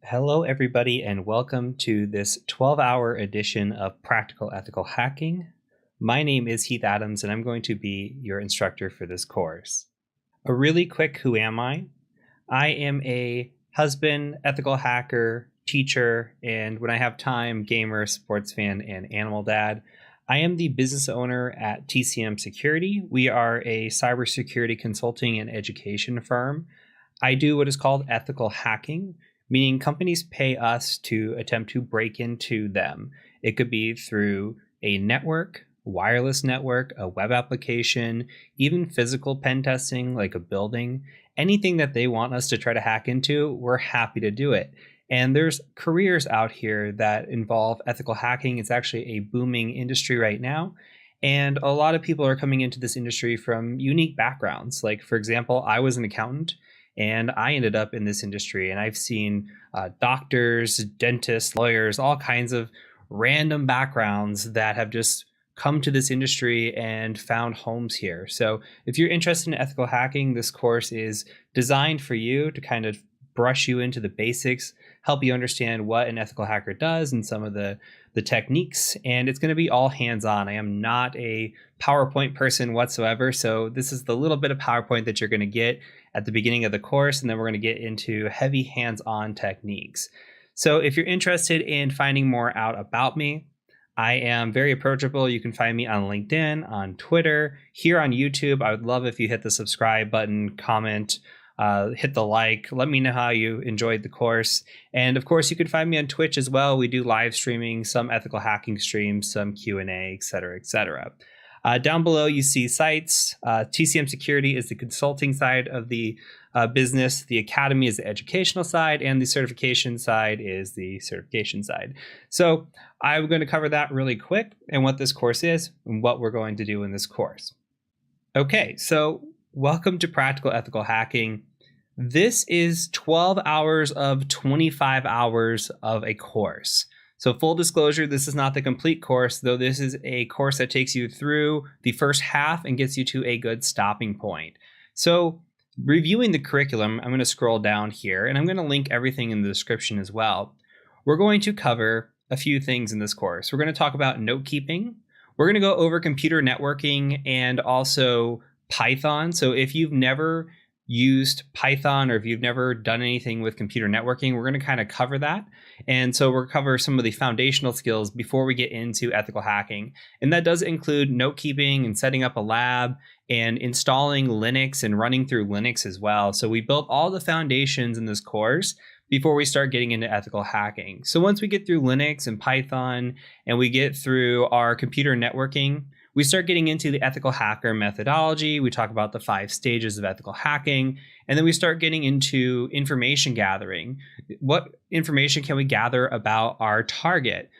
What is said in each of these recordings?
Hello, everybody, and welcome to this 12-hour edition of Practical Ethical Hacking. My name is Heath Adams, and I'm going to be your instructor for this course. A really quick who am I? I am a husband, ethical hacker, teacher, and when I have time, gamer, sports fan, and animal dad. I am the business owner at TCM Security. We are a cybersecurity consulting and education firm. I do what is called ethical hacking, meaning companies pay us to attempt to break into them. It could be through a network, wireless network, a web application, even physical pen testing like a building. Anything that they want us to try to hack into, we're happy to do it. And there's careers out here that involve ethical hacking. It's actually a booming industry right now. And a lot of people are coming into this industry from unique backgrounds. Like, for example, I was an accountant. And I ended up in this industry, and I've seen doctors, dentists, lawyers, all kinds of random backgrounds that have just come to this industry and found homes here. So if you're interested in ethical hacking, this course is designed for you to kind of brush you into the basics, help you understand what an ethical hacker does and some of the techniques. And it's going to be all hands-on. I am not a PowerPoint person whatsoever. So this is the little bit of PowerPoint that you're going to get at the beginning of the course, and then we're going to get into heavy hands-on techniques. So if you're interested in finding more out about me, I am very approachable. You can find me on LinkedIn, on Twitter, here on YouTube. I would love if you hit the subscribe button, comment, hit the like, let me know how you enjoyed the course. And of course, you can find me on Twitch as well. We do live streaming, some ethical hacking streams, some Q&A, et cetera, et cetera. Down below, you see sites. TCM Security is the consulting side of the business. The Academy is the educational side, and the certification side is the certification side. So I'm going to cover that really quick and what this course is and what we're going to do in this course. Okay, so welcome to Practical Ethical Hacking. This is 12 hours of 25 hours of a course. So full disclosure, this is not the complete course, though this is a course that takes you through the first half and gets you to a good stopping point. So reviewing the curriculum, I'm going to scroll down here, and I'm going to link everything in the description as well. We're going to cover a few things in this course. We're going to talk about note keeping. We're going to go over computer networking and also Python. So if you've never used Python or if you've never done anything with computer networking, we're going to kind of cover that. And so we'll cover some of the foundational skills before we get into ethical hacking. And that does include note keeping and setting up a lab and installing Linux and running through Linux as well. So we built all the foundations in this course before we start getting into ethical hacking. So once we get through Linux and Python and we get through our computer networking, we start getting into the ethical hacker methodology. We talk about the 5 stages of ethical hacking, and then we start getting into information gathering. What information can we gather about our target?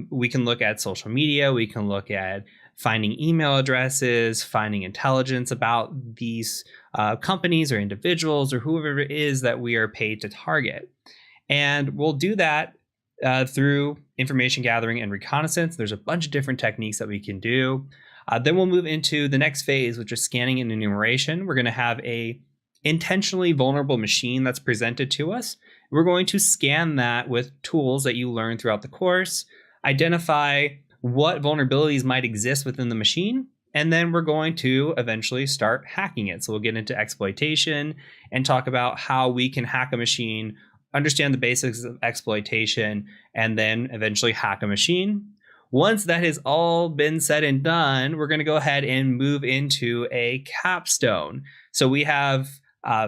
We can look at social media. We can look at finding email addresses, finding intelligence about these companies or individuals or whoever it is that we are paid to target. And we'll do that through information gathering and reconnaissance. There's a bunch of different techniques that we can do. Then we'll move into the next phase, which is scanning and enumeration. We're going to have a intentionally vulnerable machine that's presented to us. We're going to scan that with tools that you learn throughout the course, identify what vulnerabilities might exist within the machine, and then we're going to eventually start hacking it. So we'll get into exploitation and talk about how we can hack a machine, understand the basics of exploitation, and then eventually hack a machine. Once that has all been said and done, we're going to go ahead and move into a capstone. So we have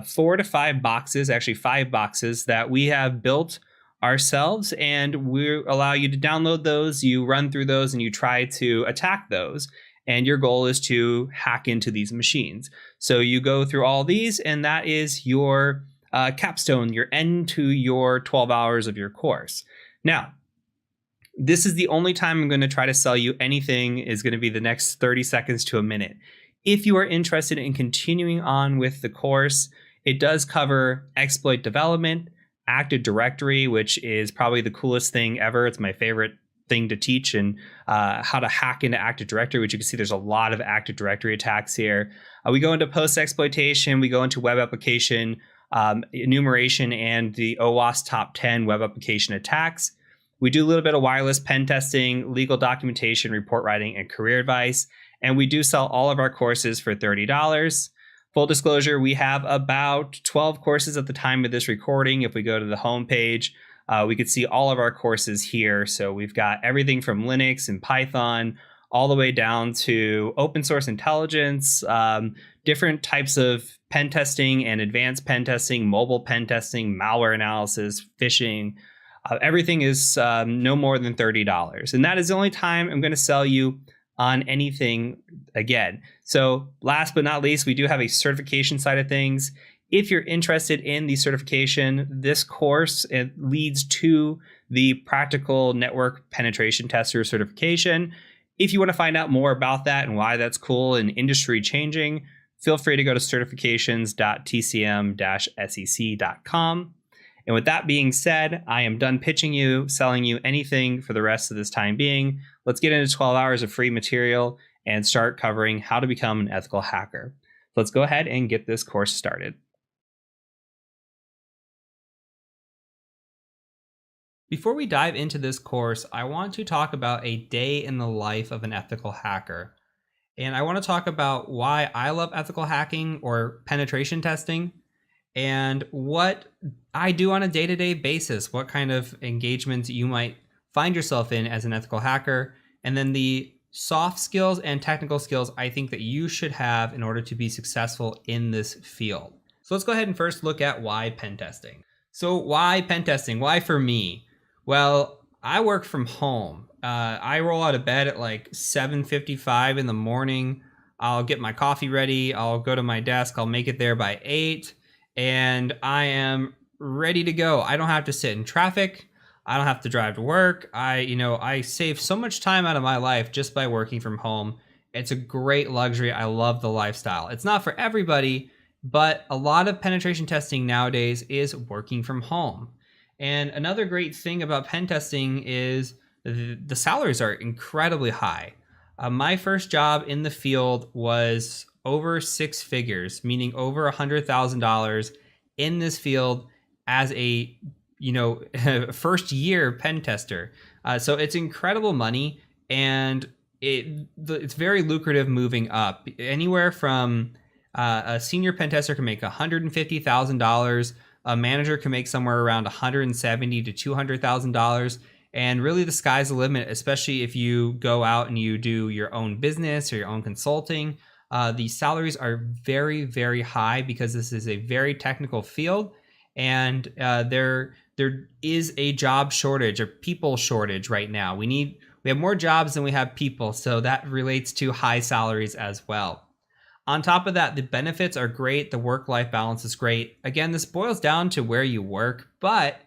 4 to 5 boxes, actually 5 boxes that we have built ourselves, and we allow you to download those. You run through those and you try to attack those. And your goal is to hack into these machines. So you go through all these, and that is your capstone, your end to your 12 hours of your course. Now, this is the only time I'm going to try to sell you anything is going to be the next 30 seconds to a minute. If you are interested in continuing on with the course, it does cover exploit development, Active Directory, which is probably the coolest thing ever. It's my favorite thing to teach, and how to hack into Active Directory, which you can see there's a lot of Active Directory attacks here. We go into post exploitation, we go into web application enumeration, and the OWASP top 10 web application attacks. We do a little bit of wireless pen testing, legal documentation, report writing, and career advice. And we do sell all of our courses for $30. Full disclosure, we have about 12 courses at the time of this recording. If we go to the homepage, we could see all of our courses here. So we've got everything from Linux and Python all the way down to open source intelligence, different types of pen testing and advanced pen testing, mobile pen testing, malware analysis, phishing. Everything is no more than $30. And that is the only time I'm going to sell you on anything again. So last but not least, we do have a certification side of things. If you're interested in the certification, this course it leads to the practical network penetration tester certification. If you want to find out more about that and why that's cool and industry changing, feel free to go to certifications.tcm-sec.com. And with that being said, I am done pitching you, selling you anything for the rest of this time being. Let's get into 12 hours of free material and start covering how to become an ethical hacker. So let's go ahead and get this course started. Before we dive into this course, I want to talk about a day in the life of an ethical hacker. And I want to talk about why I love ethical hacking or penetration testing, and what I do on a day-to-day basis, what kind of engagements you might find yourself in as an ethical hacker, and then the soft skills and technical skills I think that you should have in order to be successful in this field. So let's go ahead and first look at why pen testing. So why pen testing? Why for me? Well, I work from home. I roll out of bed at like 7:55 in the morning. I'll get my coffee ready. I'll go to my desk. I'll make it there by 8. And I am ready to go. I don't have to sit in traffic. I don't have to drive to work. I save so much time out of my life just by working from home. It's a great luxury. I love the lifestyle. It's not for everybody, but a lot of penetration testing nowadays is working from home. And another great thing about pen testing is the salaries are incredibly high. My first job in the field was over 6 figures, meaning over $100,000 in this field as a first year pen tester. So it's incredible money, and it's very lucrative moving up. Anywhere from a senior pen tester can make $150,000. A manager can make somewhere around $170,000 to $200,000. And really the sky's the limit, especially if you go out and you do your own business or your own consulting. The salaries are very, very high because this is a very technical field, and there is a job shortage or people shortage right now. We have more jobs than we have people, so that relates to high salaries as well. On top of that, the benefits are great. The work-life balance is great. Again, this boils down to where you work, but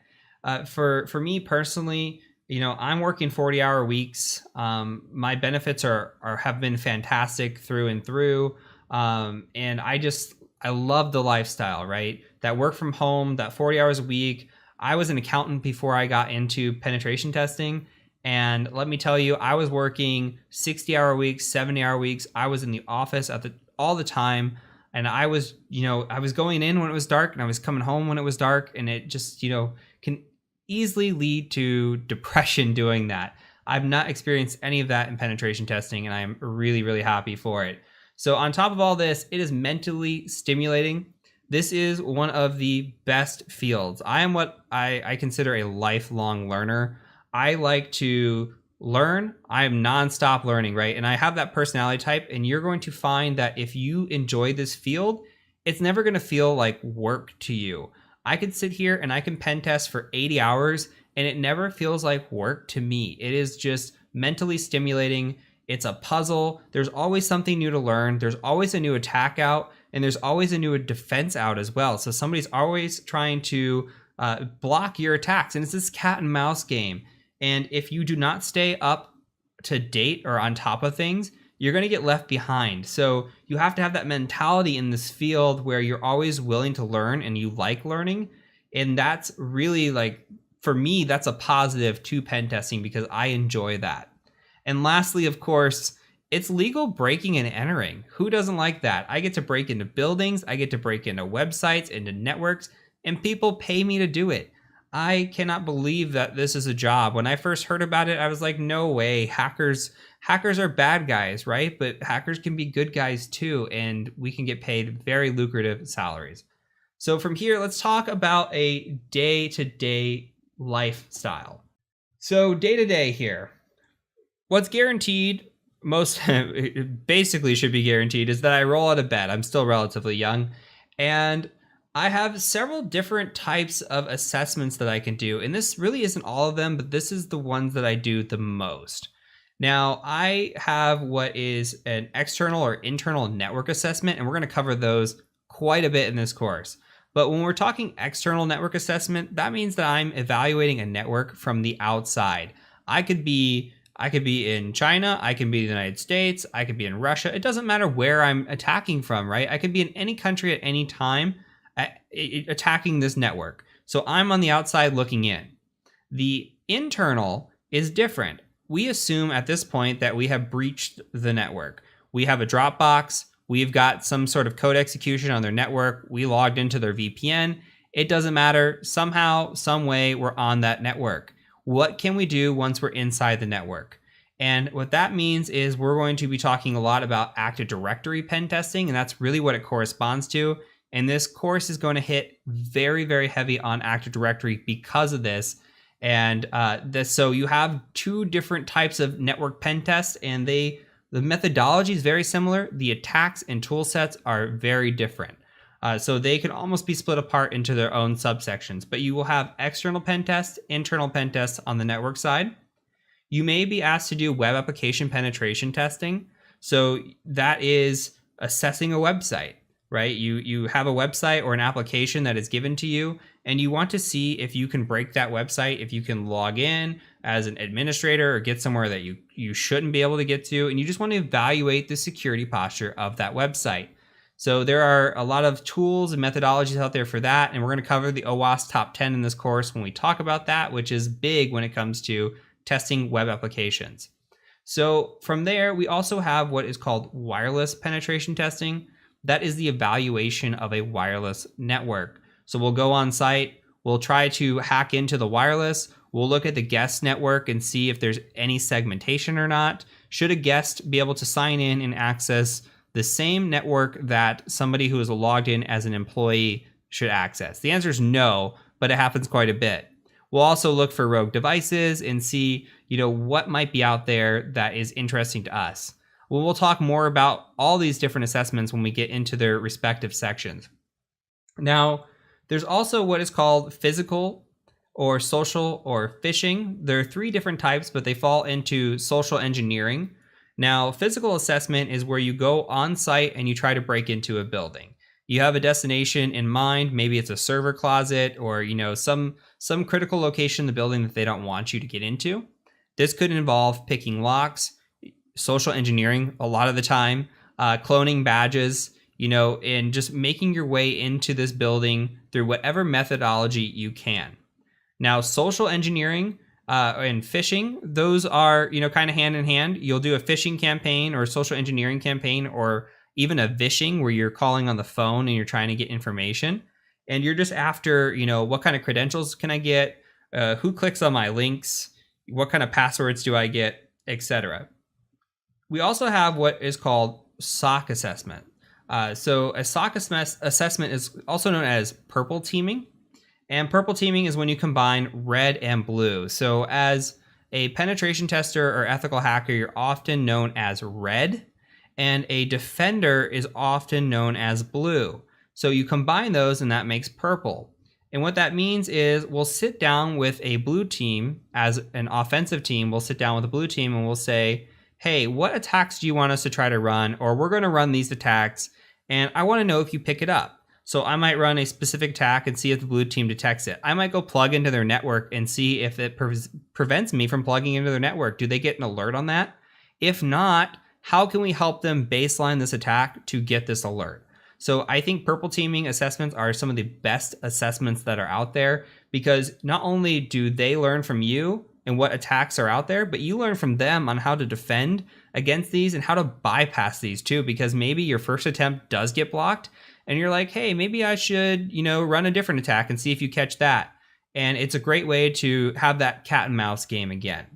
for me personally, I'm working 40-hour weeks. My benefits have been fantastic through and through. And I love the lifestyle, right? That work from home, that 40 hours a week. I was an accountant before I got into penetration testing. And let me tell you, I was working 60-hour weeks, 70-hour weeks. I was in the office all the time. And I was going in when it was dark, and I was coming home when it was dark. And it just, can easily lead to depression doing that. I've not experienced any of that in penetration testing, and I'm really, really happy for it. So on top of all this, it is mentally stimulating. This is one of the best fields. I am what I consider a lifelong learner. I like to learn. I am nonstop learning, right? And I have that personality type, and you're going to find that if you enjoy this field, it's never going to feel like work to you. I could sit here and I can pen test for 80 hours and it never feels like work to me. It is just mentally stimulating. It's a puzzle. There's always something new to learn. There's always a new attack out, and there's always a new defense out as well. So somebody's always trying to block your attacks, and it's this cat and mouse game. And if you do not stay up to date or on top of things, you're going to get left behind. So you have to have that mentality in this field where you're always willing to learn and you like learning. And that's really, like, for me, that's a positive to pen testing because I enjoy that. And lastly, of course, it's legal breaking and entering. Who doesn't like that? I get to break into buildings. I get to break into websites, into networks. and people pay me to do it. I cannot believe that this is a job. When I first heard about it, I was like, no way. Hackers are bad guys, right? But hackers can be good guys too, and we can get paid very lucrative salaries. So from here, let's talk about a day-to-day lifestyle. So day-to-day here, what's guaranteed, most basically should be guaranteed, is that I roll out of bed. I'm still relatively young, and I have several different types of assessments that I can do, and this really isn't all of them, but this is the ones that I do the most. Now, I have what is an external or internal network assessment, and we're going to cover those quite a bit in this course. But when we're talking external network assessment, that means that I'm evaluating a network from the outside. I could be in China, I can be in the United States, I could be in Russia. It doesn't matter where I'm attacking from, right? I could be in any country at any time attacking this network. So I'm on the outside looking in. The internal is different. We assume at this point that we have breached the network. We have a Dropbox. We've got some sort of code execution on their network. We logged into their VPN. It doesn't matter. Somehow, some way, we're on that network. What can we do once we're inside the network? And what that means is we're going to be talking a lot about Active Directory pen testing, and that's really what it corresponds to. And this course is going to hit very, very heavy on Active Directory because of this. And so you have two different types of network pen tests, and the methodology is very similar. The attacks and tool sets are very different. So they can almost be split apart into their own subsections. But you will have external pen tests, internal pen tests on the network side. You may be asked to do web application penetration testing. So that is assessing a website. Right? You have a website or an application that is given to you, and you want to see if you can break that website, if you can log in as an administrator or get somewhere that you shouldn't be able to get to, and you just want to evaluate the security posture of that website. So there are a lot of tools and methodologies out there for that, and we're going to cover the OWASP top 10 in this course when we talk about that, which is big when it comes to testing web applications. So from there, we also have what is called wireless penetration testing. That is the evaluation of a wireless network. So we'll go on site, we'll try to hack into the wireless, we'll look at the guest network and see if there's any segmentation or not. Should a guest be able to sign in and access the same network that somebody who is logged in as an employee should access? The answer is no, but it happens quite a bit. We'll also look for rogue devices and see, what might be out there that is interesting to us. We'll talk more about all these different assessments when we get into their respective sections. Now, there's also what is called physical or social or phishing. There are three different types, but they fall into social engineering. Now, physical assessment is where you go on site and you try to break into a building. You have a destination in mind. Maybe it's a server closet or some critical location in the building that they don't want you to get into. This could involve picking locks, social engineering a lot of the time, cloning badges, and just making your way into this building through whatever methodology you can. Now, social engineering and phishing, those are, kind of hand in hand. You'll do a phishing campaign or a social engineering campaign, or even a vishing where you're calling on the phone and you're trying to get information. And you're just after, what kind of credentials can I get? Who clicks on my links? What kind of passwords do I get, etc. We also have what is called SOC assessment. So a SOC assessment is also known as purple teaming. And purple teaming is when you combine red and blue. So as a penetration tester or ethical hacker, you're often known as red, and a defender is often known as blue. So you combine those and that makes purple. And what that means is we'll sit down with a blue team as an offensive team. We'll sit down with a blue team and we'll say, hey, what attacks do you want us to try to run? Or we're going to run these attacks, and I want to know if you pick it up. So I might run a specific attack and see if the blue team detects it. I might go plug into their network and see if it prevents me from plugging into their network. Do they get an alert on that? If not, how can we help them baseline this attack to get this alert? So I think purple teaming assessments are some of the best assessments that are out there, because not only do they learn from you and what attacks are out there, but you learn from them on how to defend against these and how to bypass these too, because maybe your first attempt does get blocked and you're like, hey, maybe I should, run a different attack and see if you catch that. And it's a great way to have that cat and mouse game again.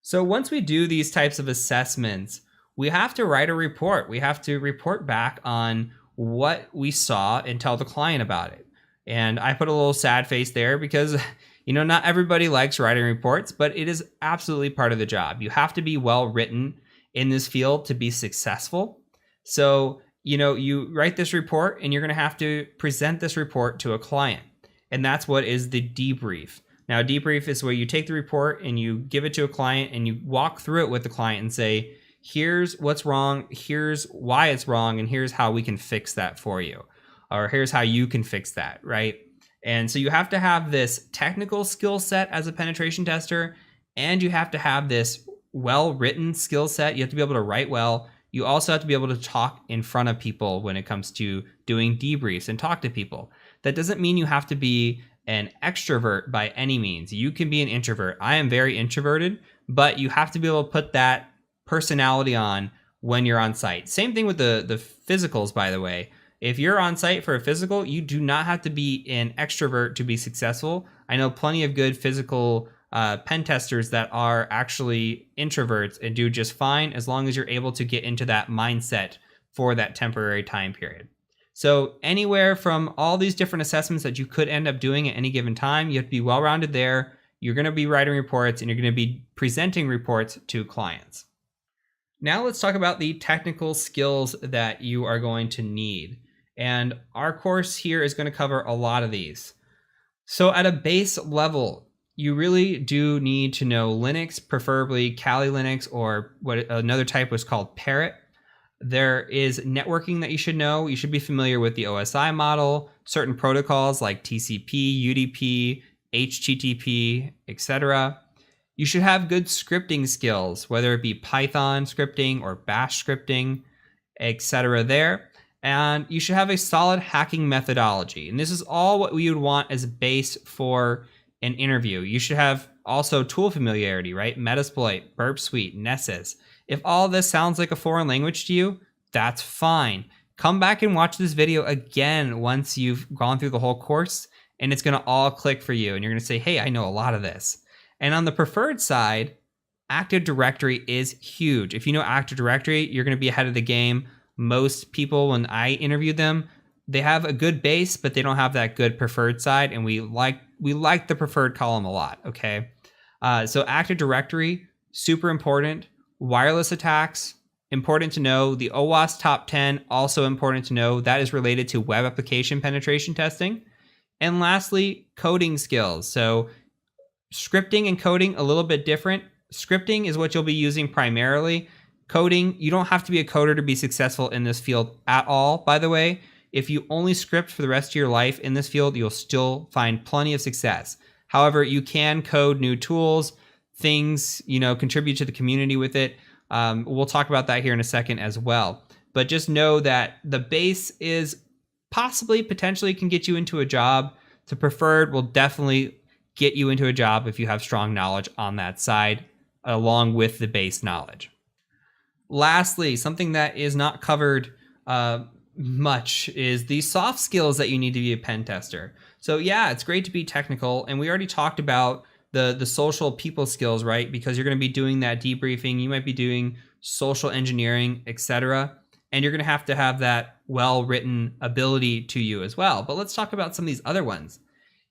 So once we do these types of assessments, we have to write a report. We have to report back on what we saw and tell the client about it. And I put a little sad face there because, not everybody likes writing reports, but it is absolutely part of the job. You have to be well written in this field to be successful. So, you write this report and you're going to have to present this report to a client. And that's what is the debrief. Now, a debrief is where you take the report and you give it to a client and you walk through it with the client and say, here's what's wrong, here's why it's wrong, and here's how we can fix that for you. Or here's how you can fix that, right? And so you have to have this technical skill set as a penetration tester, and you have to have this well-written skill set. You have to be able to write well. You also have to be able to talk in front of people when it comes to doing debriefs and talk to people. That doesn't mean you have to be an extrovert by any means. You can be an introvert. I am very introverted, but you have to be able to put that personality on when you're on site. Same thing with the physicals, by the way. If you're on site for a physical, you do not have to be an extrovert to be successful. I know plenty of good physical pen testers that are actually introverts and do just fine as long as you're able to get into that mindset for that temporary time period. So anywhere from all these different assessments that you could end up doing at any given time, you have to be well-rounded there. You're going to be writing reports and you're going to be presenting reports to clients. Now let's talk about the technical skills that you are going to need. And our course here is going to cover a lot of these. So at a base level, you really do need to know Linux, preferably Kali Linux, or what another type was called Parrot. There is networking that you should know. You should be familiar with the OSI model, certain protocols like TCP, UDP, HTTP, etc. You should have good scripting skills, whether it be Python scripting or Bash scripting, etc. there. And you should have a solid hacking methodology. And this is all what we would want as a base for an interview. You should have also tool familiarity, right? Metasploit, Burp Suite, Nessus. If all this sounds like a foreign language to you, that's fine. Come back and watch this video again once you've gone through the whole course, and it's going to all click for you. And you're going to say, hey, I know a lot of this. And on the preferred side, Active Directory is huge. If you know Active Directory, you're going to be ahead of the game. Most people, when I interview them, they have a good base, but they don't have that good preferred side. And we like the preferred column a lot, okay? So Active Directory, super important. Wireless attacks, important to know. The OWASP top 10, also important to know. That is related to web application penetration testing. And lastly, coding skills. So scripting and coding, a little bit different. Scripting is what you'll be using primarily. Coding, you don't have to be a coder to be successful in this field at all, by the way. If you only script for the rest of your life in this field, you'll still find plenty of success. However, you can code new tools, things, contribute to the community with it. We'll talk about that here in a second as well. But just know that the base is potentially can get you into a job. The preferred will definitely get you into a job if you have strong knowledge on that side, along with the base knowledge. Lastly, something that is not covered much is the soft skills that you need to be a pen tester. So yeah, it's great to be technical, and we already talked about the social people skills, right? Because you're going to be doing that debriefing, you might be doing social engineering, etc. And you're going to have that well-written ability to you as well. But let's talk about some of these other ones.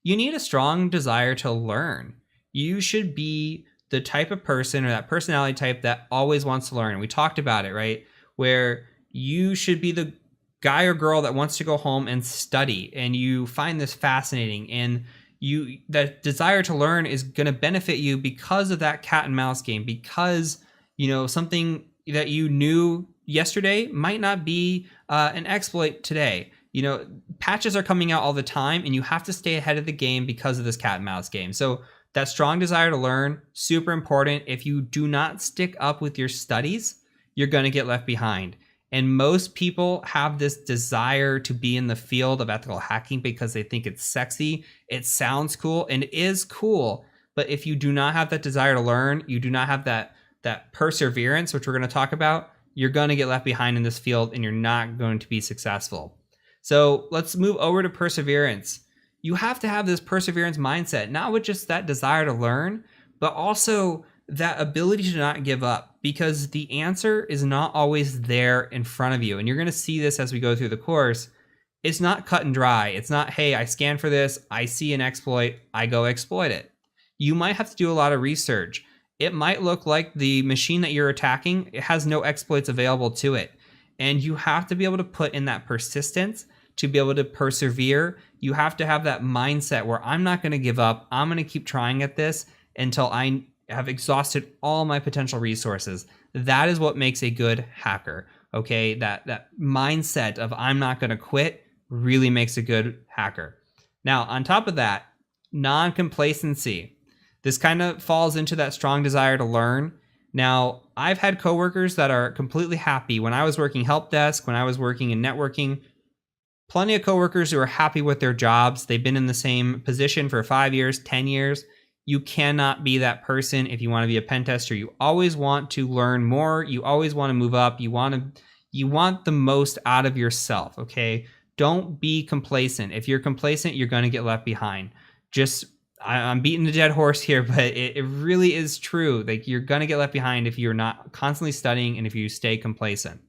You need a strong desire to learn. You should be the type of person or that personality type that always wants to learn. We talked about it, right? Where you should be the guy or girl that wants to go home and study, and you find this fascinating, and that desire to learn is going to benefit you because of that cat and mouse game, because something that you knew yesterday might not be an exploit today. Patches are coming out all the time, and you have to stay ahead of the game because of this cat and mouse game. So that strong desire to learn, super important. If you do not stick up with your studies, you're going to get left behind. And most people have this desire to be in the field of ethical hacking because they think it's sexy, it sounds cool, and it is cool. But if you do not have that desire to learn, you do not have that that perseverance, which we're going to talk about, you're going to get left behind in this field and you're not going to be successful. So let's move over to perseverance. You have to have this perseverance mindset, not with just that desire to learn, but also that ability to not give up, because the answer is not always there in front of you. And you're going to see this as we go through the course. It's not cut and dry. It's not, hey, I scan for this, I see an exploit, I go exploit it. You might have to do a lot of research. It might look like the machine that you're attacking, it has no exploits available to it. And you have to be able to put in that persistence to be able to persevere. You have to have that mindset where I'm not going to give up. I'm going to keep trying at this until I have exhausted all my potential resources. That is what makes a good hacker. Okay, that mindset of I'm not going to quit really makes a good hacker. Now, on top of that, non-complacency. This kind of falls into that strong desire to learn. Now, I've had coworkers that are completely happy. When I was working help desk, when I was working in networking, plenty of coworkers who are happy with their jobs. They've been in the same position for 5 years, 10 years. You cannot be that person if you want to be a pen tester. You always want to learn more. You always want to move up. You want the most out of yourself, okay? Don't be complacent. If you're complacent, you're going to get left behind. I'm beating the dead horse here, but it really is true. Like, you're going to get left behind if you're not constantly studying and if you stay complacent.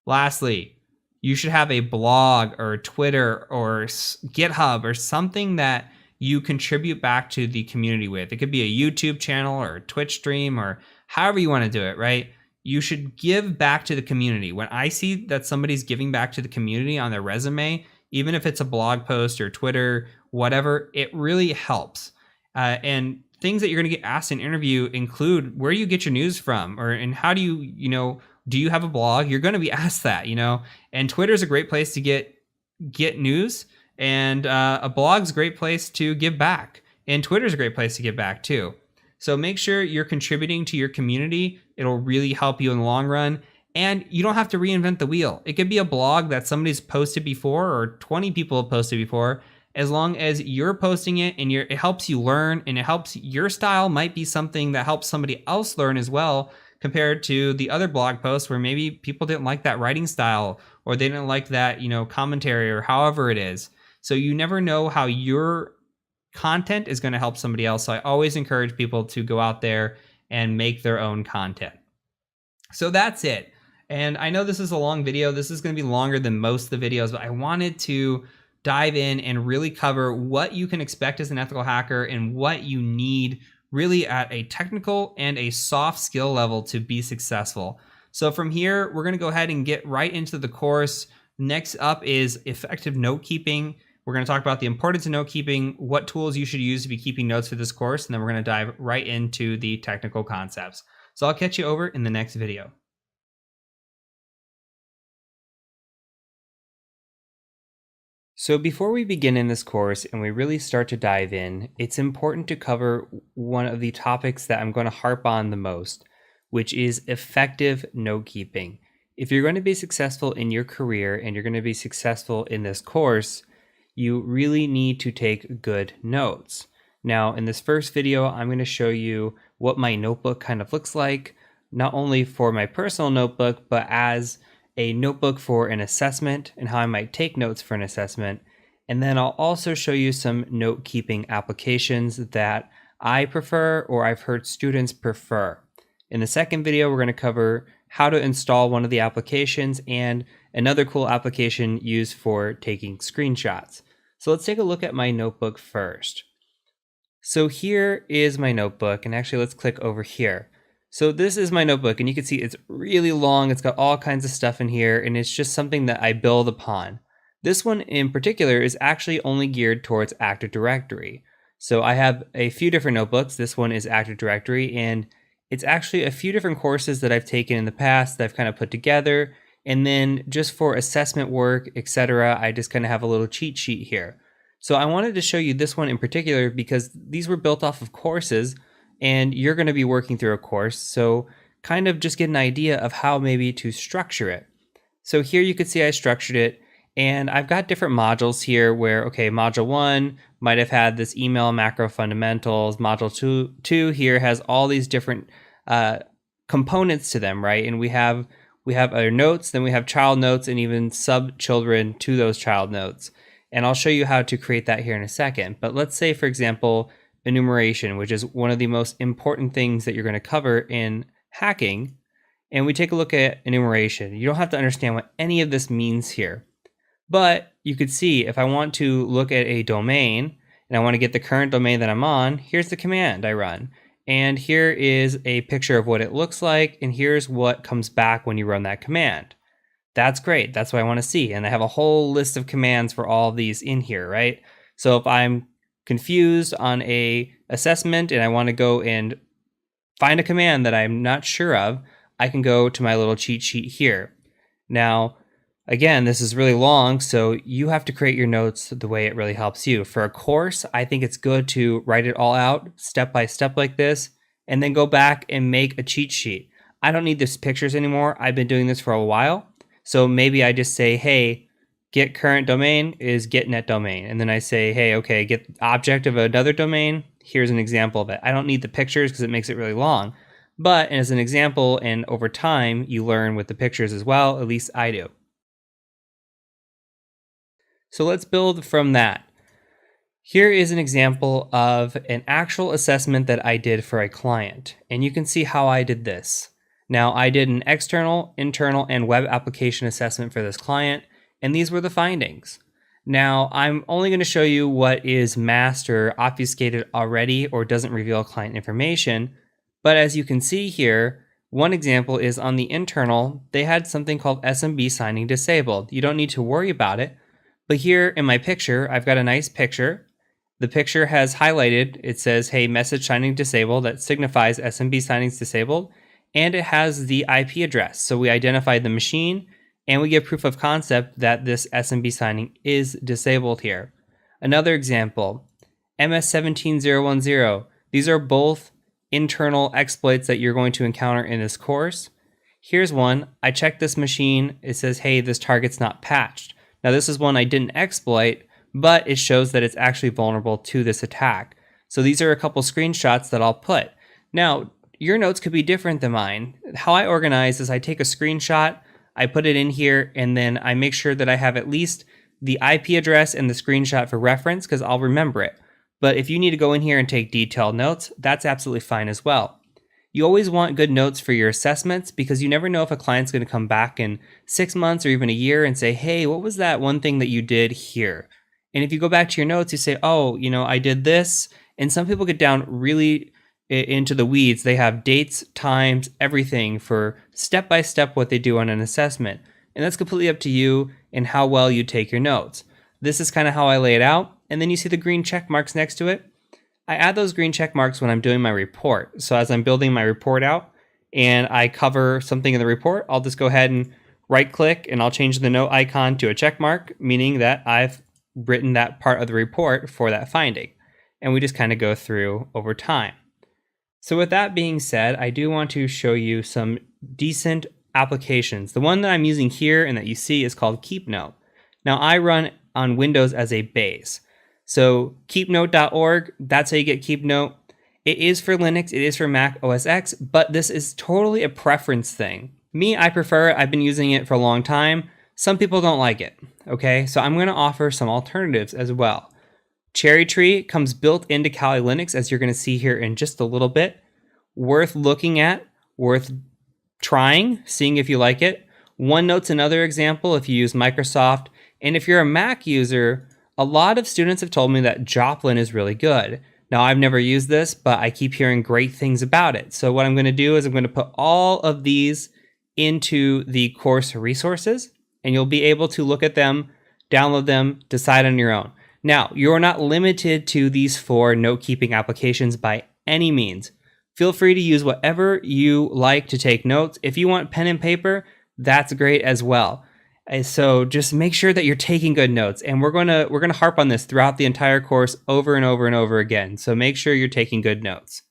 Lastly, you should have a blog or Twitter or GitHub or something that you contribute back to the community with. It could be a YouTube channel or a Twitch stream or however you want to do it, right? You should give back to the community. When I see that somebody's giving back to the community on their resume, even if it's a blog post or Twitter, whatever, it really helps. And things that you're going to get asked in interview include where you get your news from, and how do do you have a blog? You're going to be asked that, and Twitter is a great place to get news, and a blog's a great place to give back, and Twitter's a great place to give back too. So make sure you're contributing to your community. It'll really help you in the long run. And you don't have to reinvent the wheel. It could be a blog that somebody's posted before or 20 people have posted before. As long as you're posting it and it helps you learn, and it helps your style might be something that helps somebody else learn as well, compared to the other blog posts where maybe people didn't like that writing style, or they didn't like that, commentary, or however it is. So you never know how your content is going to help somebody else. So I always encourage people to go out there and make their own content. So that's it. And I know this is a long video. This is going to be longer than most of the videos, but I wanted to dive in and really cover what you can expect as an ethical hacker and what you need really at a technical and a soft skill level to be successful. So from here, we're going to go ahead and get right into the course. Next up is effective note keeping. We're going to talk about the importance of note keeping, what tools you should use to be keeping notes for this course, and then we're going to dive right into the technical concepts. So I'll catch you over in the next video. So before we begin in this course and we really start to dive in, it's important to cover one of the topics that I'm going to harp on the most, which is effective note keeping. If you're going to be successful in your career and you're going to be successful in this course, you really need to take good notes. Now, in this first video, I'm going to show you what my notebook kind of looks like, not only for my personal notebook, but as a notebook for an assessment and how I might take notes for an assessment. And then I'll also show you some note keeping applications that I prefer or I've heard students prefer. In the second video, we're going to cover how to install one of the applications and another cool application used for taking screenshots. So let's take a look at my notebook first. So here is my notebook, and actually let's click over here. So this is my notebook, and you can see it's really long. It's got all kinds of stuff in here, and it's just something that I build upon. This one in particular is actually only geared towards Active Directory. So I have a few different notebooks. This one is Active Directory, and it's actually a few different courses that I've taken in the past that I've kind of put together. And then just for assessment work, etc., I just kind of have a little cheat sheet here. So I wanted to show you this one in particular because these were built off of courses, and you're going to be working through a course, so kind of just get an idea of how maybe to structure it. So here you can see I structured it, and I've got different modules here where, okay, module 1 might have had this email macro fundamentals. Module 2 here has all these different components to them, right? And we have our notes, then we have child notes, and even sub-children to those child notes. And I'll show you how to create that here in a second. But let's say, for example, enumeration, which is one of the most important things that you're going to cover in hacking. And we take a look at enumeration. You don't have to understand what any of this means here. But you could see if I want to look at a domain and I want to get the current domain that I'm on, here's the command I run. And here is a picture of what it looks like. And here's what comes back when you run that command. That's great. That's what I want to see. And I have a whole list of commands for all of these in here, right? So if I'm confused on a assessment and I want to go and find a command that I'm not sure of, I can go to my little cheat sheet here. Now, again, this is really long, so you have to create your notes the way it really helps you. For a course, I think it's good to write it all out step by step like this, and then go back and make a cheat sheet. I don't need these pictures anymore. I've been doing this for a while. So maybe I just say, hey, get current domain is getNet domain. And then I say, hey, okay, get object of another domain. Here's an example of it. I don't need the pictures because it makes it really long. But as an example, and over time, you learn with the pictures as well. At least I do. So let's build from that. Here is an example of an actual assessment that I did for a client. And you can see how I did this. Now, I did an external, internal, and web application assessment for this client, and these were the findings. Now, I'm only going to show you what is masked or obfuscated already or doesn't reveal client information, but as you can see here, one example is on the internal, they had something called SMB signing disabled. You don't need to worry about it, but here in my picture, I've got a nice picture. The picture has highlighted, it says, hey, message signing disabled, that signifies SMB signing's disabled. And it has the IP address. So we identified the machine and we give proof of concept that this SMB signing is disabled here. Another example, MS17010. These are both internal exploits that you're going to encounter in this course. Here's one. I checked this machine. It says, hey, this target's not patched. Now this is one I didn't exploit, but it shows that it's actually vulnerable to this attack. So these are a couple screenshots that I'll put. Now, your notes could be different than mine. How I organize is I take a screenshot, I put it in here, and then I make sure that I have at least the IP address and the screenshot for reference because I'll remember it. But if you need to go in here and take detailed notes, that's absolutely fine as well. You always want good notes for your assessments because you never know if a client's going to come back in 6 months or even a year and say, hey, what was that one thing that you did here? And if you go back to your notes, you say, oh, I did this. And some people get down really into the weeds. They have dates, times, everything for step-by-step what they do on an assessment. And that's completely up to you and how well you take your notes. This is kind of how I lay it out. And then you see the green check marks next to it. I add those green check marks when I'm doing my report. So as I'm building my report out and I cover something in the report, I'll just go ahead and right click and I'll change the note icon to a check mark, meaning that I've written that part of the report for that finding. And we just kind of go through over time. So with that being said, I do want to show you some decent applications. The one that I'm using here and that you see is called KeepNote. Now I run on Windows as a base. So keepnote.org, that's how you get KeepNote. It is for Linux, it is for Mac OS X, but this is totally a preference thing. Me, I prefer it. I've been using it for a long time. Some people don't like it, okay? So I'm going to offer some alternatives as well. Cherry Tree comes built into Kali Linux, as you're going to see here in just a little bit. Worth looking at, worth trying, seeing if you like it. OneNote's another example if you use Microsoft. And if you're a Mac user, a lot of students have told me that Joplin is really good. Now, I've never used this, but I keep hearing great things about it. So what I'm going to do is I'm going to put all of these into the course resources, and you'll be able to look at them, download them, decide on your own. Now, you're not limited to these 4 note-keeping applications by any means. Feel free to use whatever you like to take notes. If you want pen and paper, that's great as well. So just make sure that you're taking good notes, and we're gonna harp on this throughout the entire course over and over and over again. So make sure you're taking good notes.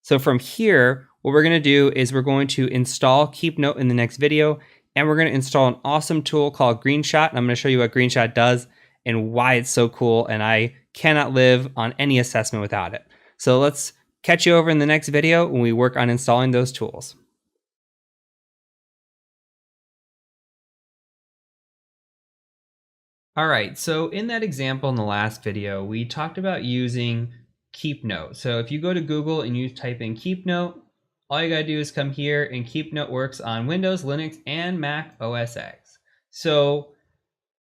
So from here, what we're gonna do is we're going to install KeepNote in the next video, and we're gonna install an awesome tool called Greenshot, and I'm gonna show you what Greenshot does and why it's so cool, and I cannot live on any assessment without it. So let's catch you over in the next video when we work on installing those tools. All right, so in that example in the last video, we talked about using Keep Note. So if you go to Google and you type in Keep Note, all you gotta do is come here, and Keep Note works on Windows, Linux, and Mac OS X. So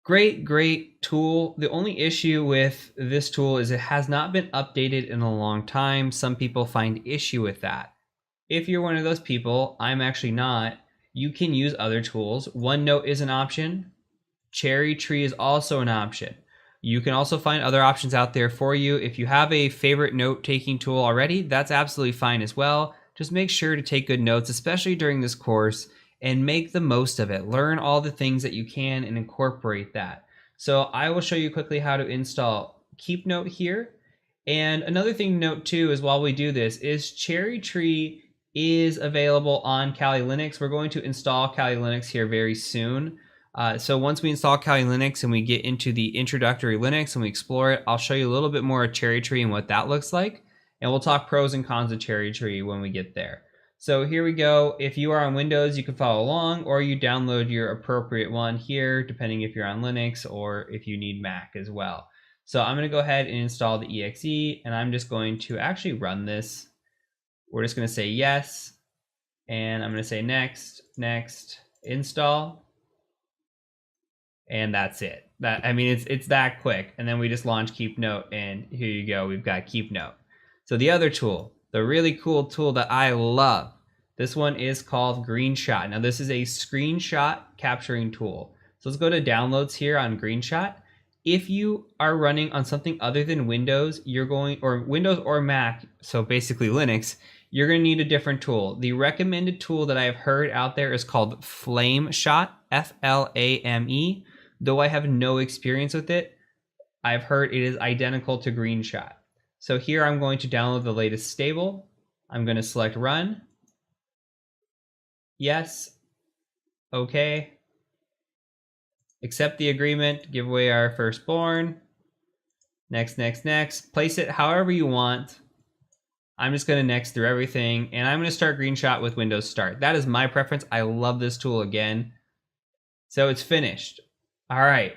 great tool. The only issue with this tool is it has not been updated in a long time. Some people find issue with that. If you're one of those people, I'm actually not, you can use other tools. OneNote is an option. Cherry Tree is also an option. You can also find other options out there for you. If you have a favorite note-taking tool already, that's absolutely fine as well. Just make sure to take good notes, especially during this course, and make the most of it. Learn all the things that you can and incorporate that. So I will show you quickly how to install Keep Note here. And another thing to note too is while we do this is Cherry Tree is available on Kali Linux. We're going to install Kali Linux here very soon. So once we install Kali Linux and we get into the introductory Linux and we explore it, I'll show you a little bit more of Cherry Tree and what that looks like. And we'll talk pros and cons of Cherry Tree when we get there. So here we go. If you are on Windows, you can follow along, or you download your appropriate one here, depending if you're on Linux or if you need Mac as well. So I'm going to go ahead and install the exe, and I'm just going to actually run this. We're just going to say yes, and I'm going to say next, install. And that's it. I mean, it's that quick. And then we just launch Keep Note, and here you go. We've got Keep Note. So the other tool, the really cool tool that I love, this one is called Greenshot. Now this is a screenshot capturing tool. So let's go to downloads here on Greenshot. If you are running on something other than Windows, or Windows or Mac, so basically Linux, you're going to need a different tool. The recommended tool that I've heard out there is called FlameShot, Flame. Though I have no experience with it, I've heard it is identical to Greenshot. So here I'm going to download the latest stable. I'm going to select run. Yes. Okay. Accept the agreement. Give away our firstborn. Next. Place it however you want. I'm just going to next through everything, and I'm going to start Greenshot with Windows Start. That is my preference. I love this tool again. So it's finished. All right,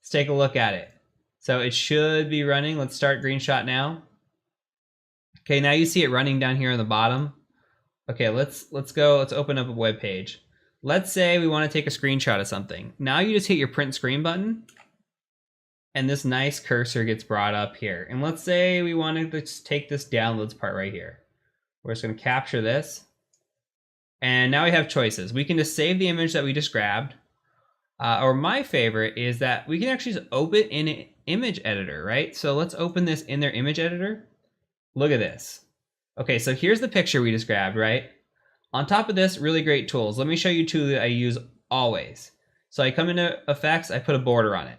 let's take a look at it. So it should be running. Let's start Greenshot now. Okay, now you see it running down here on the bottom. Okay, let's open up a web page. Let's say we want to take a screenshot of something. Now you just hit your print screen button, and this nice cursor gets brought up here. And let's say we wanted to just take this downloads part right here. We're just going to capture this. And now we have choices. We can just save the image that we just grabbed. Or my favorite is that we can actually just open in an image editor, right? So let's open this in their image editor. Look at this. Okay, so here's the picture we just grabbed, right? On top of this, really great tools. Let me show you two that I use always. So I come into effects, I put a border on it.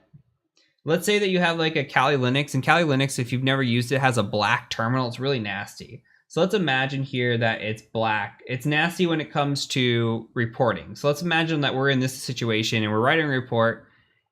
Let's say that you have like a Kali Linux, and Kali Linux, if you've never used it, has a black terminal. It's really nasty. So let's imagine here that it's black. It's nasty when it comes to reporting. So let's imagine that we're in this situation and we're writing a report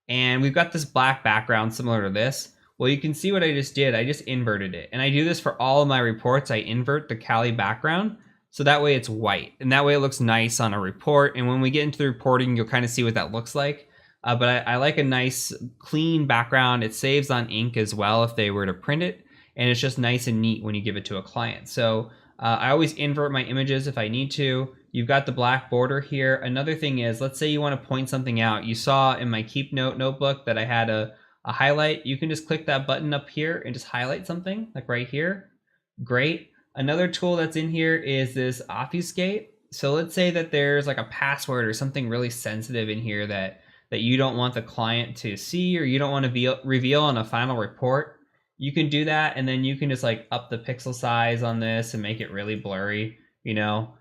and we've got this black background similar to this. Well, you can see what I just did. I just inverted it. And I do this for all of my reports. I invert the Kali background. So that way it's white. And that way it looks nice on a report. And when we get into the reporting, you'll kind of see what that looks like. But I like a nice clean background. It saves on ink as well if they were to print it. And it's just nice and neat when you give it to a client. So I always invert my images if I need to. You've got the black border here. Another thing is, let's say you want to point something out. You saw in my Keep Note notebook that I had a highlight. You can just click that button up here and just highlight something, like right here. Great. Another tool that's in here is this obfuscate. So let's say that there's like a password or something really sensitive in here that you don't want the client to see, or you don't want to reveal on a final report. You can do that, and then you can just like up the pixel size on this and make it really blurry, you know?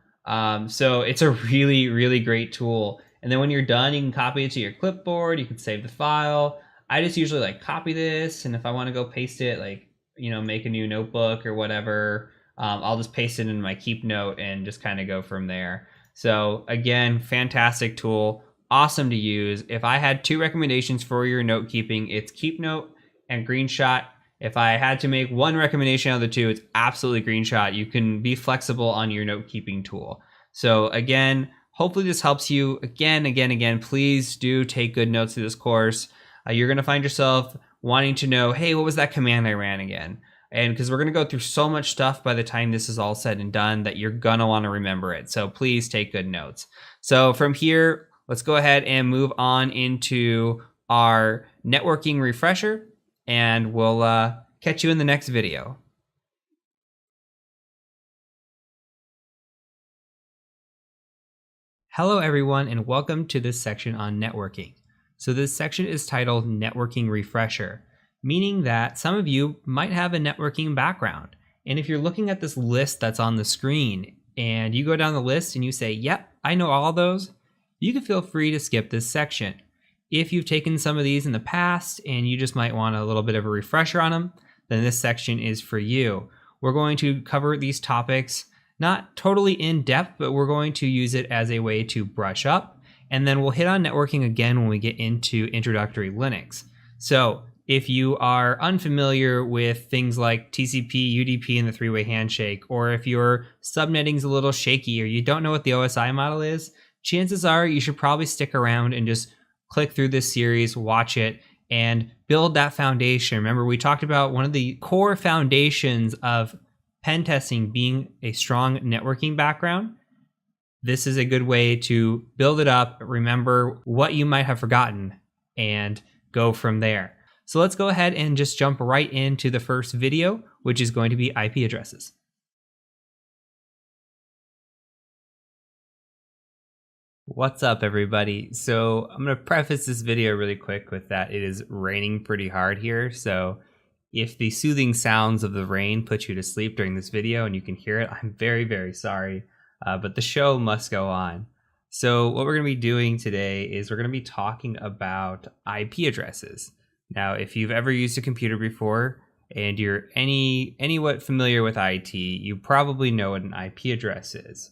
So it's a really great tool. And then when you're done, you can copy it to your clipboard. You can save the file. I just usually like copy this, and if I want to go paste it, like, you know, make a new notebook or whatever, I'll just paste it in my Keep Note and just kind of go from there. So again, fantastic tool, awesome to use. If I had two recommendations for your note keeping, it's Keep Note and Greenshot. If I had to make one recommendation out of the two, it's absolutely Greenshot. You can be flexible on your note keeping tool. So again, hopefully this helps you. Again, please do take good notes through this course. you're going to find yourself wanting to know, hey, what was that command I ran again? And because we're going to go through so much stuff by the time this is all said and done that you're going to want to remember it. So please take good notes. So from here, let's go ahead and move on into our networking refresher, and we'll catch you in the next video. Hello everyone, and welcome to this section on networking. So this section is titled Networking Refresher, meaning that some of you might have a networking background. And if you're looking at this list that's on the screen and you go down the list and you say, yep, I know all those, you can feel free to skip this section. If you've taken some of these in the past and you just might want a little bit of a refresher on them, then this section is for you. We're going to cover these topics not totally in depth, but we're going to use it as a way to brush up. And then we'll hit on networking again when we get into introductory Linux. So if you are unfamiliar with things like TCP, UDP, and the three-way handshake, or if your subnetting's a little shaky or you don't know what the OSI model is, chances are you should probably stick around and just click through this series, watch it, and build that foundation. Remember, we talked about one of the core foundations of pen testing being a strong networking background. This is a good way to build it up, remember what you might have forgotten, and go from there. So let's go ahead and just jump right into the first video, which is going to be IP addresses. What's up, everybody? So I'm going to preface this video really quick with that it is raining pretty hard here. So if the soothing sounds of the rain put you to sleep during this video and you can hear it, I'm very, very sorry, but the show must go on. So what we're going to be doing today is we're going to be talking about IP addresses. Now, if you've ever used a computer before and you're anywhat familiar with IT, you probably know what an IP address is.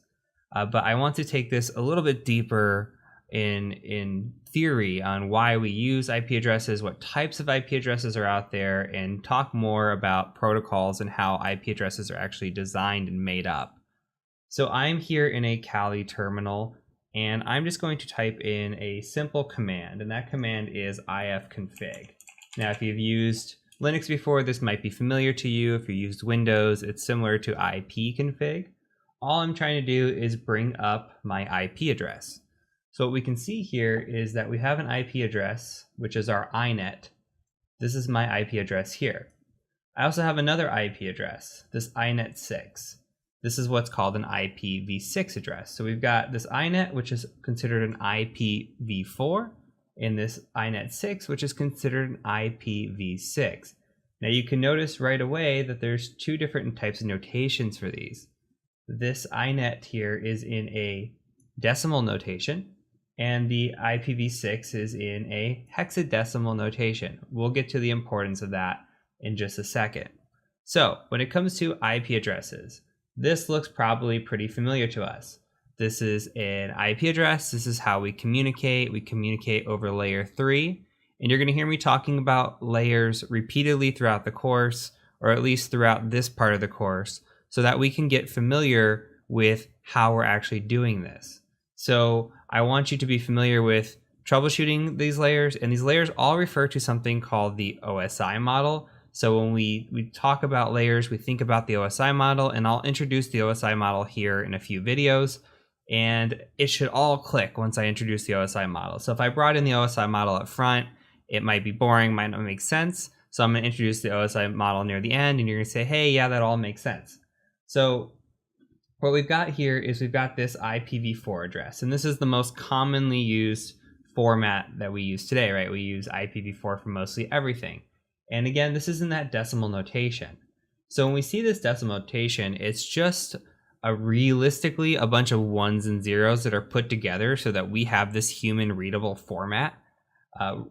But I want to take this a little bit deeper in theory on why we use IP addresses, what types of IP addresses are out there, and talk more about protocols and how IP addresses are actually designed and made up. So I'm here in a Kali terminal, and I'm just going to type in a simple command, and that command is ifconfig. Now, if you've used Linux before, this might be familiar to you. If you used Windows, it's similar to ipconfig. All I'm trying to do is bring up my IP address. So what we can see here is that we have an IP address, which is our inet. This is my IP address here. I also have another IP address, this inet6. This is what's called an IPv6 address. So we've got this inet, which is considered an IPv4, and this inet6, which is considered an IPv6. Now you can notice right away that there's two different types of notations for these. This inet here is in a decimal notation, and the IPv6 is in a hexadecimal notation. We'll get to the importance of that in just a second. So when it comes to IP addresses, this looks probably pretty familiar to us. This is an IP address. This is how we communicate. We communicate over layer 3. And you're going to hear me talking about layers repeatedly throughout the course, or at least throughout this part of the course, so that we can get familiar with how we're actually doing this. So I want you to be familiar with troubleshooting these layers, and these layers all refer to something called the OSI model. So when we talk about layers, we think about the OSI model, and I'll introduce the OSI model here in a few videos, and it should all click once I introduce the OSI model. So if I brought in the OSI model up front, it might be boring, might not make sense. So I'm going to introduce the OSI model near the end, and you're going to say, hey, yeah, that all makes sense. So what we've got here is we've got this IPv4 address, and this is the most commonly used format that we use today, right? We use IPv4 for mostly everything. And again, this is in that decimal notation. So when we see this decimal notation, it's just realistically a bunch of ones and zeros that are put together so that we have this human readable format.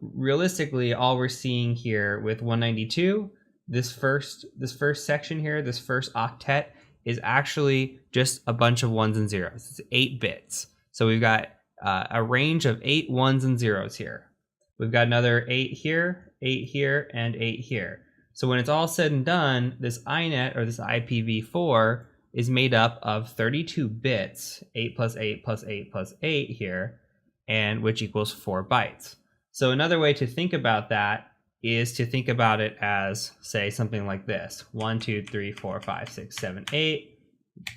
Realistically, all we're seeing here with 192, this first section here, this first octet, is actually just a bunch of ones and zeros. It's 8 bits. So we've got a range of 8 ones and zeros here. We've got another 8 here, and 8 here. So when it's all said and done, this inet, or this IPv4, is made up of 32 bits, 8 plus 8 plus 8 plus 8 here, and which equals 4 bytes. So another way to think about that is to think about it as, say, something like this. 1, 2, 3, 4, 5, 6, 7, 8,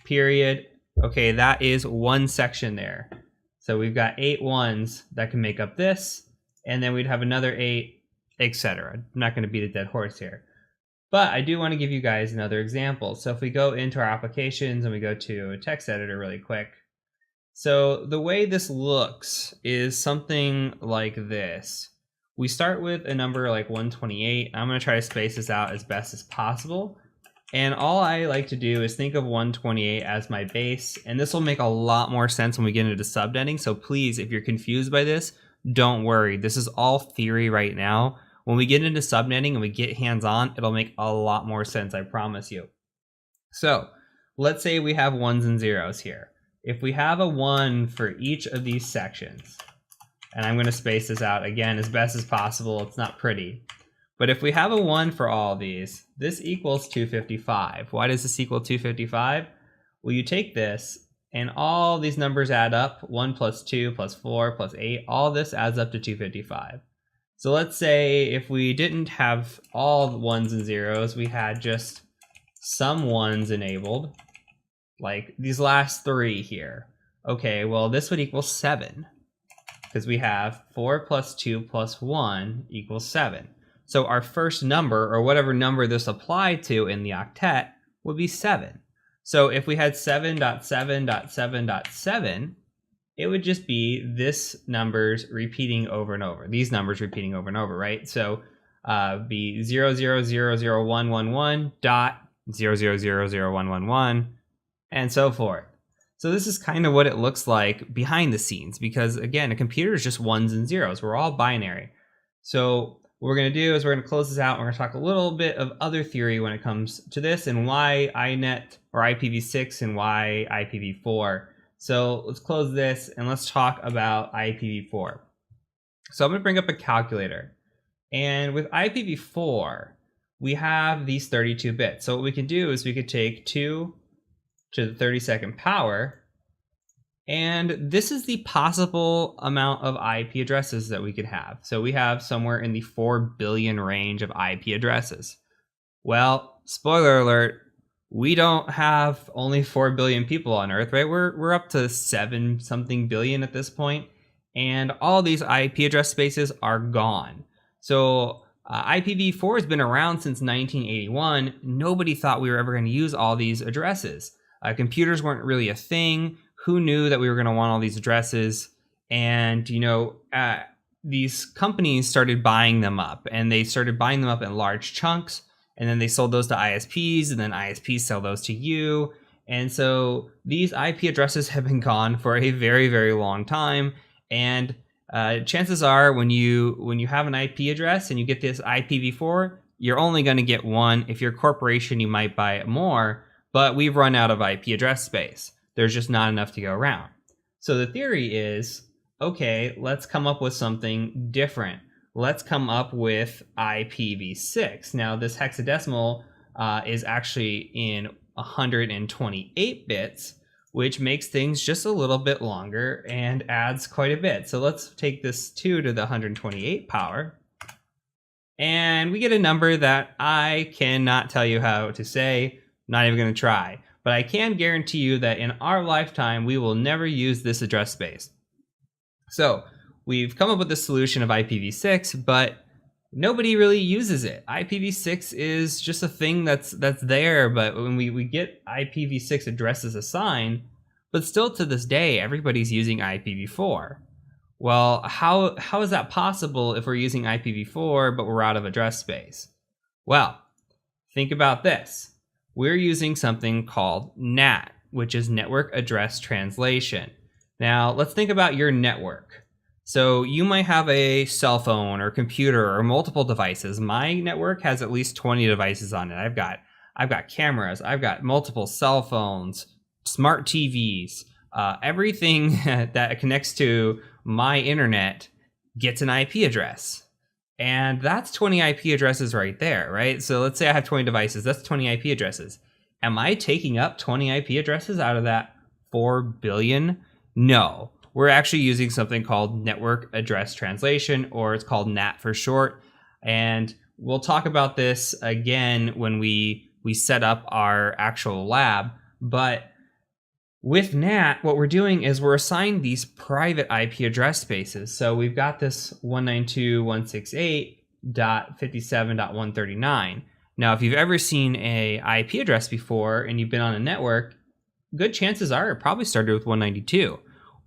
period. Okay, that is one section there. So we've got 8 ones that can make up this, and then we'd have another 8, etc. I'm not going to beat a dead horse here. But I do want to give you guys another example. So if we go into our applications and we go to a text editor really quick. So the way this looks is something like this. We start with a number like 128. I'm going to try to space this out as best as possible. And all I like to do is think of 128 as my base. And this will make a lot more sense when we get into subnetting. So please, if you're confused by this, don't worry. This is all theory right now. When we get into subnetting and we get hands-on, it'll make a lot more sense, I promise you. So let's say we have ones and zeros here. If we have a 1 for each of these sections, and I'm going to space this out again as best as possible, it's not pretty. But if we have a 1 for all of these, this equals 255. Why does this equal 255? Well, you take this, and all these numbers add up. 1 plus 2 plus 4 plus 8, all this adds up to 255. So let's say if we didn't have all the ones and zeros, we had just some ones enabled, like these last 3 here. Okay, well, this would equal 7, because we have 4 plus 2 plus 1 equals 7. So our first number, or whatever number this applied to in the octet, would be 7. So if we had 7.7.7.7, it would just be this numbers repeating over and over. These numbers repeating over and over, right? So be 0.0001111 dot 0.0001111 and so forth. So this is kind of what it looks like behind the scenes, because again, a computer is just ones and zeros. We're all binary. So what we're going to do is we're going to close this out. We're going to talk a little bit of other theory when it comes to this, and why INET or IPv6 and why IPv4. So let's close this and let's talk about IPv4. So I'm going to bring up a calculator. And with IPv4, we have these 32 bits. So what we can do is we could take 2 to the 32nd power. And this is the possible amount of IP addresses that we could have. So we have somewhere in the 4 billion range of IP addresses. Well, spoiler alert, we don't have only 4 billion people on Earth, right? We're up to 7 something billion at this point, and all these IP address spaces are gone. So IPv4 has been around since 1981. Nobody thought we were ever going to use all these addresses. Computers weren't really a thing. Who knew that we were going to want all these addresses? And these companies started buying them up, and they started buying them up in large chunks. And then they sold those to ISPs, and then ISPs sell those to you. And so these IP addresses have been gone for a very, very long time. And chances are when you have an IP address and you get this IPv4, you're only going to get one. If you're a corporation, you might buy more, but we've run out of IP address space. There's just not enough to go around. So the theory is, okay, let's come up with something different. Let's come up with IPv6. Now, this hexadecimal is actually in 128 bits, which makes things just a little bit longer and adds quite a bit. So let's take this 2 to the 128 power, and we get a number that I cannot tell you how to say, not even going to try. But I can guarantee you that in our lifetime, we will never use this address space. So we've come up with the solution of IPv6, but nobody really uses it. IPv6 is just a thing that's there, but when we get IPv6 addresses assigned, but still to this day, everybody's using IPv4. Well, how is that possible if we're using IPv4, but we're out of address space? Well, think about this. We're using something called NAT, which is Network Address Translation. Now, let's think about your network. So you might have a cell phone or computer or multiple devices. My network has at least 20 devices on it. I've got cameras, I've got multiple cell phones, smart TVs, everything that connects to my internet gets an IP address. And that's 20 IP addresses right there, right? So let's say I have 20 devices, that's 20 IP addresses. Am I taking up 20 IP addresses out of that 4 billion? No. we're actually using something called Network Address Translation, or it's called NAT for short. And we'll talk about this again when we set up our actual lab. But with NAT, what we're doing is we're assigning these private IP address spaces. So we've got this 192.168.57.139. Now, if you've ever seen a IP address before and you've been on a network, good chances are it probably started with 192,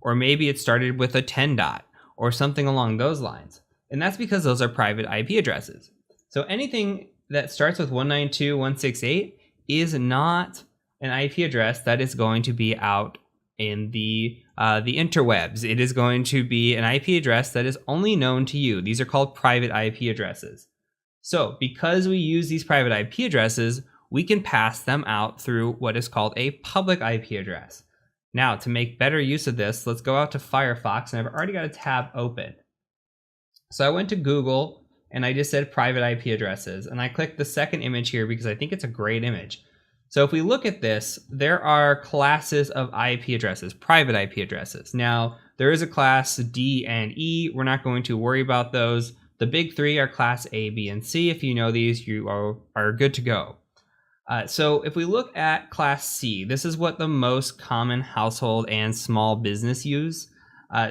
or maybe it started with a 10 dot or something along those lines. And that's because those are private IP addresses. So anything that starts with 192.168 is not an IP address that is going to be out in the interwebs. It is going to be an IP address that is only known to you. These are called private IP addresses. So because we use these private IP addresses, we can pass them out through what is called a public IP address. Now, to make better use of this, let's go out to Firefox, and I've already got a tab open. So I went to Google and I just said private IP addresses, and I clicked the second image here because I think it's a great image. So if we look at this, there are classes of IP addresses, private IP addresses. Now, there is a class D and E. We're not going to worry about those. The big three are class A, B, and C. If you know these, you are good to go. So if we look at class C, this is what the most common household and small business use.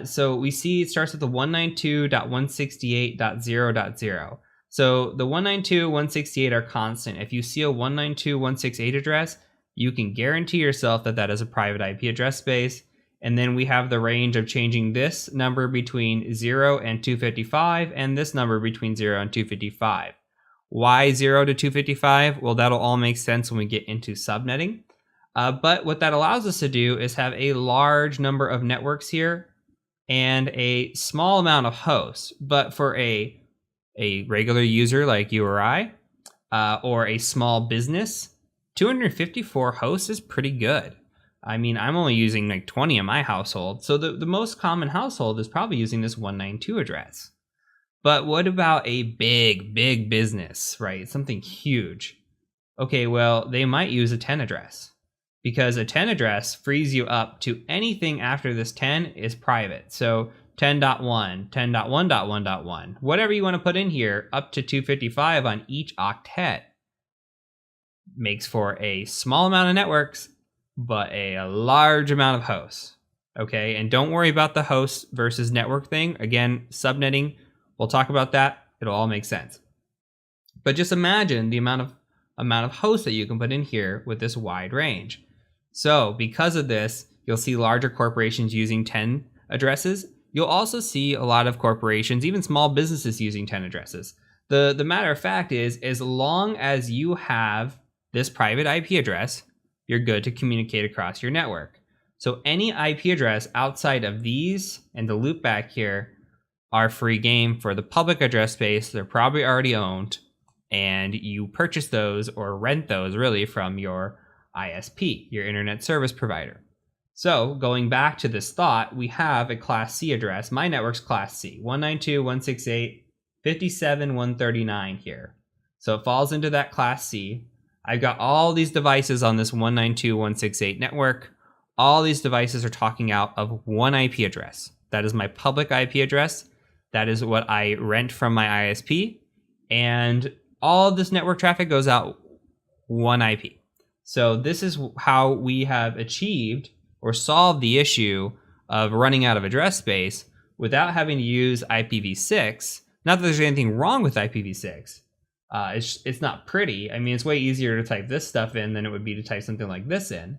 So we see it starts with the 192.168.0.0. So the 192.168 are constant. If you see a 192.168 address, you can guarantee yourself that that is a private IP address space. And then we have the range of changing this number between 0 and 255 and this number between 0 and 255. Why 0 to 255? Well, that'll all make sense when we get into subnetting. But what that allows us to do is have a large number of networks here and a small amount of hosts. But for a regular user like you or I, or a small business, 254 hosts is pretty good. I mean, I'm only using like 20 in my household. So the most common household is probably using this 192 address. But what about a big business, right? Something huge. Okay, well, they might use a 10 address, because a 10 address frees you up to anything after this 10 is private. So 10.1, 10.1.1.1, whatever you want to put in here, up to 255 on each octet, makes for a small amount of networks, but a large amount of hosts. Okay, and don't worry about the host versus network thing. Again, subnetting, we'll talk about that. It'll all make sense. But just imagine the amount of hosts that you can put in here with this wide range. So because of this, you'll see larger corporations using 10 addresses. You'll also see a lot of corporations, even small businesses, using 10 addresses. The matter of fact is, as long as you have this private IP address, you're good to communicate across your network. So any IP address outside of these and the loopback here are free game for the public address space. They're probably already owned, and you purchase those or rent those really from your ISP, your internet service provider. So going back to this thought, we have a class C address. My network's class C, 192.168.57.139 here. So it falls into that class C. I've got all these devices on this 192.168 network. All these devices are talking out of one IP address. That is my public IP address. That is what I rent from my ISP. And all of this network traffic goes out one IP. So this is how we have achieved or solved the issue of running out of address space without having to use IPv6. Not that there's anything wrong with IPv6. It's not pretty. I mean, it's way easier to type this stuff in than it would be to type something like this in.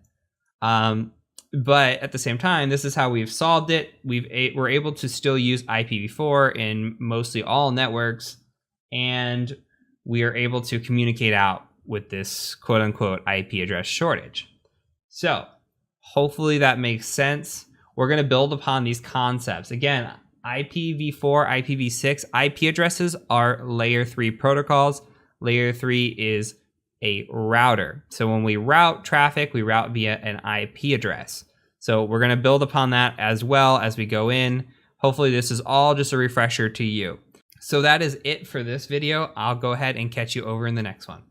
But at the same time, this is how we've solved it. We're able to still use IPv4 in mostly all networks, and we are able to communicate out with this quote-unquote IP address shortage. So hopefully that makes sense. We're going to build upon these concepts. Again, IPv4, IPv6 IP addresses are layer 3 protocols. Layer 3 is a router. So when we route traffic, we route via an IP address. So we're going to build upon that as well as we go in. Hopefully this is all just a refresher to you. So that is it for this video. I'll go ahead and catch you over in the next one.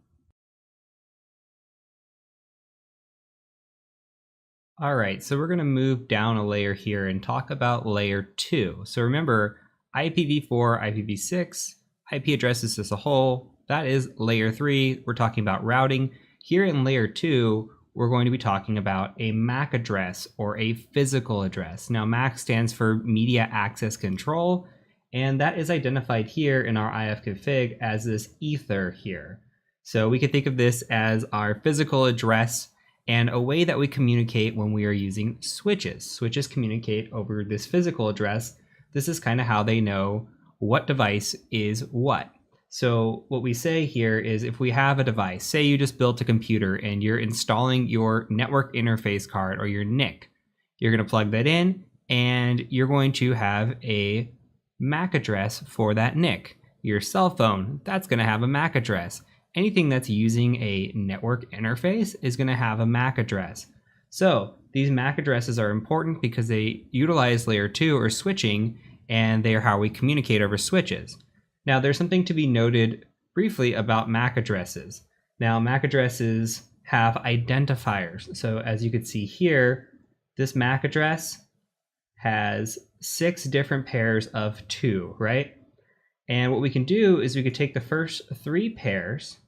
All right, so we're going to move down a layer here and talk about layer 2. So remember, IPv4, IPv6, IP addresses as a whole, that is layer 3. We're talking about routing. Here in layer 2, we're going to be talking about a MAC address or a physical address. Now, MAC stands for Media Access Control, and that is identified here in our ifconfig as this ether here. So we could think of this as our physical address and a way that we communicate when we are using switches. Switches communicate over this physical address. This is kind of how they know what device is what. So what we say here is if we have a device, say you just built a computer and you're installing your network interface card or your NIC, you're going to plug that in and you're going to have a MAC address for that NIC. Your cell phone, that's going to have a MAC address. Anything that's using a network interface is going to have a MAC address. So these MAC addresses are important because they utilize layer 2 or switching, and they are how we communicate over switches. Now there's something to be noted briefly about MAC addresses. Now MAC addresses have identifiers. So as you can see here, this MAC address has 6 different pairs of 2, right? And what we can do is we could take the first 3 pairs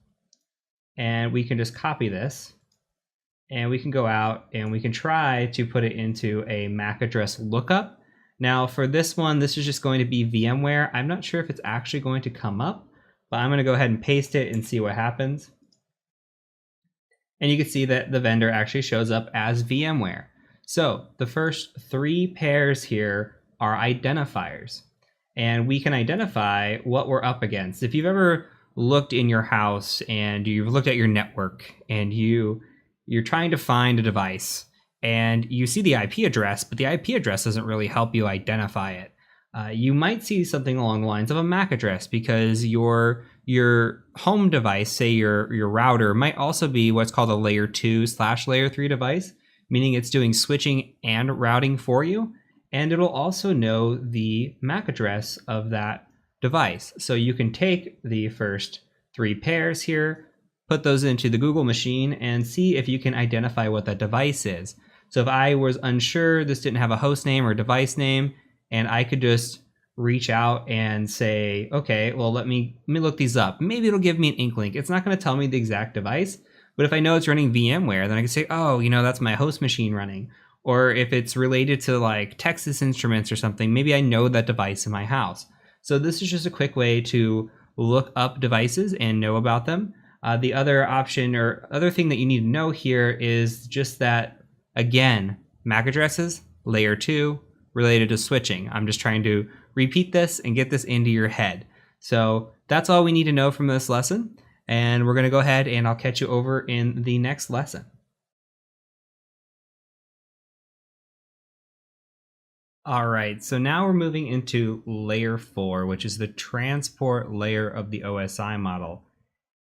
and we can just copy this and we can go out and we can try to put it into a MAC address lookup. Now for this one, this is just going to be VMware. I'm not sure if it's actually going to come up, but I'm going to go ahead and paste it and see what happens. And you can see that the vendor actually shows up as VMware. So the first 3 pairs here are identifiers. And we can identify what we're up against. If you've ever looked in your house and you've looked at your network and you're trying to find a device and you see the IP address, but the IP address doesn't really help you identify it. You might see something along the lines of a MAC address because your home device, say your router, might also be what's called a layer 2/layer 3 device, meaning it's doing switching and routing for you. And it'll also know the MAC address of that device. So you can take the first 3 pairs here, put those into the Google machine and see if you can identify what that device is. So if I was unsure, this didn't have a host name or device name, and I could just reach out and say, okay, well, let me look these up. Maybe it'll give me an inkling. It's not going to tell me the exact device, but if I know it's running VMware, then I can say, oh, that's my host machine running. Or if it's related to like Texas Instruments or something, maybe I know that device in my house. So this is just a quick way to look up devices and know about them. The other option or other thing that you need to know here is just that, again, MAC addresses, layer 2, related to switching. I'm just trying to repeat this and get this into your head. So that's all we need to know from this lesson. And we're going to go ahead and I'll catch you over in the next lesson. All right, so now we're moving into layer 4, which is the transport layer of the OSI model.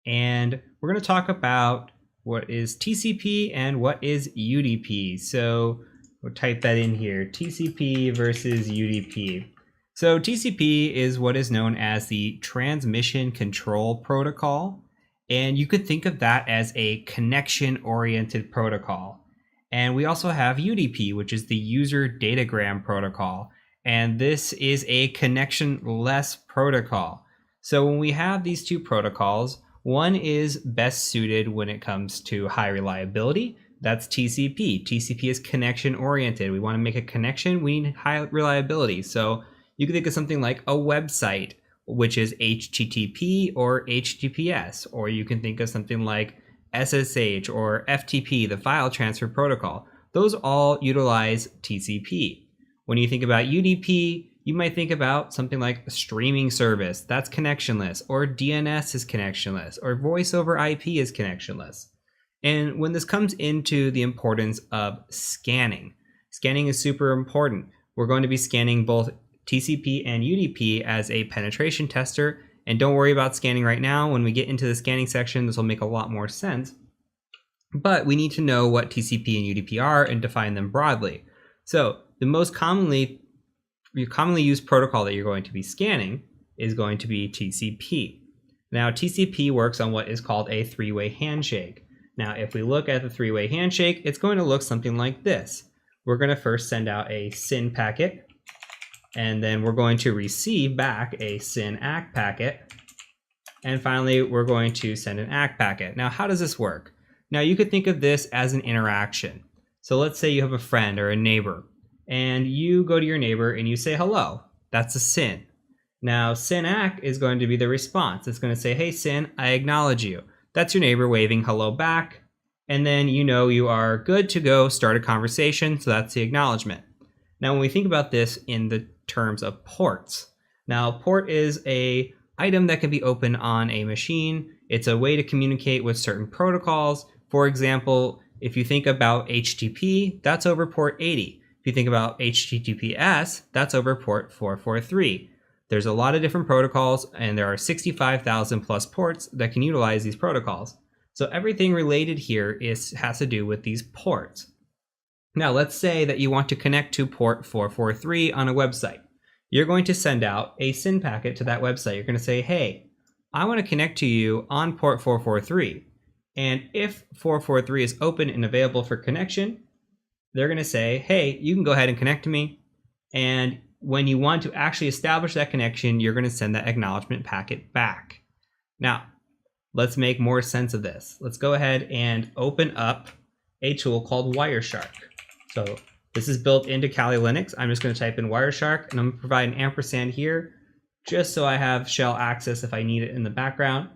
And we're going to talk about what is TCP and what is UDP. So we'll type that in here, TCP versus UDP. So TCP is what is known as the Transmission Control Protocol. And you could think of that as a connection-oriented protocol. And we also have UDP, which is the User Datagram Protocol. And this is a connectionless protocol. So when we have these 2 protocols, one is best suited when it comes to high reliability. That's TCP. TCP is connection oriented. We want to make a connection, we need high reliability. So you can think of something like a website, which is HTTP or HTTPS. Or you can think of something like SSH or FTP, the file transfer protocol. Those all utilize TCP. When you think about UDP, you might think about something like a streaming service, that's connectionless, or DNS is connectionless, or voice over IP is connectionless. And when this comes into the importance of scanning is super important. We're going to be scanning both TCP and UDP as a penetration tester. And don't worry about scanning right now. When we get into the scanning section, this will make a lot more sense. But we need to know what TCP and UDP are and define them broadly. So the most commonly used protocol that you're going to be scanning is going to be TCP. Now TCP works on what is called a 3-way handshake. Now, if we look at the three-way handshake, it's going to look something like this. We're going to first send out a SYN packet, and then we're going to receive back a SYN ACK packet. And finally, we're going to send an ACK packet. Now, how does this work? Now, you could think of this as an interaction. So let's say you have a friend or a neighbor, and you go to your neighbor and you say hello. That's a SYN. Now, SYN ACK is going to be the response. It's going to say, hey, SYN, I acknowledge you. That's your neighbor waving hello back. And then you know you are good to go start a conversation. So that's the acknowledgement. Now, when we think about this in the terms of ports, now port is a item that can be opened on a machine. It's a way to communicate with certain protocols. For example, if you think about HTTP, that's over port 80. If you think about HTTPS, that's over port 443. There's a lot of different protocols, and there are 65,000 plus ports that can utilize these protocols. So everything related here has to do with these ports. Now, let's say that you want to connect to port 443 on a website. You're going to send out a SYN packet to that website. You're going to say, hey, I want to connect to you on port 443. And if 443 is open and available for connection, they're going to say, hey, you can go ahead and connect to me. And when you want to actually establish that connection, you're going to send that acknowledgement packet back. Now, let's make more sense of this. Let's go ahead and open up a tool called Wireshark. So this is built into Kali Linux. I'm just going to type in Wireshark, and I'm going to provide an ampersand here just so I have shell access if I need it in the background.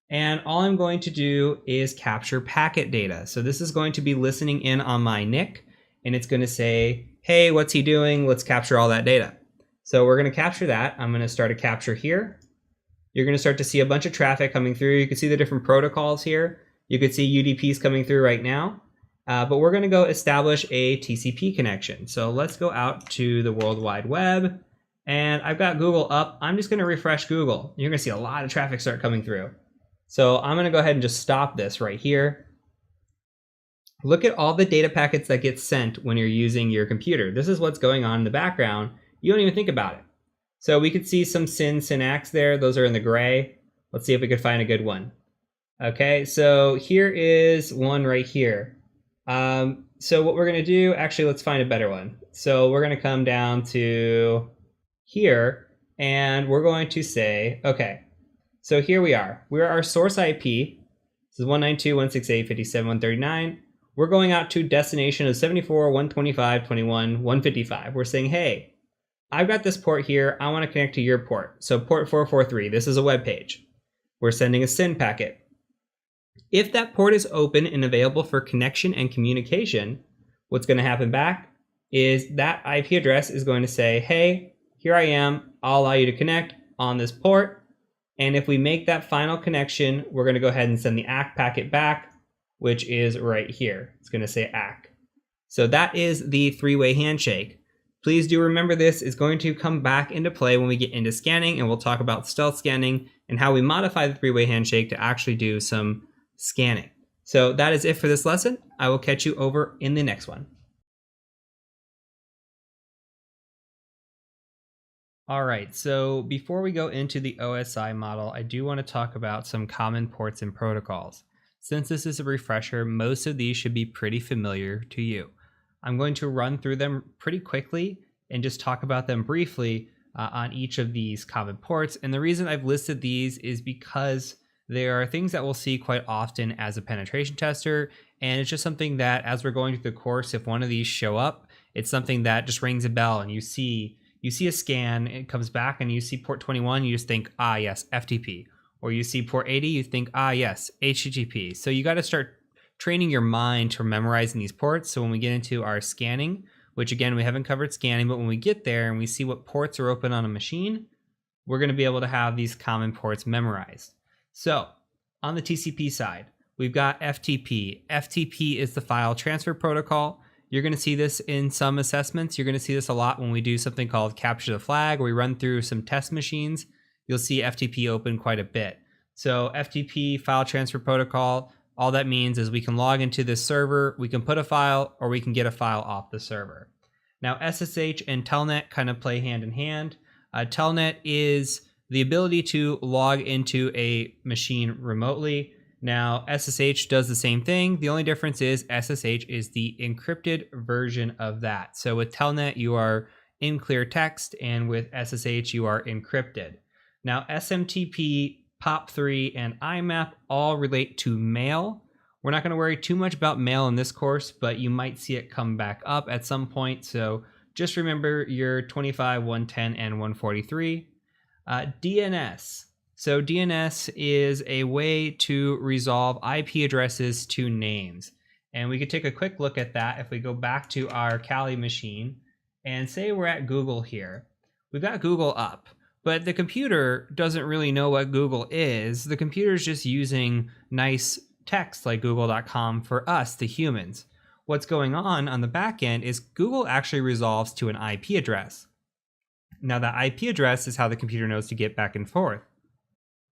And all I'm going to do is capture packet data. So this is going to be listening in on my NIC, and it's going to say, hey, what's he doing? Let's capture all that data. So we're going to capture that. I'm going to start a capture here. You're going to start to see a bunch of traffic coming through. You can see the different protocols here. You can see UDPs coming through right now. But we're going to go establish a TCP connection. So let's go out to the World Wide Web. And I've got Google up. I'm just going to refresh Google. You're going to see a lot of traffic start coming through. So I'm going to go ahead and just stop this right here. Look at all the data packets that get sent when you're using your computer. This is what's going on in the background. You don't even think about it. So we could see some syntax there. Those are in the gray. Let's see if we could find a good one. Okay, so here is one right here. So what we're going to do, actually, let's find a better one. So we're going to come down to here, and we're going to say, okay, so here we are. We're our source IP. This is 192.168.57.139. We're going out to destination of 74.125.21.155. We're saying, hey, I've got this port here. I want to connect to your port. So port 443, this is a web page. We're sending a SYN packet. If that port is open and available for connection and communication, what's going to happen back is that IP address is going to say, hey, here I am. I'll allow you to connect on this port. And if we make that final connection, we're going to go ahead and send the ACK packet back, which is right here. It's going to say ACK. So that is the three-way handshake. Please do remember this is going to come back into play when we get into scanning, and we'll talk about stealth scanning and how we modify the three-way handshake to actually do some scanning. So that is it for this lesson. I will catch you over in the next one. All right, so before we go into the OSI model, I do want to talk about some common ports and protocols. Since this is a refresher, most of these should be pretty familiar to you. I'm going to run through them pretty quickly and just talk about them briefly on each of these common ports. And the reason I've listed these is because there are things that we'll see quite often as a penetration tester. And it's just something that as we're going through the course, if one of these show up, it's something that just rings a bell, and you see a scan, it comes back and you see port 21, you just think, ah, yes, FTP. Or you see port 80, you think, ah, yes, HTTP. So you got to start training your mind to memorizing these ports. So when we get into our scanning, which again, we haven't covered scanning, but when we get there and we see what ports are open on a machine, we're going to be able to have these common ports memorized. So on the TCP side, we've got FTP. FTP is the file transfer protocol. You're going to see this in some assessments. You're going to see this a lot when we do something called capture the flag, where we run through some test machines. You'll see FTP open quite a bit. So FTP, file transfer protocol, all that means is we can log into this server, we can put a file, or we can get a file off the server. Now SSH and Telnet kind of play hand in hand. Telnet is the ability to log into a machine remotely. Now, SSH does the same thing. The only difference is SSH is the encrypted version of that. So with Telnet, you are in clear text, and with SSH, you are encrypted. Now, SMTP, POP3, and IMAP all relate to mail. We're not going to worry too much about mail in this course, but you might see it come back up at some point. So just remember your 25, 110, and 143. DNS. So DNS is a way to resolve IP addresses to names. And we could take a quick look at that if we go back to our Kali machine and say we're at Google here. We've got Google up, but the computer doesn't really know what Google is. The computer is just using nice text like google.com for us, the humans. What's going on the back end is Google actually resolves to an IP address. Now that IP address is how the computer knows to get back and forth.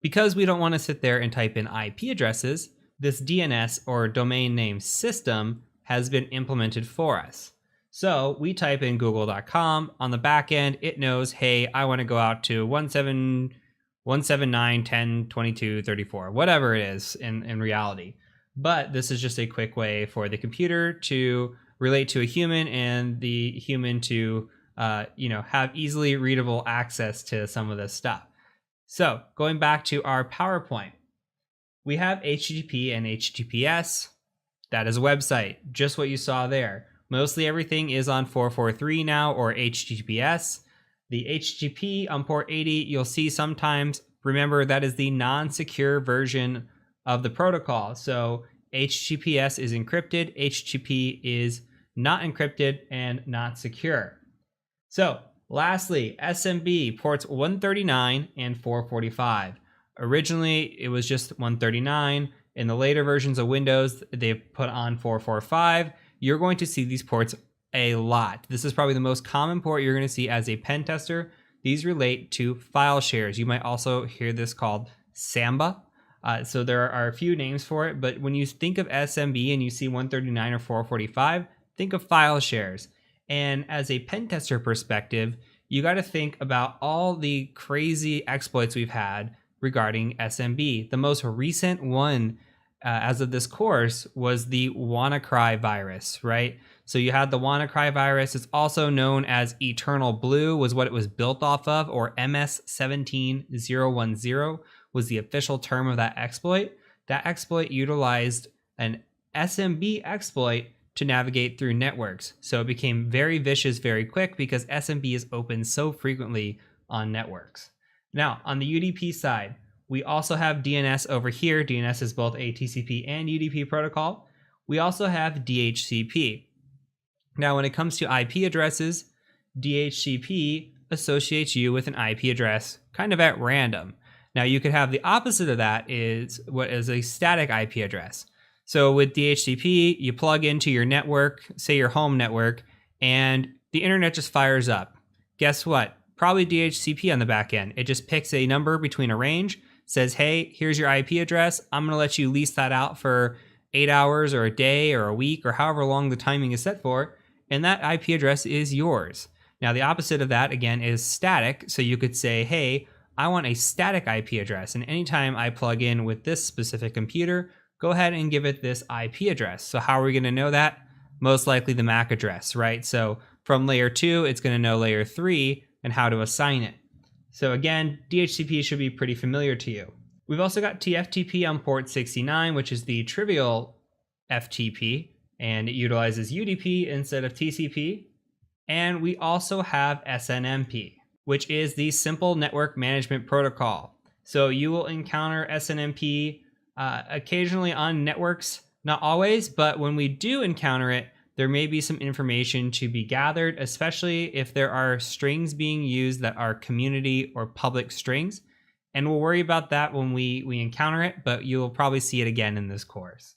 Because we don't want to sit there and type in IP addresses, this DNS or domain name system has been implemented for us. So we type in google.com. On the back end, it knows, hey, I want to go out to 179.10.22.34, whatever it is in reality. But this is just a quick way for the computer to relate to a human and the human to have easily readable access to some of this stuff. So going back to our PowerPoint, we have HTTP and HTTPS. That is a website, just what you saw there. Mostly everything is on 443 now, or HTTPS. The HTTP on port 80, you'll see sometimes. Remember, that is the non-secure version of the protocol. So HTTPS is encrypted, HTTP is not encrypted and not secure. So lastly, SMB ports 139 and 445. Originally, it was just 139. In the later versions of Windows, they put on 445. You're going to see these ports a lot. This is probably the most common port you're going to see as a pen tester. These relate to file shares. You might also hear this called Samba. So there are a few names for it, but when you think of SMB and you see 139 or 445, think of file shares. And as a pen tester perspective, you got to think about all the crazy exploits we've had regarding SMB. The most recent one as of this course was the WannaCry virus, right? So you had the WannaCry virus. It's also known as Eternal Blue, was what it was built off of, or MS17010 was the official term of that exploit. That exploit utilized an SMB exploit to navigate through networks. So it became very vicious very quick because SMB is open so frequently on networks. Now, on the UDP side, we also have DNS over here. DNS is both a TCP and UDP protocol. We also have DHCP. Now, when it comes to IP addresses, DHCP associates you with an IP address kind of at random. Now, you could have the opposite of that, is what is a static IP address. So with DHCP, you plug into your network, say your home network, and the internet just fires up. Guess what? Probably DHCP on the back end. It just picks a number between a range, says, hey, here's your IP address. I'm going to let you lease that out for 8 hours or a day or a week or however long the timing is set for, and that IP address is yours. Now, the opposite of that, again, is static. So you could say, hey, I want a static IP address, and anytime I plug in with this specific computer, go ahead and give it this IP address. So how are we going to know that? Most likely the MAC address, right? So from layer 2, it's going to know layer 3 and how to assign it. So again, DHCP should be pretty familiar to you. We've also got TFTP on port 69, which is the trivial FTP, and it utilizes UDP instead of TCP. And we also have SNMP, which is the Simple Network Management Protocol. So you will encounter SNMP occasionally on networks, not always, but when we do encounter it, there may be some information to be gathered, especially if there are strings being used that are community or public strings. And we'll worry about that when we encounter it, but you'll probably see it again in this course.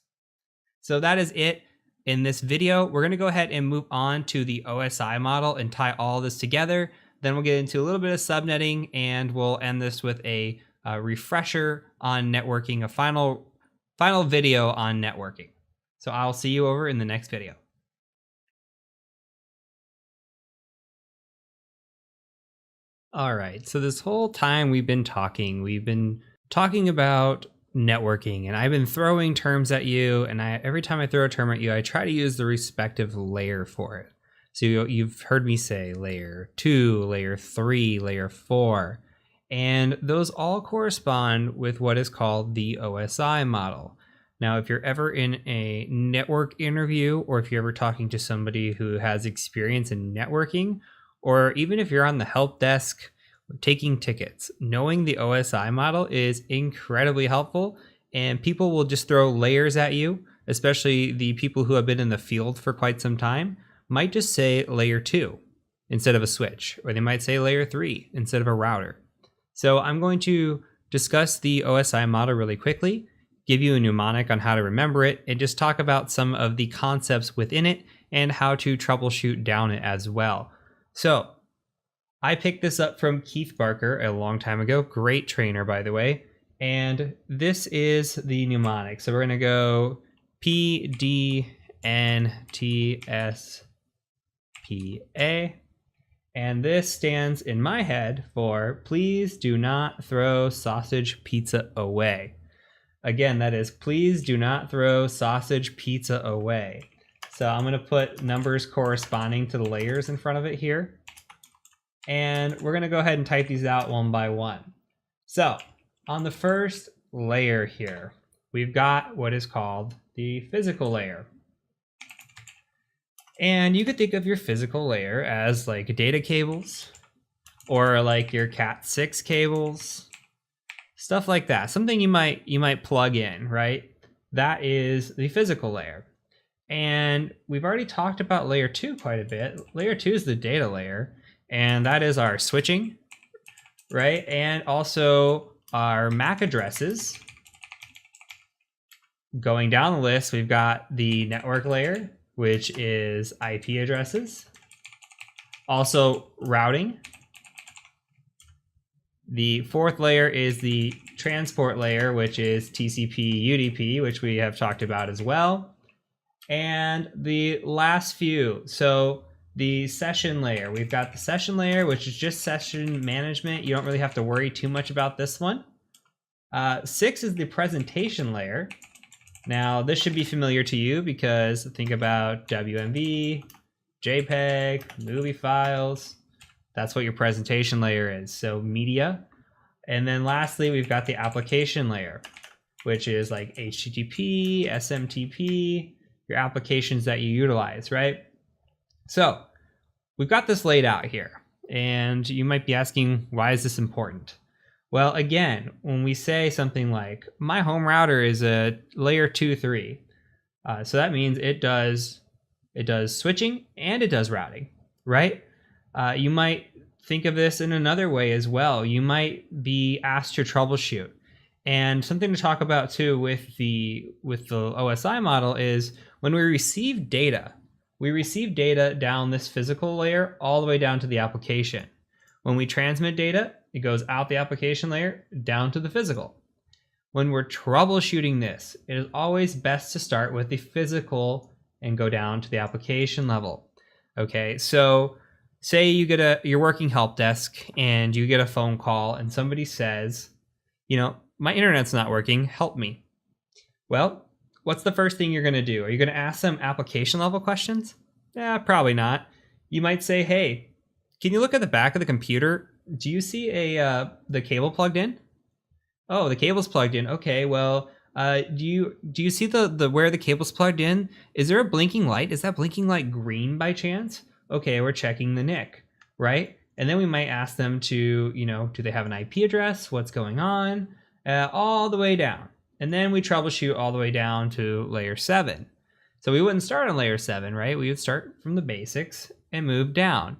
So that is it in this video. We're going to go ahead and move on to the OSI model and tie all this together. Then we'll get into a little bit of subnetting, and we'll end this with a refresher on networking, a final video on networking. So I'll see you over in the next video. All right, so this whole time we've been talking about networking, and I've been throwing terms at you, and every time I throw a term at you, I try to use the respective layer for it. So you've heard me say layer 2, layer 3, layer 4, and those all correspond with what is called the OSI model. Now, if you're ever in a network interview, or if you're ever talking to somebody who has experience in networking, or even if you're on the help desk taking tickets, knowing the OSI model is incredibly helpful, and people will just throw layers at you, especially the people who have been in the field for quite some time, might just say layer 2 instead of a switch, or they might say layer 3 instead of a router. So I'm going to discuss the OSI model really quickly, give you a mnemonic on how to remember it, and just talk about some of the concepts within it and how to troubleshoot down it as well. So I picked this up from Keith Barker a long time ago. Great trainer, by the way. And this is the mnemonic. So we're going to go P, D, N, T, S, P, A. And this stands in my head for please do not throw sausage pizza away. Again, that is please do not throw sausage pizza away. So I'm going to put numbers corresponding to the layers in front of it here. And we're going to go ahead and type these out one by one. So on the first layer here, we've got what is called the physical layer. And you could think of your physical layer as like data cables, or like your Cat6 cables, stuff like that. Something you might plug in, right? That is the physical layer. And we've already talked about layer 2 quite a bit. Layer 2 is the data layer. And that is our switching, right? And also our MAC addresses. Going down the list, we've got the network layer, which is IP addresses. Also routing. The fourth layer is the transport layer, which is TCP, UDP, which we have talked about as well. And the last few, so the session layer. We've got the session layer, which is just session management. You don't really have to worry too much about this one. 6 is the presentation layer. Now, this should be familiar to you because think about WMV, JPEG, movie files. That's what your presentation layer is. So media. And then lastly, we've got the application layer, which is like HTTP, SMTP, your applications that you utilize, right? So we've got this laid out here, and you might be asking, why is this important? Well, again, when we say something like, my home router is a layer 2-3, so that means it does switching and it does routing, right? You might think of this in another way as well. You might be asked to troubleshoot. And something to talk about too with the OSI model is when we receive data down this physical layer all the way down to the application. When we transmit data, it goes out the application layer down to the physical. When we're troubleshooting this, it is always best to start with the physical and go down to the application level. Okay, so say you're working help desk and you get a phone call and somebody says, my internet's not working, help me. Well, what's the first thing you're going to do? Are you going to ask them application level questions? Probably not. You might say, hey, can you look at the back of the computer? Do you see the cable plugged in? Oh, the cable's plugged in. Okay, well, do you see the where the cable's plugged in? Is there a blinking light? Is that blinking light green by chance? Okay, we're checking the NIC, right? And then we might ask them to, do they have an IP address? What's going on? All the way down. And then we troubleshoot all the way down to layer 7. So we wouldn't start on layer 7, right? We would start from the basics and move down.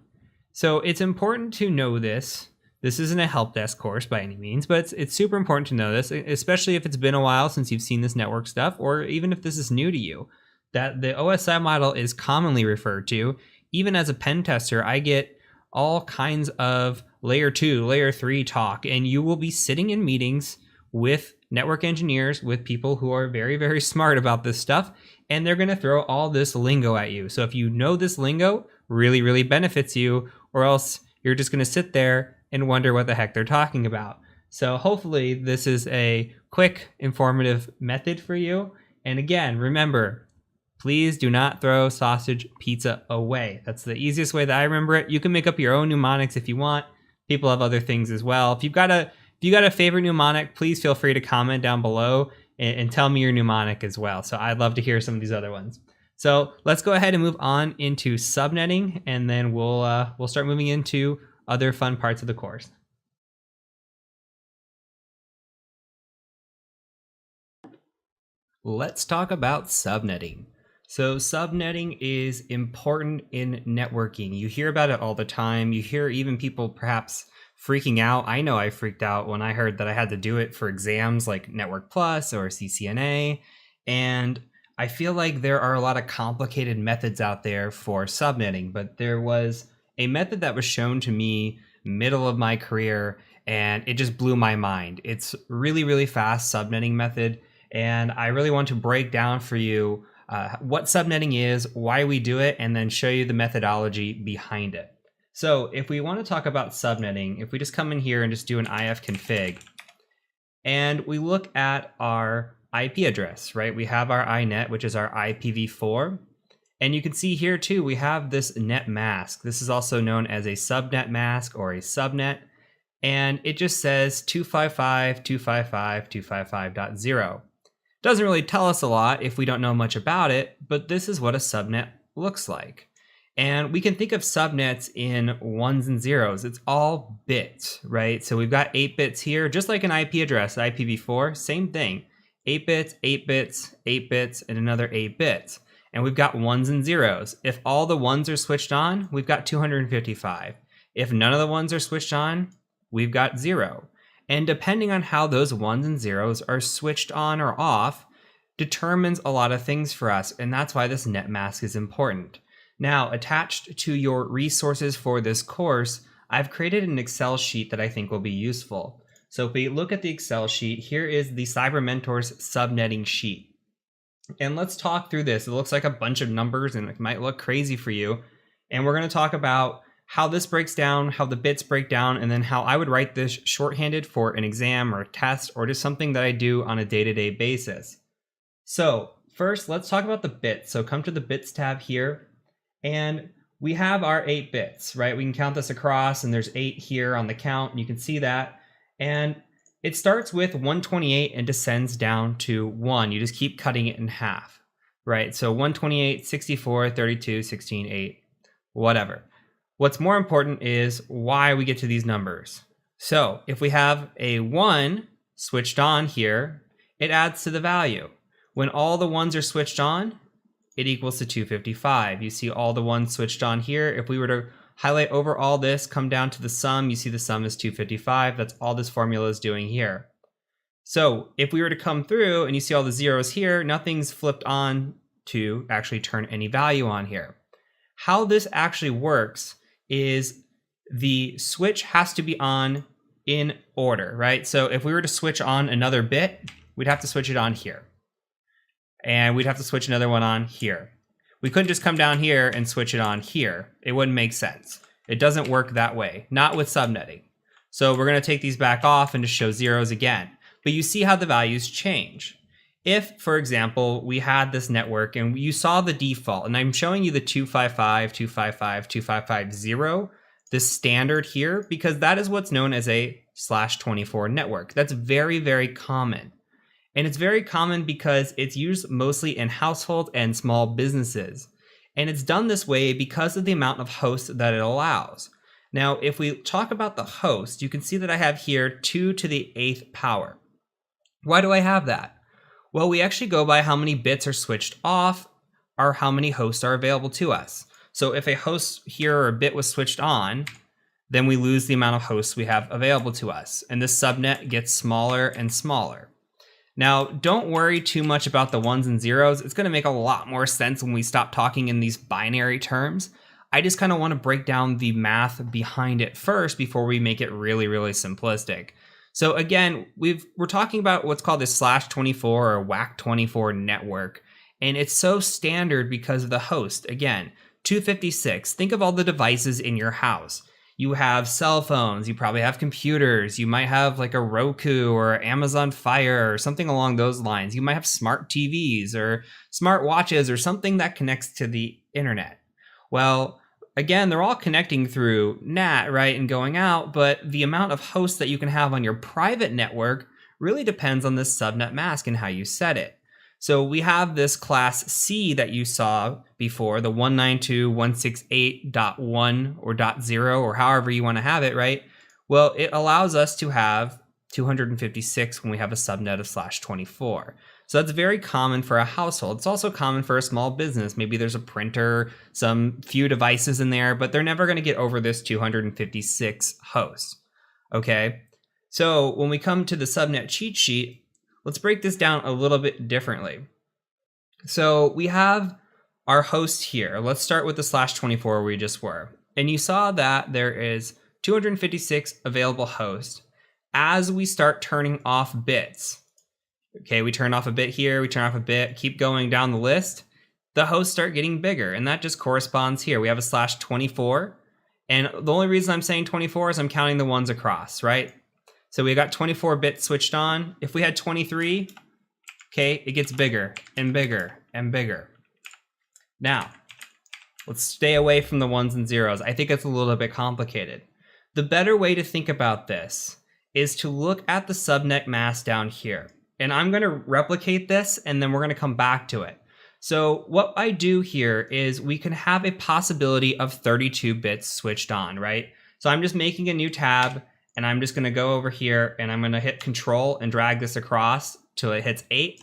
So it's important to know this. This isn't a help desk course by any means, but it's super important to know this, especially if it's been a while since you've seen this network stuff, or even if this is new to you, that the OSI model is commonly referred to. Even as a pen tester, I get all kinds of layer 2, layer 3 talk, and you will be sitting in meetings with network engineers, with people who are very, very smart about this stuff, and they're going to throw all this lingo at you. So if you know this lingo, really, really benefits you, or else you're just going to sit there and wonder what the heck they're talking about. So hopefully this is a quick, informative method for you. And again, remember, please do not throw sausage pizza away. That's the easiest way that I remember it. You can make up your own mnemonics if you want. People have other things as well. If you've got a favorite mnemonic, please feel free to comment down below and tell me your mnemonic as well. So I'd love to hear some of these other ones. So let's go ahead and move on into subnetting, and then we'll start moving into other fun parts of the course. Let's talk about subnetting. So subnetting is important in networking. You hear about it all the time. You hear even people perhaps freaking out. I know I freaked out when I heard that I had to do it for exams like Network Plus or CCNA. And I feel like there are a lot of complicated methods out there for subnetting, but there was a method that was shown to me middle of my career, and it just blew my mind. It's really, really fast subnetting method. And I really want to break down for you what subnetting is, why we do it, and then show you the methodology behind it. So if we want to talk about subnetting, if we just come in here and just do an ifconfig, and we look at our IP address, right? We have our inet, which is our IPv4. And you can see here too, we have this net mask. This is also known as a subnet mask or a subnet. And it just says 255.255.255.0. Doesn't really tell us a lot if we don't know much about it, but this is what a subnet looks like. And we can think of subnets in ones and zeros. It's all bits, right? So we've got 8 bits here, just like an IP address, IPv4, same thing. 8 bits, 8 bits, 8 bits, and another 8 bits. And we've got ones and zeros. If all the ones are switched on, we've got 255. If none of the ones are switched on, we've got 0. And depending on how those ones and zeros are switched on or off determines a lot of things for us. And that's why this net mask is important. Now, attached to your resources for this course, I've created an Excel sheet that I think will be useful. So if we look at the Excel sheet, here is the CyberMentor's subnetting sheet. And let's talk through this. It looks like a bunch of numbers and it might look crazy for you. And we're going to talk about how this breaks down, how the bits break down, and then how I would write this shorthanded for an exam or a test or just something that I do on a day-to-day basis. So first, let's talk about the bits. So come to the bits tab here, and we have our 8 bits, right? We can count this across, and there's 8 here on the count, and you can see that. And it starts with 128 and descends down to 1. You just keep cutting it in half, right? So 128, 64, 32, 16, 8, whatever. What's more important is why we get to these numbers. So if we have a 1 switched on here, it adds to the value. When all the ones are switched on, it equals to 255. You see all the ones switched on here. If we were to highlight over all this, come down to the sum, you see the sum is 255. That's all this formula is doing here. So if we were to come through and you see all the zeros here, nothing's flipped on to actually turn any value on here. How this actually works is the switch has to be on in order, right? So if we were to switch on another bit, we'd have to switch it on here. And we'd have to switch another one on here. We couldn't just come down here and switch it on here. It wouldn't make sense. It doesn't work that way, not with subnetting. So we're going to take these back off and just show zeros again. But you see how the values change. If, for example, we had this network and you saw the default, and I'm showing you the 255, 255, 2550, the standard here, because that is what's known as a /24 network. That's very, very common. And it's very common because it's used mostly in household and small businesses. And it's done this way because of the amount of hosts that it allows. Now, if we talk about the host, you can see that I have here 2 to the 8th power. Why do I have that? Well, we actually go by how many bits are switched off or how many hosts are available to us. So if a host here or a bit was switched on, then we lose the amount of hosts we have available to us. And this subnet gets smaller and smaller. Now, don't worry too much about the ones and zeros. It's going to make a lot more sense when we stop talking in these binary terms. I just kind of want to break down the math behind it first before we make it really, really simplistic. So again, we're talking about what's called this /24 or WAC24 network. And it's so standard because of the host. Again, 256. Think of all the devices in your house. You have cell phones, you probably have computers, you might have like a Roku or Amazon Fire or something along those lines. You might have smart TVs or smart watches or something that connects to the internet. Well, again, they're all connecting through NAT, right, and going out, but the amount of hosts that you can have on your private network really depends on this subnet mask and how you set it. So we have this class C that you saw before, the 192.168.1 or .0 or however you want to have it, right? Well, it allows us to have 256 when we have a subnet of /24. So that's very common for a household. It's also common for a small business. Maybe there's a printer, some few devices in there, but they're never going to get over this 256 hosts. Okay, so when we come to the subnet cheat sheet, let's break this down a little bit differently. So we have our host here. Let's start with the /24 where we just were. And you saw that there is 256 available hosts as we start turning off bits. Okay, we turn off a bit here, we turn off a bit, keep going down the list. The hosts start getting bigger, and that just corresponds here. We have a /24, and the only reason I'm saying 24 is I'm counting the ones across, right? So we got 24 bits switched on. If we had 23, okay, it gets bigger and bigger and bigger. Now, let's stay away from the ones and zeros. I think it's a little bit complicated. The better way to think about this is to look at the subnet mask down here. And I'm going to replicate this, and then we're going to come back to it. So what I do here is we can have a possibility of 32 bits switched on, right? So I'm just making a new tab, and I'm just going to go over here, and I'm going to hit Control and drag this across till it hits 8.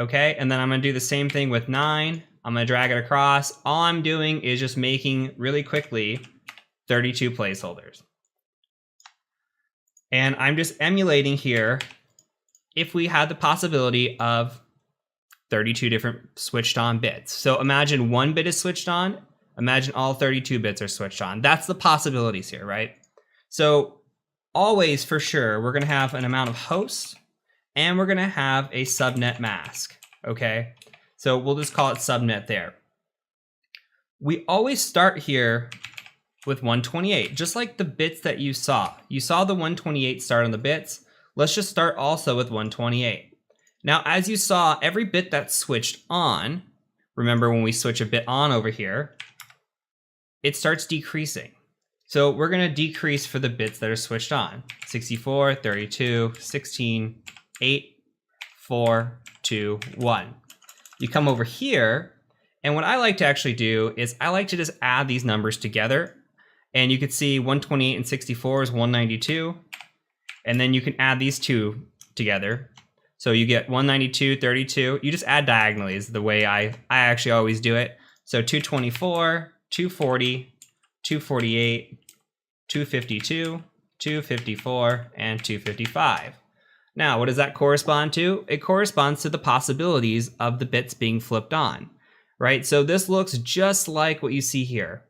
Okay, and then I'm going to do the same thing with 9. I'm going to drag it across. All I'm doing is just making, really quickly, 32 placeholders. And I'm just emulating here if we had the possibility of 32 different switched on bits. So imagine one bit is switched on, imagine all 32 bits are switched on. That's the possibilities here, right? So always, for sure, we're going to have an amount of hosts, and we're going to have a subnet mask, okay? So we'll just call it subnet there. We always start here with 128, just like the bits that you saw. You saw the 128 start on the bits. Let's just start also with 128. Now, as you saw, every bit that's switched on, remember when we switch a bit on over here, it starts decreasing. So we're going to decrease for the bits that are switched on. 64, 32, 16, 8, 4, 2, 1. You come over here, and what I like to actually do is I like to just add these numbers together. And you could see 128 and 64 is 192. And then you can add these two together. So you get 192, 32. You just add diagonally is the way I actually always do it. So 224, 240, 248, 252, 254, and 255. Now, what does that correspond to? It corresponds to the possibilities of the bits being flipped on, right? So this looks just like what you see here.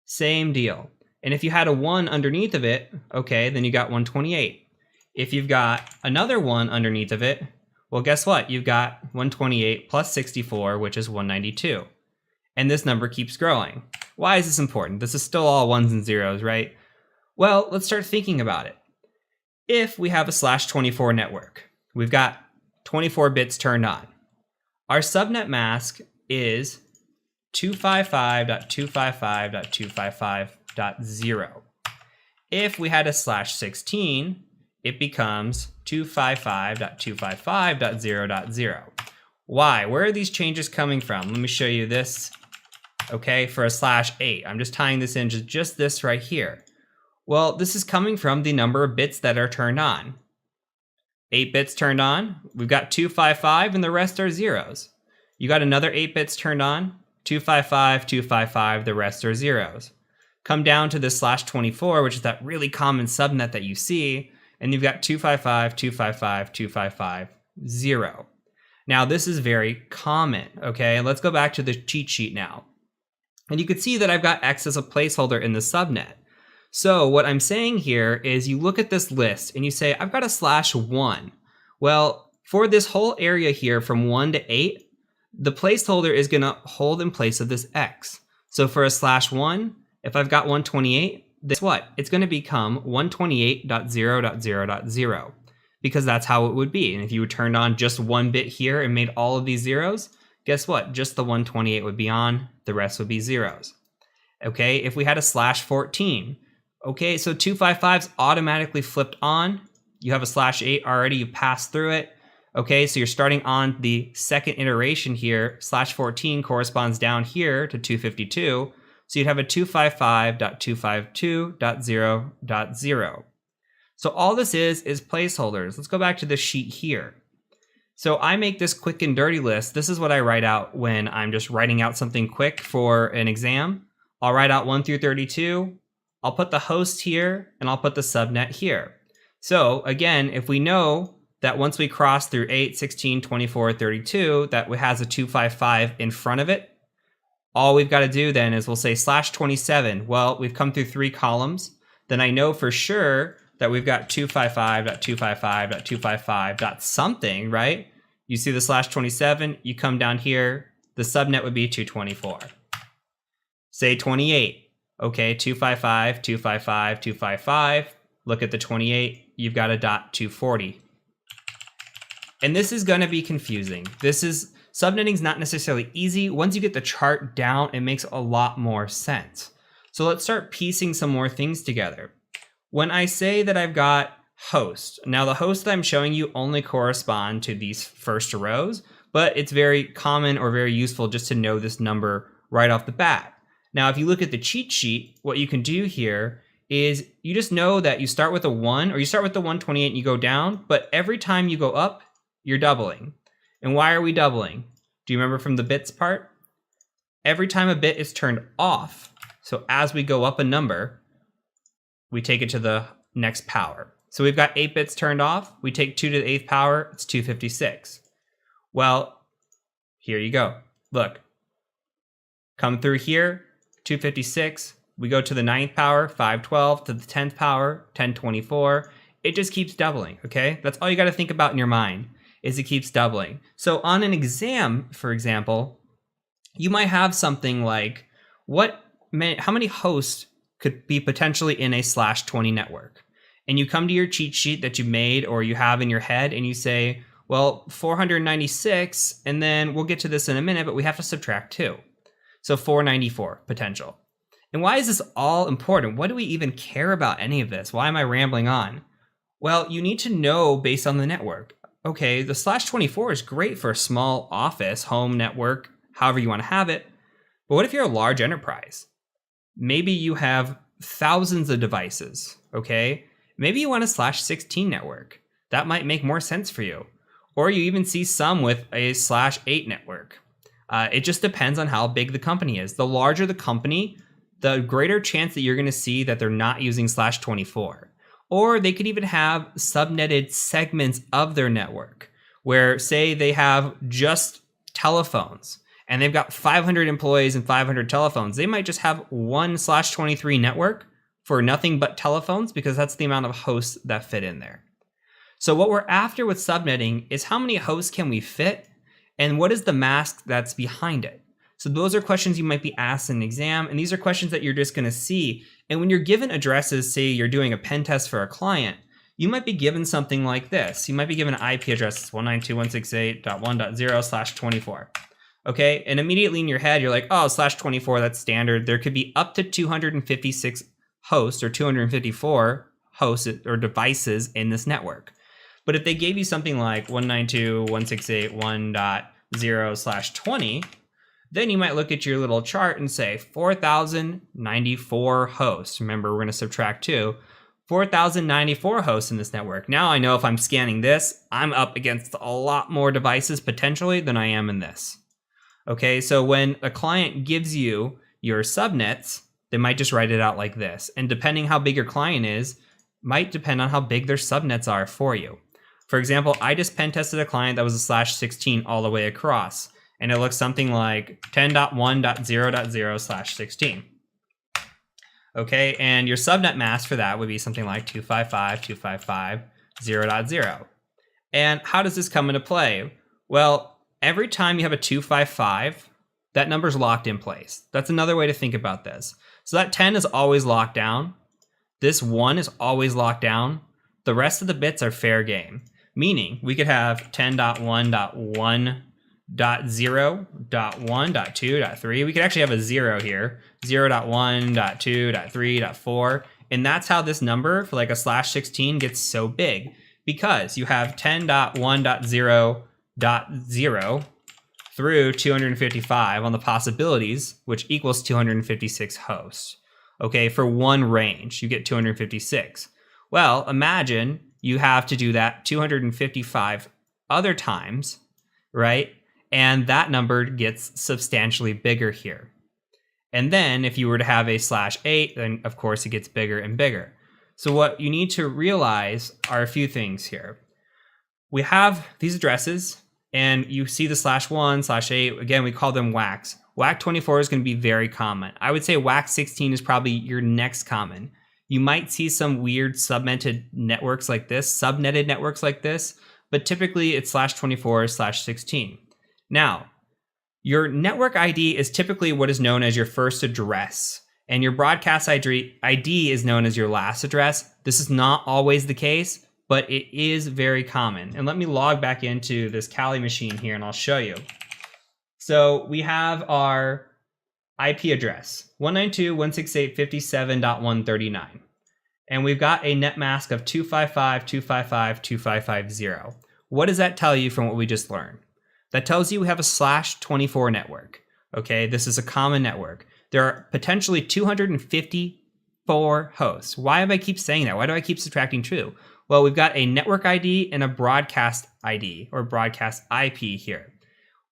Same deal. And if you had a 1 underneath of it, okay, then you got 128. If you've got another 1 underneath of it, well, guess what? You've got 128 plus 64, which is 192. And this number keeps growing. Why is this important? This is still all ones and zeros, right? Well, let's start thinking about it. If we have a /24 network, we've got 24 bits turned on. Our subnet mask is 255.255.255.0. If we had a /16, it becomes 255.255.0.0. Why? Where are these changes coming from? Let me show you this. Okay, for a /8, I'm just tying this in just this right here. Well, this is coming from the number of bits that are turned on. 8 bits turned on, we've got 255, and the rest are zeros. You got another 8 bits turned on, 255, 255, the rest are zeros. Come down to this /24, which is that really common subnet that you see, and you've got 255, 255, 255, 0. Now, this is very common, okay? And let's go back to the cheat sheet now. And you can see that I've got X as a placeholder in the subnet. So what I'm saying here is you look at this list and you say, I've got a /1. Well, for this whole area here from 1 to 8, the placeholder is going to hold in place of this X. So for a /1, if I've got 128, guess what? It's going to become 128.0.0.0 because that's how it would be. And if you turned on just one bit here and made all of these zeros, guess what? Just the 128 would be on, the rest would be zeros. Okay, if we had a /14, okay, so 255's automatically flipped on. You have a /8 already, you passed through it. Okay, so you're starting on the second iteration here. /14 corresponds down here to 252. So you'd have a 255.252.0.0. So all this is placeholders. Let's go back to the sheet here. So I make this quick and dirty list. This is what I write out when I'm just writing out something quick for an exam. I'll write out 1 through 32. I'll put the host here and I'll put the subnet here. So again, if we know that once we cross through 8, 16, 24, 32, that has a 255 in front of it, all we've got to do then is we'll say /27. Well, we've come through 3 columns. Then I know for sure that we've got 255.255.255. something, right? You see the /27, you come down here, the subnet would be 224. Say 28. Okay, 255, 255, 255. Look at the 28, you've got a .240. And this is going to be confusing. Subnetting is not necessarily easy. Once you get the chart down, it makes a lot more sense. So let's start piecing some more things together. When I say that I've got host, now the hosts that I'm showing you only correspond to these first rows, but it's very common or very useful just to know this number right off the bat. Now, if you look at the cheat sheet, what you can do here is you just know that you start with a 1 or you start with the 128 and you go down, but every time you go up, you're doubling. And why are we doubling? Do you remember from the bits part? Every time a bit is turned off, so as we go up a number, we take it to the next power. So we've got 8 bits turned off. We take 2 to the 8th power, it's 256. Well, here you go. Look, come through here, 256. We go to the 9th power, 512, to the 10th power, 1024. It just keeps doubling, okay? That's all you got to think about in your mind, is it keeps doubling. So on an exam, for example, you might have something like, how many hosts could be potentially in a /20 network? And you come to your cheat sheet that you made or you have in your head and you say, well, 496, and then we'll get to this in a minute, but we have to subtract 2. So 494 potential. And why is this all important? What do we even care about any of this? Why am I rambling on? Well, you need to know based on the network. Okay, the /24 is great for a small office, home network, however you want to have it. But what if you're a large enterprise? Maybe you have thousands of devices, okay? Maybe you want a /16 network. That might make more sense for you. Or you even see some with a /8 network. It just depends on how big the company is. The larger the company, the greater chance that you're going to see that they're not using /24. Or they could even have subnetted segments of their network where, say, they have just telephones and they've got 500 employees and 500 telephones. They might just have one /23 network for nothing but telephones because that's the amount of hosts that fit in there. So what we're after with subnetting is how many hosts can we fit and what is the mask that's behind it? So those are questions you might be asked in an exam, and these are questions that you're just going to see. And when you're given addresses, say you're doing a pen test for a client, you might be given something like this. You might be given an IP address, 192.168.1.0/24. Okay, and immediately in your head, you're like, oh, /24, that's standard. There could be up to 256 hosts or 254 hosts or devices in this network. But if they gave you something like 192.168.1.0/20, then you might look at your little chart and say 4,094 hosts. Remember, we're going to subtract 2. 4,094 hosts in this network. Now I know if I'm scanning this, I'm up against a lot more devices potentially than I am in this. Okay, so when a client gives you your subnets, they might just write it out like this. And depending how big your client is, might depend on how big their subnets are for you. For example, I just pen tested a client that was a /16 all the way across. And it looks something like 10.1.0.0/16. Okay, and your subnet mask for that would be something like 255.255.0.0. And how does this come into play? Well, every time you have a 255, that number's locked in place. That's another way to think about this. So that 10 is always locked down. this 1 is always locked down. The rest of the bits are fair game, meaning we could have 10.1.1.0.1.2.3. We could actually have a 0 here, 0.1.2.3.4. And that's how this number for like a /16 gets so big, because you have 10.1.0.0 through 255 on the possibilities, which equals 256 hosts. Okay, for one range, you get 256. Well, imagine you have to do that 255 other times, right? And that number gets substantially bigger here. And then if you were to have a /8, then of course it gets bigger and bigger. So what you need to realize are a few things here. We have these addresses, and you see the /1, /8. Again, we call them WACs. WAC 24 is going to be very common. I would say WAC 16 is probably your next common. You might see some weird subnetted networks like this, but typically it's /24, /16. Now, your network ID is typically what is known as your first address, and your broadcast ID is known as your last address. This is not always the case, but it is very common. And let me log back into this Kali machine here, and I'll show you. So we have our IP address, 192.168.57.139. And we've got a net mask of 255.255.255.0. What does that tell you from what we just learned? That tells you we have a /24 network. Okay, this is a common network. There are potentially 254 hosts. Why do I keep saying that? Why do I keep subtracting 2? Well, we've got a network ID and a broadcast ID, or broadcast IP here.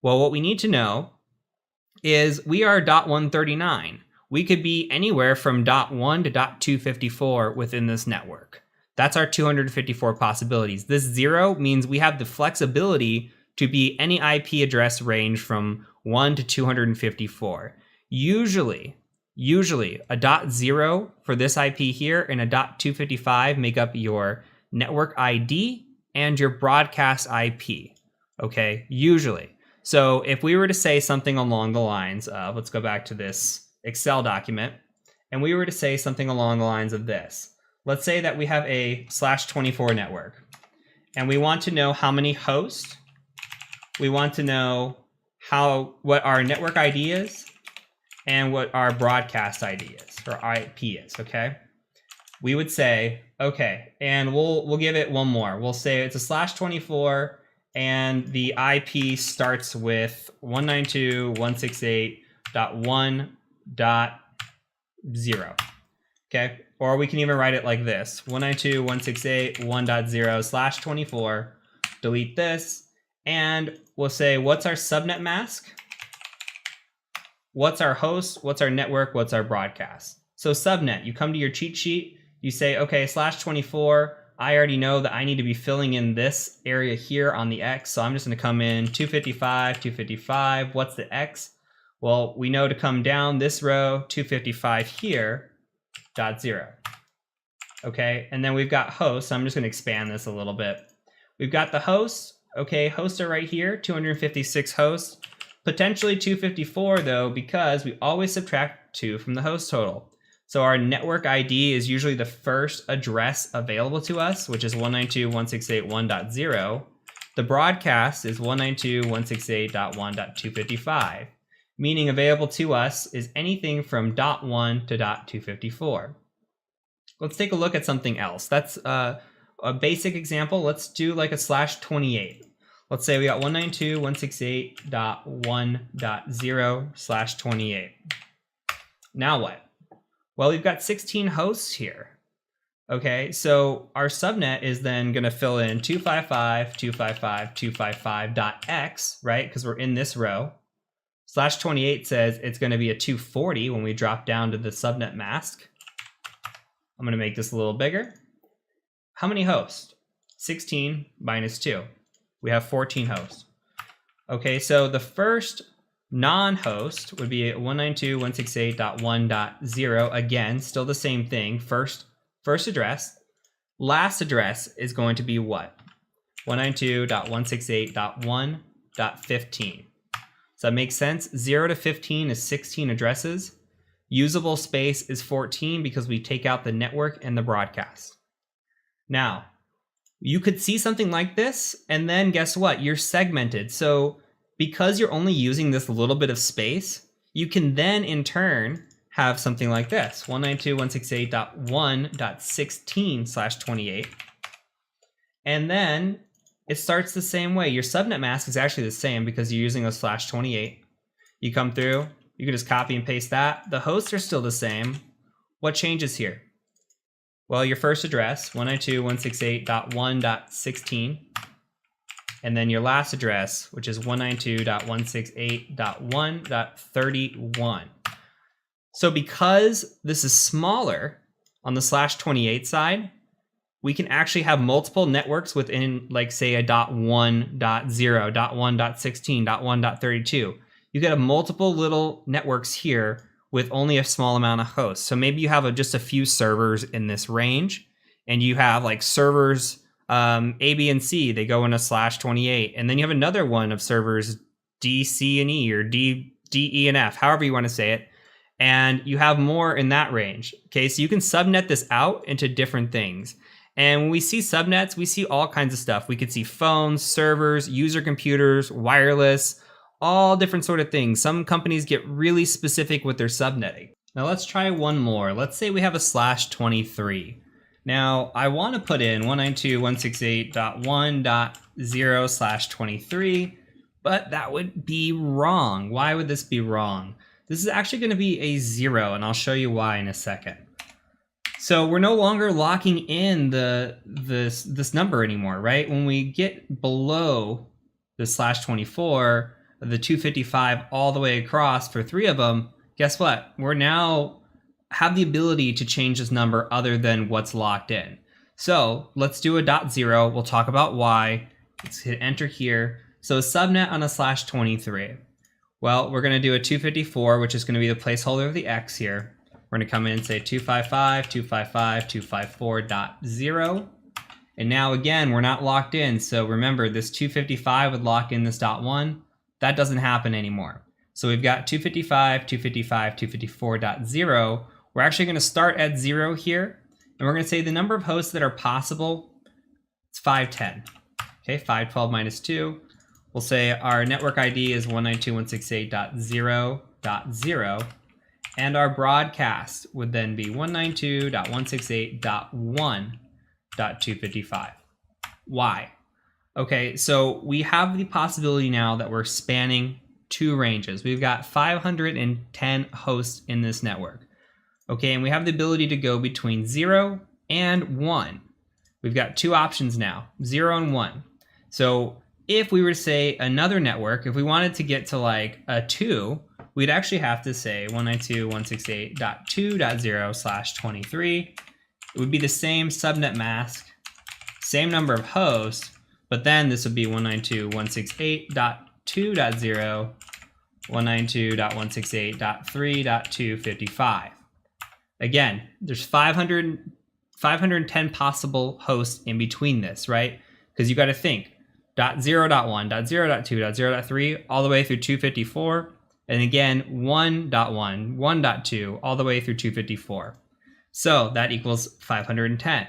Well, what we need to know is we are .139. We could be anywhere from .1 to .254 within this network. That's our 254 possibilities. This 0 means we have the flexibility to be any IP address range from 1 to 254. Usually a .0 for this IP here and a .255 make up your network ID and your broadcast IP. Okay, usually. So if we were to say something along the lines of, let's go back to this Excel document, and we were to say something along the lines of this. Let's say that we have a /24 network, and we want to know how many hosts. We want to know what our network ID is and what our broadcast ID is, or IP is, okay? We would say, okay, and we'll give it one more. We'll say it's a /24, and the IP starts with 192.168.1.0, okay? Or we can even write it like this, 192.168.1.0/24, delete this, and we'll say, what's our subnet mask? What's our host? What's our network? What's our broadcast? So subnet, you come to your cheat sheet, you say, okay, /24, I already know that I need to be filling in this area here on the X, so I'm just going to come in 255. What's the X? Well, we know to come down this row, 255 here, .0. Okay, and then we've got hosts. So I'm just going to expand this a little bit. We've got the hosts. Okay, hosts are right here, 256 hosts. Potentially 254 though, because we always subtract 2 from the host total. So our network ID is usually the first address available to us, which is 192.168.1.0. The broadcast is 192.168.1.255, meaning available to us is anything from .1 to .254. Let's take a look at something else. That's a basic example. Let's do like a /28. Let's say we got 192.168.1.0/28. Now what? Well, we've got 16 hosts here. Okay, so our subnet is then going to fill in 255.255.255.x, right? Because we're in this row. /28 says it's going to be a 240 when we drop down to the subnet mask. I'm going to make this a little bigger. How many hosts? 16 minus 2. We have 14 hosts. Okay, so the first non-host would be 192.168.1.0. Again, still the same thing. First address. Last address is going to be what? 192.168.1.15. Does that make sense? 0 to 15 is 16 addresses. Usable space is 14 because we take out the network and the broadcast. Now, you could see something like this, and then guess what? You're segmented. So because you're only using this little bit of space, you can then in turn have something like this, 192.168.1.16/28. And then it starts the same way. Your subnet mask is actually the same because you're using a /28. You come through, you can just copy and paste that. The hosts are still the same. What changes here? Well, your first address, 192.168.1.16. And then your last address, which is 192.168.1.31. So because this is smaller on the /28 side, we can actually have multiple networks within, like, say, a .1, .0, .1.16, .1.32. You could have multiple little networks here with only a small amount of hosts. So maybe you have just a few servers in this range, and you have like servers A, B, and C. They go in a /28, and then you have another one of servers D, C, and E, or D, E, and F, however you want to say it. And you have more in that range. Okay, so you can subnet this out into different things. And when we see subnets, we see all kinds of stuff. We could see phones, servers, user computers, wireless, all different sort of things. Some companies get really specific with their subnetting. Now let's try one more. Let's say we have a /23. Now I want to put in 192.168.1.0/23, but that would be wrong. Why would this be wrong? This is actually going to be a 0, and I'll show you why in a second. So we're no longer locking in this number anymore, right? When we get below the /24, the 255 all the way across for 3 of them, guess what? We're now have the ability to change this number other than what's locked in. So let's do a .0. We'll talk about why. Let's hit enter here. So a subnet on a /23. Well, we're going to do a 254, which is going to be the placeholder of the X here. We're going to come in and say 255, 255, 254.0. And now again, we're not locked in. So remember, this 255 would lock in this .1. That doesn't happen anymore. So we've got 255, 255, 254.0. We're actually going to start at 0 here. And we're going to say the number of hosts that are possible, it's 510. Okay, 512 minus 2. We'll say our network ID is 192.168.0.0. And our broadcast would then be 192.168.1.255. Why? Okay, so we have the possibility now that we're spanning 2 ranges. We've got 510 hosts in this network. Okay, and we have the ability to go between 0 and 1. We've got 2 options now, 0 and 1. So if we were to say another network, if we wanted to get to like a 2, we'd actually have to say 192.168.2.0/23. It would be the same subnet mask, same number of hosts, but then this would be 192.168.2.0, 192.168.3.255. Again, there's 510 possible hosts in between this, right? Because you got to think, .0.1, .0.2, .0.3, all the way through 254. And again, 1.1, 1.2, all the way through 254. So that equals 510.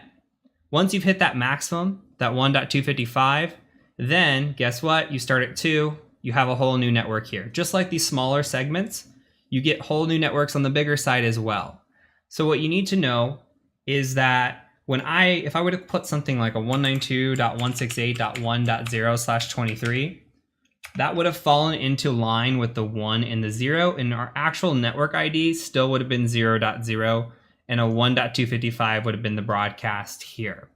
Once you've hit that maximum, that 1.255, then guess what? You start at 2, you have a whole new network here. Just like these smaller segments, you get whole new networks on the bigger side as well. So what you need to know is that if I were to put something like a 192.168.1.0/23, that would have fallen into line with the 1 and the 0, and our actual network ID still would have been 0.0, and a 1.255 would have been the broadcast here.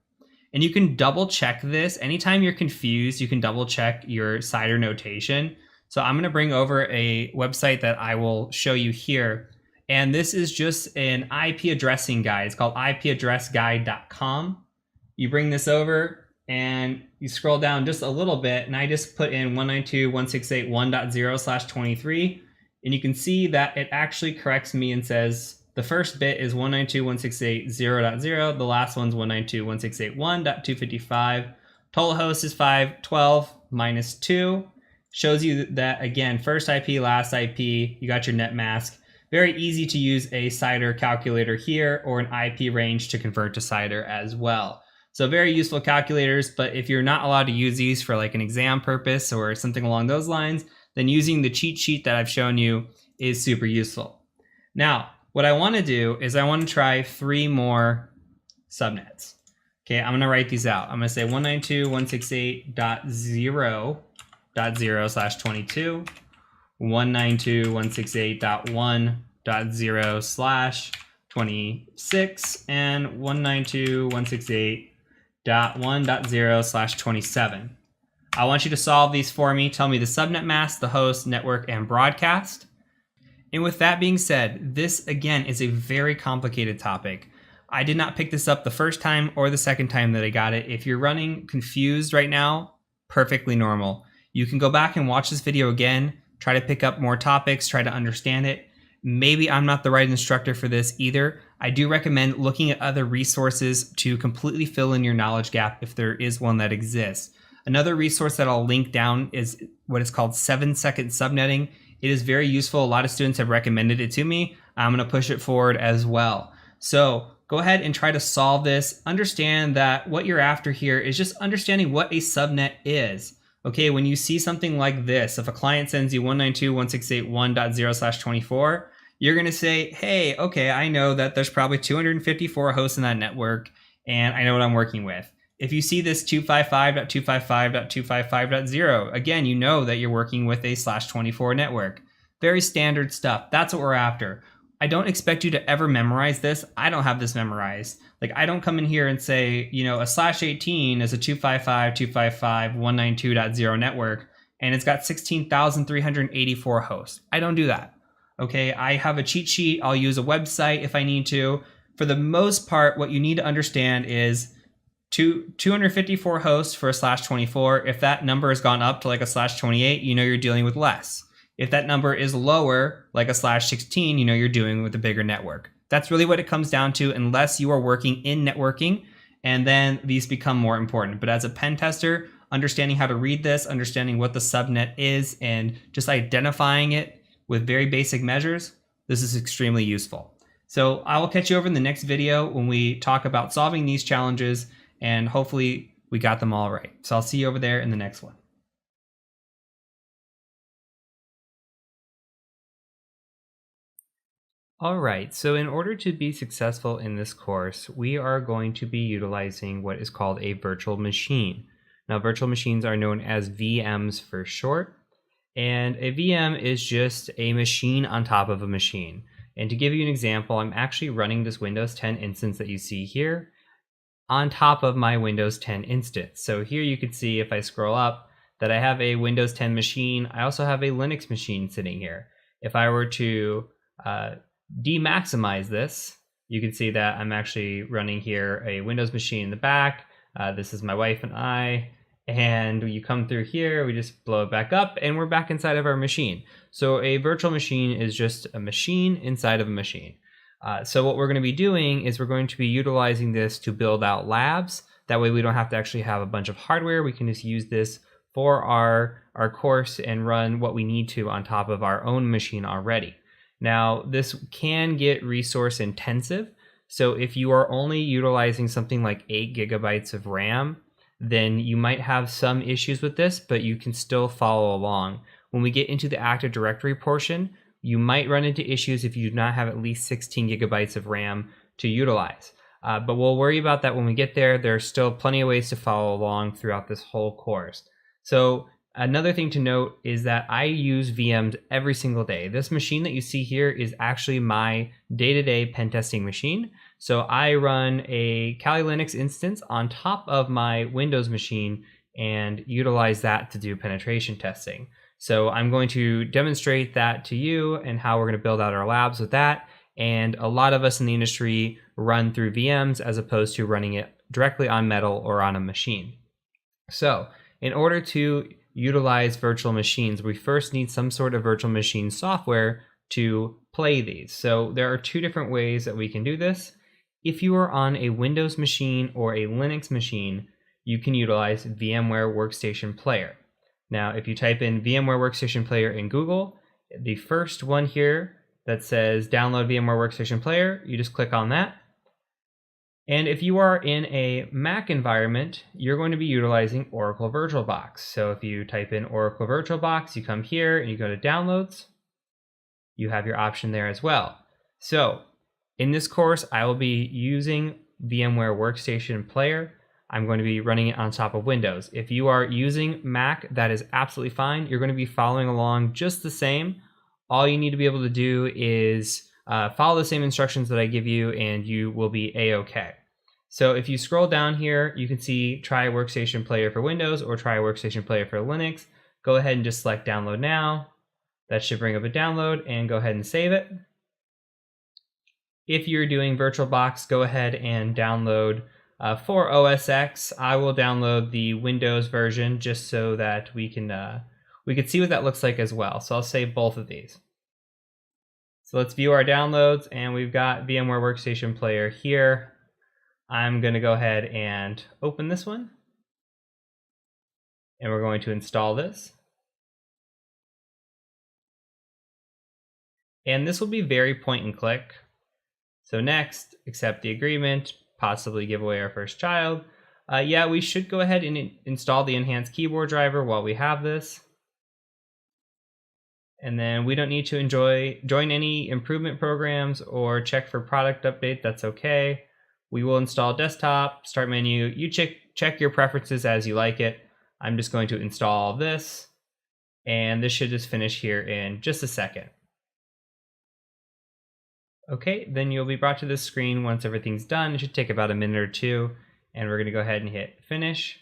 And you can double check this. Anytime you're confused, you can double check your CIDR notation. So I'm going to bring over a website that I will show you here. And this is just an IP addressing guide. It's called ipaddressguide.com. You bring this over and you scroll down just a little bit, and I just put in 192.168.1.0/23, and you can see that it actually corrects me and says the first bit is 192.168.0.0, the last one's 192.168.1.255. Total host is 512 minus 2. Shows you that, again, first IP, last IP, you got your net mask. Very easy to use a CIDR calculator here or an IP range to convert to CIDR as well. So very useful calculators, but if you're not allowed to use these for like an exam purpose or something along those lines, then using the cheat sheet that I've shown you is super useful. Now, what I want to do is I want to try 3 more subnets. Okay, I'm going to write these out. I'm going to say 192.168.0.0/22, 192.168.1.0/26, and 192.168.1.0/27. I want you to solve these for me. Tell me the subnet mask, the host, network, and broadcast. And with that being said, this again is a very complicated topic. I did not pick this up the first time or the second time that I got it. If you're running confused right now, perfectly normal. You can go back and watch this video again, try to pick up more topics, try to understand it. Maybe I'm not the right instructor for this either. I do recommend looking at other resources to completely fill in your knowledge gap if there is one that exists. Another resource that I'll link down is what is called 7-second subnetting. It is very useful. A lot of students have recommended it to me. I'm going to push it forward as well. So go ahead and try to solve this. Understand that what you're after here is just understanding what a subnet is. Okay, when you see something like this, if a client sends you 192.168.1.0/24, you're going to say, hey, okay, I know that there's probably 254 hosts in that network, and I know what I'm working with. If you see this 255.255.255.0, again, you know that you're working with a /24 network. Very standard stuff. That's what we're after. I don't expect you to ever memorize this. I don't have this memorized. Like, I don't come in here and say, you know, a /18 is a 255.255.192.0 network, and it's got 16,384 hosts. I don't do that. Okay, I have a cheat sheet. I'll use a website if I need to. For the most part, what you need to understand is 254 hosts for a /24. If that number has gone up to like a /28, you know you're dealing with less. If that number is lower, like a /16, you know you're dealing with a bigger network. That's really what it comes down to, unless you are working in networking, and then these become more important. But as a pen tester, understanding how to read this, understanding what the subnet is, and just identifying it with very basic measures, this is extremely useful. So I will catch you over in the next video when we talk about solving these challenges, and hopefully we got them all right. So I'll see you over there in the next one. All right, so in order to be successful in this course, we are going to be utilizing what is called a virtual machine. Now, virtual machines are known as VMs for short, and a VM is just a machine on top of a machine. And to give you an example, I'm actually running this Windows 10 instance that you see here on top of my Windows 10 instance. So here you can see, if I scroll up, that I have a Windows 10 machine. I also have a Linux machine sitting here. If I were to demaximize this, you can see that I'm actually running here a Windows machine in the back. This is my wife and I, and you come through here, we just blow it back up, and we're back inside of our machine. So a virtual machine is just a machine inside of a machine. So what we're going to be doing is we're going to be utilizing this to build out labs. That way we don't have to actually have a bunch of hardware. We can just use this for our course and run what we need to on top of our own machine already. Now, this can get resource intensive. So if you are only utilizing something like 8 gigabytes of RAM, then you might have some issues with this, but you can still follow along. When we get into the Active Directory portion, you might run into issues if you do not have at least 16 gigabytes of RAM to utilize. But we'll worry about that when we get there. There are still plenty of ways to follow along throughout this whole course. So another thing to note is that I use VMs every single day. This machine that you see here is actually my day-to-day pen testing machine. So I run a Kali Linux instance on top of my Windows machine and utilize that to do penetration testing. So I'm going to demonstrate that to you and how we're going to build out our labs with that. And a lot of us in the industry run through VMs as opposed to running it directly on Metal or on a machine. So in order to utilize virtual machines, we first need some sort of virtual machine software to play these. So there are 2 different ways that we can do this. If you are on a Windows machine or a Linux machine, you can utilize VMware Workstation Player. Now, if you type in VMware Workstation Player in Google, the first one here that says download VMware Workstation Player. You just click on that. And if you are in a Mac environment, you're going to be utilizing Oracle VirtualBox. So if you type in Oracle VirtualBox, you come here and you go to Downloads. You have your option there as well. So in this course, I will be using VMware Workstation Player. I'm going to be running it on top of Windows. If you are using Mac, that is absolutely fine. You're going to be following along just the same. All you need to be able to do is follow the same instructions that I give you, and you will be A-OK. So if you scroll down here, you can see try Workstation Player for Windows or try Workstation Player for Linux. Go ahead and just select Download Now. That should bring up a download, and go ahead and save it. If you're doing VirtualBox, go ahead and download for OS X. I will download the Windows version just so that we can see what that looks like as well. So I'll save both of these. So let's view our downloads, and we've got VMware Workstation Player here. I'm going to go ahead and open this one, and we're going to install this. And this will be very point and click. So next, accept the agreement, possibly give away our first child. Yeah, we should go ahead and install the enhanced keyboard driver while we have this. And then we don't need to join any improvement programs or check for product update. That's okay. We will install desktop, start menu. You check your preferences as you like it. I'm just going to install this, and this should just finish here in just a second. Okay, then you'll be brought to this screen once everything's done. It should take about a minute or two, and we're going to go ahead and hit finish.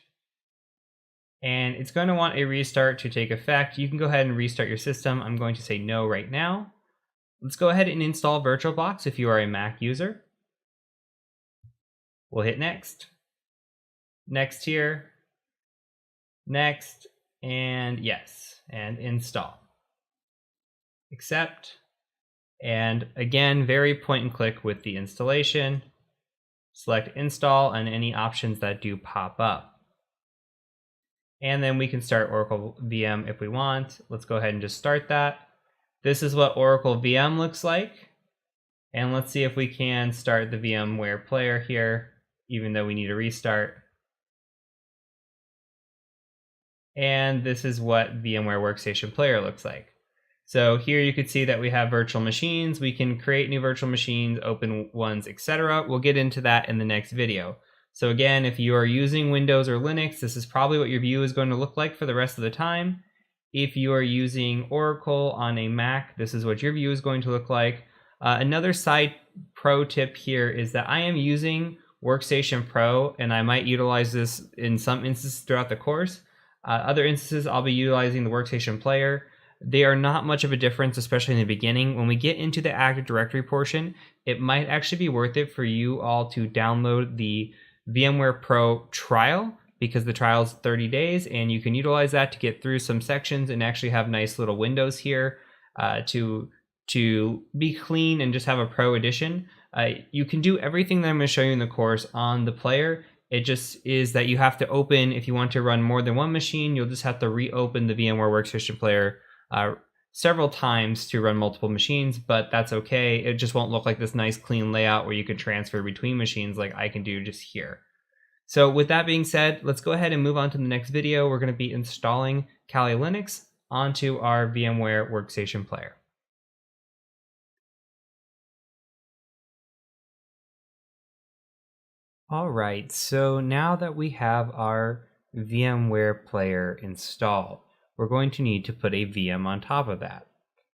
And it's going to want a restart to take effect. You can go ahead and restart your system. I'm going to say no right now. Let's go ahead and install VirtualBox if you are a Mac user. We'll hit next. Next here. Next, and yes, and install. Accept. And again, very point and click with the installation. Select install and any options that do pop up. And then we can start Oracle VM if we want. Let's go ahead and just start that. This is what Oracle VM looks like. And let's see if we can start the VMware player here, even though we need a restart. And this is what VMware Workstation Player looks like. So here you can see that we have virtual machines. We can create new virtual machines, open ones, etc. We'll get into that in the next video. So again, if you are using Windows or Linux, this is probably what your view is going to look like for the rest of the time. If you are using Oracle on a Mac, this is what your view is going to look like. Another side pro tip here is that I am using Workstation Pro, and I might utilize this in some instances throughout the course. Other instances, I'll be utilizing the Workstation Player. They are not much of a difference, especially in the beginning. When we get into the Active Directory portion, it might actually be worth it for you all to download the VMware Pro trial, because the trial is 30 days, and you can utilize that to get through some sections and actually have nice little windows here to be clean and just have a pro edition. You can do everything that I'm going to show you in the course on the player. It just is that you have to open, if you want to run more than one machine, you'll just have to reopen the VMware Workstation Player several times to run multiple machines, but that's okay. It just won't look like this nice clean layout where you can transfer between machines like I can do just here. So with that being said, let's go ahead and move on to the next video. We're going to be installing Kali Linux onto our VMware Workstation Player. All right, so now that we have our VMware player installed, we're going to need to put a VM on top of that.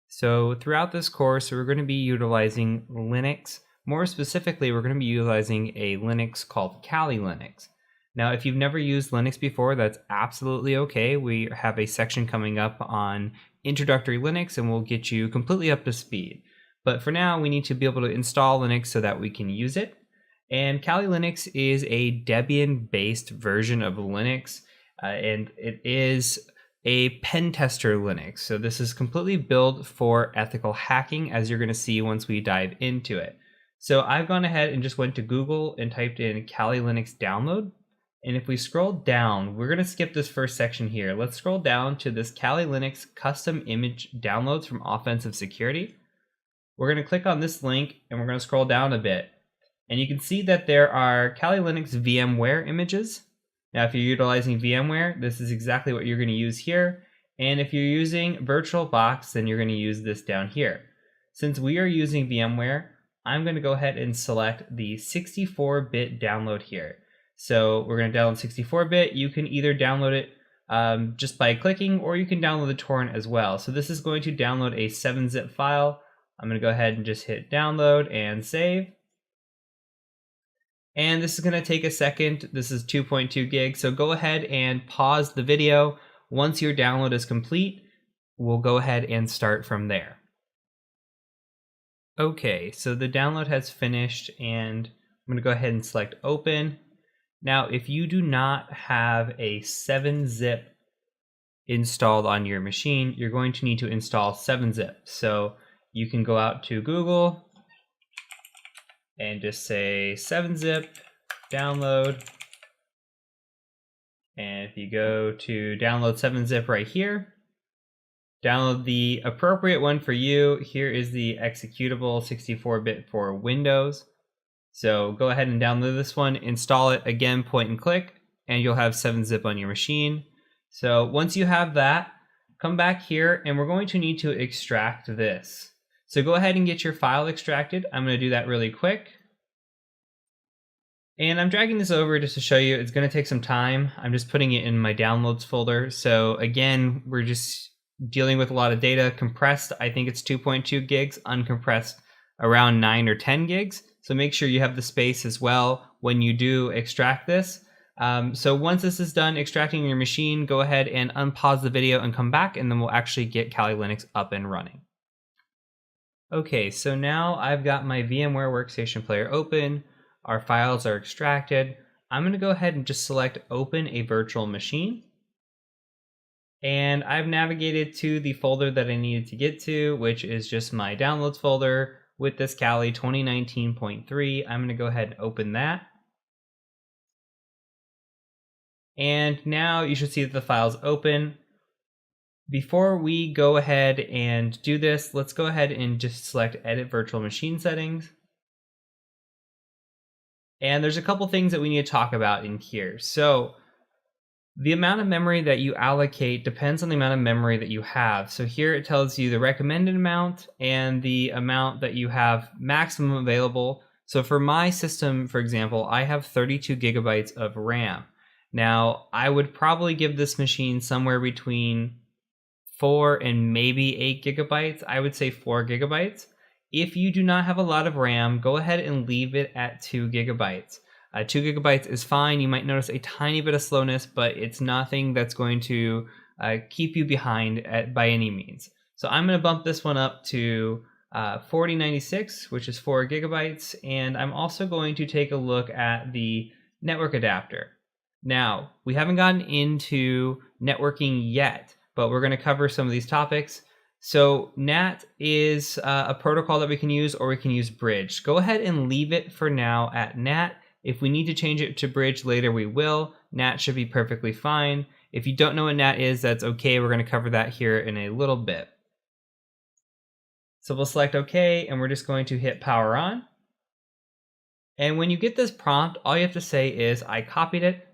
So throughout this course, we're going to be utilizing Linux. More specifically, we're going to be utilizing a Linux called Kali Linux. Now, if you've never used Linux before, that's absolutely okay. We have a section coming up on introductory Linux, and we'll get you completely up to speed. But for now, we need to be able to install Linux so that we can use it. And Kali Linux is a Debian-based version of Linux, and it is a pen tester Linux. So this is completely built for ethical hacking, as you're going to see once we dive into it. So I've gone ahead and just went to Google and typed in Kali Linux download. And if we scroll down, we're going to skip this first section here. Let's scroll down to this Kali Linux custom image downloads from Offensive Security. we're going to click on this link and we're going to scroll down a bit. And you can see that there are Kali Linux VMware images. Now, if you're utilizing VMware, this is exactly what you're going to use here. And if you're using VirtualBox, then you're going to use this down here. Since we are using VMware, I'm going to go ahead and select the 64-bit download here. So we're going to download 64-bit. You can either download it just by clicking, or you can download the torrent as well. So this is going to download a 7-zip file. I'm going to go ahead and just hit download and save. And this is going to take a second. This is 2.2 gigs. So go ahead and pause the video. Once your download is complete, we'll go ahead and start from there. Okay, so the download has finished and I'm going to go ahead and select open. Now, if you do not have a 7-zip installed on your machine, you're going to need to install 7-zip. So you can go out to Google and just say 7-zip download. And if you go to download 7-zip right here, download the appropriate one for you. Here is the executable 64-bit for Windows. So go ahead and download this one, install it again, point and click, and you'll have 7-zip on your machine. So once you have that, come back here and we're going to need to extract this. So go ahead and get your file extracted. I'm going to do that really quick. And I'm dragging this over just to show you it's going to take some time. I'm just putting it in my downloads folder. So again, we're just dealing with a lot of data. Compressed, I think it's 2.2 gigs, uncompressed around 9 or 10 gigs. So make sure you have the space as well when you do extract this. So once this is done extracting your machine, go ahead and unpause the video and come back, and then we'll actually get Kali Linux up and running. Okay, so now I've got my VMware Workstation Player open. Our files are extracted. I'm going to go ahead and just select Open a Virtual Machine. And I've navigated to the folder that I needed to get to, which is just my Downloads folder with this Kali 2019.3. I'm going to go ahead and open that. And now you should see that the file's open. Before we go ahead and do this, let's go ahead and just select Edit Virtual Machine Settings. And there's a couple things that we need to talk about in here. So the amount of memory that you allocate depends on the amount of memory that you have. So here it tells you the recommended amount and the amount that you have maximum available. So for my system, for example, I have 32 gigabytes of RAM. Now, I would probably give this machine somewhere between 4 and maybe 8 gigabytes. I would say 4 gigabytes. If you do not have a lot of RAM, go ahead and leave it at 2 gigabytes. 2 gigabytes is fine. You might notice a tiny bit of slowness, but it's nothing that's going to keep you behind by any means. So I'm going to bump this one up to 4096, which is 4 gigabytes. And I'm also going to take a look at the network adapter. Now, we haven't gotten into networking yet, but we're going to cover some of these topics. So NAT is a protocol that we can use, or we can use Bridge. Go ahead and leave it for now at NAT. If we need to change it to Bridge later, we will. NAT should be perfectly fine. If you don't know what NAT is, that's okay. We're going to cover that here in a little bit. So we'll select OK, and we're just going to hit power on. And when you get this prompt, all you have to say is, I copied it,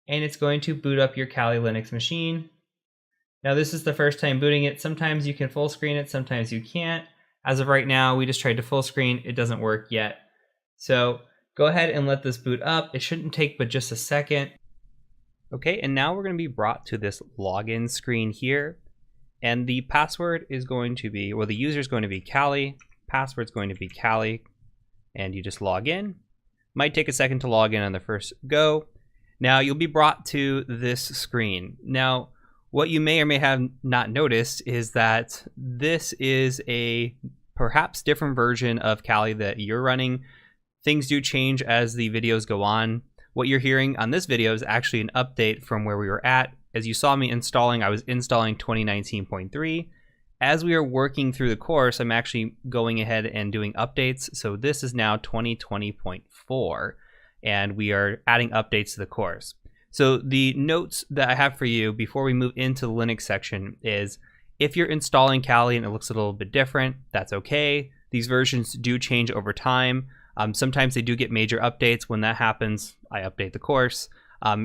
and it's going to boot up your Kali Linux machine. Now, this is the first time booting it. Sometimes you can full screen it, sometimes you can't. As of right now, we just tried to full screen. It doesn't work yet. So go ahead and let this boot up. It shouldn't take but just a second. Okay, and now we're going to be brought to this login screen here. And the password is going to be, well, the user is going to be Kali. Password is going to be Kali. And you just log in. Might take a second to log in on the first go. Now, you'll be brought to this screen. Now, what you may or may have not noticed is that this is a perhaps different version of Kali that you're running. Things do change as the videos go on. What you're hearing on this video is actually an update from where we were at. As you saw me installing, I was installing 2019.3. As we are working through the course, I'm actually going ahead and doing updates. So this is now 2020.4, and we are adding updates to the course. So the notes that I have for you before we move into the Linux section is, if you're installing Kali and it looks a little bit different, that's okay. These versions do change over time. Sometimes they do get major updates. When that happens, I update the course.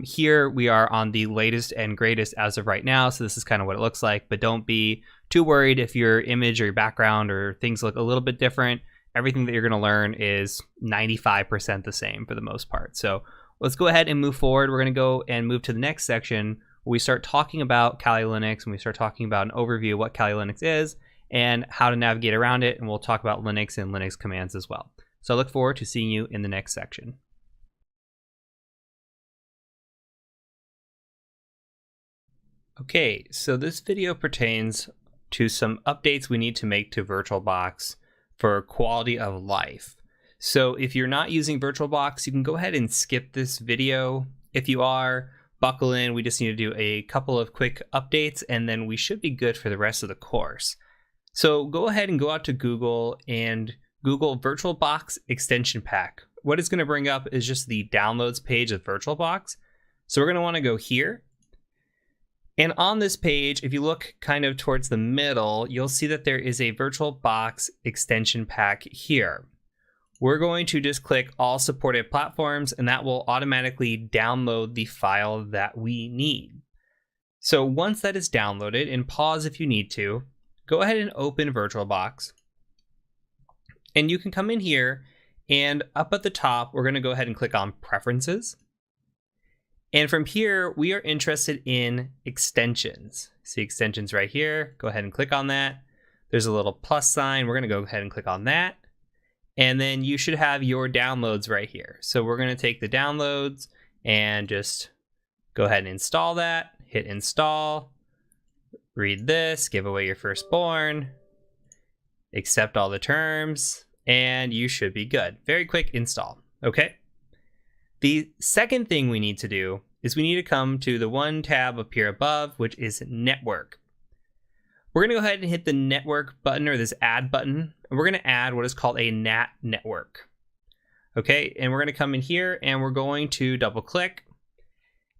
Here we are on the latest and greatest as of right now, so this is kind of what it looks like, but don't be too worried if your image or your background or things look a little bit different. Everything that you're going to learn is 95% the same for the most part. So let's go ahead and move forward. We're going to go and move to the next section where we start talking about Kali Linux, and we start talking about an overview of what Kali Linux is and how to navigate around it, and we'll talk about Linux and Linux commands as well. So I look forward to seeing you in the next section. Okay, so this video pertains to some updates we need to make to VirtualBox for quality of life. So if you're not using VirtualBox, you can go ahead and skip this video. If you are, buckle in. We just need to do a couple of quick updates and then we should be good for the rest of the course. So go ahead and go out to Google and Google VirtualBox extension pack. What it's going to bring up is just the downloads page of VirtualBox. So we're going to want to go here. And on this page, if you look kind of towards the middle, you'll see that there is a VirtualBox extension pack here. We're going to just click all supported platforms and that will automatically download the file that we need. So once that is downloaded, and pause if you need to, go ahead and open VirtualBox. And you can come in here and up at the top, we're going to go ahead and click on Preferences. And from here, we are interested in extensions. See extensions right here. Go ahead and click on that. There's a little plus sign. We're going to go ahead and click on that. And then you should have your downloads right here. So we're going to take the downloads and just go ahead and install that. Hit install. Read this. Give away your firstborn. Accept all the terms. And you should be good. Very quick install. Okay. The second thing we need to do is we need to come to the one tab up here above, which is Network. We're going to go ahead and hit the Network button or this Add button, and we're going to add what is called a NAT network. Okay, and we're going to come in here and we're going to double click.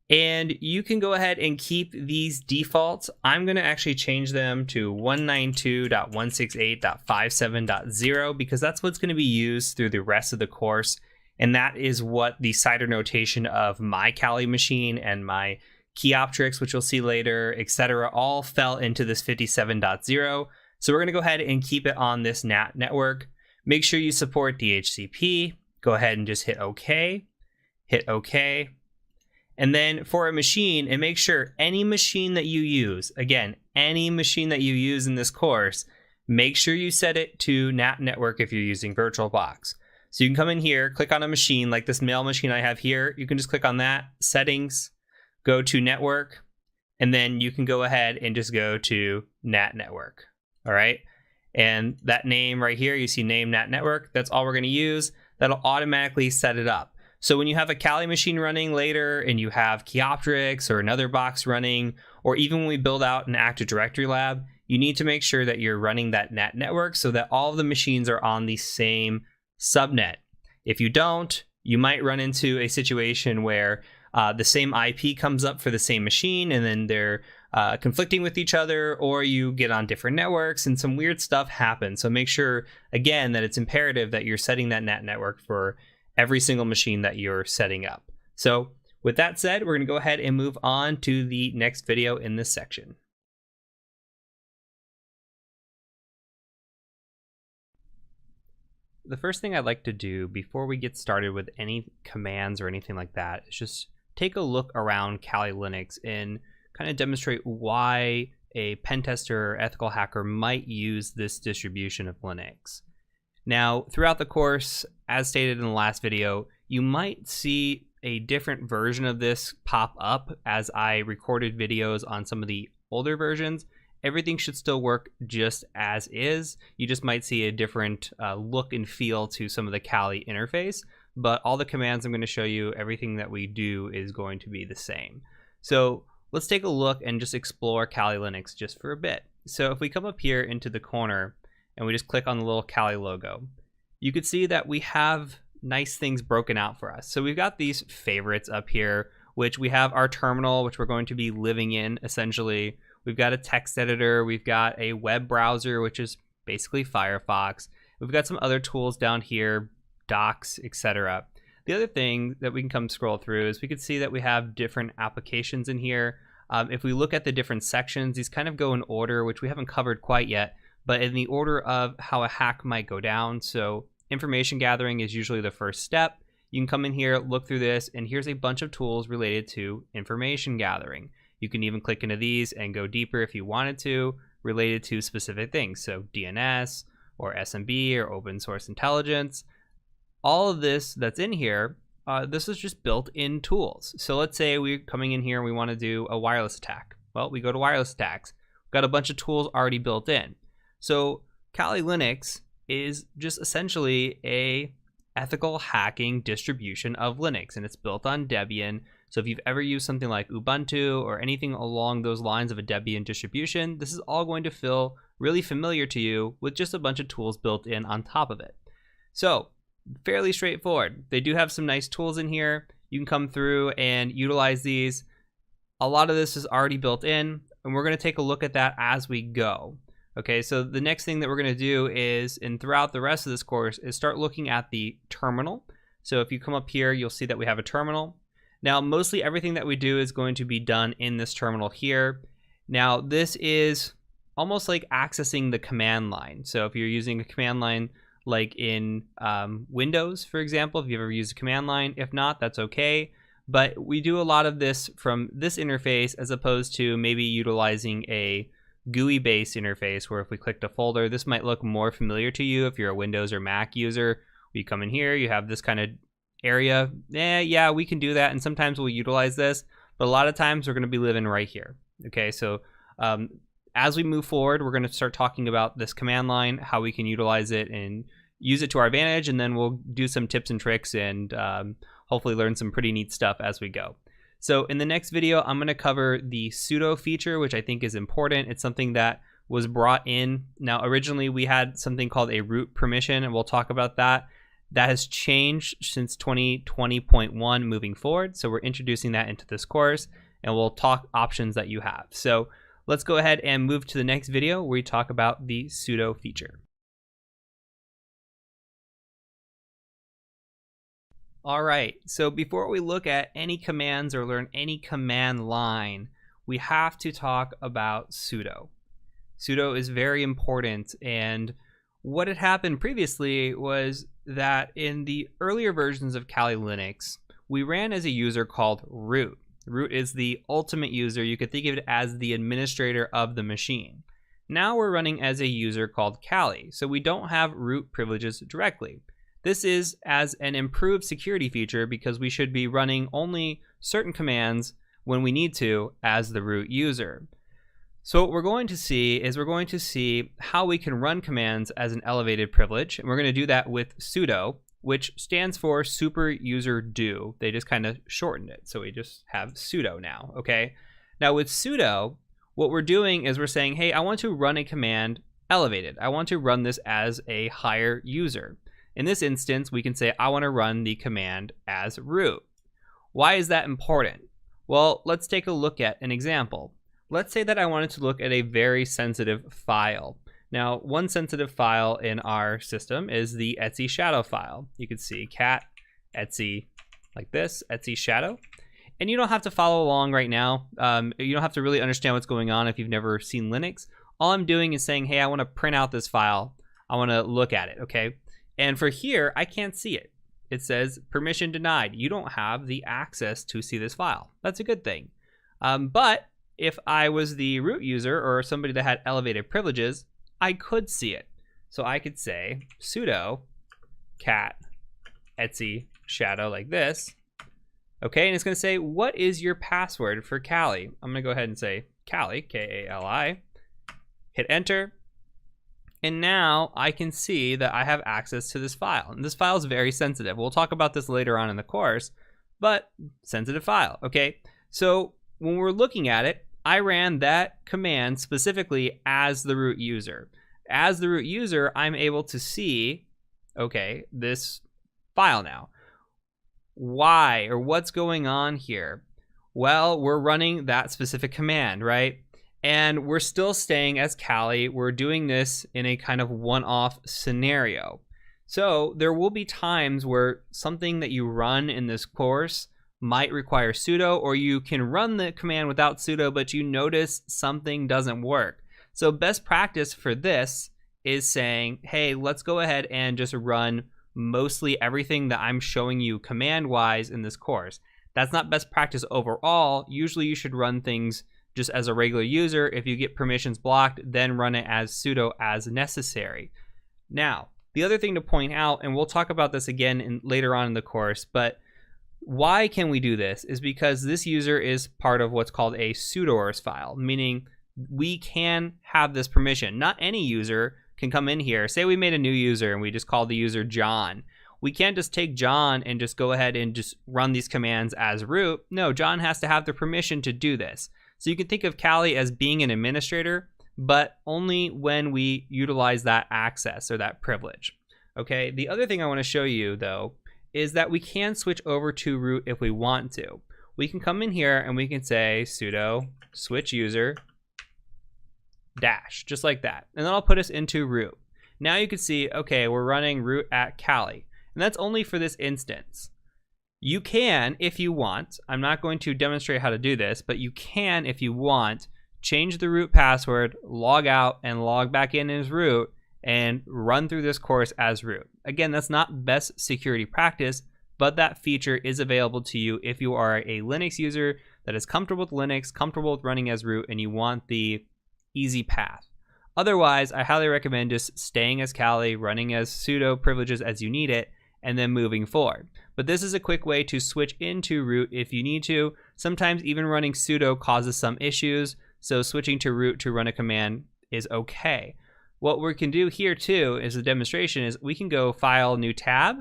And you can go ahead and keep these defaults. I'm going to actually change them to 192.168.57.0 because that's what's going to be used through the rest of the course. And that is what the CIDR notation of my Kali machine and my Kioptrix, which you'll see later, etc., all fell into this 57.0. So we're going to go ahead and keep it on this NAT network. Make sure you support DHCP. Go ahead and just hit OK. Hit OK. And then for a machine, and make sure any machine that you use, again, any machine that you use in this course, make sure you set it to NAT network if you're using VirtualBox. So you can come in here, click on a machine like this mail machine I have here. You can just click on that, settings, go to network, and then you can go ahead and just go to NAT network. All right. And that name right here, you see name NAT network. That's all we're going to use. That'll automatically set it up. So when you have a Kali machine running later and you have Kioptrix or another box running, or even when we build out an Active Directory lab, you need to make sure that you're running that NAT network so that all of the machines are on the same subnet. If you don't, you might run into a situation where the same IP comes up for the same machine and then they're conflicting with each other, or you get on different networks and some weird stuff happens. So make sure, again, that it's imperative that you're setting that NAT network for every single machine that you're setting up. So with that said, we're going to go ahead and move on to the next video in this section. The first thing I'd like to do before we get started with any commands or anything like that is just take a look around Kali Linux and kind of demonstrate why a pen tester or ethical hacker might use this distribution of Linux. Now, throughout the course, as stated in the last video, you might see a different version of this pop up as I recorded videos on some of the older versions. Everything should still work just as is. You just might see a different look and feel to some of the Kali interface, but all the commands I'm going to show you, everything that we do is going to be the same. So let's take a look and just explore Kali Linux just for a bit. So if we come up here into the corner and we just click on the little Kali logo, you could see that we have nice things broken out for us. So we've got these favorites up here, which we have our terminal, which we're going to be living in essentially. We've got a text editor, we've got a web browser, which is basically Firefox. We've got some other tools down here, docs, etc. The other thing that we can come scroll through is we can see that we have different applications in here. If we look at the different sections, these kind of go in order, which we haven't covered quite yet, but in the order of how a hack might go down. So information gathering is usually the first step. You can come in here, look through this, and here's a bunch of tools related to information gathering. You can even click into these and go deeper if you wanted to, related to specific things. So DNS or SMB or open source intelligence. All of this that's in here, this is just built-in tools. So let's say we're coming in here and we want to do a wireless attack. Well, we go to wireless attacks. We've got a bunch of tools already built in. So Kali Linux is just essentially a ethical hacking distribution of Linux, and it's built on Debian. So if you've ever used something like Ubuntu or anything along those lines of a Debian distribution, this is all going to feel really familiar to you with just a bunch of tools built in on top of it. So fairly straightforward. They do have some nice tools in here. You can come through and utilize these. A lot of this is already built in, and we're going to take a look at that as we go. Okay, so the next thing that we're going to do is, and throughout the rest of this course, is start looking at the terminal. So if you come up here, you'll see that we have a terminal. Now, mostly everything that we do is going to be done in this terminal here. Now, this is almost like accessing the command line. So if you're using a command line like in Windows, for example, if you've ever used a command line, if not, that's okay. But we do a lot of this from this interface as opposed to maybe utilizing a GUI-based interface where if we clicked a folder, this might look more familiar to you if you're a Windows or Mac user. You come in here, you have this kind of area. Yeah, we can do that, and sometimes we'll utilize this, but a lot of times we're going to be living right here. Okay, so as we move forward, we're going to start talking about this command line, how we can utilize it and use it to our advantage, and then we'll do some tips and tricks and hopefully learn some pretty neat stuff as we go. So in the next video, I'm going to cover the sudo feature, which I think is important. It's something that was brought in. Now, originally we had something called a root permission, and we'll talk about that. That has changed since 2020.1 moving forward. So we're introducing that into this course, and we'll talk options that you have. So let's go ahead and move to the next video where we talk about the sudo feature. All right, so before we look at any commands or learn any command line, we have to talk about sudo. Sudo is very important, and what had happened previously was that in the earlier versions of Kali Linux, we ran as a user called root. Root is the ultimate user. You could think of it as the administrator of the machine. Now we're running as a user called Kali, so we don't have root privileges directly. This is as an improved security feature because we should be running only certain commands when we need to as the root user. So what we're going to see is we're going to see how we can run commands as an elevated privilege, and we're going to do that with sudo, which stands for super user do. They just kind of shortened it, so we just have sudo now, okay? Now with sudo, what we're doing is we're saying, hey, I want to run a command elevated. I want to run this as a higher user. In this instance, we can say, I want to run the command as root. Why is that important? Well, let's take a look at an example. Let's say that I wanted to look at a very sensitive file. Now, one sensitive file in our system is the etc shadow file. You can see cat etc like this, etc shadow. And you don't have to follow along right now. You don't have to really understand what's going on if you've never seen Linux. All I'm doing is saying, hey, I want to print out this file. I want to look at it, okay? And for here, I can't see it. It says permission denied. You don't have the access to see this file. That's a good thing. But if I was the root user or somebody that had elevated privileges, I could see it. So I could say sudo cat etc shadow like this. Okay, and it's going to say, what is your password for Kali? I'm going to go ahead and say Kali, K-A-L-I. Hit enter. And now I can see that I have access to this file. And this file is very sensitive. We'll talk about this later on in the course, but sensitive file, okay? So when we're looking at it, I ran that command specifically as the root user. As the root user, I'm able to see, okay, this file now. Why, or what's going on here? Well, we're running that specific command, right? And we're still staying as Kali. We're doing this in a kind of one-off scenario. So there will be times where something that you run in this course might require sudo, or you can run the command without sudo, but you notice something doesn't work. So best practice for this is saying, hey, let's go ahead and just run mostly everything that I'm showing you command-wise in this course. That's not best practice overall. Usually you should run things just as a regular user. If you get permissions blocked, then run it as sudo as necessary. Now, the other thing to point out, and we'll talk about this again later on in the course, but why can we do this is because this user is part of what's called a sudoers file, meaning we can have this permission. Not any user can come in here. Say we made a new user and we just called the user John. We can't just take John and just go ahead and just run these commands as root. No, John has to have the permission to do this. So you can think of Kali as being an administrator, but only when we utilize that access or that privilege. Okay, the other thing I want to show you though is that we can switch over to root if we want to. We can come in here and we can say sudo switch user dash, just like that. And then I'll put us into root. Now you can see, okay, we're running root at Kali. And that's only for this instance. You can, if you want, I'm not going to demonstrate how to do this, but you can, if you want, change the root password, log out, and log back in as root, and run through this course as root. Again, that's not best security practice, but that feature is available to you if you are a Linux user that is comfortable with Linux, comfortable with running as root, and you want the easy path. Otherwise, I highly recommend just staying as Kali, running as sudo privileges as you need it, and then moving forward. But this is a quick way to switch into root if you need to. Sometimes even running sudo causes some issues, so switching to root to run a command is okay. What we can do here too is the demonstration is we can go file new tab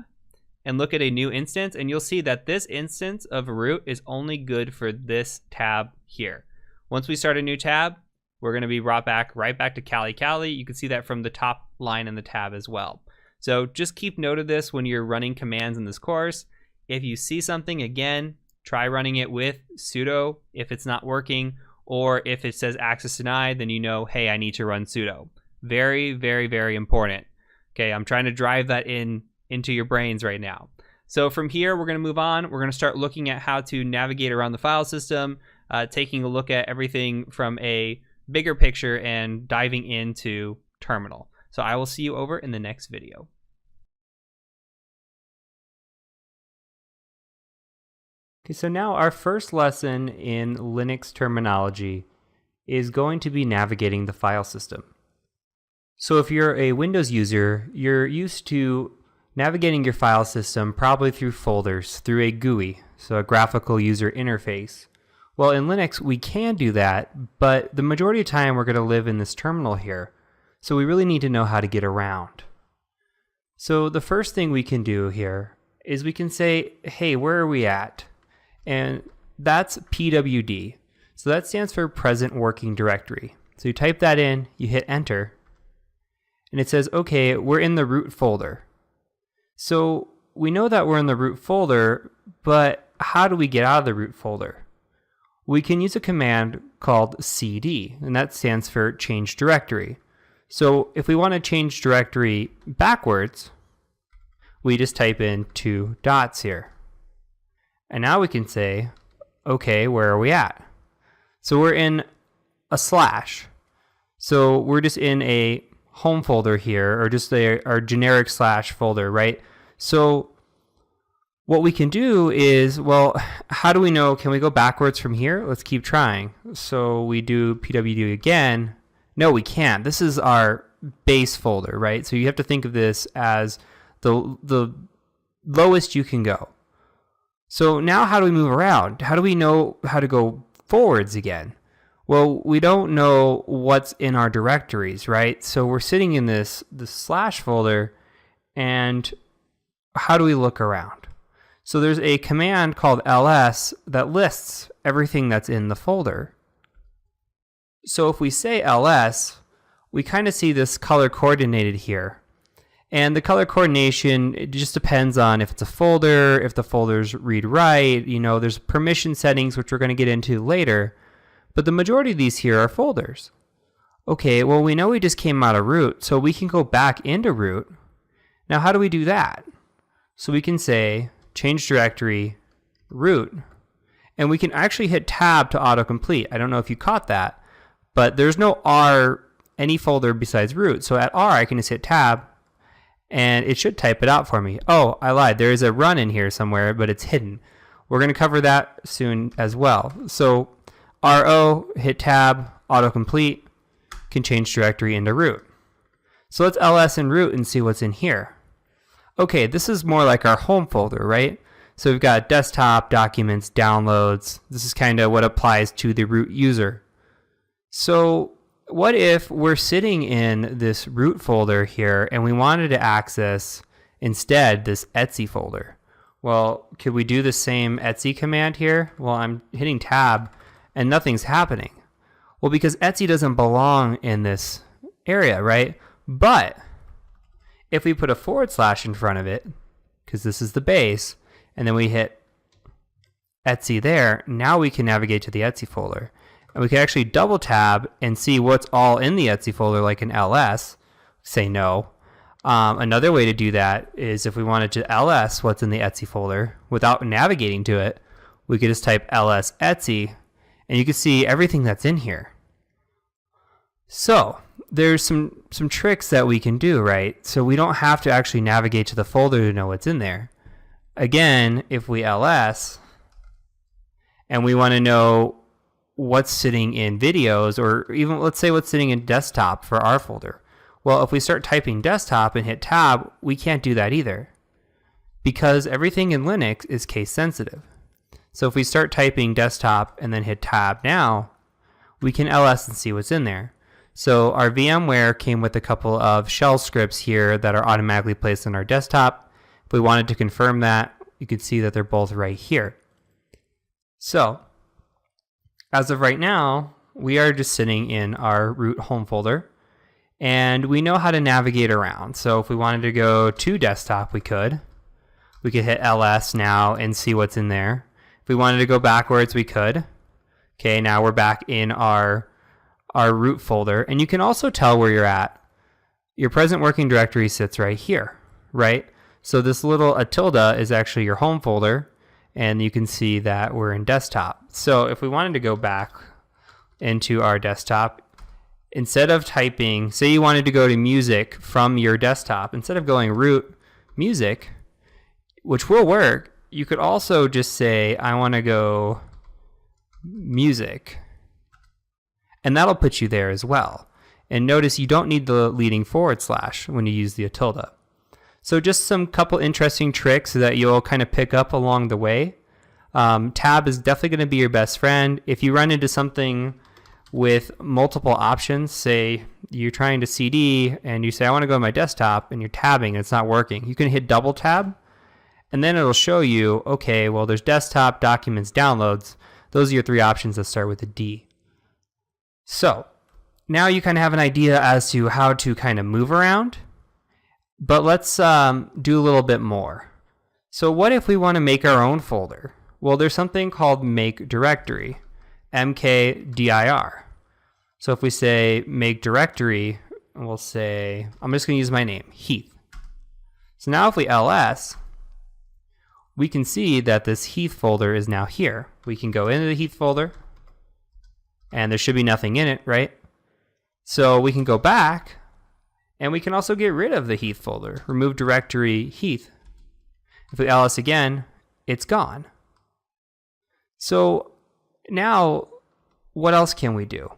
and look at a new instance, and you'll see that this instance of root is only good for this tab here. Once we start a new tab, we're going to be brought back right back to Kali. You can see that from the top line in the tab as well. So just keep note of this when you're running commands in this course. If you see something, again, try running it with sudo if it's not working, or if it says access denied, then you know, hey, I need to run sudo. Very, very, very important. Okay, I'm trying to drive that into your brains right now. So from here, we're going to move on. We're going to start looking at how to navigate around the file system, taking a look at everything from a bigger picture and diving into terminal. So I will see you over in the next video. Okay, so now our first lesson in Linux terminology is going to be navigating the file system. So if you're a Windows user, you're used to navigating your file system probably through folders, through a GUI, so a graphical user interface. Well, in Linux, we can do that, but the majority of the time we're going to live in this terminal here. So we really need to know how to get around. So the first thing we can do here is we can say, hey, where are we at? And that's PWD. So that stands for present working directory. So you type that in, you hit enter, and it says, okay, we're in the root folder. So we know that we're in the root folder, but how do we get out of the root folder? We can use a command called cd, and that stands for change directory. So if we want to change directory backwards, we just type in 2 dots here. And now we can say, okay, where are we at? So we're in a slash. So we're just in a home folder here, or just our generic slash folder, right? So what we can do is, well, how do we know? Can we go backwards from here? Let's keep trying. So we do pwd again. No, we can't. This is our base folder, right? So you have to think of this as the lowest you can go. So now how do we move around? How do we know how to go forwards again? Well, we don't know what's in our directories, right? So we're sitting in this slash folder, and how do we look around? So there's a command called ls that lists everything that's in the folder. So if we say ls, we kind of see this color coordinated here. And the color coordination, it just depends on if it's a folder, if the folder's read-write, there's permission settings, which we're going to get into later. but the majority of these here are folders. Okay, well, we know we just came out of root, so we can go back into root. Now, how do we do that? So we can say change directory root, and we can actually hit tab to autocomplete. I don't know if you caught that, but there's no R any folder besides root. So at R, I can just hit tab, and it should type it out for me. Oh, I lied. There is a run in here somewhere, but it's hidden. We're going to cover that soon as well. So RO, hit tab, autocomplete, can change directory into root. So let's ls in root and see what's in here. Okay, this is more like our home folder, right? So we've got desktop, documents, downloads. This is kind of what applies to the root user. So what if we're sitting in this root folder here and we wanted to access instead this etc folder? Well, could we do the same etc command here? Well, I'm hitting tab and nothing's happening. Well, because etc doesn't belong in this area, right? But if we put a / in front of it, because this is the base, and then we hit etc there, now we can navigate to the etc folder. And we can actually double tab and see what's all in the etc folder, like an ls, say no. Another way to do that is if we wanted to ls what's in the etc folder without navigating to it, we could just type ls etc, and you can see everything that's in here. So there's some tricks that we can do, right? So we don't have to actually navigate to the folder to know what's in there. Again, if we ls and we want to know what's sitting in videos, or even let's say what's sitting in desktop for our folder. Well, if we start typing desktop and hit tab, we can't do that either, because everything in Linux is case sensitive. So if we start typing desktop and then hit tab now, we can ls and see what's in there. So our VMware came with a couple of shell scripts here that are automatically placed on our desktop. If we wanted to confirm that, you could see that they're both right here. So as of right now, we are just sitting in our root home folder, and we know how to navigate around. So if we wanted to go to desktop, we could hit ls now and see what's in there. If we wanted to go backwards, we could. Okay, now we're back in our root folder, and you can also tell where you're at. Your present working directory sits right here, right? So this little tilde is actually your home folder, and you can see that we're in desktop. So if we wanted to go back into our desktop, instead of typing, say you wanted to go to music from your desktop, instead of going root music, which will work, you could also just say, I want to go music, and that'll put you there as well. And notice you don't need the leading / when you use the tilde. So just some couple interesting tricks that you'll kind of pick up along the way. Tab is definitely going to be your best friend. If you run into something with multiple options, say you're trying to CD and you say, I want to go to my desktop, and you're tabbing and it's not working, you can hit double tab, and then it'll show you, okay, well, there's desktop, documents, downloads. Those are your three options that start with a D. So now you kind of have an idea as to how to kind of move around, but let's do a little bit more. So what if we want to make our own folder? Well, there's something called make directory, mkdir. So if we say make directory, we'll say, I'm just going to use my name, Heath. So now if we ls, we can see that this Heath folder is now here. We can go into the Heath folder, and there should be nothing in it, right? So we can go back, and we can also get rid of the Heath folder, remove directory Heath. If we ls again, it's gone. So now, what else can we do?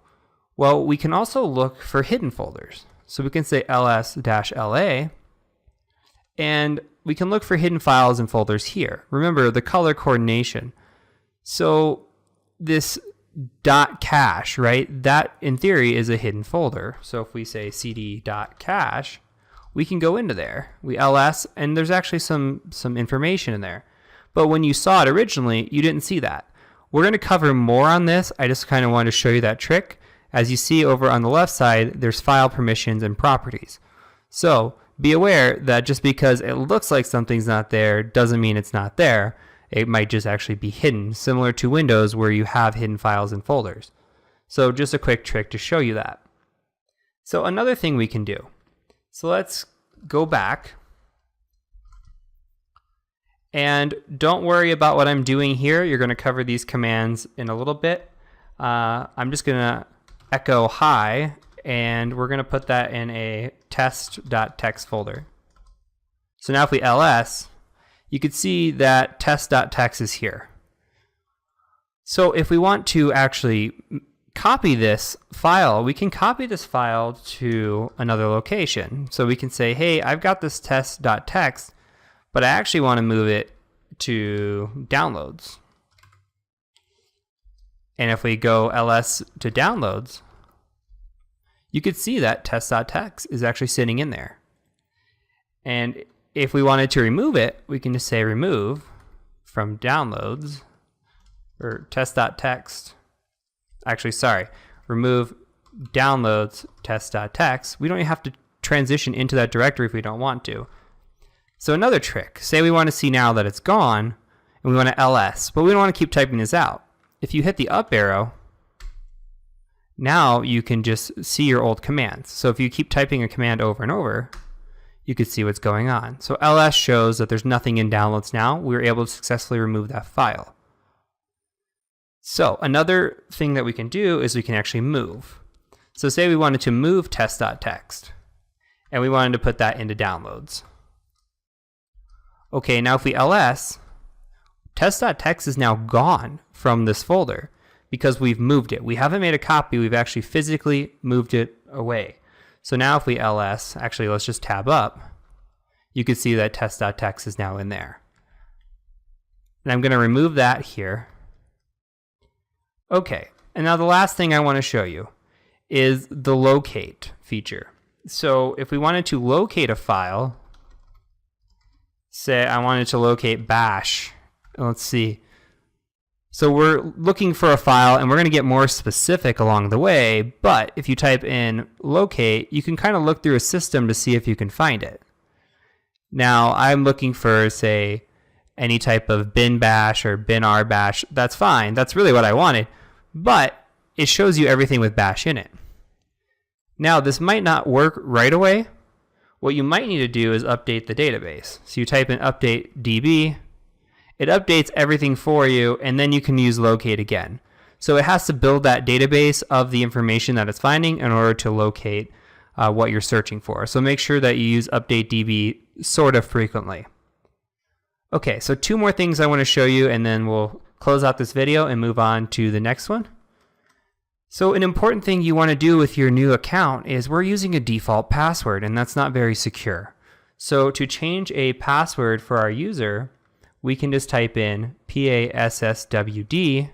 Well, we can also look for hidden folders. So we can say ls-la, and we can look for hidden files and folders here. Remember the color coordination. So this .cache, right? That in theory is a hidden folder. So if we say cd.cache, we can go into there. We ls, and there's actually some information in there. But when you saw it originally, you didn't see that. We're going to cover more on this. I just kind of wanted to show you that trick. As you see over on the left side, there's file permissions and properties. So be aware that just because it looks like something's not there doesn't mean it's not there. It might just actually be hidden, similar to Windows where you have hidden files and folders. So just a quick trick to show you that. So another thing we can do. So let's go back. And don't worry about what I'm doing here. You're going to cover these commands in a little bit. I'm just going to echo hi, and we're going to put that in a test.txt folder. So now if we ls, you can see that test.txt is here. So if we want to actually copy this file, we can copy this file to another location. So we can say, hey, I've got this test.txt, but I actually want to move it to downloads. And if we go ls to downloads, you could see that test.txt is actually sitting in there. And if we wanted to remove it, we can just say remove from downloads, or test.txt. Actually, sorry, remove downloads test.txt. We don't have to transition into that directory if we don't want to. So another trick, say we want to see now that it's gone, and we want to ls, but we don't want to keep typing this out. If you hit the up arrow, now you can just see your old commands. So if you keep typing a command over and over, you can see what's going on. So ls shows that there's nothing in downloads now. We were able to successfully remove that file. So another thing that we can do is we can actually move. So say we wanted to move test.txt, and we wanted to put that into downloads. Okay, now if we ls, test.txt is now gone from this folder because we've moved it. We haven't made a copy, we've actually physically moved it away. So now if we ls, actually let's just tab up, you can see that test.txt is now in there. And I'm going to remove that here. Okay, and now the last thing I want to show you is the locate feature. So if we wanted to locate a file, say I wanted to locate bash, let's see. So we're looking for a file, and we're going to get more specific along the way, but if you type in locate, you can kind of look through a system to see if you can find it. Now I'm looking for, say, any type of bin bash or bin r bash. That's fine, that's really what I wanted, but it shows you everything with bash in it. Now this might not work right away. What you might need to do is update the database. So you type in update db, it updates everything for you, and then you can use locate again. So it has to build that database of the information that it's finding in order to locate what you're searching for. So make sure that you use update db sort of frequently. Okay, so two more things I want to show you, and then we'll close out this video and move on to the next one. So an important thing you want to do with your new account is we're using a default password, and that's not very secure. So to change a password for our user, we can just type in passwd,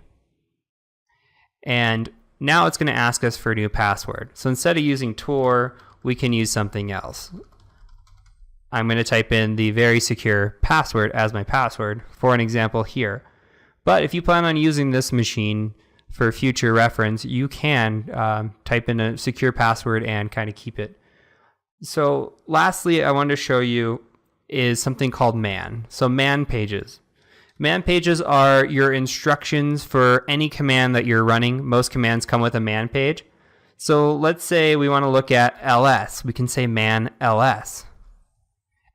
and now it's going to ask us for a new password. So instead of using Tor, we can use something else. I'm going to type in the very secure password as my password for an example here. But if you plan on using this machine for future reference, you can type in a secure password and kind of keep it. So lastly, I wanted to show you is something called man. So man pages. Man pages are your instructions for any command that you're running. Most commands come with a man page. So let's say we want to look at ls. We can say man ls.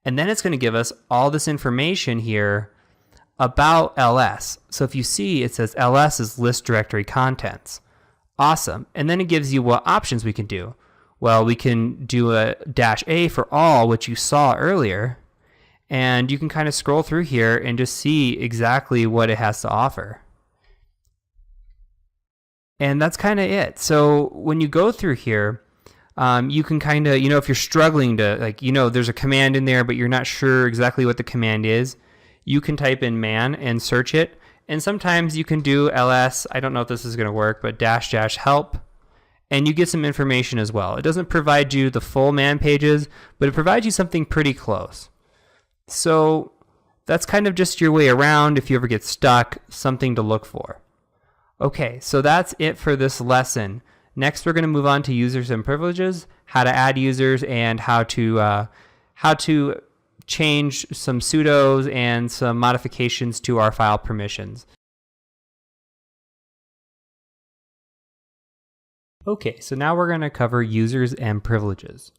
And then it's going to give us all this information here about ls. So if you see, it says ls is list directory contents. Awesome. And then it gives you what options we can do. Well, we can do a -a for all, which you saw earlier. And you can kind of scroll through here and just see exactly what it has to offer. And that's kind of it. So when you go through here, you can kind of, if you're struggling to, there's a command in there, but you're not sure exactly what the command is, you can type in man and search it. And sometimes you can do ls, I don't know if this is going to work, but -- help, and you get some information as well. It doesn't provide you the full man pages, but it provides you something pretty close. So that's kind of just your way around if you ever get stuck, something to look for. Okay, so that's it for this lesson. Next, we're going to move on to users and privileges, how to add users, and how to change some sudos and some modifications to our file permissions. Okay, so now we're going to cover users and privileges.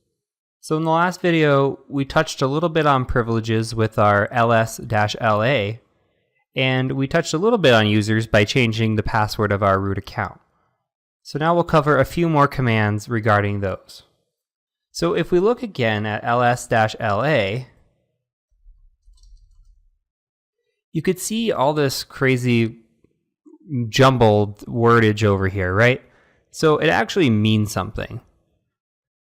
So in the last video, we touched a little bit on privileges with our ls-la, and we touched a little bit on users by changing the password of our root account. So now we'll cover a few more commands regarding those. So if we look again at ls-la, you could see all this crazy jumbled wordage over here, right? So it actually means something.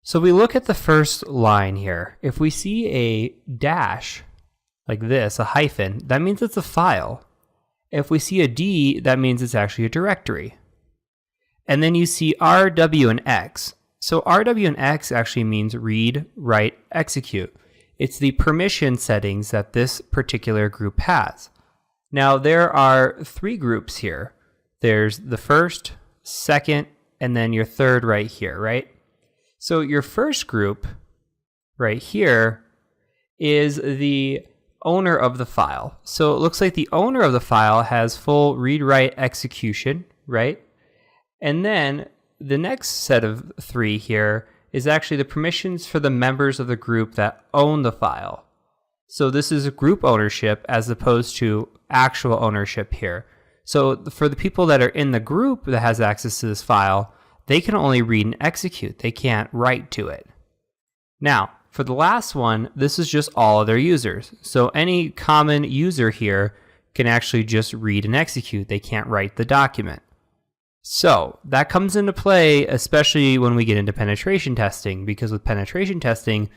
So we look at the first line here. If we see a dash like this, a hyphen, that means it's a file. If we see a D, that means it's actually a directory. And then you see R, W, and X. So R, W, and X actually means read, write, execute. It's the permission settings that this particular group has. Now there are three groups here. There's the first, second, and then your third right here, right? So your first group right here is the owner of the file. So it looks like the owner of the file has full read-write execution, right? And then the next set of three here is actually the permissions for the members of the group that own the file. So this is a group ownership as opposed to actual ownership here. So for the people that are in the group that has access to this file, they can only read and execute. They can't write to it. Now, for the last one, this is just all of their users. So any common user here can actually just read and execute. They can't write the document. So that comes into play, especially when we get into penetration testing, because with penetration testing,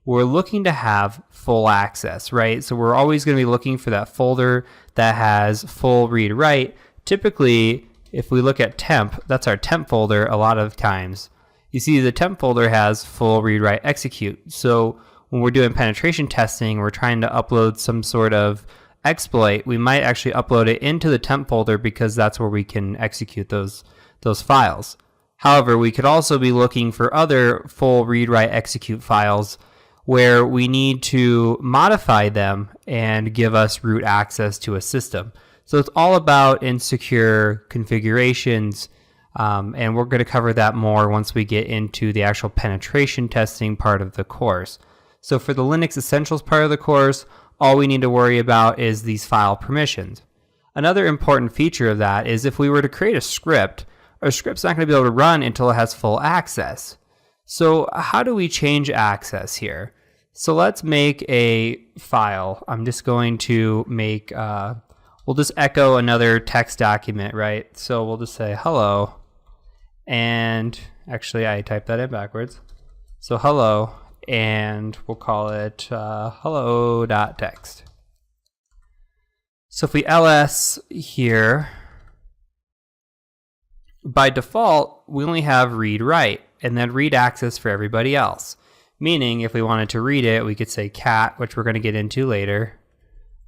we're looking to have full access, right? So we're always going to be looking for that folder that has full read-write. Typically, if we look at temp, that's our temp folder a lot of times. You see the temp folder has full read-write execute. So when we're doing penetration testing, we're trying to upload some sort of exploit, we might actually upload it into the temp folder because that's where we can execute those files. However, we could also be looking for other full read-write execute files where we need to modify them and give us root access to a system. So it's all about insecure configurations, and we're going to cover that more once we get into the actual penetration testing part of the course. So for the Linux Essentials part of the course, all we need to worry about is these file permissions. Another important feature of that is if we were to create a script, our script's not going to be able to run until it has full access. So how do we change access here? So let's make a file. I'm just going to make, we'll just echo another text document, right? So we'll just say hello. And actually I typed that in backwards. So hello, and we'll call it hello.text. So if we ls here, by default, we only have read write and then read access for everybody else. Meaning if we wanted to read it, we could say cat, which we're going to get into later,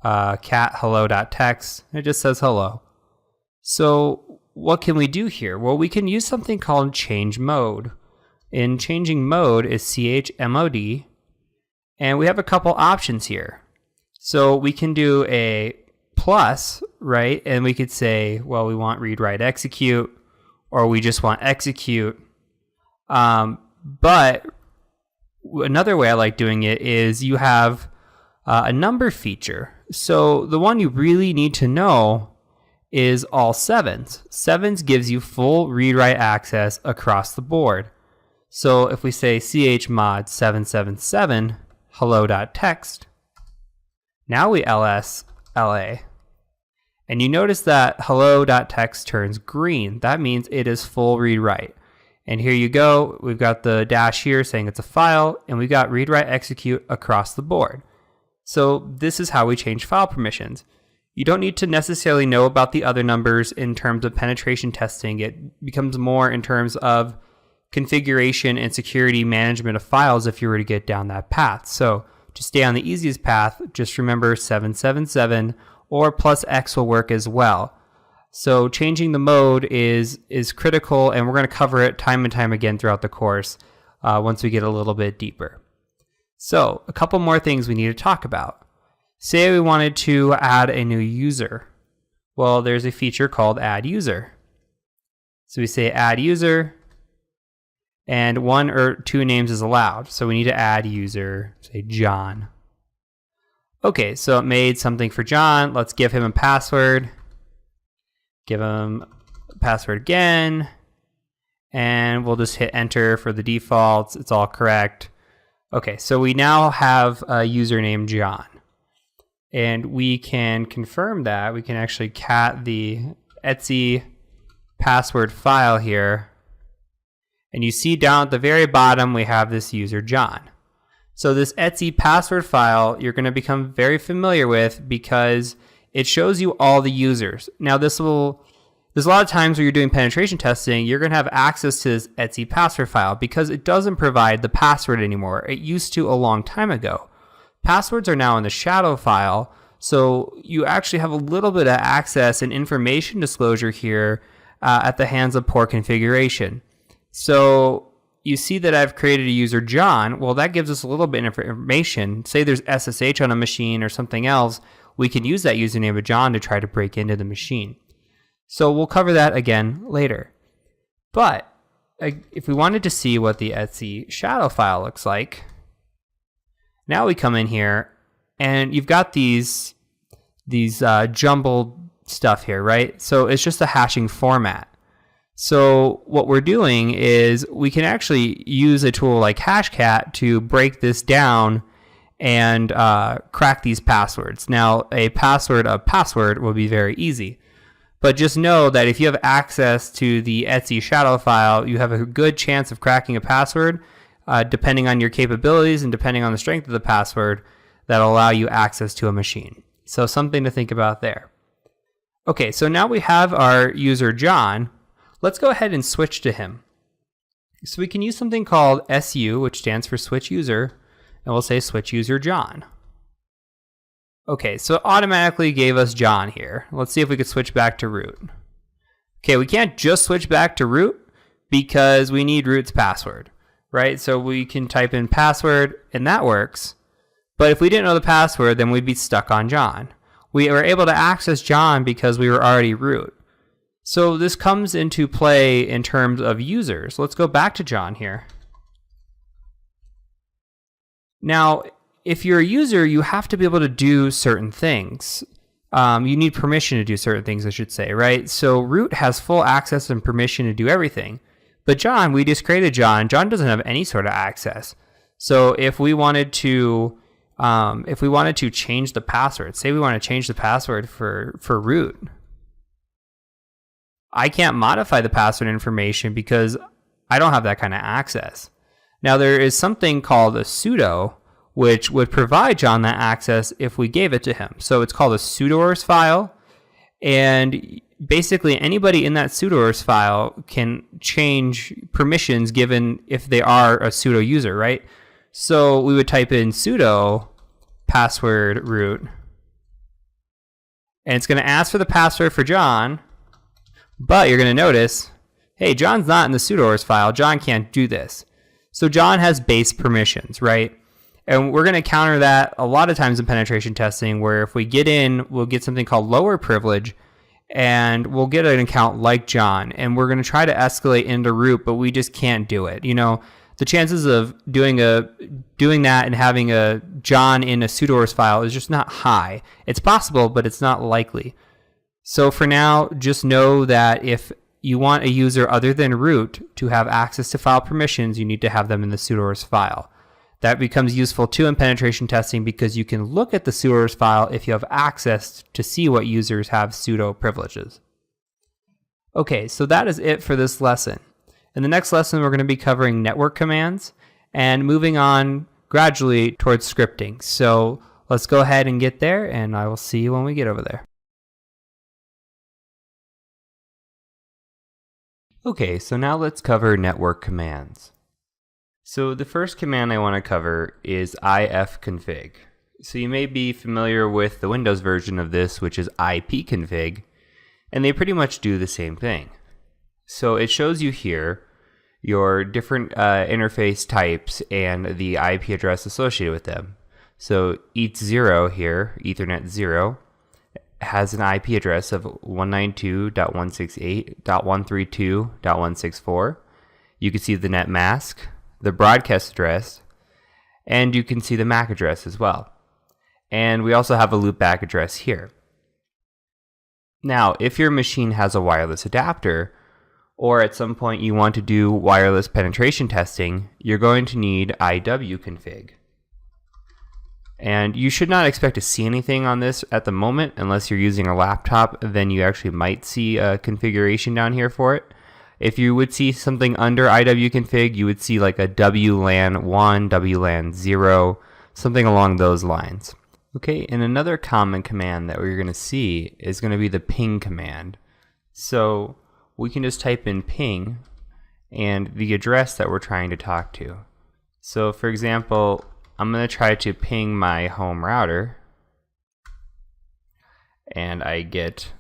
cat hello.text. It just says hello. So what can we do here? Well, we can use something called change mode. In changing mode is chmod, and we have a couple options here. So we can do a plus, right? And we could say, well, we want read, write, execute, or we just want execute. But another way I like doing it is you have a number feature. So the one you really need to know is all sevens. Sevens gives you full read-write access across the board. So if we say chmod 777 hello.text, now we ls la. And you notice that hello.text turns green. That means it is full read-write. And here you go. We've got the dash here saying it's a file, and we've got read, write, execute across the board. So this is how we change file permissions. You don't need to necessarily know about the other numbers in terms of penetration testing. It becomes more in terms of configuration and security management of files if you were to get down that path. So to stay on the easiest path, just remember 777 or plus X will work as well. So changing the mode is critical, and we're going to cover it time and time again throughout the course once we get a little bit deeper. So a couple more things we need to talk about. Say we wanted to add a new user. Well, there's a feature called add user. So we say add user, and 1 or 2 names is allowed. So we need to add user, say John. Okay, so it made something for John. Let's give him a password. Give him a password again. And we'll just hit enter for the defaults. It's all correct. Okay, so we now have a user named John. And we can confirm that. We can actually cat the etc password file here. And you see down at the very bottom, we have this user John. So this etc password file, you're going to become very familiar with because it shows you all the users. Now there's a lot of times where you're doing penetration testing, you're going to have access to this etc password file because it doesn't provide the password anymore. It used to a long time ago. Passwords are now in the shadow file, so you actually have a little bit of access and information disclosure here at the hands of poor configuration. So you see that I've created a user John. Well, that gives us a little bit of information. Say there's SSH on a machine or something else, we can use that username of John to try to break into the machine. So we'll cover that again later. But if we wanted to see what the etc shadow file looks like, now we come in here and you've got these jumbled stuff here, right? So it's just a hashing format. So what we're doing is we can actually use a tool like Hashcat to break this down and crack these passwords. Now, a password will be very easy. But just know that if you have access to the etc shadow file, you have a good chance of cracking a password, depending on your capabilities and depending on the strength of the password, that'll allow you access to a machine. So something to think about there. Okay, so now we have our user John. Let's go ahead and switch to him. So we can use something called SU, which stands for switch user, and we'll say switch user John. Okay, so it automatically gave us John here. Let's see if we could switch back to root. Okay, we can't just switch back to root because we need root's password, right? So we can type in password and that works. But if we didn't know the password, then we'd be stuck on John. We were able to access John because we were already root. So this comes into play in terms of users. Let's go back to John here. Now, if you're a user, you have to be able to do certain things. You need permission to do certain things, I should say, right? So root has full access and permission to do everything. But John, we just created John. John doesn't have any sort of access. So if we wanted to change the password, say we want to change the password for root, I can't modify the password information because I don't have that kind of access. Now there is something called a sudo, which would provide John that access if we gave it to him. So it's called a sudoers file, and basically anybody in that sudoers file can change permissions given if they are a sudo user, right? So we would type in sudo password root, and it's going to ask for the password for John, but you're going to notice, hey, John's not in the sudoers file. John can't do this. So John has base permissions, right? And we're going to counter that a lot of times in penetration testing, where if we get in, we'll get something called lower privilege, and we'll get an account like John, and we're going to try to escalate into root, but we just can't do it. You know, the chances of doing that and having a John in a sudoers file is just not high. It's possible, but it's not likely. So for now, just know that if you want a user other than root to have access to file permissions, you need to have them in the sudoers file. That becomes useful too in penetration testing because you can look at the sudoers file if you have access to see what users have sudo privileges. Okay, so that is it for this lesson. In the next lesson, we're going to be covering network commands and moving on gradually towards scripting. So let's go ahead and get there, and I will see you when we get over there. Okay, so now let's cover network commands. So the first command I want to cover is ifconfig. So you may be familiar with the Windows version of this, which is ipconfig, and they pretty much do the same thing. So it shows you here your different interface types and the IP address associated with them. So ETH0 here, Ethernet 0, has an IP address of 192.168.132.164. You can see the net mask, the broadcast address, and you can see the MAC address as well. And we also have a loopback address here. Now, if your machine has a wireless adapter, or at some point you want to do wireless penetration testing, you're going to need iwconfig. And you should not expect to see anything on this at the moment unless you're using a laptop. Then you actually might see a configuration down here for it. If you would see something under iwconfig, you would see like a WLAN 1, WLAN 0, something along those lines. Okay, and another common command that we're going to see is going to be the ping command. So we can just type in ping and the address that we're trying to talk to. So for example, I'm going to try to ping my home router, and I get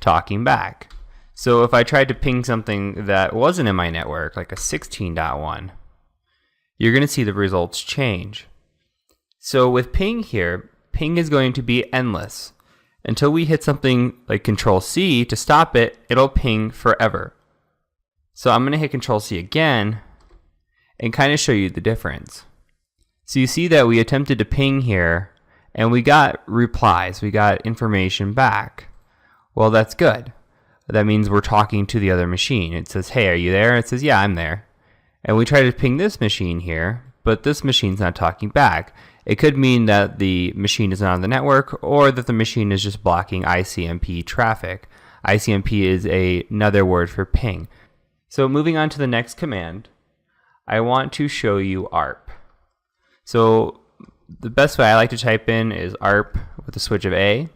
talking back. So if I tried to ping something that wasn't in my network, like a 16.1, you're going to see the results change. So with ping here, ping is going to be endless. Until we hit something like Control-C to stop it, it'll ping forever. So I'm going to hit Control-C again and kind of show you the difference. So you see that we attempted to ping here, and we got replies, we got information back. Well, that's good. That means we're talking to the other machine. It says, hey, are you there? It says, yeah, I'm there. And we try to ping this machine here, but this machine's not talking back. It could mean that the machine is not on the network, or that the machine is just blocking ICMP traffic. ICMP is another word for ping. So moving on to the next command, I want to show you ARP. So the best way I like to type in is ARP with a switch of A.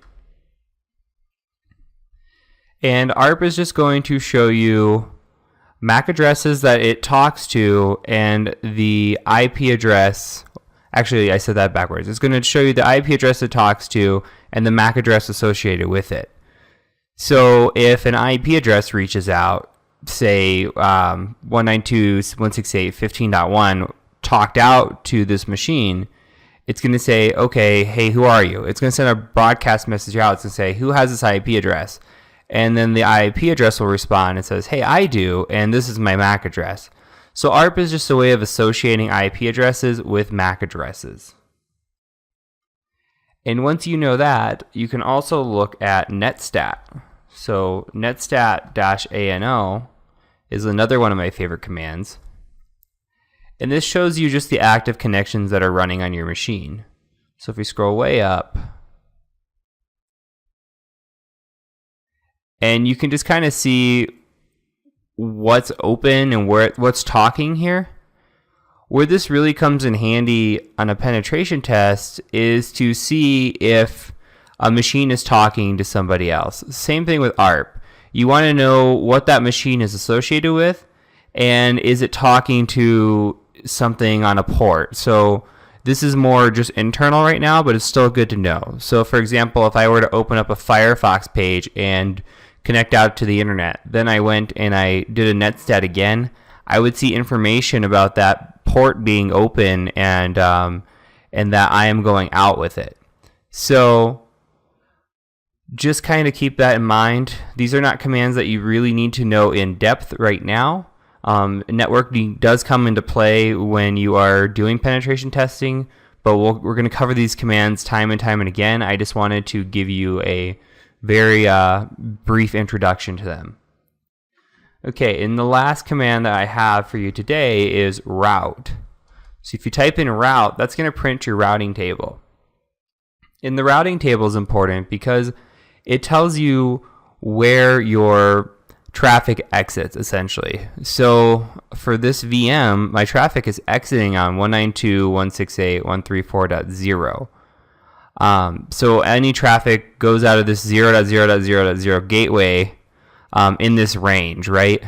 And ARP is just going to show you MAC addresses that it talks to and the IP address. Actually, I said that backwards. It's going to show you the IP address it talks to and the MAC address associated with it. So if an IP address reaches out, say 192.168.15.1 talked out to this machine, it's going to say, okay, hey, who are you? It's going to send a broadcast message out. It's going to say, who has this IP address? And then the IP address will respond and says, hey, I do, and this is my MAC address. So ARP is just a way of associating IP addresses with MAC addresses. And once you know that, you can also look at netstat. So netstat-ano is another one of my favorite commands. And this shows you just the active connections that are running on your machine. So if we scroll way up, and you can just kind of see what's open and what's talking here. Where this really comes in handy on a penetration test is to see if a machine is talking to somebody else. Same thing with ARP. You want to know what that machine is associated with, and is it talking to something on a port. So this is more just internal right now, but it's still good to know. So for example, if I were to open up a Firefox page and connect out to the internet, then I went and I did a netstat again, I would see information about that port being open and that I am going out with it. So just kind of keep that in mind. These are not commands that you really need to know in depth right now. Networking does come into play when you are doing penetration testing, but we're going to cover these commands time and time and again. I just wanted to give you a very brief introduction to them. Okay, and the last command that I have for you today is route. So if you type in route, that's going to print your routing table. And the routing table is important because it tells you where your traffic exits, essentially. So for this VM, my traffic is exiting on 192.168.134.0. So any traffic goes out of this 0.0.0.0 gateway in this range, right?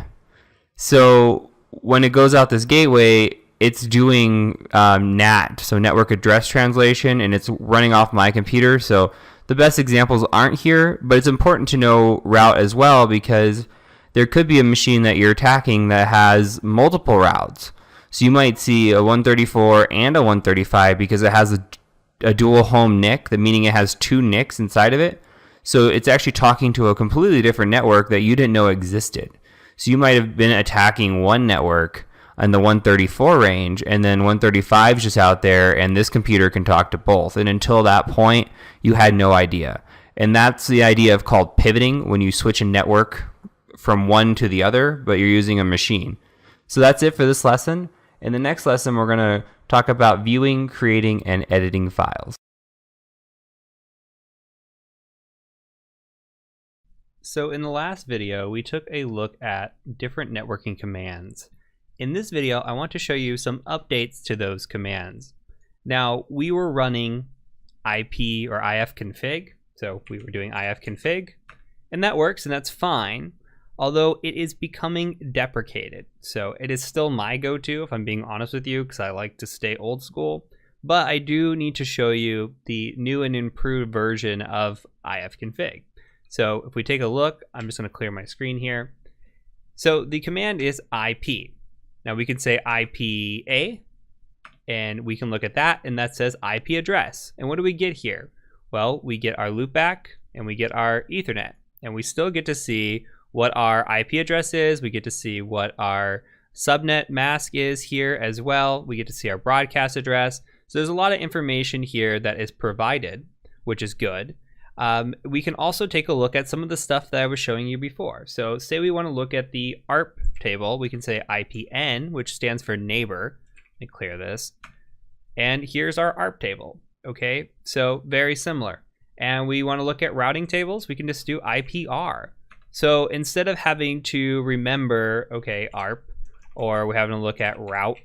So when it goes out this gateway, it's doing NAT, so network address translation, and it's running off my computer. So the best examples aren't here, but it's important to know route as well because there could be a machine that you're attacking that has multiple routes. So you might see a 134 and a 135 because it has a dual home NIC, meaning it has two NICs inside of it. So it's actually talking to a completely different network that you didn't know existed. So you might have been attacking one network in the 134 range, and then 135 is just out there, and this computer can talk to both. And until that point, you had no idea. And that's the idea of called pivoting, when you switch a network from one to the other, but you're using a machine. So that's it for this lesson. In the next lesson, we're going to talk about viewing, creating, and editing files. So in the last video, we took a look at different networking commands. In this video, I want to show you some updates to those commands. Now, we were running IP or ifconfig, so we were doing ifconfig, and that works and that's fine, although it is becoming deprecated. So it is still my go-to, if I'm being honest with you, because I like to stay old school, but I do need to show you the new and improved version of ifconfig. So if we take a look, I'm just going to clear my screen here. So the command is IP. Now we can say IPA, and we can look at that, and that says IP address. And what do we get here? Well, we get our loopback, and we get our Ethernet, and we still get to see what our IP address is. We get to see what our subnet mask is here as well. We get to see our broadcast address. So there's a lot of information here that is provided, which is good. We can also take a look at some of the stuff that I was showing you before. So say we want to look at the ARP table, we can say IPN, which stands for neighbor. Let me clear this. And here's our ARP table. Okay, so very similar. And we want to look at routing tables, we can just do IPR. So instead of having to remember, okay, ARP, or we're having to look at route,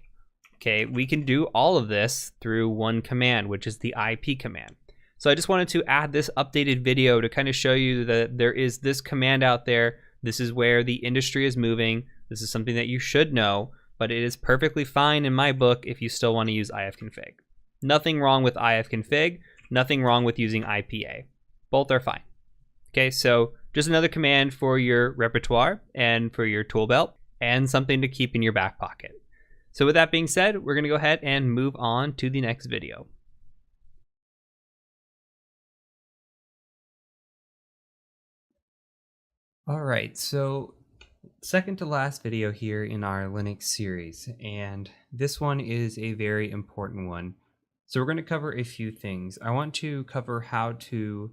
okay, we can do all of this through one command, which is the IP command. So I just wanted to add this updated video to kind of show you that there is this command out there. This is where the industry is moving. This is something that you should know, but it is perfectly fine in my book if you still want to use ifconfig. Nothing wrong with ifconfig, nothing wrong with using IPA. Both are fine. Okay, so just another command for your repertoire and for your tool belt, and something to keep in your back pocket. So with that being said, we're going to go ahead and move on to the next video. All right, so second to last video here in our Linux series, and this one is a very important one. So we're going to cover a few things. I want to cover how to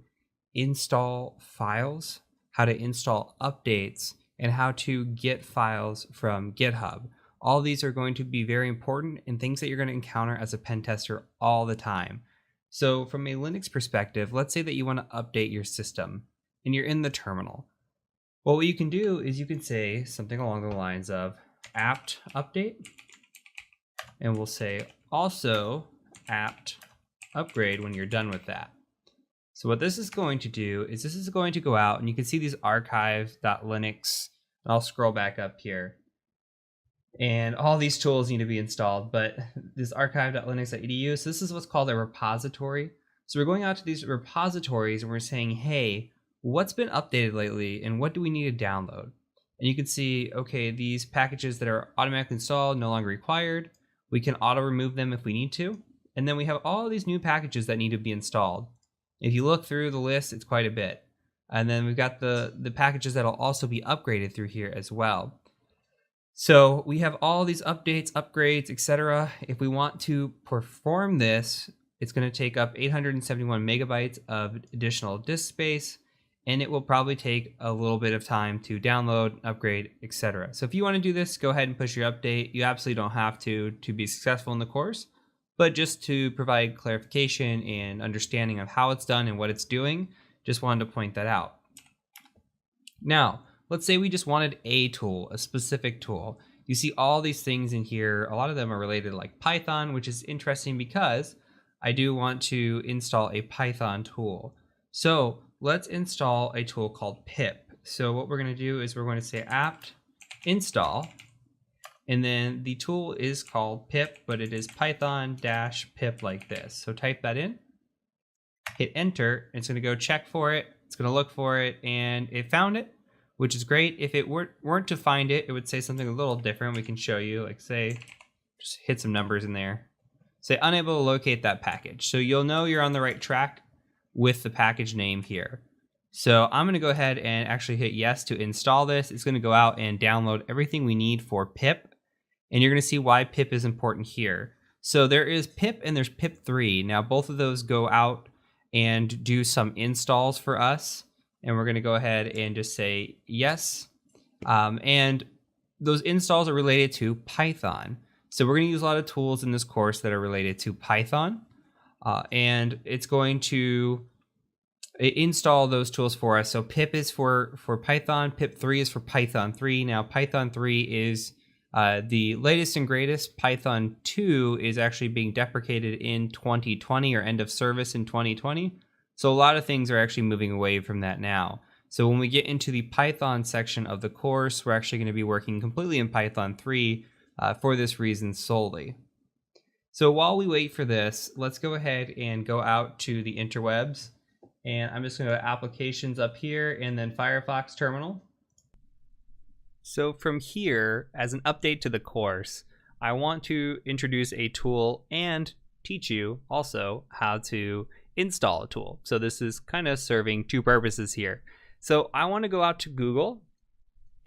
install files, how to install updates, and how to get files from GitHub. All these are going to be very important and things that you're going to encounter as a pen tester all the time. So from a Linux perspective, let's say that you want to update your system and you're in the terminal. Well, what you can do is you can say something along the lines of apt update, and we'll say also apt upgrade when you're done with that. So what this is going to do is this is going to go out, and you can see these archive.linux, and I'll scroll back up here. And all these tools need to be installed, but this archive.linux.edu, so this is what's called a repository. So we're going out to these repositories and we're saying, hey, what's been updated lately and what do we need to download? And you can see, okay, these packages that are automatically installed, no longer required. We can auto remove them if we need to. And then we have all these new packages that need to be installed. If you look through the list, it's quite a bit. And then we've got the packages that'll also be upgraded through here as well. So we have all these updates, upgrades, etc. If we want to perform this, it's going to take up 871 megabytes of additional disk space, and it will probably take a little bit of time to download, upgrade, etc. So if you want to do this, go ahead and push your update. You absolutely don't have to be successful in the course, but just to provide clarification and understanding of how it's done and what it's doing, just wanted to point that out. Now, let's say we just wanted a tool, a specific tool. You see all these things in here. A lot of them are related to like Python, which is interesting because I do want to install a Python tool. So let's install a tool called pip. So what we're going to do is we're going to say apt install, and then the tool is called pip, but it is python-pip like this. So type that in, hit enter, and it's going to go check for it. It's going to look for it, and it found it, which is great. If it weren't to find it, it would say something a little different. We can show you, like say, just hit some numbers in there. Say unable to locate that package. So you'll know you're on the right track with the package name here. So I'm going to go ahead and actually hit yes to install this. It's going to go out and download everything we need for pip. And you're going to see why pip is important here. So there is pip and there's pip3. Now both of those go out and do some installs for us. And we're going to go ahead and just say yes. And those installs are related to Python. So we're going to use a lot of tools in this course that are related to Python. And it's going to install those tools for us. So pip is for Python, pip3 is for Python 3. Now Python 3 is the latest and greatest. Python 2 is actually being deprecated in 2020 or end of service in 2020. So a lot of things are actually moving away from that now. So when we get into the Python section of the course, we're actually going to be working completely in Python 3 for this reason solely. So while we wait for this, let's go ahead and go out to the interwebs. And I'm just going to go to applications up here and then Firefox terminal. So from here, as an update to the course, I want to introduce a tool and teach you also how to install a tool. So this is kind of serving two purposes here. So I want to go out to Google,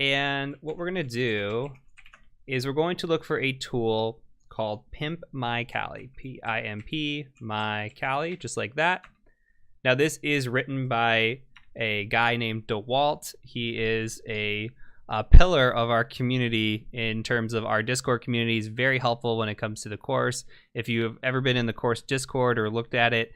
and what we're going to do is we're going to look for a tool called Pimp My Kali, P-I-M-P, My Kali, just like that. Now this is written by a guy named Dewalt. He is a pillar of our community in terms of our Discord community. Is very helpful when it comes to the course. If you have ever been in the course Discord or looked at it,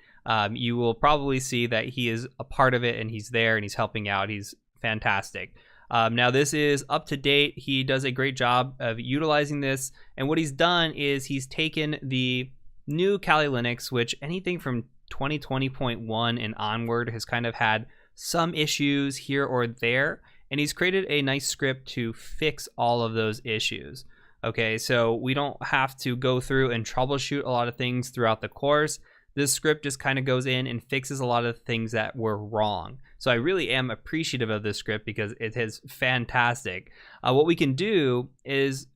you will probably see that he is a part of it and he's there and he's helping out. He's fantastic. Now this is up to date. He does a great job of utilizing this. And what he's done is he's taken the new Kali Linux, which anything from 2020.1 and onward has kind of had some issues here or there. And he's created a nice script to fix all of those issues. Okay, so we don't have to go through and troubleshoot a lot of things throughout the course. This script just kind of goes in and fixes a lot of things that were wrong. So I really am appreciative of this script because it is fantastic. What we can do is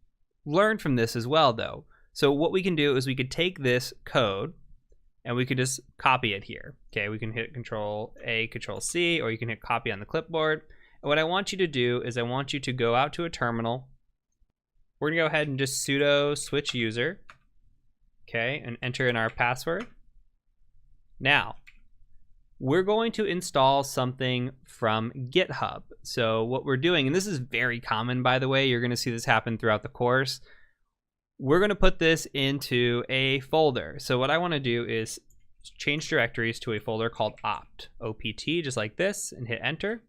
learn from this as well, though. So what we can do is we could take this code and we could just copy it here. Okay, we can hit Control A, Control C, or you can hit copy on the clipboard. And what I want you to do is I want you to go out to a terminal. We're gonna go ahead and just sudo switch user, okay, and enter in our password. Now, we're going to install something from GitHub. So what we're doing, and this is very common, by the way, you're gonna see this happen throughout the course. We're gonna put this into a folder. So what I wanna do is change directories to a folder called opt, O-P-T, just like this, and hit enter.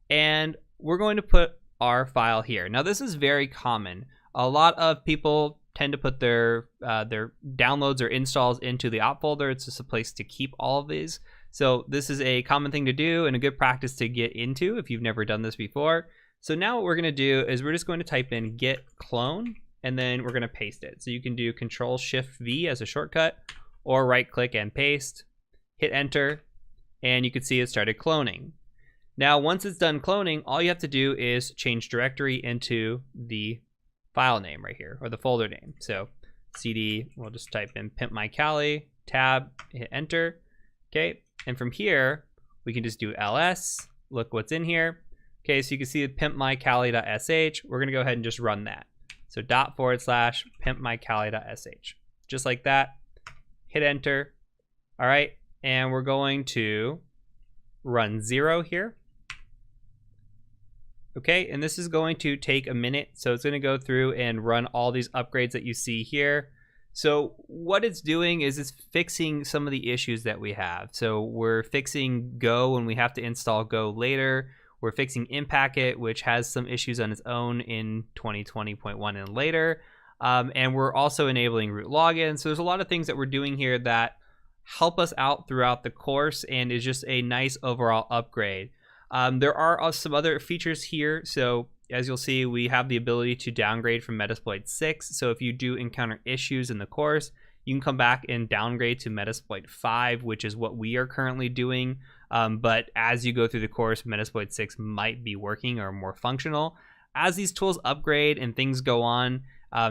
And we're going to put our file here. Now this is very common. A lot of people tend to put their downloads or installs into the opt folder. It's just a place to keep all of these. So this is a common thing to do and a good practice to get into if you've never done this before. So now what we're gonna do is we're just going to type in git clone and then we're gonna paste it. So you can do Control-Shift-V as a shortcut or right click and paste, hit enter, and you can see it started cloning. Now, once it's done cloning, all you have to do is change directory into the file name right here, or the folder name. So cd, we'll just type in Pimp My Kali, tab, hit enter. Okay, and from here, we can just do ls, look what's in here. Okay, so you can see pimpmykali.sh. We're gonna go ahead and just run that. So ./pimpmykali.sh, just like that, hit enter. All right, and we're going to run 0 here. Okay, and this is going to take a minute. So it's gonna go through and run all these upgrades that you see here. So what it's doing is it's fixing some of the issues that we have. So we're fixing Go when we have to install Go later. We're fixing Impacket, which has some issues on its own in 2020.1 and later. And we're also enabling root login. So there's a lot of things that we're doing here that help us out throughout the course and is just a nice overall upgrade. There are some other features here. So as you'll see, we have the ability to downgrade from Metasploit 6. So if you do encounter issues in the course, you can come back and downgrade to Metasploit 5, which is what we are currently doing. But as you go through the course, Metasploit 6 might be working or more functional. As these tools upgrade and things go on,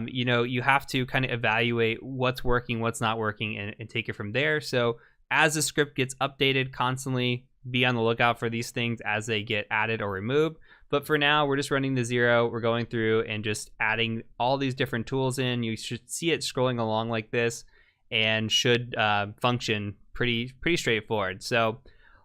you know, you have to kind of evaluate what's working, what's not working, and take it from there. So as the script gets updated constantly, be on the lookout for these things as they get added or removed. But for now, we're just running the 0. We're going through and just adding all these different tools in. You should see it scrolling along like this and should function pretty straightforward. So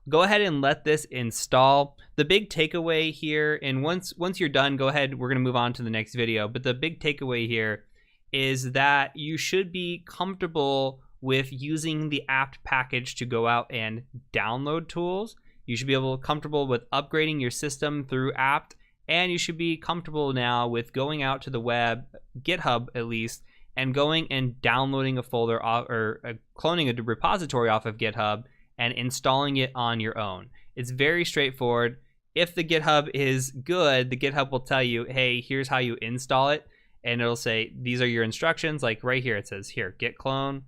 go ahead and let this install. The big takeaway here, and once you're done, go ahead, we're going to move on to the next video. But the big takeaway here is that you should be comfortable with using the apt package to go out and download tools. You should be comfortable with upgrading your system through apt, and you should be comfortable now with going out to the web, GitHub at least, and going and downloading a folder or cloning a repository off of GitHub and installing it on your own. It's very straightforward. If the GitHub is good, the GitHub will tell you, hey, here's how you install it, and it'll say these are your instructions. Like right here, it says here, git clone,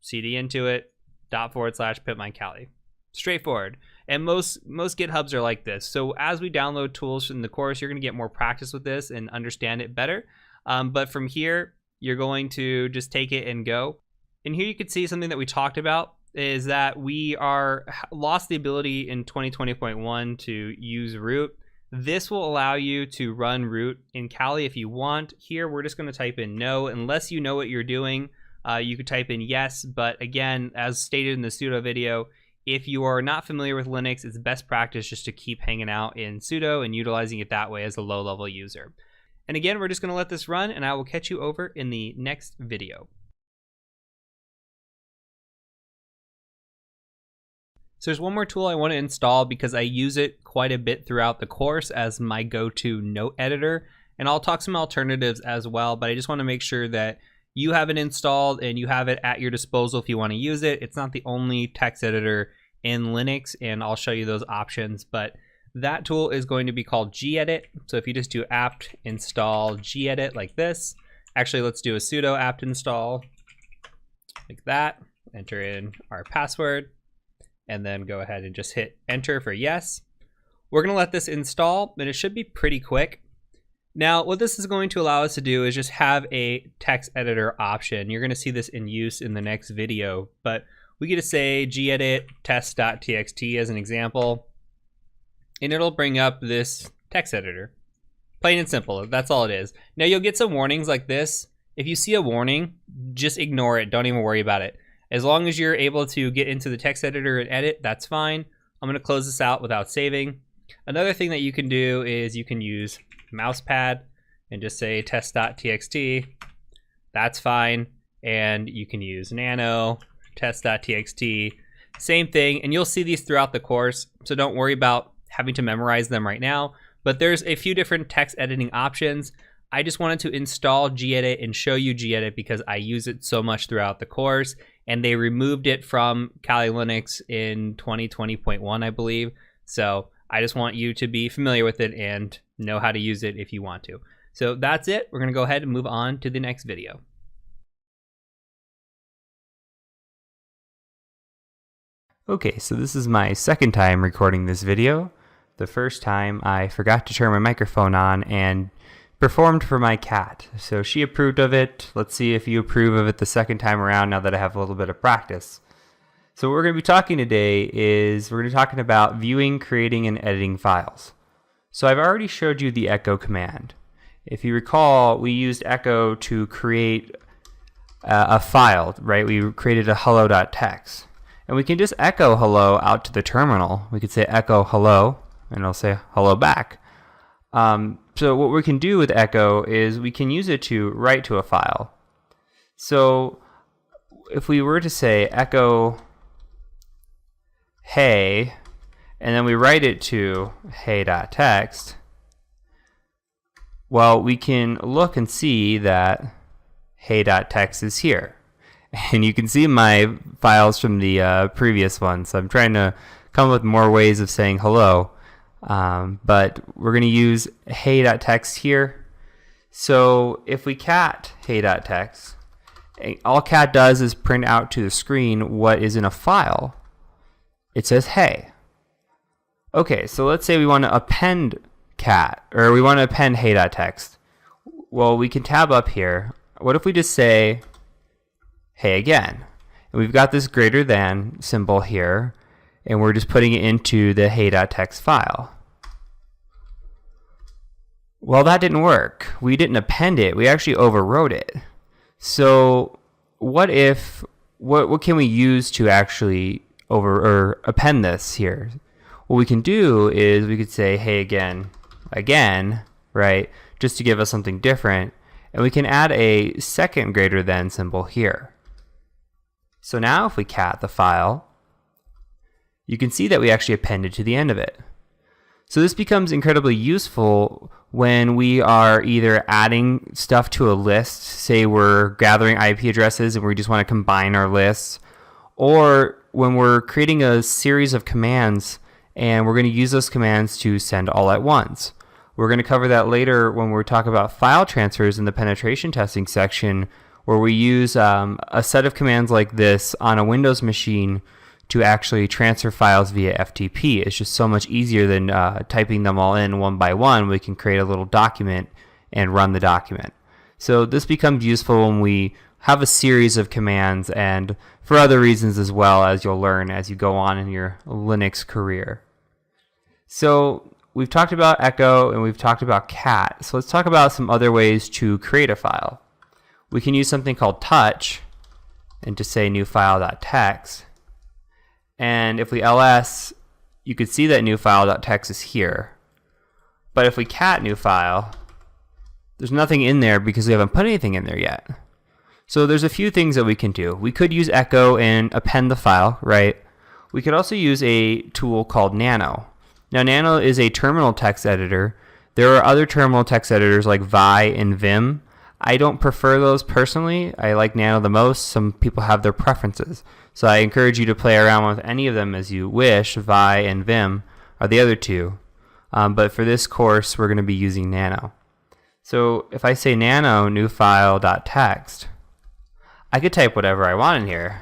cd into it, /pip_my-kali. Straightforward. And most GitHubs are like this. So as we download tools in the course, you're going to get more practice with this and understand it better. But from here, you're going to just take it and go. And here you can see something that we talked about is that we lost the ability in 2020.1 to use root. This will allow you to run root in Kali if you want. Here, we're just going to type in no. Unless you know what you're doing, you could type in yes. But again, as stated in the sudo video, if you are not familiar with Linux, it's best practice just to keep hanging out in sudo and utilizing it that way as a low-level user. And again, we're just going to let this run, and I will catch you over in the next video. So there's one more tool I want to install because I use it quite a bit throughout the course as my go-to note editor, and I'll talk some alternatives as well, but I just want to make sure that you have it installed and you have it at your disposal if you want to use it. It's not the only text editor in Linux, and I'll show you those options, but that tool is going to be called gedit. So if you just do apt install gedit like this, actually let's do a sudo apt install like that, enter in our password, and then go ahead and just hit enter for yes. We're going to let this install, and it should be pretty quick. Now, what this is going to allow us to do is just have a text editor option. You're going to see this in use in the next video, but we get to say gedit test.txt as an example, and it'll bring up this text editor. Plain and simple, that's all it is. Now, you'll get some warnings like this. If you see a warning, just ignore it. Don't even worry about it. As long as you're able to get into the text editor and edit, that's fine. I'm going to close this out without saving. Another thing that you can do is you can use mousepad and just say test.txt. That's fine. And you can use nano, test.txt, same thing. And you'll see these throughout the course, so don't worry about having to memorize them right now. But there's a few different text editing options. I just wanted to install gedit and show you gedit because I use it so much throughout the course, and they removed it from Kali Linux in 2020.1, I believe. So I just want you to be familiar with it and know how to use it if you want to. So that's it. We're going to go ahead and move on to the next video. Okay, so this is my second time recording this video. The first time I forgot to turn my microphone on and performed for my cat. So she approved of it. Let's see if you approve of it the second time around now that I have a little bit of practice. So what we're going to be talking today is we're going to be talking about viewing, creating, and editing files. So I've already showed you the echo command. If you recall, we used echo to create a file, right? We created a hello.txt. And we can just echo hello out to the terminal. We could say echo hello, and it'll say hello back. So what we can do with echo is we can use it to write to a file. So if we were to say echo hey, and then we write it to hey.txt, well, we can look and see that hey.txt is here. And you can see my files from the previous one, so I'm trying to come up with more ways of saying hello. But we're going to use hey.txt here. So if we cat hey.txt, all cat does is print out to the screen what is in a file. It says hey. Okay, so let's say we want to append cat, or we want to append hey.txt. Well, we can tab up here. What if we just say hey again? And we've got this greater than symbol here. and we're just putting it into the hey.txt file. Well, that didn't work. We didn't append it. We actually overwrote it. So what can we use to actually append this here? What we can do is we could say hey again, right? Just to give us something different. And we can add a second greater than symbol here. So now if we cat the file, you can see that we actually appended to the end of it. So this becomes incredibly useful when we are either adding stuff to a list, say we're gathering IP addresses and we just want to combine our lists, or when we're creating a series of commands and we're going to use those commands to send all at once. We're going to cover that later when we talk about file transfers in the penetration testing section, where we use a set of commands like this on a Windows machine to actually transfer files via FTP. It's just so much easier than typing them all in one by one. We can create a little document and run the document. So this becomes useful when we have a series of commands and for other reasons as well, as you'll learn as you go on in your Linux career. So we've talked about echo and we've talked about cat. So let's talk about some other ways to create a file. We can use something called touch and just say new file.txt. And if we ls, you could see that new file.txt is here. But if we cat new file, there's nothing in there because we haven't put anything in there yet. So there's a few things that we can do. We could use echo and append the file, right? We could also use a tool called Nano. Now Nano is a terminal text editor. There are other terminal text editors like Vi and Vim. I don't prefer those personally. I like Nano the most. Some people have their preferences. So I encourage you to play around with any of them as you wish. Vi and Vim are the other two. But for this course, we're going to be using Nano. So if I say nano new file.txt, I could type whatever I want in here.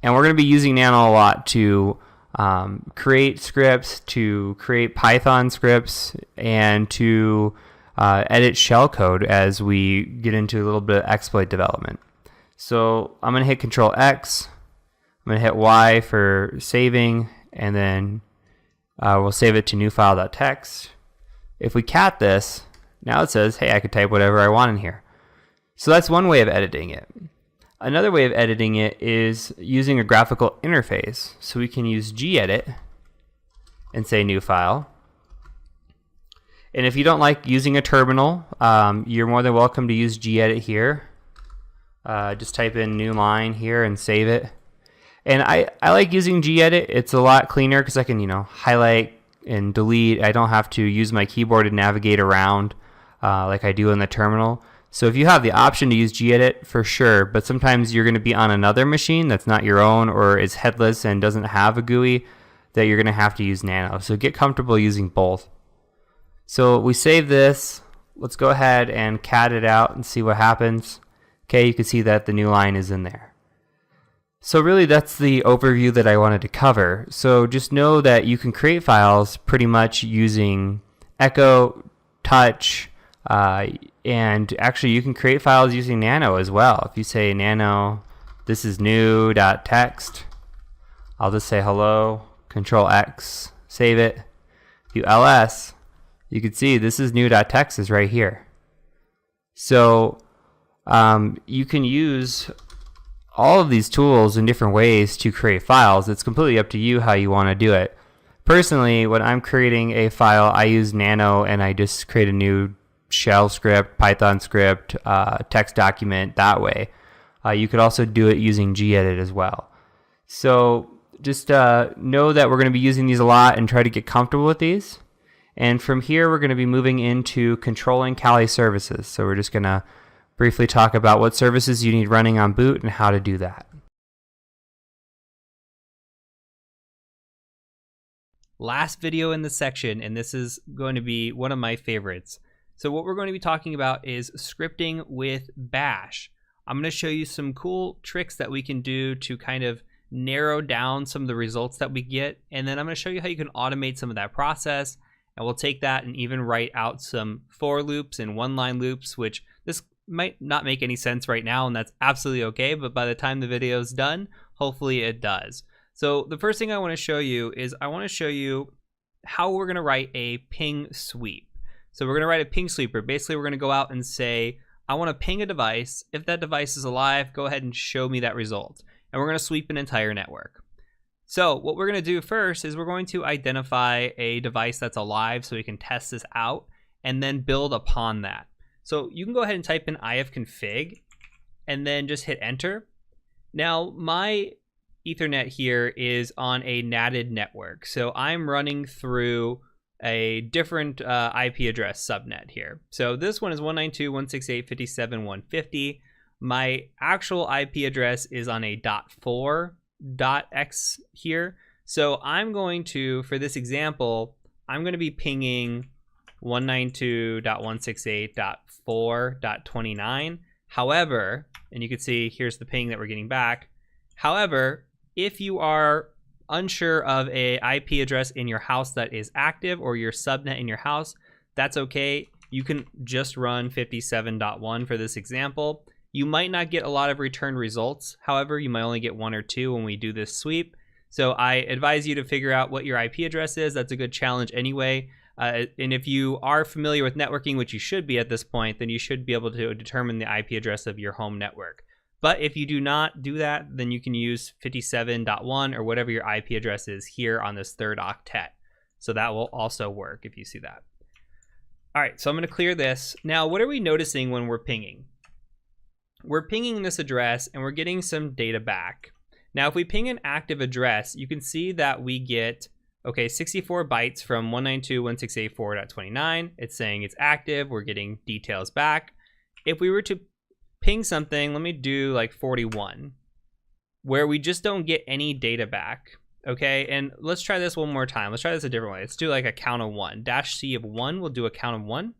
And we're going to be using Nano a lot to create scripts, to create Python scripts, and to edit shellcode as we get into a little bit of exploit development. So I'm going to hit Control X, I'm going to hit Y for saving, and then we'll save it to new file.txt. If we cat this, now it says, hey, I can type whatever I want in here. So that's one way of editing it. Another way of editing it is using a graphical interface. So we can use gedit and say new file. And if you don't like using a terminal, you're more than welcome to use gedit here. Just type in new line here and save it. And I like using gedit. It's a lot cleaner because I can, highlight and delete. I don't have to use my keyboard to navigate around like I do in the terminal. So if you have the option to use gedit, for sure, but sometimes you're going to be on another machine that's not your own or is headless and doesn't have a GUI, that you're going to have to use Nano. So get comfortable using both. So we save this. Let's go ahead and cat it out and see what happens. Okay, you can see that the new line is in there. So really that's the overview that I wanted to cover. So just know that you can create files pretty much using echo, touch, and actually you can create files using Nano as well. If you say nano, this is new.txt, I'll just say hello, Control X, save it. If you ls, you can see this is new.txt is right here. So you can use all of these tools in different ways to create files. It's completely up to you how you want to do it. Personally, when I'm creating a file, I use Nano and I just create a new shell script, Python script, text document that way. You could also do it using gedit as well. So just know that we're going to be using these a lot and try to get comfortable with these. And from here, we're going to be moving into controlling Kali services. So we're just going to briefly talk about what services you need running on boot and how to do that. Last video in the section, and this is going to be one of my favorites. So what we're going to be talking about is scripting with Bash. I'm going to show you some cool tricks that we can do to kind of narrow down some of the results that we get, and then I'm going to show you how you can automate some of that process, and we'll take that and even write out some for loops and one-line loops, which this might not make any sense right now, and that's absolutely okay, but by the time the video is done, hopefully it does. So the first thing I want to show you is I want to show you how we're going to write a ping sweep. So we're going to write a ping sweeper. Basically, we're going to go out and say, I want to ping a device. If that device is alive, go ahead and show me that result. And we're going to sweep an entire network. So what we're going to do first is we're going to identify a device that's alive so we can test this out and then build upon that. So you can go ahead and type in ifconfig and then just hit enter. Now my Ethernet here is on a NATed network. So I'm running through a different IP address subnet here. So this one is 192.168.57.150. My actual IP address is on a .4.x here. So I'm going to, for this example, I'm going to be pinging 192.168.4.29. However, and you can see here's the ping that we're getting back. However, if you are unsure of a IP address in your house that is active or your subnet in your house, that's okay. You can just run 57.1 for this example. You might not get a lot of return results. However, you might only get 1 or 2 when we do this sweep. So I advise you to figure out what your IP address is. That's a good challenge anyway. And if you are familiar with networking, which you should be at this point, then you should be able to determine the IP address of your home network. But if you do not do that, then you can use 57.1 or whatever your IP address is here on this third octet. So that will also work if you see that. All right, so I'm going to clear this. Now, what are we noticing when we're pinging? We're pinging this address and we're getting some data back. Now, if we ping an active address, you can see that we get, okay, 64 bytes from 192.168.4.29. It's saying it's active. We're getting details back. If we were to ping something, let me do like 41, where we just don't get any data back. Okay, and let's try this one more time. Let's try this a different way. Let's do like a count of 1. -C of 1, we'll do a count of 1.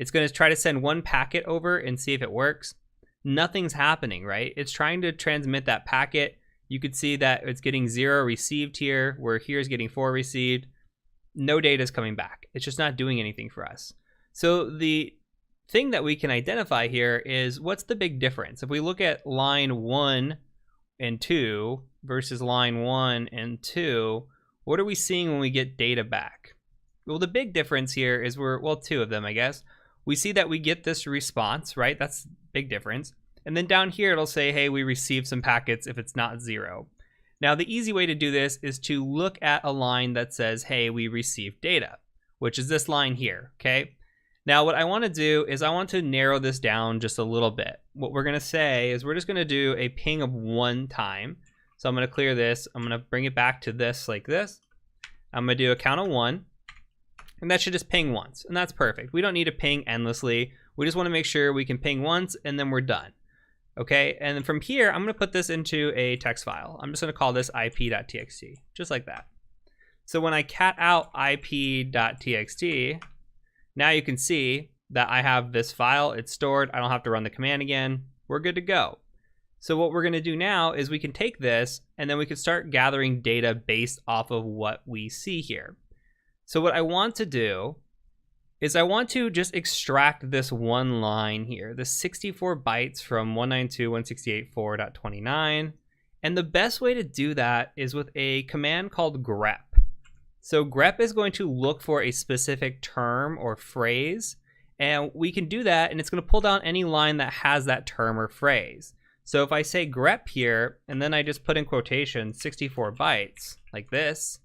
It's going to try to send one packet over and see if it works. Nothing's happening, right? It's trying to transmit that packet. You could see that it's getting 0 received here, where here's getting 4 received. No data is coming back. It's just not doing anything for us. So the thing that we can identify here is what's the big difference. If we look at line 1 and 2 versus line 1 and 2, what are we seeing when we get data back? Well, the big difference here is well, 2 of them, I guess. We see that we get this response, right? That's big difference. And then down here, it'll say, hey, we received some packets if it's not 0. Now, the easy way to do this is to look at a line that says, hey, we received data, which is this line here, okay? Now, what I want to do is I want to narrow this down just a little bit. What we're going to say is we're just going to do a ping of 1 time. So I'm going to clear this. I'm going to bring it back to this like this. I'm going to do a count of 1. And that should just ping once. And that's perfect. We don't need to ping endlessly. We just want to make sure we can ping once and then we're done. Okay, and then from here, I'm going to put this into a text file. I'm just going to call this ip.txt, just like that. So when I cat out ip.txt, now you can see that I have this file. It's stored. I don't have to run the command again. We're good to go. So what we're going to do now is we can take this and then we can start gathering data based off of what we see here. So what I want to do is I want to just extract this one line here, the 64 bytes from 192.168.4.29. And the best way to do that is with a command called grep. So grep is going to look for a specific term or phrase, and we can do that, and it's going to pull down any line that has that term or phrase. So if I say grep here, and then I just put in quotation 64 bytes, like this,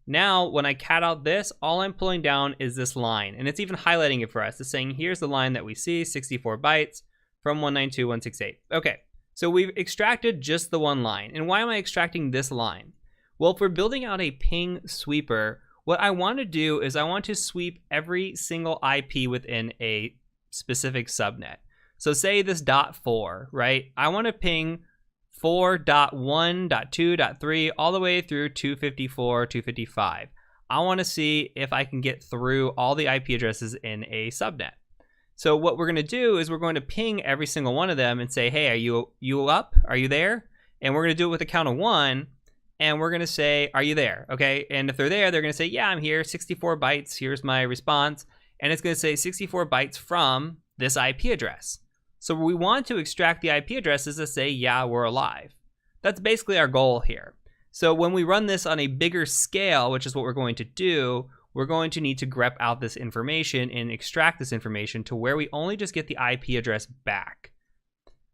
now when I cat out this, all I'm pulling down is this line, and it's even highlighting it for us. It's saying, here's the line that we see, 64 bytes from 192.168. Okay, so we've extracted just the one line. And why am I extracting this line? Well, if we're building out a ping sweeper, what I want to do is I want to sweep every single IP within a specific subnet. So say this .4, right? I want to ping 4.1.2.3 all the way through 254, 255. I want to see if I can get through all the IP addresses in a subnet. So what we're going to do is we're going to ping every single one of them and say, hey, are you up? Are you there? And we're going to do it with a count of 1. And we're going to say, are you there? Okay. And if they're there, they're going to say, yeah, I'm here. 64 bytes. Here's my response. And it's going to say 64 bytes from this IP address. So we want to extract the IP addresses to say, yeah, we're alive. That's basically our goal here. So when we run this on a bigger scale, which is what we're going to do, we're going to need to grep out this information and extract this information to where we only just get the IP address back.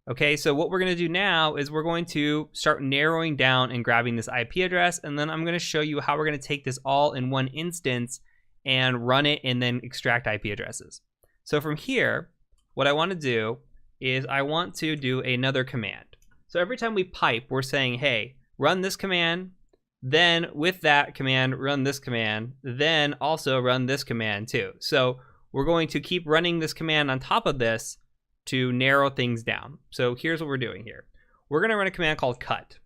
Okay, so what we're going to do now is we're going to start narrowing down and grabbing this IP address, and then I'm going to show you how we're going to take this all in one instance and run it and then extract IP addresses. So from here, what I want to do is I want to do another command. So every time we pipe, we're saying, hey, run this command, then with that command, run this command, then also run this command too. So we're going to keep running this command on top of this to narrow things down. So here's what we're doing here. We're going to run a command called cut.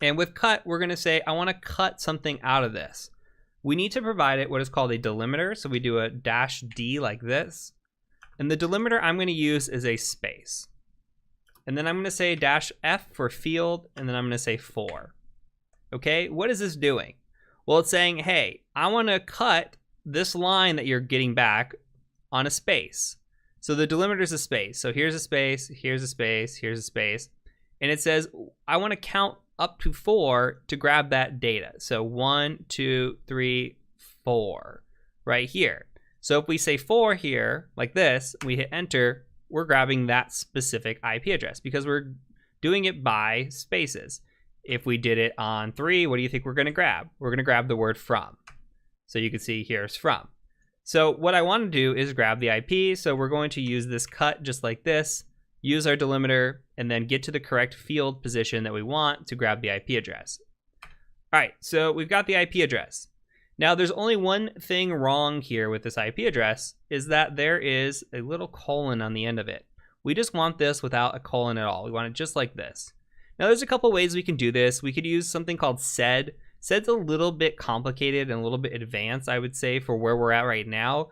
And with cut, we're going to say, I want to cut something out of this. We need to provide it what is called a delimiter. So we do a -d like this. And the delimiter I'm going to use is a space. And then I'm going to say -f for field, and then I'm going to say 4. Okay, what is this doing? Well, it's saying, hey, I want to cut this line that you're getting back on a space. So the delimiter is a space. So here's a space, here's a space, here's a space. And it says, I want to count up to 4 to grab that data. So 1, 2, 3, 4 right here. So if we say 4 here, like this, we hit enter, we're grabbing that specific IP address because we're doing it by spaces. If we did it on 3, what do you think we're going to grab? We're going to grab the word from. So you can see here's from. So what I want to do is grab the IP. So we're going to use this cut just like this, use our delimiter, and then get to the correct field position that we want to grab the IP address. All right, so we've got the IP address. Now there's only one thing wrong here with this IP address, is that there is a little colon on the end of it. We just want this without a colon at all. We want it just like this. Now there's a couple ways we can do this. We could use something called sed. Sed's a little bit complicated and a little bit advanced, I would say, for where we're at right now.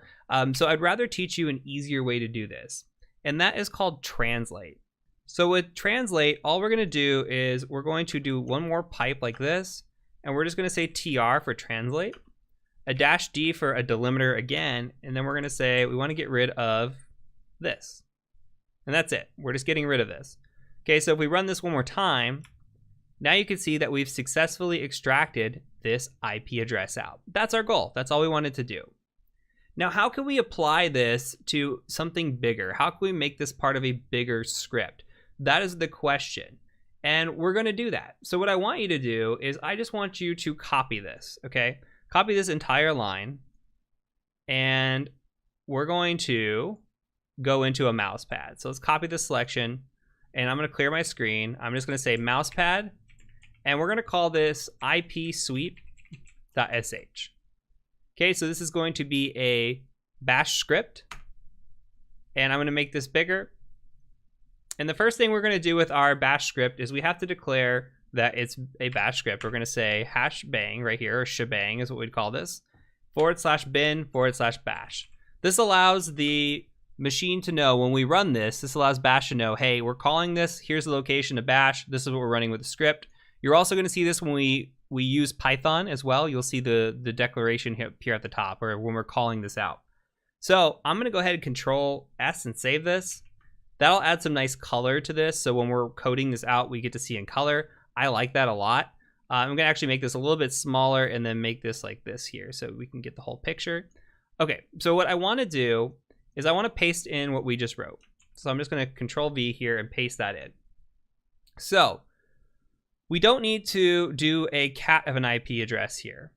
So I'd rather teach you an easier way to do this, and that is called translate. So with translate, all we're going to do is we're going to do one more pipe like this, and we're just going to say tr for translate, a -d for a delimiter again, and then we're going to say we want to get rid of this. And that's it. We're just getting rid of this. Okay, so if we run this one more time, now you can see that we've successfully extracted this IP address out. That's our goal. That's all we wanted to do. Now, how can we apply this to something bigger? How can we make this part of a bigger script? That is the question. And we're going to do that. So what I want you to do is I just want you to copy this, okay? Copy this entire line. And we're going to go into a mouse pad. So let's copy this selection. And I'm going to clear my screen. I'm just going to say mouse pad. And we're going to call this ipsweep.sh. Okay, so this is going to be a bash script. And I'm going to make this bigger. And the first thing we're going to do with our bash script is we have to declare that it's a bash script. We're going to say #bang right here, or shebang is what we'd call this, /bin/bash. This allows the machine to know when we run this, this allows bash to know, hey, we're calling this, here's the location of bash, this is what we're running with the script. You're also going to see this when we use Python as well. You'll see the declaration here at the top, or when we're calling this out. So I'm going to go ahead and Control S and save this. That'll add some nice color to this, so when we're coding this out, we get to see in color. I like that a lot. I'm going to actually make this a little bit smaller and then make this like this here so we can get the whole picture. Okay, so what I want to do is I want to paste in what we just wrote. So I'm just going to Control V here and paste that in. So we don't need to do a cat of an IP address here.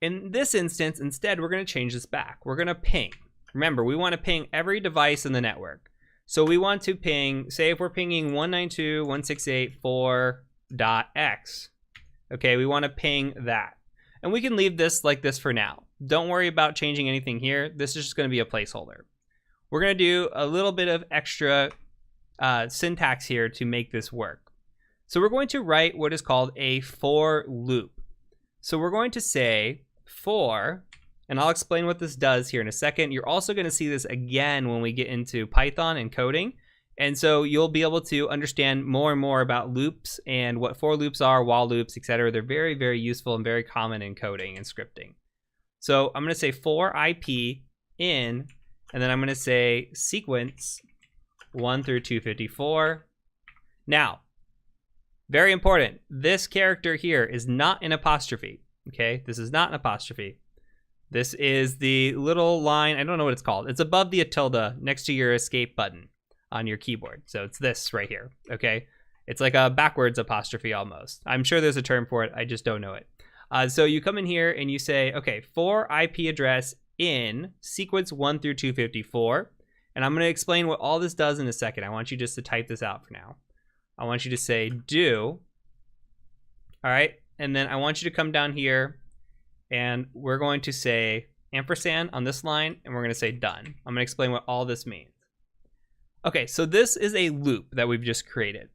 In this instance, instead, we're going to change this back. We're going to ping. Remember, we want to ping every device in the network. So we want to ping, say if we're pinging 192.168.4.x, okay, we want to ping that. And we can leave this like this for now. Don't worry about changing anything here. This is just going to be a placeholder. We're going to do a little bit of extra syntax here to make this work. So we're going to write what is called a for loop. So we're going to say for, and I'll explain what this does here in a second. You're also going to see this again when we get into Python and coding. And so you'll be able to understand more and more about loops and what for loops are, while loops, etc. They're very, very useful and very common in coding and scripting. So I'm going to say for IP in, and then I'm going to say sequence 1 through 254. Now, very important, this character here is not an apostrophe. Okay, this is not an apostrophe. This is the little line, I don't know what it's called. It's above the tilde next to your escape button on your keyboard. So it's this right here, okay? It's like a backwards apostrophe almost. I'm sure there's a term for it, I just don't know it. So you come in here and you say, okay, for IP address in sequence 1 through 254, and I'm gonna explain what all this does in a second. I want you just to type this out for now. I want you to say do, all right? And then I want you to come down here and we're going to say ampersand on this line, and we're going to say done. I'm going to explain what all this means. Okay, so this is a loop that we've just created.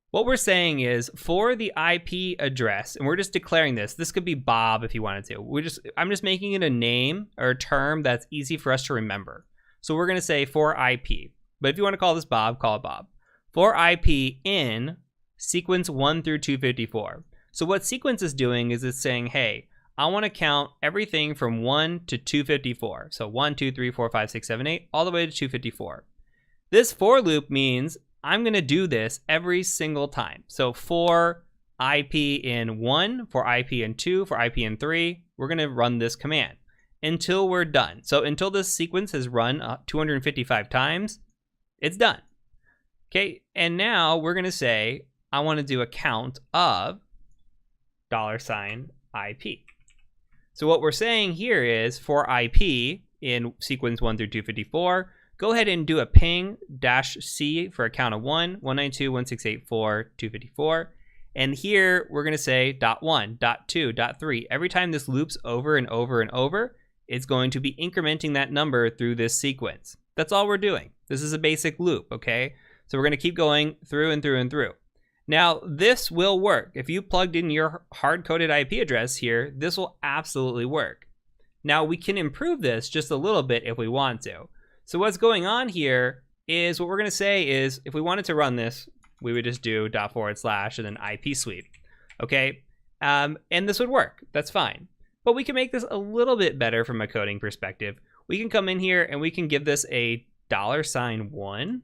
What we're saying is for the IP address, and we're just declaring this. This could be Bob if you wanted to. I'm just making it a name or a term that's easy for us to remember. So we're going to say for IP. But if you want to call this Bob, call it Bob. For IP in sequence 1 through 254. So what sequence is doing is it's saying, hey, I want to count everything from 1 to 254. So 1, 2, 3, 4, 5, 6, 7, 8, all the way to 254. This for loop means I'm going to do this every single time. So for IP in 1, for IP in 2, for IP in 3, we're going to run this command until we're done. So until this sequence has run 255 times, it's done. Okay, and now we're going to say, I want to do a count of $IP. So what we're saying here is for IP in sequence 1 through 254, go ahead and do a ping -c for a count of 1, 192.168.4, 254. And here we're going to say .1, .2, .3. Every time this loops over and over and over, it's going to be incrementing that number through this sequence. That's all we're doing. This is a basic loop, okay? So we're going to keep going through and through and through. Now, this will work. If you plugged in your hard-coded IP address here, this will absolutely work. Now, we can improve this just a little bit if we want to. So what's going on here is what we're going to say is if we wanted to run this, we would just do ./ and then IP sweep, okay? And this would work. That's fine. But we can make this a little bit better from a coding perspective. We can come in here and we can give this a $1.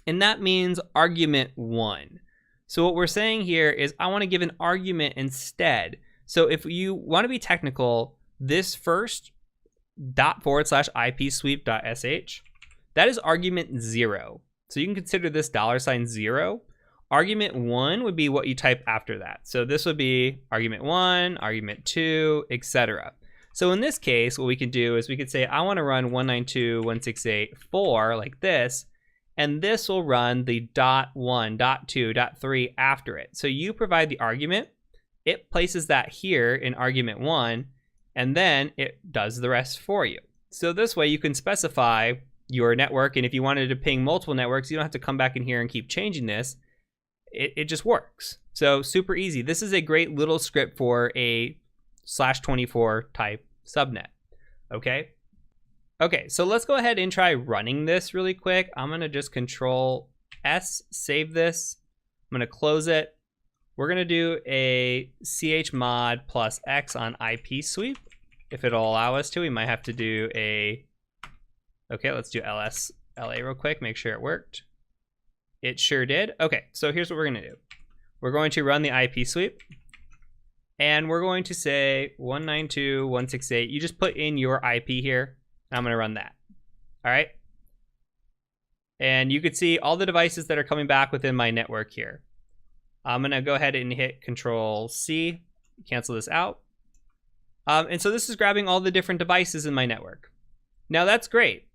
And that means argument 1. So what we're saying here is I want to give an argument instead. So if you want to be technical, this first ./ ipsweep.sh, that is argument 0. So you can consider this $0. Argument 1 would be what you type after that. So this would be argument 1, argument 2, etc. So in this case, what we could do is we could say, I want to run 192.168.4 like this, and this will run the .1, .2, .3 after it. So you provide the argument, it places that here in argument 1, and then it does the rest for you. So this way you can specify your network, and if you wanted to ping multiple networks, you don't have to come back in here and keep changing this. It just works. So super easy. This is a great little script for a /24 type subnet, okay? Okay, so let's go ahead and try running this really quick. I'm gonna just Control S, save this. I'm gonna close it. We're gonna do a chmod +x on IP sweep. If it'll allow us to, we might have to do a, okay, let's do LSLA real quick, make sure it worked. It sure did. Okay, so here's what we're gonna do. We're going to run the IP sweep, and we're going to say 192.168. You just put in your IP here. I'm going to run that. All right. And you could see all the devices that are coming back within my network here. I'm going to go ahead and hit Control C, cancel this out. And so this is grabbing all the different devices in my network. Now that's great.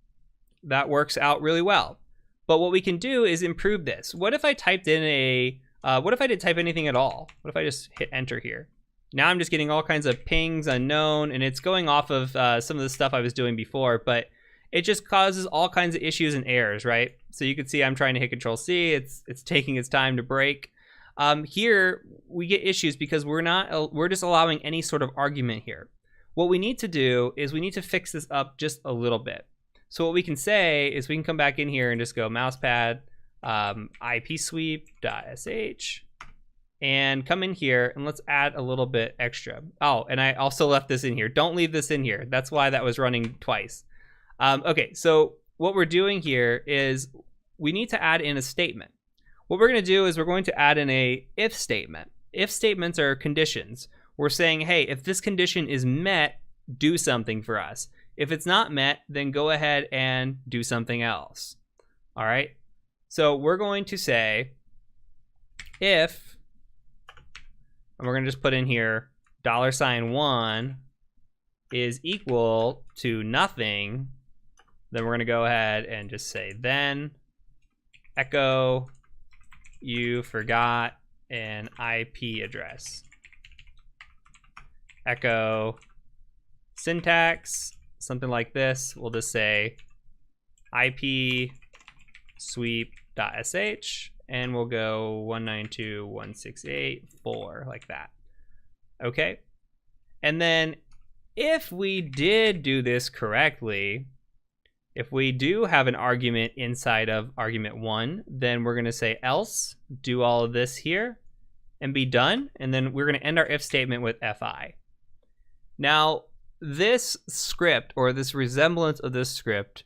That works out really well. But what we can do is improve this. What if I typed in a, what if I didn't type anything at all? What if I just hit enter here? Now I'm just getting all kinds of pings unknown, and it's going off of some of the stuff I was doing before, but it just causes all kinds of issues and errors, right? So you can see I'm trying to hit Control C, it's taking its time to break. Here we get issues because we're just allowing any sort of argument here. What we need to do is we need to fix this up just a little bit. So what we can say is we can come back in here and just go mousepad ipsweep.sh. And come in here and let's add a little bit extra. Oh, and I also left this in here. Don't leave this in here. That's why that was running twice. Okay, so what we're doing here is we need to add in a statement. What we're going to do is we're going to add in a if statement. If statements are conditions. We're saying, hey, if this condition is met, do something for us. If it's not met, then go ahead and do something else. All right. So we're going to say if, and we're going to just put in here $1 is equal to nothing, then we're going to go ahead and just say then echo you forgot an IP address. Echo syntax, something like this. We'll just say IP sweep.sh, and we'll go 192.168.4 like that. Okay. And then if we did do this correctly, if we do have an argument inside of argument 1, then we're going to say else, do all of this here, and be done. And then we're going to end our if statement with fi. Now, this script, or this resemblance of this script,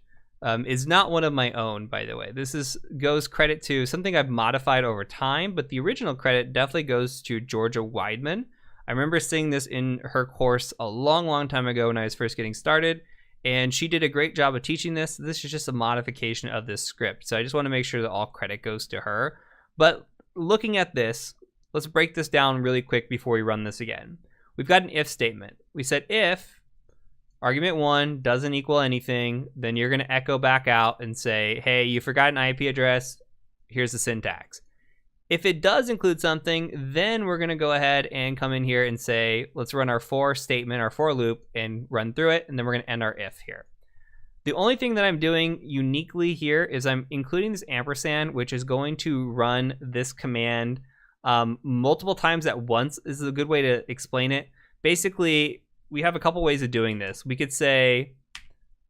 is not one of my own, by the way. This goes credit to something I've modified over time, but the original credit definitely goes to Georgia Weidman. I remember seeing this in her course a long, long time ago when I was first getting started, and she did a great job of teaching this. This is just a modification of this script, so I just want to make sure that all credit goes to her. But looking at this, let's break this down really quick before we run this again. We've got an if statement. We said if argument 1 doesn't equal anything, then you're going to echo back out and say, hey, you forgot an IP address. Here's the syntax. If it does include something, then we're going to go ahead and come in here and say, let's run our for statement, our for loop, and run through it, and then we're going to end our if here. The only thing that I'm doing uniquely here is I'm including this ampersand, which is going to run this command multiple times at once. This is a good way to explain it. Basically, we have a couple ways of doing this. We could say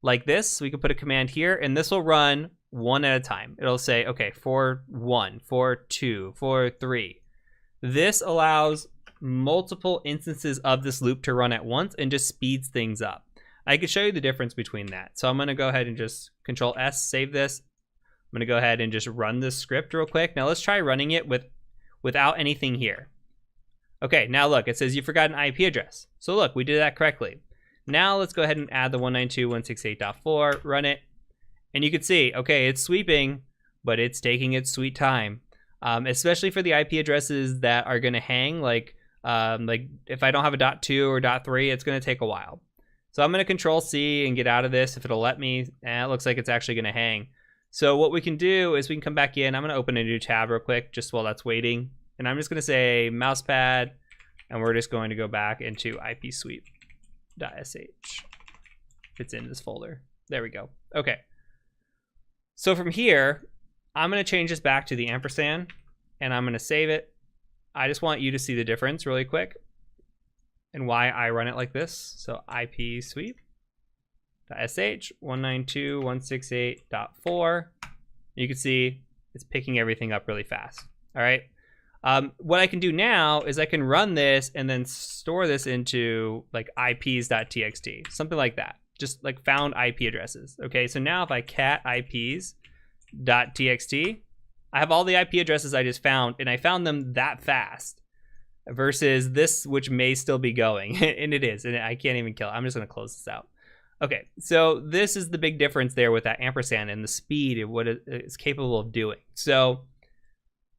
like this. We could put a command here, and this will run one at a time. It'll say, okay, for 1, for 2, for 3. This allows multiple instances of this loop to run at once and just speeds things up. I could show you the difference between that. So I'm going to go ahead and just Control S, save this. I'm going to go ahead and just run this script real quick. Now let's try running it without anything here. Okay, now look, it says you forgot an IP address. So look, we did that correctly. Now let's go ahead and add the 192.168.4, run it. And you can see, okay, it's sweeping, but it's taking its sweet time. Especially for the IP addresses that are going to hang, like if I don't have a .2 or .3, it's going to take a while. So I'm going to Control C and get out of this if it'll let me. And it looks like it's actually going to hang. So what we can do is we can come back in. I'm going to open a new tab real quick just while that's waiting. And I'm just going to say mousepad, and we're just going to go back into ipsweep.sh. It's in this folder. There we go. Okay. So from here, I'm going to change this back to the ampersand, and I'm going to save it. I just want you to see the difference really quick and why I run it like this. So ipsweep.sh 192.168.4. You can see it's picking everything up really fast. All right. What I can do now is I can run this and then store this into like ips.txt, something like that. Just like found IP addresses. Okay, so now if I cat ips.txt, I have all the IP addresses I just found, and I found them that fast versus this, which may still be going, and it is, and I can't even kill it. I'm just gonna close this out. Okay, so this is the big difference there with that ampersand and the speed of what it is capable of doing. So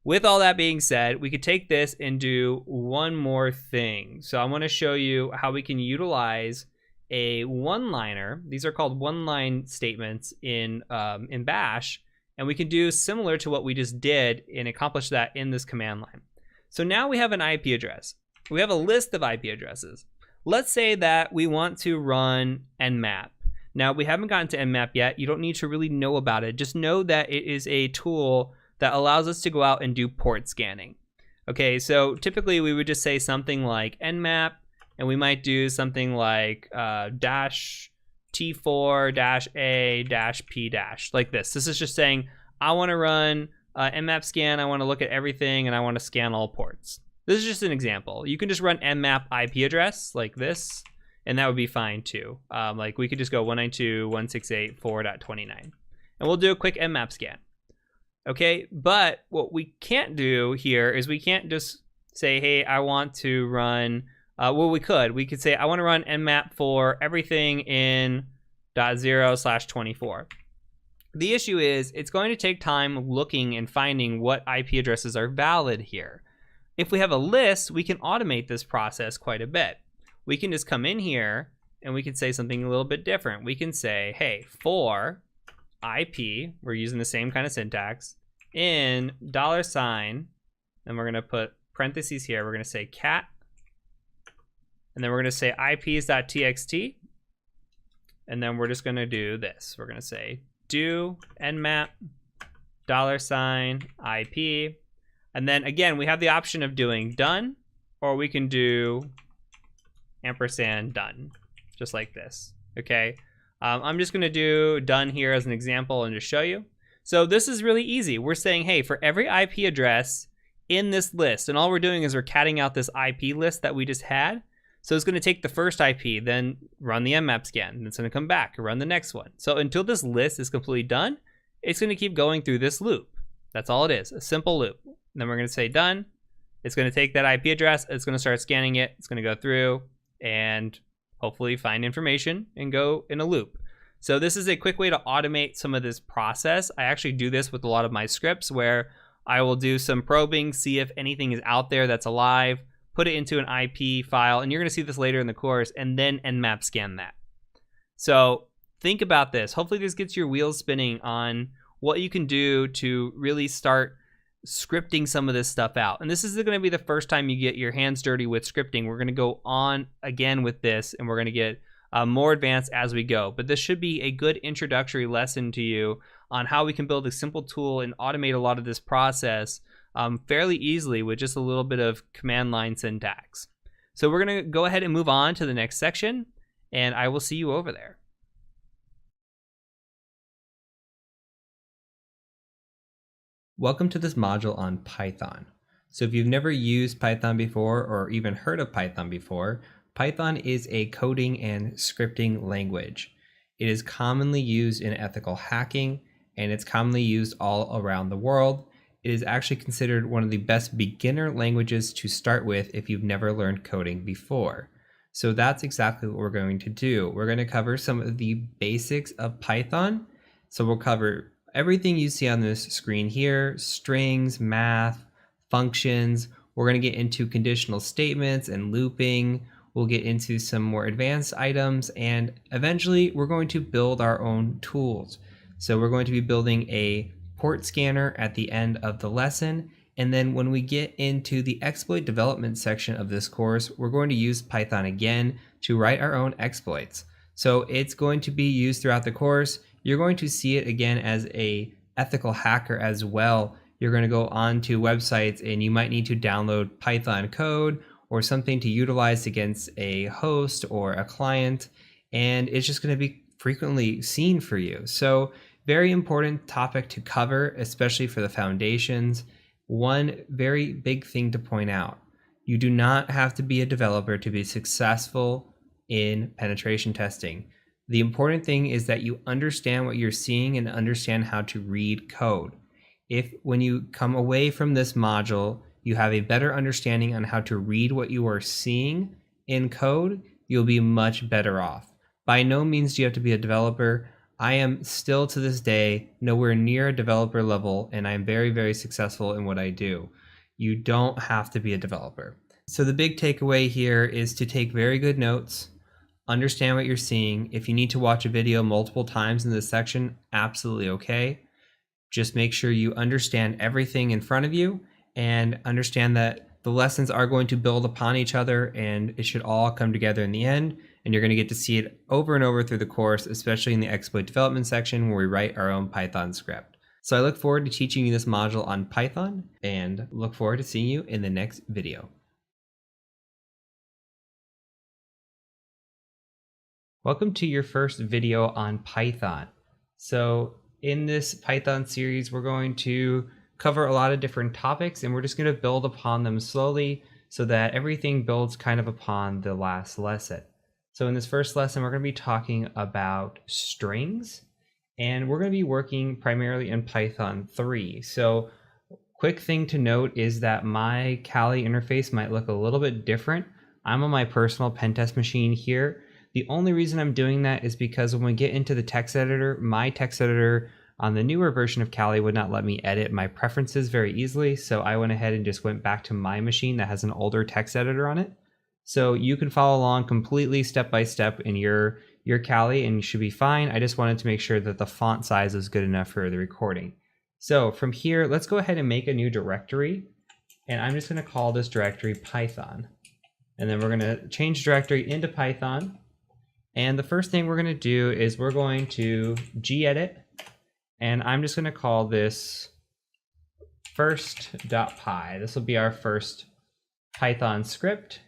with all that being said, we could take this and do one more thing. So I want to show you how we can utilize a one-liner. These are called one-line statements in Bash, and we can do similar to what we just did and accomplish that in this command line. So now we have an IP address. We have a list of IP addresses. Let's say that we want to run Nmap. Now, we haven't gotten to Nmap yet. You don't need to really know about it. Just know that it is a tool that allows us to go out and do port scanning. Okay, so typically we would just say something like Nmap, and we might do something like dash T4 dash A dash P dash, like this. This is just saying, I want to run Nmap scan, I want to look at everything, and I want to scan all ports. This is just an example. You can just run Nmap IP address like this, and that would be fine too. Like we could just go 192.168.4.29, and we'll do a quick Nmap scan. Okay, but what we can't do here is we can't just say, hey, I want to run, well, we could say, I want to run Nmap for everything in .0/24. The issue is it's going to take time looking and finding what IP addresses are valid here. If we have a list, we can automate this process quite a bit. We can just come in here and we can say something a little bit different. We can say, hey, for IP, we're using the same kind of syntax, in $, and we're going to put parentheses here. We're going to say cat, and then we're going to say ips.txt, and then we're just going to do this. We're going to say do nmap $IP, and then again we have the option of doing done, or we can do ampersand done, just like this. Okay, I'm just going to do done here as an example and just show you. So this is really easy. We're saying, hey, for every IP address in this list, and all we're doing is we're catting out this IP list that we just had. So it's going to take the first IP, then run the Nmap scan, and it's going to come back and run the next one. So until this list is completely done, it's going to keep going through this loop. That's all it is, a simple loop. And then we're going to say done. It's going to take that IP address, it's going to start scanning it, it's going to go through and hopefully find information and go in a loop. So this is a quick way to automate some of this process. I actually do this with a lot of my scripts where I will do some probing, see if anything is out there that's alive, put it into an IP file, and you're going to see this later in the course, and then Nmap scan that. So think about this. Hopefully this gets your wheels spinning on what you can do to really start scripting some of this stuff out. And this is going to be the first time you get your hands dirty with scripting. We're going to go on again with this, and we're going to get more advanced as we go. But this should be a good introductory lesson to you on how we can build a simple tool and automate a lot of this process fairly easily with just a little bit of command line syntax. So we're going to go ahead and move on to the next section, and I will see you over there. Welcome to this module on Python. So if you've never used Python before or even heard of Python before, Python is a coding and scripting language. It is commonly used in ethical hacking, and it's commonly used all around the world. It is actually considered one of the best beginner languages to start with if you've never learned coding before. So that's exactly what we're going to do. We're going to cover some of the basics of Python. So we'll cover everything you see on this screen here: strings, math, functions. We're going to get into conditional statements and looping. We'll get into some more advanced items, and eventually we're going to build our own tools. So we're going to be building a port scanner at the end of the lesson, and then when we get into the exploit development section of this course, we're going to use Python again to write our own exploits. So it's going to be used throughout the course. You're going to see it again as a ethical hacker as well. You're going to go on to websites and you might need to download Python code or something to utilize against a host or a client, and it's just going to be frequently seen for you. So very important topic to cover, especially for the foundations. One very big thing to point out: you do not have to be a developer to be successful in penetration testing. The important thing is that you understand what you're seeing and understand how to read code. If when you come away from this module, you have a better understanding on how to read what you are seeing in code, you'll be much better off. By no means do you have to be a developer. I am still to this day nowhere near a developer level, and I'm very, very successful in what I do. You don't have to be a developer. So the big takeaway here is to take very good notes, understand what you're seeing. If you need to watch a video multiple times in this section, absolutely okay. Just make sure you understand everything in front of you and understand that the lessons are going to build upon each other, and it should all come together in the end. And you're going to get to see it over and over through the course, especially in the exploit development section where we write our own Python script. So I look forward to teaching you this module on Python and look forward to seeing you in the next video. Welcome to your first video on Python. So in this Python series, we're going to cover a lot of different topics, and we're just going to build upon them slowly so that everything builds kind of upon the last lesson. So in this first lesson, we're going to be talking about strings, and we're going to be working primarily in Python 3. So quick thing to note is that my Kali interface might look a little bit different. I'm on my personal pen test machine here. The only reason I'm doing that is because when we get into the text editor, my text editor on the newer version of Kali would not let me edit my preferences very easily. So I went ahead and just went back to my machine that has an older text editor on it. So you can follow along completely step by step in your Kali and you should be fine. I just wanted to make sure that the font size is good enough for the recording. So from here, let's go ahead and make a new directory. And I'm just going to call this directory Python. And then we're going to change directory into Python. And the first thing we're going to do is we're going to gedit. And I'm just going to call this first.py. This will be our first Python script.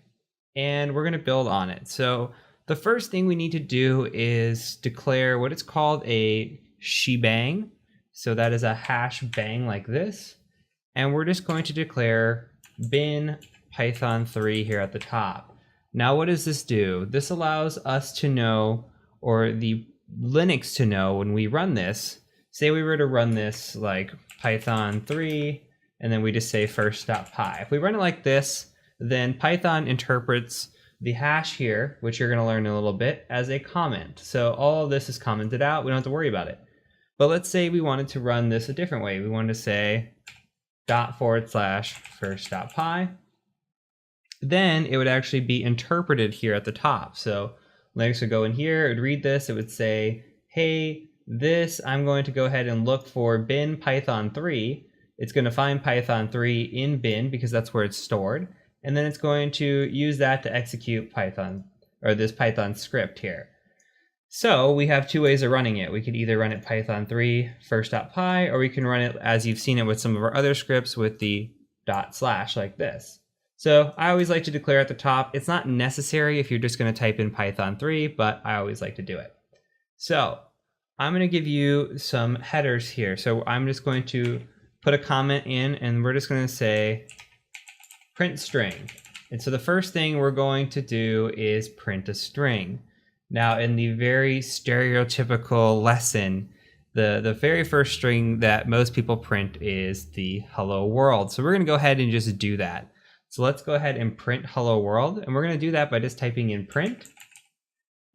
And we're going to build on it. So the first thing we need to do is declare what it's called a shebang. So that is a hash bang like this. And we're just going to declare bin python3 here at the top. Now, what does this do? This allows us to know, or the Linux to know when we run this. Say we were to run this like python3, and then we just say first.py. If we run it like this, then Python interprets the hash here, which you're going to learn in a little bit, as a comment. So all of this is commented out. We don't have to worry about it. But let's say we wanted to run this a different way. We wanted to say ./first.py. Then it would actually be interpreted here at the top. So Linux would go in here, it would read this, it would say, hey, this, I'm going to go ahead and look for bin python3. It's going to find python3 in bin because that's where it's stored. And then it's going to use that to execute Python, or this Python script here. So we have two ways of running it. We could either run it python3 first.py, or we can run it as you've seen it with some of our other scripts with the / like this. So I always like to declare at the top. It's not necessary if you're just going to type in python3, but I always like to do it. So I'm going to give you some headers here. So I'm just going to put a comment in, and we're just going to say print string. And so the first thing we're going to do is print a string. Now, in the very stereotypical lesson, the very first string that most people print is the hello world. So we're going to go ahead and just do that. So let's go ahead and print hello world. And we're going to do that by just typing in print.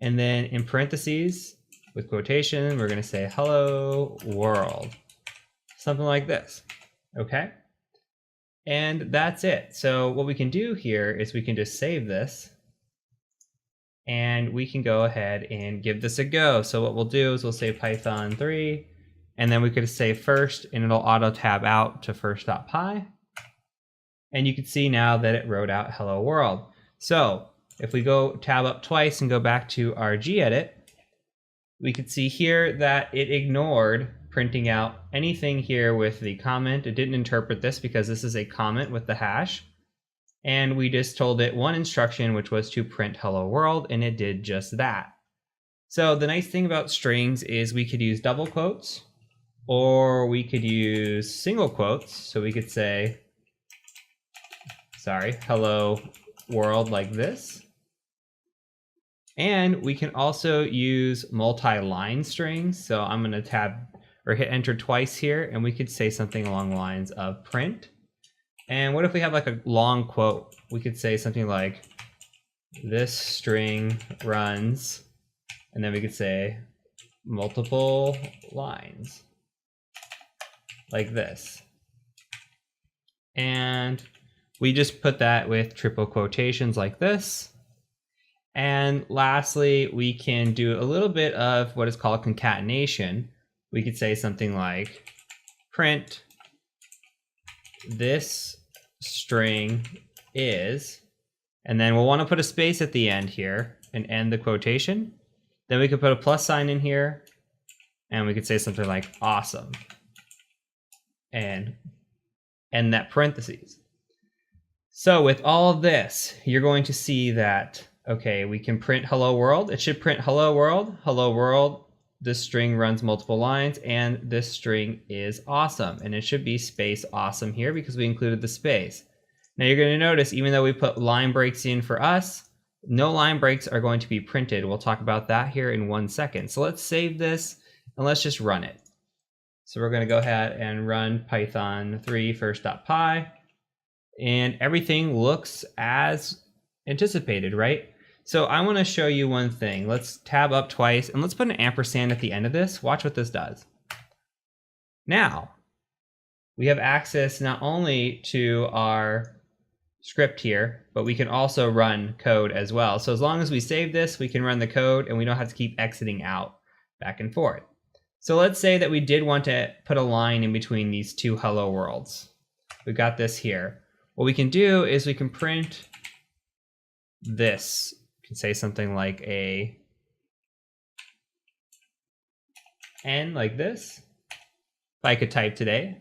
And then in parentheses with quotation, we're going to say hello world. Something like this. Okay. And that's it. So what we can do here is we can just save this. And we can go ahead and give this a go. So what we'll do is we'll say python3, and then we could say first, and it'll auto tab out to first.py. And you can see now that it wrote out hello world. So if we go tab up twice and go back to our gedit, we could see here that it ignored printing out anything here with the comment. It didn't interpret this because this is a comment with the hash. And we just told it one instruction, which was to print hello world, and it did just that. So the nice thing about strings is we could use double quotes, or we could use single quotes. So we could say, hello world like this. And we can also use multi-line strings. So I'm going to tab or hit enter twice here, and we could say something along the lines of print. And what if we have like a long quote? We could say something like, this string runs, and then we could say multiple lines like this. And we just put that with triple quotations like this. And lastly, we can do a little bit of what is called concatenation. We could say something like print this string is, and then we'll want to put a space at the end here and end the quotation. Then we could put a plus sign in here, and we could say something like awesome and end that parentheses. So with all of this, you're going to see that, okay, we can print hello world. It should print hello world. This string runs multiple lines, and this string is awesome. And it should be space awesome here because we included the space. Now you're going to notice, even though we put line breaks in for us, No line breaks are going to be printed. We'll talk about that here in 1 second. So let's save this and let's just run it. So we're going to go ahead and run Python 3 first.py, and everything looks as anticipated, right? So I want to show you one thing. Let's tab up twice and let's put an ampersand at the end of this. Watch what this does. Now we have access not only to our script here, but we can also run code as well. So as long as we save this, we can run the code and we don't have to keep exiting out back and forth. So let's say that we did want to put a line in between these two hello worlds. We've got this here. What we can do is we can print this. We can say something like a N like this, if I could type today,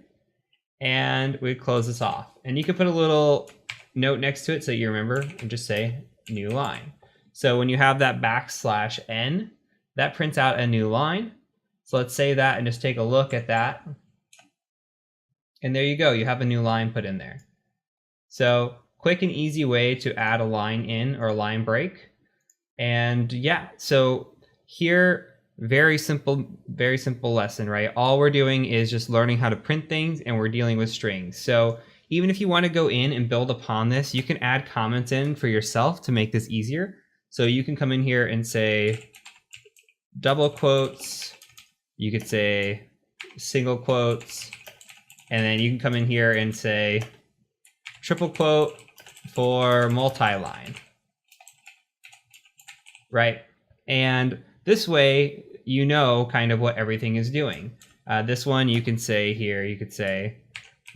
and we close this off. And you can put a little note next to it so you remember and just say new line. So when you have that \n, that prints out a new line. So let's say that and just take a look at that. And there you go, you have a new line put in there. So quick and easy way to add a line in or a line break. And yeah, so here, very simple lesson, right? All we're doing is just learning how to print things, and we're dealing with strings. So even if you want to go in and build upon this, you can add comments in for yourself to make this easier. So you can come in here and say double quotes, you could say single quotes, and then you can come in here and say triple quote for multi-line, right? And this way, you know kind of what everything is doing. This one you can say here, you could say,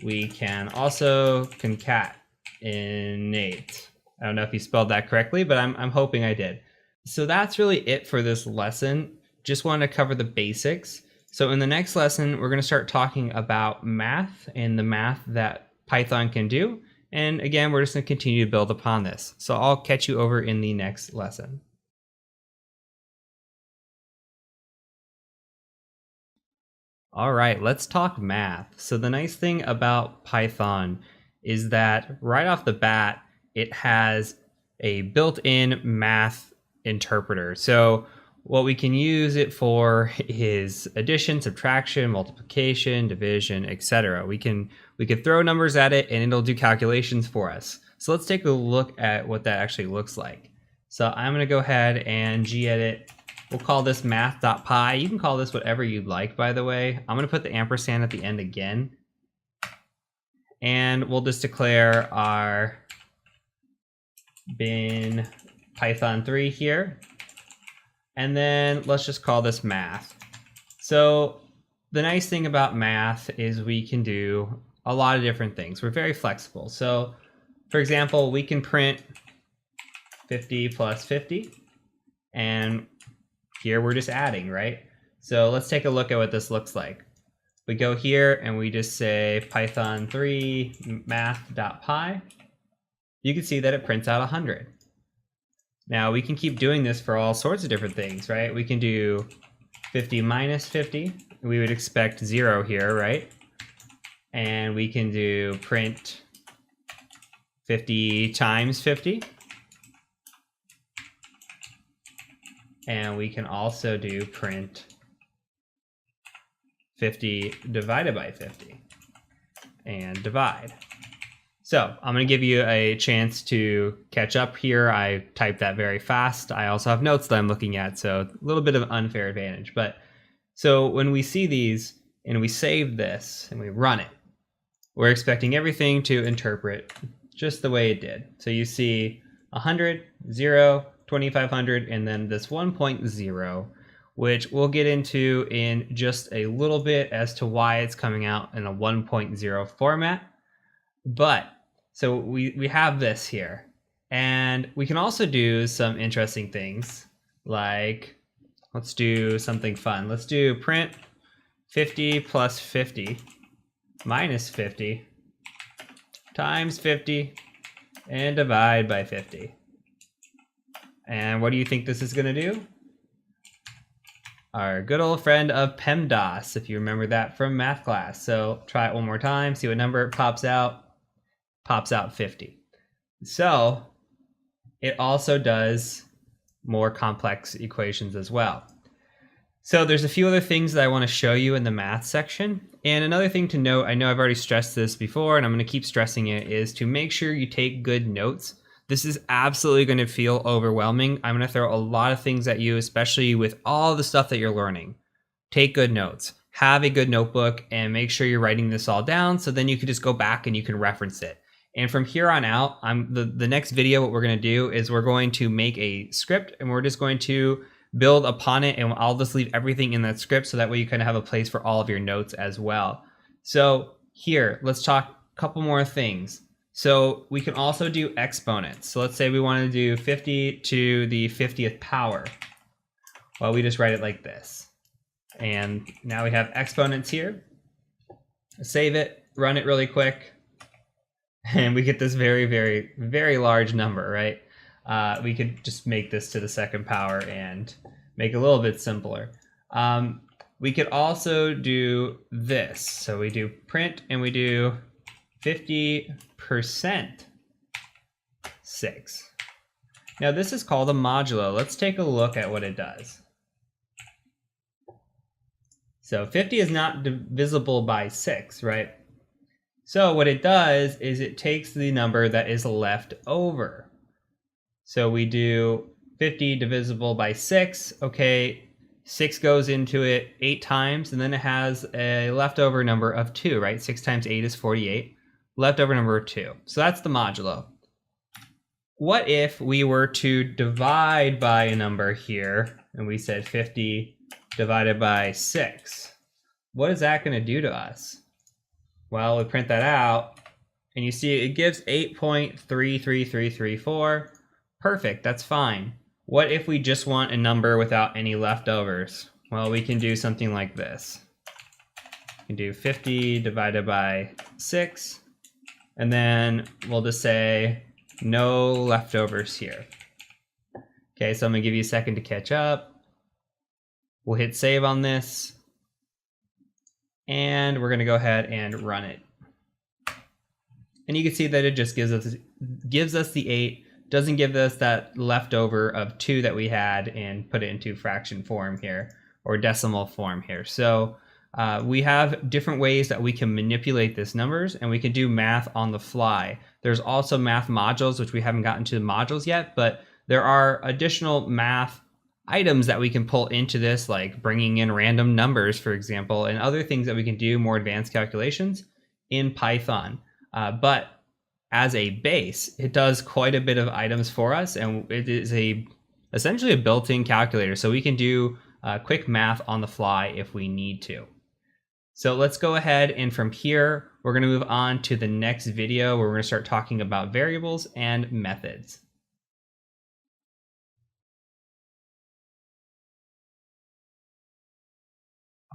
we can also concatenate. I don't know if you spelled that correctly, but I'm hoping I did. So that's really it for this lesson. Just wanted to cover the basics. So in the next lesson, we're going to start talking about math and the math that Python can do. And again, we're just going to continue to build upon this. So I'll catch you over in the next lesson. All right, let's talk math. So the nice thing about Python is that right off the bat, it has a built-in math interpreter. So what we can use it for is addition, subtraction, multiplication, division, etc. We can throw numbers at it and it'll do calculations for us. So let's take a look at what that actually looks like. So I'm going to go ahead and gedit. We'll call this math.py. You can call this whatever you'd like, by the way. I'm going to put the ampersand at the end again. And we'll just declare our bin Python 3 here. And then let's just call this math. So the nice thing about math is we can do a lot of different things. We're very flexible. So for example, we can print 50 plus 50. And here we're just adding, right? So let's take a look at what this looks like. We go here and we just say Python 3 math.py. You can see that it prints out 100. Now we can keep doing this for all sorts of different things, right? We can do 50 minus 50. We would expect 0 here, right? And we can do print 50 times 50. And we can also do print 50 divided by 50 and divide. So I'm going to give you a chance to catch up here. I typed that very fast. I also have notes that I'm looking at, so a little bit of unfair advantage. But so when we see these and we save this and we run it, we're expecting everything to interpret just the way it did. So you see 100, 0, 2500, and then this 1.0, which we'll get into in just a little bit as to why it's coming out in a 1.0 format. But so we have this here, and we can also do some interesting things, like let's do something fun. Let's do print 50 plus 50 minus 50 times 50 and divide by 50. And what do you think this is going to do? Our good old friend of PEMDAS, if you remember that from math class. So try it one more time, see what number it pops out. Pops out 50. So it also does more complex equations as well. So there's a few other things that I want to show you in the math section. And another thing to note, I know I've already stressed this before and I'm going to keep stressing it, is to make sure you take good notes. This is absolutely going to feel overwhelming. I'm going to throw a lot of things at you, especially with all the stuff that you're learning. Take good notes. Have a good notebook and make sure you're writing this all down so then you can just go back and you can reference it. And from here on out, the next video, what we're going to do is we're going to make a script and we're just going to build upon it, and I'll just leave everything in that script so that way you kind of have a place for all of your notes as well. So here, let's talk a couple more things. So we can also do exponents. So let's say we want to do 50 to the 50th power. Well, we just write it like this. And now we have exponents here. Save it, run it really quick, and we get this very, very, very large number, right? We could just make this to the second power and make it a little bit simpler. We could also do this. So we do print and we do 50% 6. Now this is called a modulo. Let's take a look at what it does. So 50 is not divisible by 6, right? So what it does is it takes the number that is left over. So we do 50 divisible by 6. Okay, 6 goes into it 8 times, and then it has a leftover number of 2, right? 6 times 8 is 48. Leftover number of 2. So that's the modulo. What if we were to divide by a number here, and we said 50 divided by 6? What is that going to do to us? Well, we print that out, and you see it gives 8.33334. Perfect, that's fine. What if we just want a number without any leftovers? Well, we can do something like this. We can do 50 divided by 6, and then we'll just say no leftovers here. Okay, so I'm gonna give you a second to catch up. We'll hit save on this, and we're gonna go ahead and run it. And you can see that it just gives us the 8, doesn't give us that leftover of 2 that we had and put it into fraction form here, or decimal form here. So we have different ways that we can manipulate these numbers, and we can do math on the fly. There's also math modules, which we haven't gotten to the modules yet, but there are additional math items that we can pull into this, like bringing in random numbers, for example, and other things that we can do more advanced calculations in Python. But as a base, it does quite a bit of items for us, and it is essentially a built-in calculator, so we can do quick math on the fly if we need to. So let's go ahead, and from here, we're going to move on to the next video where we're going to start talking about variables and methods.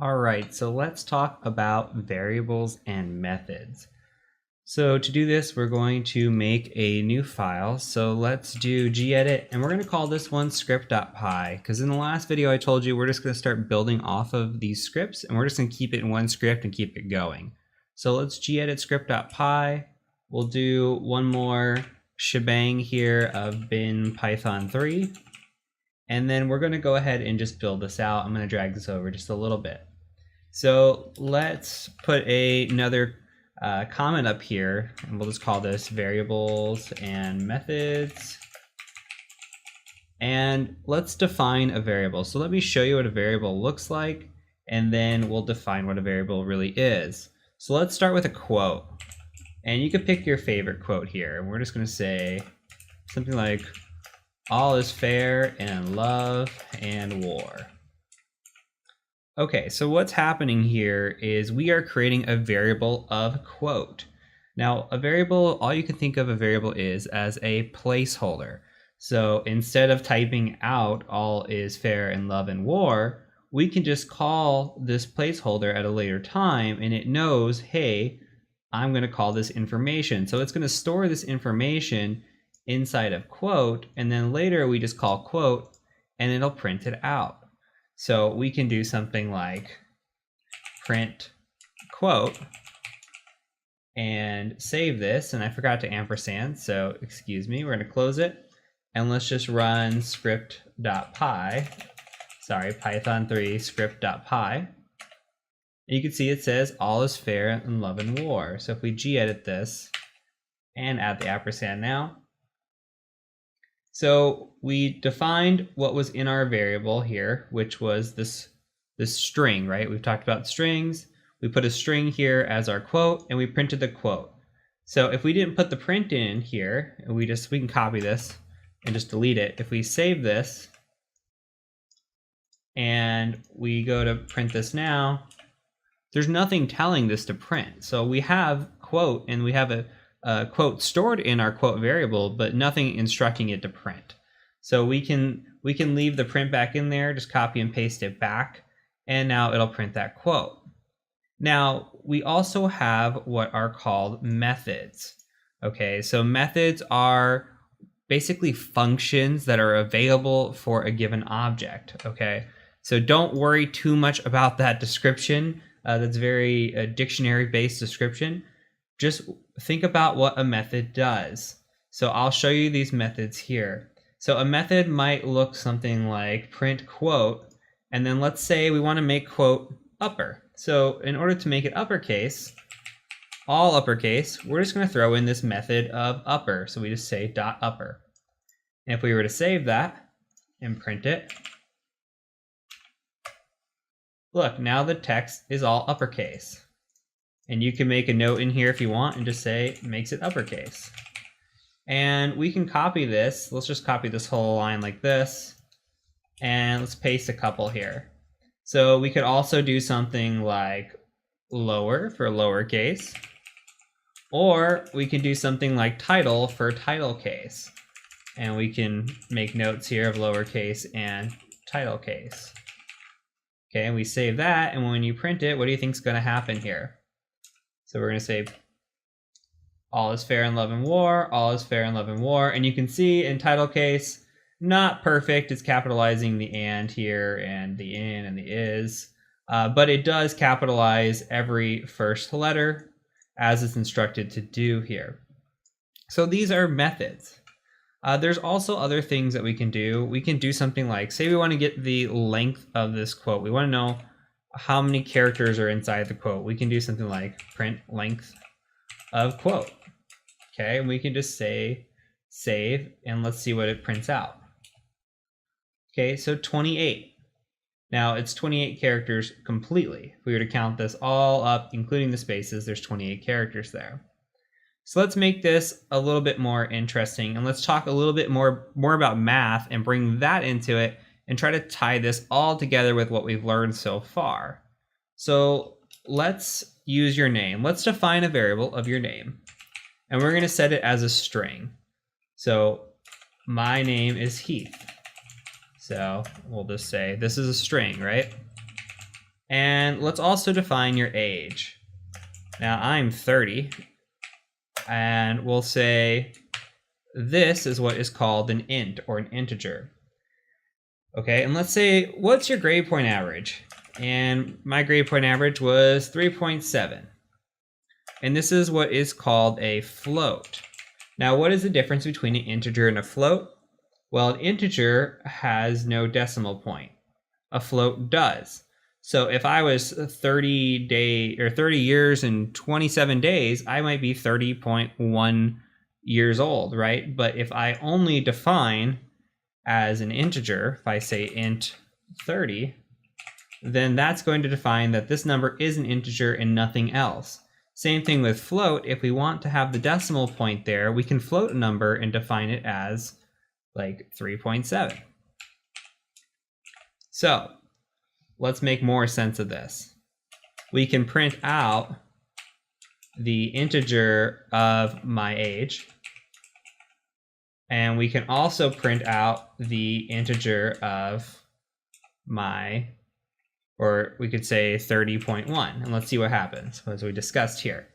All right, so let's talk about variables and methods. So to do this, we're going to make a new file. So let's do gedit, and we're going to call this one script.py, because in the last video I told you we're just going to start building off of these scripts, and we're just going to keep it in one script and keep it going. So let's gedit script.py. We'll do one more shebang here of bin python 3, and then we're going to go ahead and just build this out. I'm going to drag this over just a little bit. So let's put another comment up here, and we'll just call this variables and methods. And let's define a variable. So let me show you what a variable looks like, and then we'll define what a variable really is. So let's start with a quote, and you can pick your favorite quote here, and we're just going to say something like, "All is fair in love and war." Okay, so what's happening here is we are creating a variable of quote. Now, a variable, all you can think of a variable is as a placeholder. So instead of typing out all is fair in love and war, we can just call this placeholder at a later time, and it knows, hey, I'm going to call this information. So it's going to store this information inside of quote, and then later we just call quote, and it'll print it out. So we can do something like print quote and save this, and I forgot to ampersand, so excuse me, we're going to close it, and let's just run script.py, sorry, Python3 script.py. You can see it says all is fair in love and war. So if we gedit this and add the ampersand now. So we defined what was in our variable here, which was this string, right? We've talked about strings. We put a string here as our quote, and we printed the quote. So if we didn't put the print in here, we can copy this and just delete it. If we save this and we go to print this now, there's nothing telling this to print. So we have quote, and we have a quote stored in our quote variable, but nothing instructing it to print. So we can leave the print back in there, just copy and paste it back, and now it'll print that quote. Now, we also have what are called methods. Okay, so methods are basically functions that are available for a given object. Okay, so don't worry too much about that description. That's very dictionary-based description. Just think about what a method does. So I'll show you these methods here. So a method might look something like print quote, and then let's say we want to make quote upper. So in order to make it uppercase, all uppercase, we're just going to throw in this method of upper. So we just say dot upper. And if we were to save that and print it, look, now the text is all uppercase. And you can make a note in here if you want and just say makes it uppercase. And we can copy this. Let's just copy this whole line like this. And let's paste a couple here. So we could also do something like lower for lowercase, or we can do something like title for title case. And we can make notes here of lowercase and title case. Okay, and we save that, and when you print it, what do you think is going to happen here? So we're going to say all is fair in love and war, all is fair in love and war, and you can see in title case, not perfect, it's capitalizing the and here and the in and the is, but it does capitalize every first letter as it's instructed to do here. So these are methods. There's also other things that we can do. We can do something like, say we want to get the length of this quote. We want to know how many characters are inside the quote. We can do something like print length of quote. Okay, and we can just say save, and let's see what it prints out. Okay, so 28. Now it's 28 characters completely. If we were to count this all up, including the spaces, there's 28 characters there. So let's make this a little bit more interesting, and let's talk a little bit more about math and bring that into it and try to tie this all together with what we've learned so far. So let's use your name. Let's define a variable of your name, and we're going to set it as a string. So my name is Heath. So we'll just say this is a string, right? And let's also define your age. Now I'm 30, and we'll say this is what is called an int or an integer. Okay, and let's say, what's your grade point average? And my grade point average was 3.7. And this is what is called a float. Now, what is the difference between an integer and a float? Well, an integer has no decimal point. A float does. So if I was 30 years and 27 days, I might be 30.1 years old, right? But if I only define as an integer, if I say int 30, then that's going to define that this number is an integer and nothing else. Same thing with float. If we want to have the decimal point there, we can float a number and define it as like 3.7. So let's make more sense of this. We can print out the integer of my age, and we can also print out the integer of my, or we could say 30.1, and let's see what happens as we discussed here.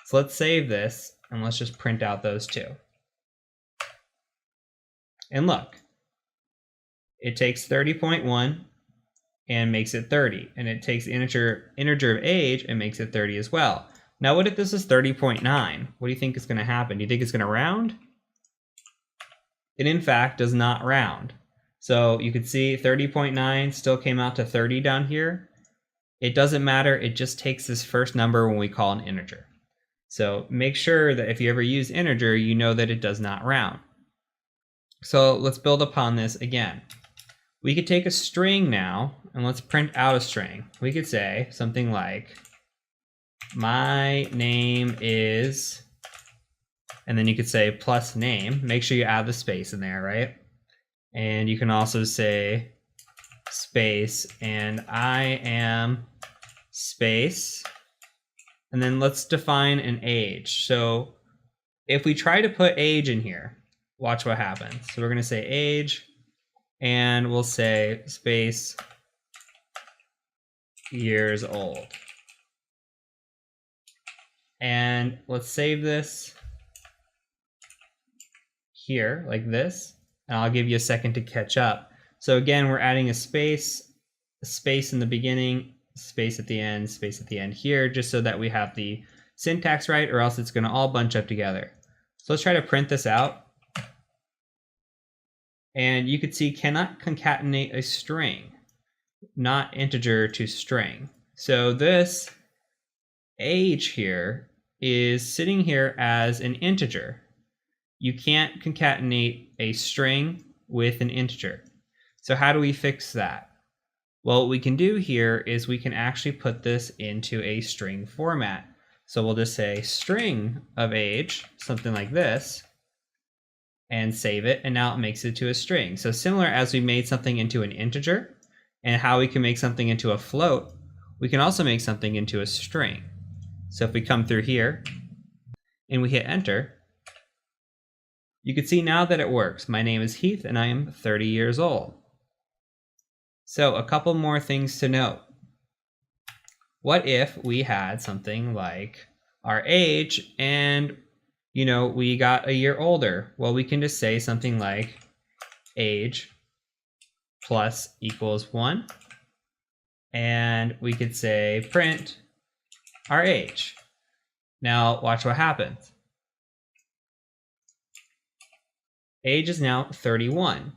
So let's save this, and let's just print out those two. And look, it takes 30.1 and makes it 30, and it takes integer of age and makes it 30 as well. Now, what if this is 30.9? What do you think is going to happen? Do you think it's going to round? it in fact does not round. So you could see 30.9 still came out to 30 down here. It doesn't matter, it just takes this first number when we call an integer. So make sure that if you ever use integer, you know that it does not round. So let's build upon this again. We could take a string now, and let's print out a string. We could say something like, my name is, and then you could say plus name. Make sure you add the space in there, right? And you can also say space, and I am space. And then let's define an age. So if we try to put age in here, watch what happens. So we're going to say age, and we'll say space years old. And let's save this here like this, and I'll give you a second to catch up. So again, we're adding a space in the beginning, space at the end here, just so that we have the syntax right, or else it's going to all bunch up together. So let's try to print this out. And you could see cannot concatenate a string, not integer to string. So this age here is sitting here as an integer. You can't concatenate a string with an integer. So how do we fix that? Well, what we can do here is we can actually put this into a string format. So we'll just say string of age, something like this, and save it, and now it makes it to a string. So similar as we made something into an integer, and how we can make something into a float, we can also make something into a string. So if we come through here, and we hit enter, you can see now that it works. My name is Heath, and I am 30 years old. So a couple more things to note. What if we had something like our age and we got a year older? Well, we can just say something like age plus equals 1. And we could say print our age. Now watch what happens. Age is now 31.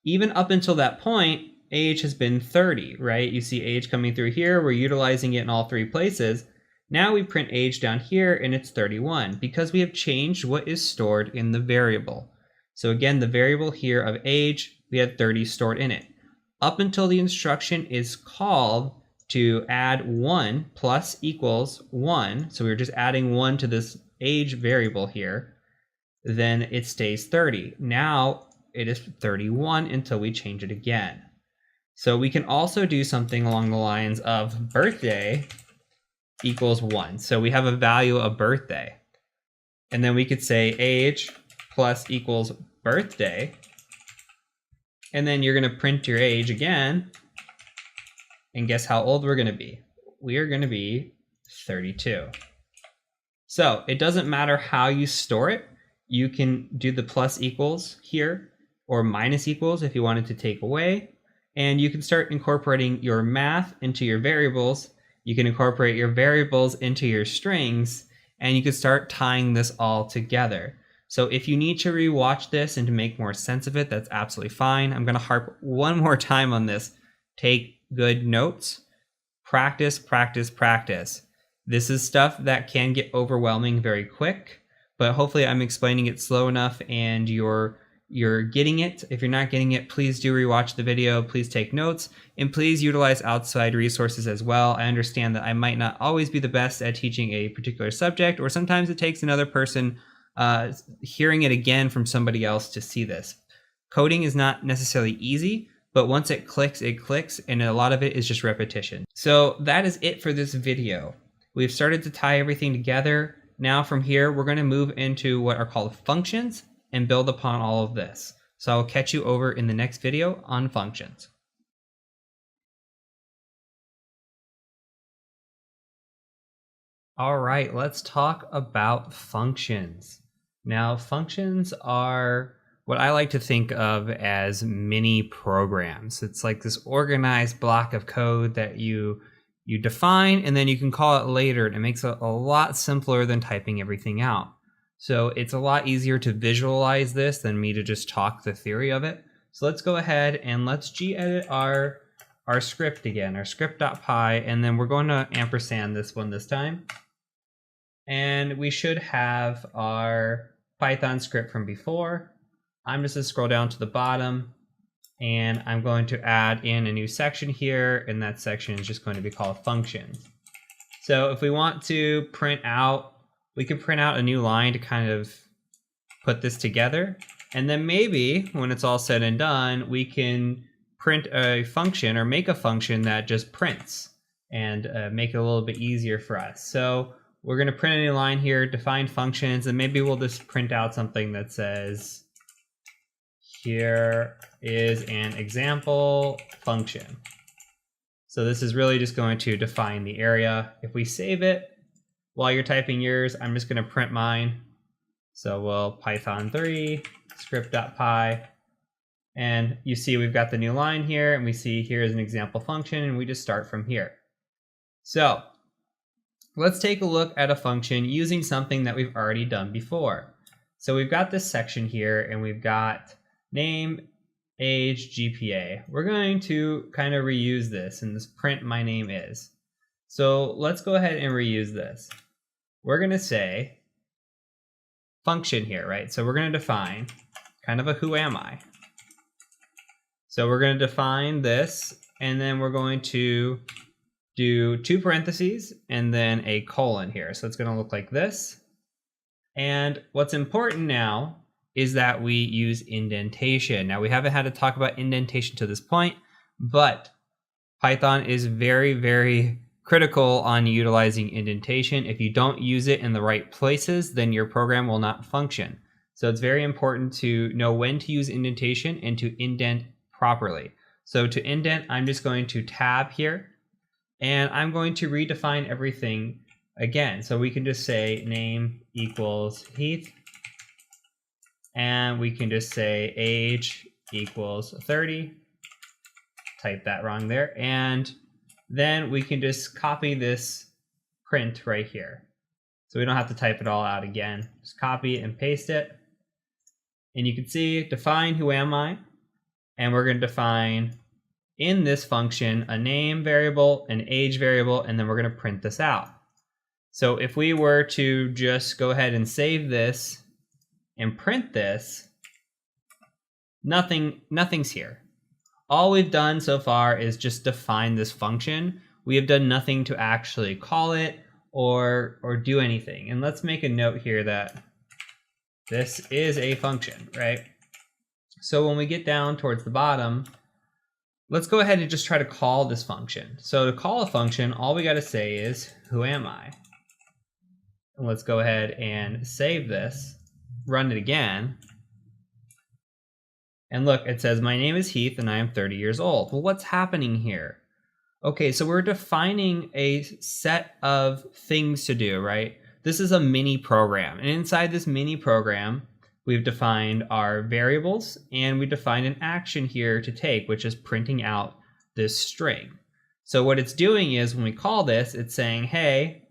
Even up until that point, age has been 30, right? You see age coming through here. We're utilizing it in all three places. Now we print age down here, and it's 31 because we have changed what is stored in the variable. So again, the variable here of age, we had 30 stored in it. Up until the instruction is called to add 1 plus equals 1, so we're just adding 1 to this age variable here, then it stays 30. Now it is 31 until we change it again. So we can also do something along the lines of birthday equals 1. So we have a value of birthday. And then we could say age plus equals birthday. And then you're going to print your age again. And guess how old we're going to be? We are going to be 32. So it doesn't matter how you store it. You can do the plus equals here, or minus equals if you wanted to take away. And you can start incorporating your math into your variables. You can incorporate your variables into your strings, and you can start tying this all together. So if you need to rewatch this and to make more sense of it, that's absolutely fine. I'm going to harp one more time on this. Take good notes. Practice, practice, practice. This is stuff that can get overwhelming very quick, but hopefully I'm explaining it slow enough and you're getting it. If you're not getting it, please do rewatch the video, please take notes, and please utilize outside resources as well. I understand that I might not always be the best at teaching a particular subject, or sometimes it takes another person hearing it again from somebody else to see this. Coding is not necessarily easy, but once it clicks, and a lot of it is just repetition. So that is it for this video. We've started to tie everything together. Now from here, we're going to move into what are called functions and build upon all of this. So I'll catch you over in the next video on functions. All right, let's talk about functions. Now, functions are what I like to think of as mini programs. It's like this organized block of code that you define, and then you can call it later, and it makes it a lot simpler than typing everything out. So it's a lot easier to visualize this than me to just talk the theory of it. So let's go ahead and let's gedit our script again, our script.py, and then we're going to ampersand this one this time. And we should have our Python script from before. I'm just going to scroll down to the bottom, and I'm going to add in a new section here, and that section is just going to be called functions. So if we want to print out, we could print out a new line to kind of put this together. And then maybe when it's all said and done, we can print a function or make a function that just prints and make it a little bit easier for us. So we're going to print a new line here, define functions, and maybe we'll just print out something that says, here is an example function. So this is really just going to define the area. If we save it, while you're typing yours, I'm just going to print mine. So we'll Python 3 script.py, and you see we've got the new line here, and we see here is an example function, and we just start from here. So let's take a look at a function using something that we've already done before. So we've got this section here, and we've got name, age, GPA. We're going to kind of reuse this and just print my name is. So let's go ahead and reuse this. We're going to say function here, right? So we're going to define kind of a whoami. So we're going to define this, and then we're going to do 2 parentheses and then a colon here. So it's going to look like this. And what's important now is that we use indentation. Now, we haven't had to talk about indentation to this point, but Python is very, very critical on utilizing indentation. If you don't use it in the right places, then your program will not function. So it's very important to know when to use indentation and to indent properly. So to indent, I'm just going to tab here, and I'm going to redefine everything again. So we can just say name equals Heath, and we can just say age equals 30. Type that wrong there. And then we can just copy this print right here. So we don't have to type it all out again. Just copy it and paste it. And you can see define whoami, and we're going to define in this function a name variable, an age variable, and then we're going to print this out. So if we were to just go ahead and save this and print this, nothing's here. All we've done so far is just define this function. We have done nothing to actually call it or do anything. And let's make a note here that this is a function, right? So when we get down towards the bottom, let's go ahead and just try to call this function. So to call a function, all we got to say is whoami. And let's go ahead and save this, run it again. And look, it says my name is Heath and I am 30 years old. Well, what's happening here? Okay, so we're defining a set of things to do, right? This is a mini program. And inside this mini program, we've defined our variables, and we defined an action here to take, which is printing out this string. So what it's doing is when we call this, it's saying, hey,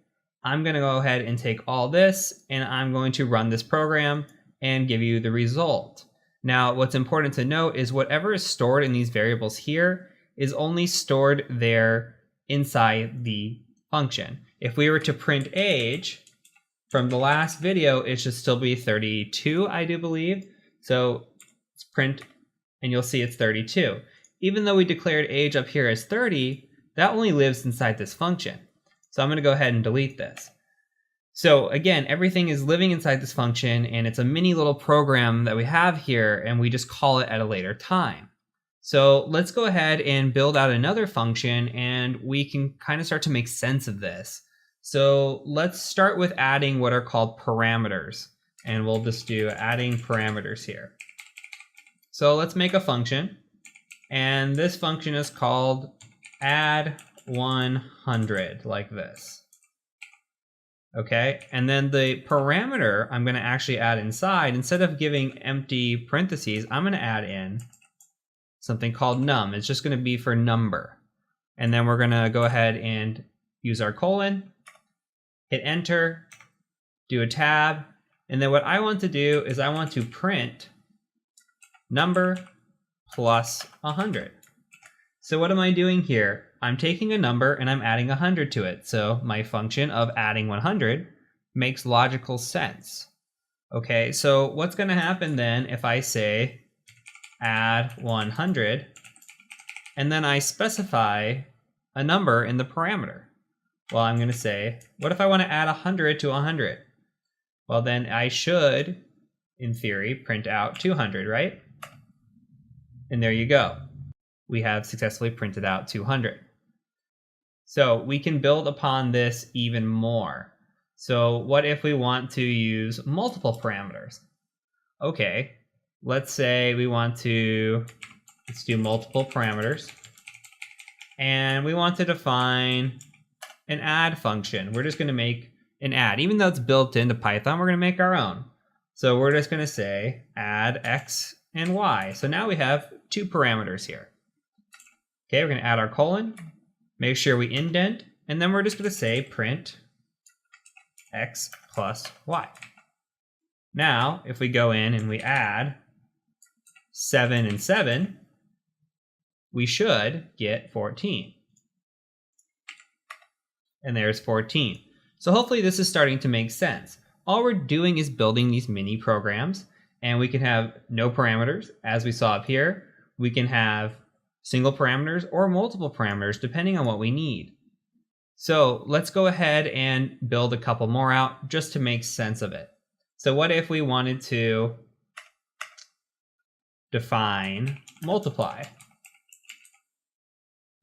I'm going to go ahead and take all this, and I'm going to run this program and give you the result. Now, what's important to note is whatever is stored in these variables here is only stored there inside the function. If we were to print age from the last video, it should still be 32, I do believe. So let's print, and you'll see it's 32. Even though we declared age up here as 30, that only lives inside this function. So I'm going to go ahead and delete this. So again, everything is living inside this function, and it's a mini little program that we have here, and we just call it at a later time. So let's go ahead and build out another function, and we can kind of start to make sense of this. So let's start with adding what are called parameters, and we'll just do adding parameters here. So let's make a function, and this function is called add 100, like this. Okay, and then the parameter I'm going to actually add inside, instead of giving empty parentheses, I'm going to add in something called num. It's just going to be for number. And then we're going to go ahead and use our colon, hit enter, do a tab, And then what I want to do is I want to print number plus 100. So what am I doing here? I'm taking a number and I'm adding 100 to it. So my function of adding 100 makes logical sense. Okay, so what's going to happen then if I say add 100 and then I specify a number in the parameter? Well, I'm going to say, what if I want to add 100 to 100? Well, then I should, in theory, print out 200, right? And there you go. We have successfully printed out 200. So we can build upon this even more. So what if we want to use multiple parameters? Okay, let's say we want to, let's do multiple parameters. And we want to define an add function. We're just going to make an add. Even though it's built into Python, we're going to make our own. So we're just going to say add x and y. So now we have 2 parameters here. Okay, we're going to add our colon, make sure we indent, and then we're just going to say print x plus y. Now, if we go in and we add 7 and 7, we should get 14. And there's 14. So hopefully this is starting to make sense. All we're doing is building these mini programs, and we can have no parameters, as we saw up here. We can have single parameters or multiple parameters, depending on what we need. So let's go ahead and build a couple more out just to make sense of it. So what if we wanted to define multiply?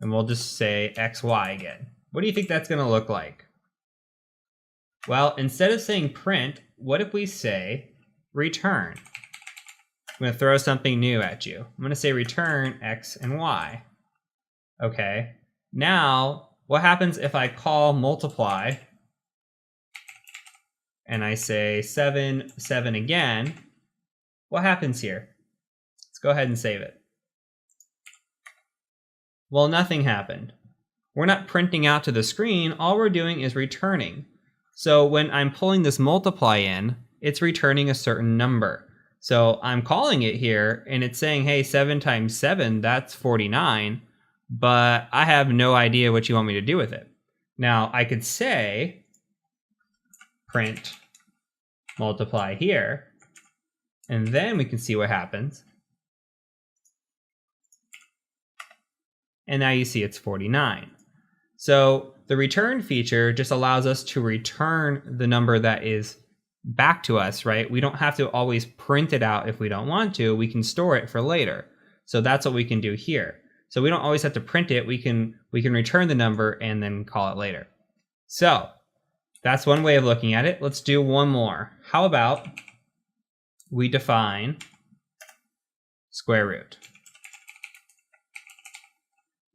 And we'll just say xy again. What do you think that's going to look like? Well, instead of saying print, what if we say return? I'm going to throw something new at you. I'm going to say return x and y. Okay. Now, what happens if I call multiply and I say 7, 7 again? What happens here? Let's go ahead and save it. Well, nothing happened. We're not printing out to the screen. All we're doing is returning. So when I'm pulling this multiply in, it's returning a certain number. So I'm calling it here, and it's saying, hey, 7 times 7, that's 49, but I have no idea what you want me to do with it. Now, I could say print multiply here, and then we can see what happens. And now you see it's 49. So the return feature just allows us to return the number that is back to us, right? We don't have to always print it out if we don't want to. We can store it for later. So that's what we can do here. So we don't always have to print it. We can return the number and then call it later. So that's one way of looking at it. Let's do one more. How about we define square root?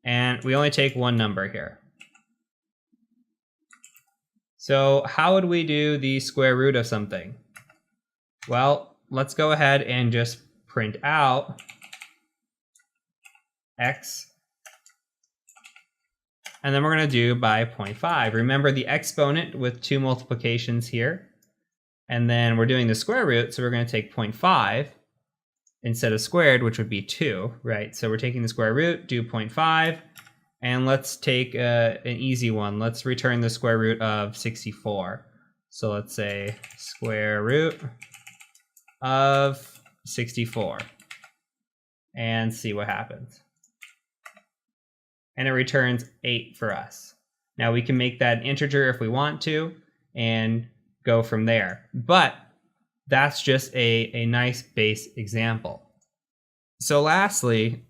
And we only take one number here. So how would we do the square root of something? Well, let's go ahead and just print out x. And then we're going to do by 0.5. Remember the exponent with 2 multiplications here. And then we're doing the square root, so we're going to take 0.5 instead of squared, which would be 2, right? So we're taking the square root, do 0.5. And let's take an easy one. Let's return the square root of 64. So let's say square root of 64 and see what happens. And it returns 8 for us. Now we can make that an integer if we want to and go from there. But that's just a nice base example. So lastly,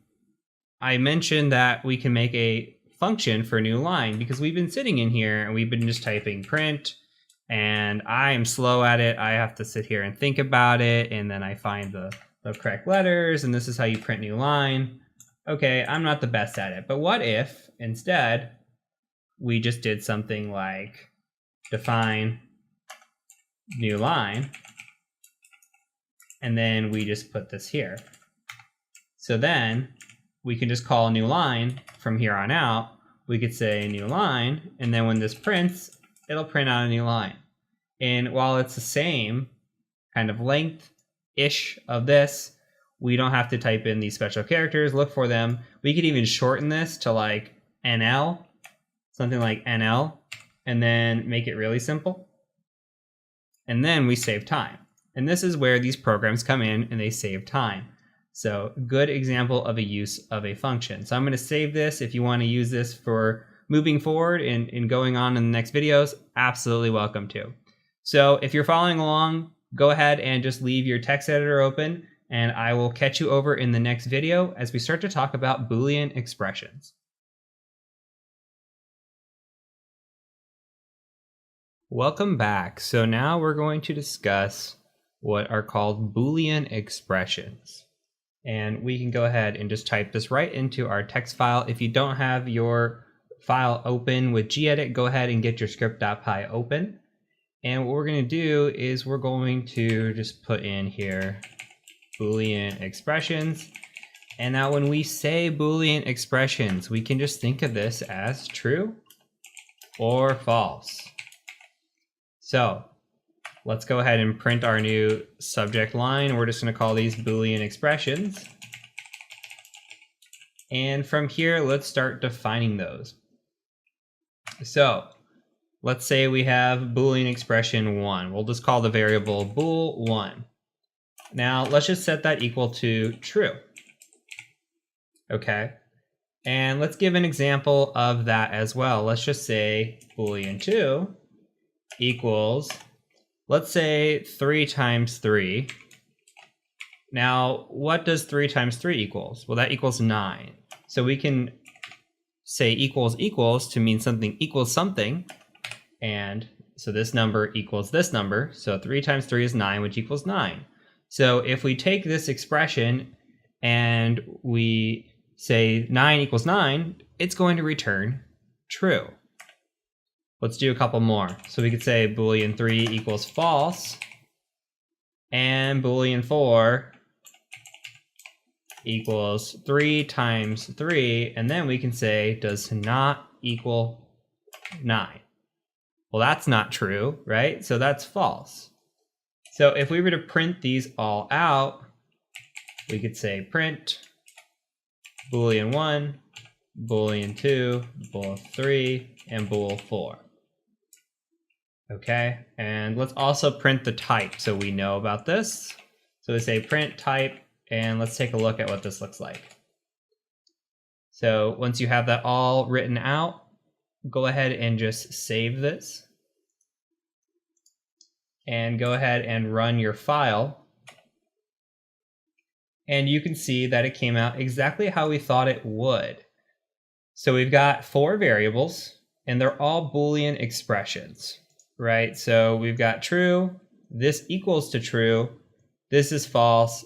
I mentioned that we can make a function for a new line because we've been sitting in here and we've been just typing print, and I am slow at it. I have to sit here and think about it, and then I find the correct letters, and this is how you print new line. Okay, I'm not the best at it, but what if instead we just did something like define new line, and then we just put this here. So then we can just call a new line from here on out. We could say new line, and then when this prints, it'll print out a new line. And while it's the same kind of length-ish of this. We don't have to type in these special characters, look for them. We could even shorten this to like NL, something like NL, and then make it really simple. And then we save time. And this is where these programs come in and they save time. So good example of a use of a function. So I'm going to save this. If you want to use this for moving forward and going on in the next videos, absolutely welcome to. So if you're following along, go ahead and just leave your text editor open, and I will catch you over in the next video as we start to talk about Boolean expressions. Welcome back. So now we're going to discuss what are called Boolean expressions. And we can go ahead and just type this right into our text file. If you don't have your file open with gedit, go ahead and get your script.py open. And what we're going to do is we're going to just put in here Boolean expressions. And now when we say Boolean expressions, we can just think of this as true or false. So let's go ahead and print our new subject line. We're just going to call these Boolean expressions. And from here, let's start defining those. So let's say we have Boolean expression 1. We'll just call the variable bool1. Now let's just set that equal to true. Okay. And let's give an example of that as well. Let's just say boolean2 equals, let's say 3 times 3. Now, what does 3 times 3 equals? Well, that equals 9. So we can say equals equals to mean something equals something. And so this number equals this number. So 3 times 3 is 9, which equals 9. So if we take this expression and we say 9 equals 9, it's going to return true. Let's do a couple more. So we could say boolean 3 equals false, and boolean 4 equals 3 times 3, and then we can say does not equal 9. Well, that's not true, right? So that's false. So if we were to print these all out, we could say print boolean 1, boolean 2, bool 3, and bool 4. Okay, and let's also print the type so we know about this. So we say print type, and let's take a look at what this looks like. So once you have that all written out, go ahead and just save this. And go ahead and run your file. And you can see that it came out exactly how we thought it would. So we've got 4 variables, and they're all Boolean expressions, right? So we've got true, this equals to true, this is false,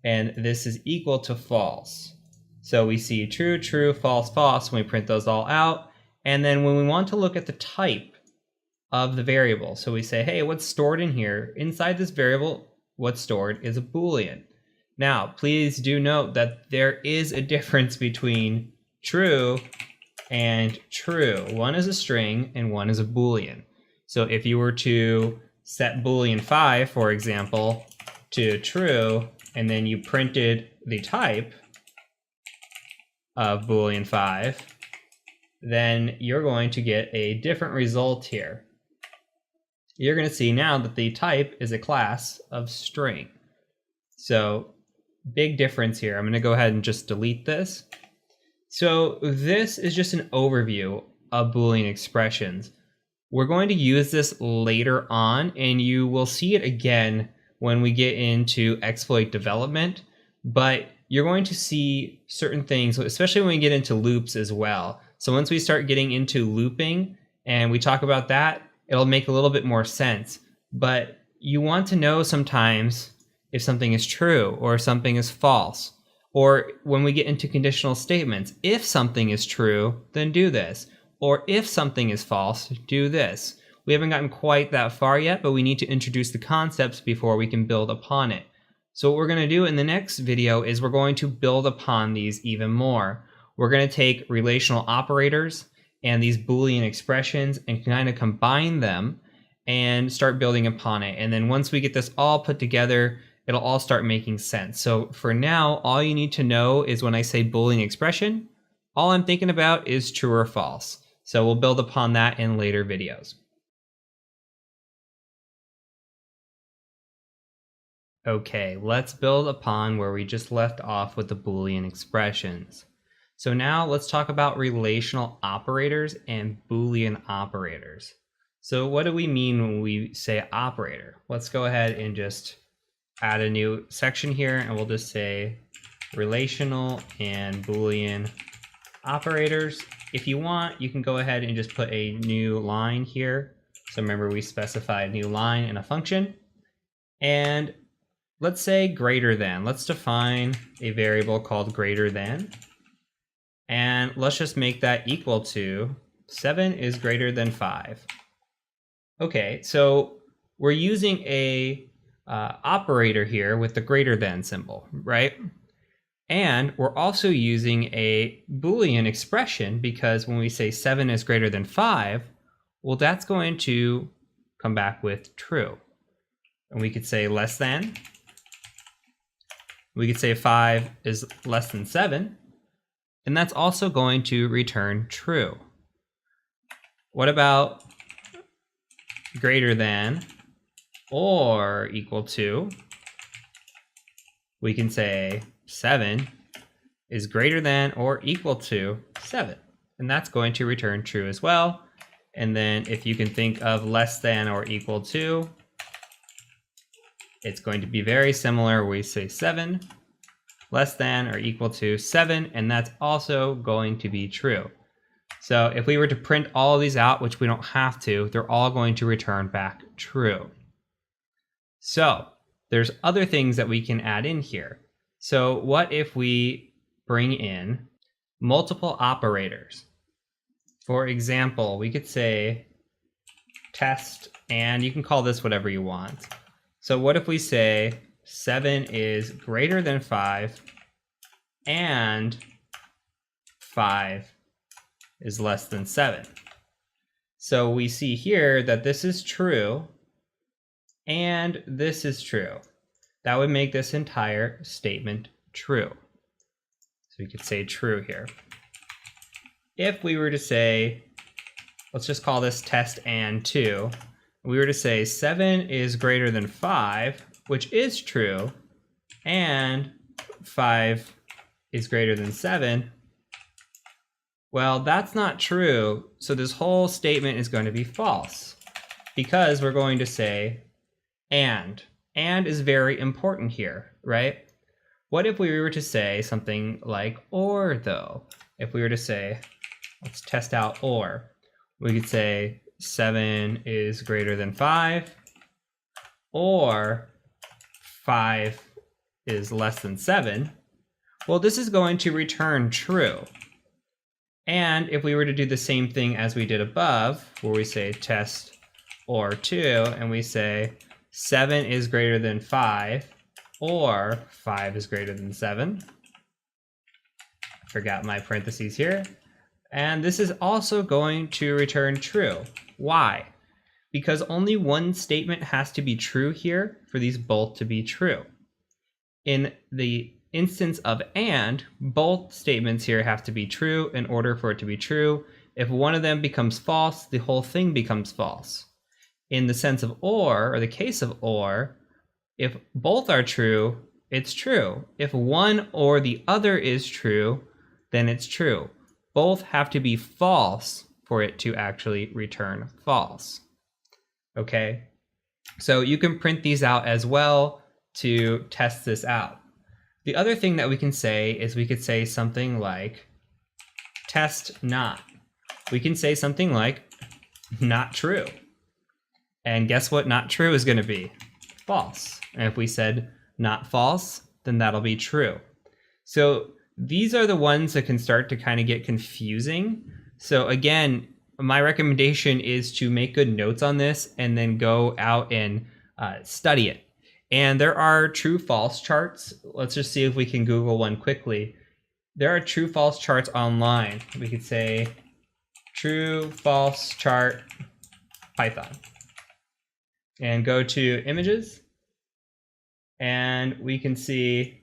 and this is equal to false. So we see true, true, false, false when we print those all out. And then when we want to look at the type of the variable, so we say, hey, what's stored in here? Inside this variable, what's stored is a Boolean. Now, please do note that there is a difference between true and true. One is a string and one is a Boolean. So if you were to set boolean 5, for example, to true, and then you printed the type of boolean 5, then you're going to get a different result here. You're going to see now that the type is a class of string. So big difference here. I'm going to go ahead and just delete this. So this is just an overview of Boolean expressions. We're going to use this later on, and you will see it again when we get into exploit development, but you're going to see certain things, especially when we get into loops as well. So once we start getting into looping and we talk about that, it'll make a little bit more sense. But you want to know sometimes if something is true or if something is false. Or when we get into conditional statements, if something is true, then do this. Or if something is false, do this. We haven't gotten quite that far yet, but we need to introduce the concepts before we can build upon it. So what we're going to do in the next video is we're going to build upon these even more. We're going to take relational operators and these Boolean expressions and kind of combine them and start building upon it. And then once we get this all put together, it'll all start making sense. So for now, all you need to know is when I say Boolean expression, all I'm thinking about is true or false. So we'll build upon that in later videos. Okay, let's build upon where we just left off with the Boolean expressions. So now let's talk about relational operators and Boolean operators. So what do we mean when we say operator? Let's go ahead and just add a new section here, and we'll just say relational and Boolean operators. If you want, you can go ahead and just put a new line here. So remember, we specified a new line in a function. And let's say greater than. Let's define a variable called greater than. And let's just make that equal to 7 is greater than 5. Okay, so we're using a operator here with the greater than symbol, right? And we're also using a Boolean expression because when we say 7 is greater than 5, well, that's going to come back with true. And we could say less than. We could say 5 is less than 7, and that's also going to return true. What about greater than or equal to? We can say 7 is greater than or equal to 7, and that's going to return true as well. And then if you can think of less than or equal to, it's going to be very similar. We say 7 less than or equal to 7, and that's also going to be true. So if we were to print all of these out, which we don't have to, they're all going to return back true. So there's other things that we can add in here. So what if we bring in multiple operators? For example, we could say test, and you can call this whatever you want. So what if we say 7 is greater than 5 and 5 is less than 7? So we see here that this is true and this is true. That would make this entire statement true. So we could say true here. If we were to say, let's just call this test and 2, we were to say 7 is greater than 5, which is true, and 5 is greater than 7, well, that's not true. So this whole statement is going to be false because we're going to say and. And is very important here, right? What if we were to say something like or, though? If we were to say, let's test out or, we could say 7 is greater than 5, or 5 is less than 7. Well, this is going to return true. And if we were to do the same thing as we did above, where we say test or 2, and we say 7 is greater than 5, or 5 is greater than 7. I forgot my parentheses here. And this is also going to return true. Why? Because only one statement has to be true here for these both to be true. In the instance of and, both statements here have to be true in order for it to be true. If one of them becomes false, the whole thing becomes false. In the sense of or the case of or, if both are true, it's true. If one or the other is true, then it's true. Both have to be false for it to actually return false. Okay, so you can print these out as well to test this out. The other thing that we can say is we could say something like test not. We can say something like not true. And guess what not true is going to be? False. And if we said not false, then that'll be true. So these are the ones that can start to kind of get confusing. So again, my recommendation is to make good notes on this and then go out and study it. And there are true-false charts. Let's just see if we can Google one quickly. There are true-false charts online. We could say true-false chart Python. and go to images, and we can see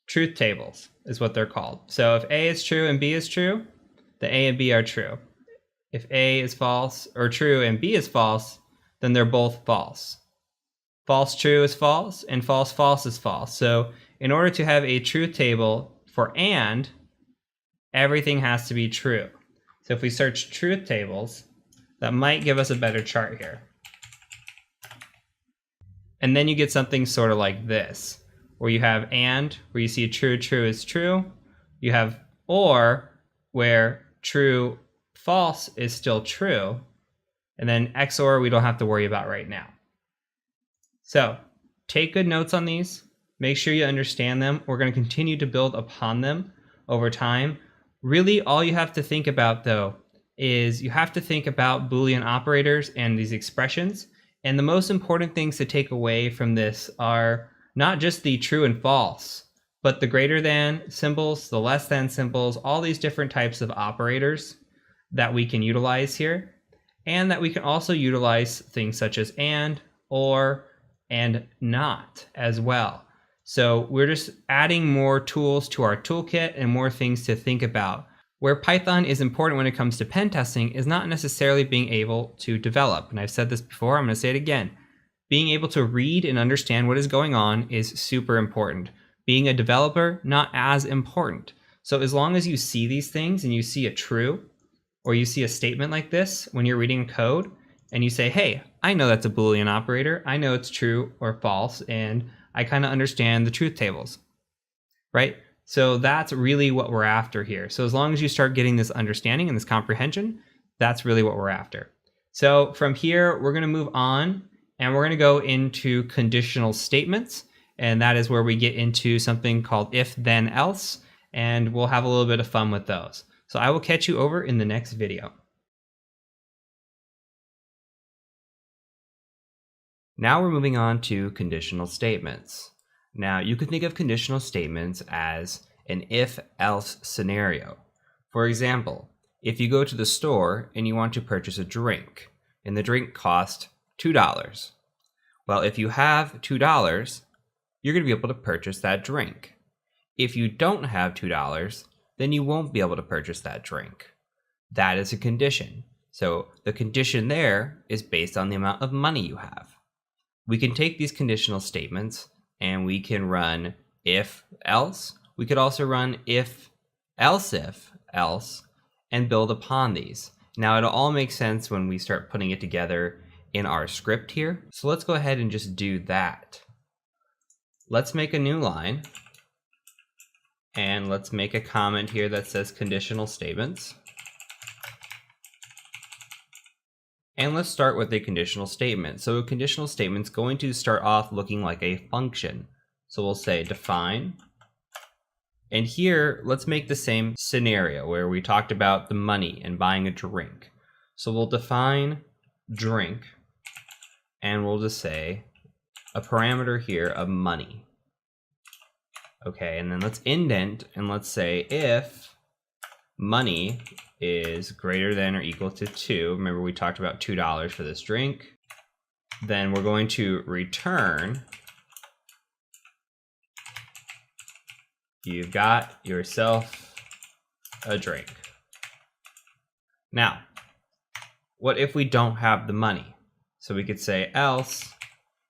truth tables is what they're called. So if A is true and B is true, the A and B are true. If A is false or true and B is false, then they're both false. False true is false and false false is false. So in order to have a truth table for and, everything has to be true. So if we search truth tables, that might give us a better chart here. And then you get something sort of like this, where you have and, where you see true, true is true. You have or, where true, false is still true. And then XOR we don't have to worry about right now. So take good notes on these. Make sure you understand them. We're going to continue to build upon them over time. Really, all you have to think about, though, is you have to think about Boolean operators and these expressions. And the most important things to take away from this are not just the true and false, but the greater than symbols, the less than symbols, all these different types of operators that we can utilize here. And that we can also utilize things such as and, or, and not as well. So we're just adding more tools to our toolkit and more things to think about. Where Python is important when it comes to pen testing is not necessarily being able to develop. And I've said this before, I'm going to say it again. Being able to read and understand what is going on is super important. Being a developer, not as important. So as long as you see these things and you see a true, or you see a statement like this when you're reading code, and you say, hey, I know that's a Boolean operator. I know it's true or false, and I kind of understand the truth tables, right? So that's really what we're after here. So as long as you start getting this understanding and this comprehension, that's really what we're after. So from here, we're going to move on and we're going to go into conditional statements. And that is where we get into something called if, then, else. And we'll have a little bit of fun with those. So I will catch you over in the next video. Now we're moving on to conditional statements. Now, you could think of conditional statements as an if-else scenario. For example, if you go to the store and you want to purchase a drink, and the drink costs $2. Well, if you have $2, you're going to be able to purchase that drink. If you don't have $2, then you won't be able to purchase that drink. That is a condition. So the condition there is based on the amount of money you have. We can take these conditional statements and we can run if else. We could also run if else, and build upon these. Now it'll all make sense when we start putting it together in our script here. So let's go ahead and just do that. Let's make a new line. And let's make a comment here that says conditional statements. And let's start with a conditional statement. So a conditional statement is going to start off looking like a function. So we'll say define. And here, let's make the same scenario where we talked about the money and buying a drink. So we'll define drink, and we'll just say a parameter here of money. Okay, and then let's indent, and let's say if money is greater than or equal to 2, remember we talked about $2 for this drink, then we're going to return you've got yourself a drink. Now, what if we don't have the money? So we could say else,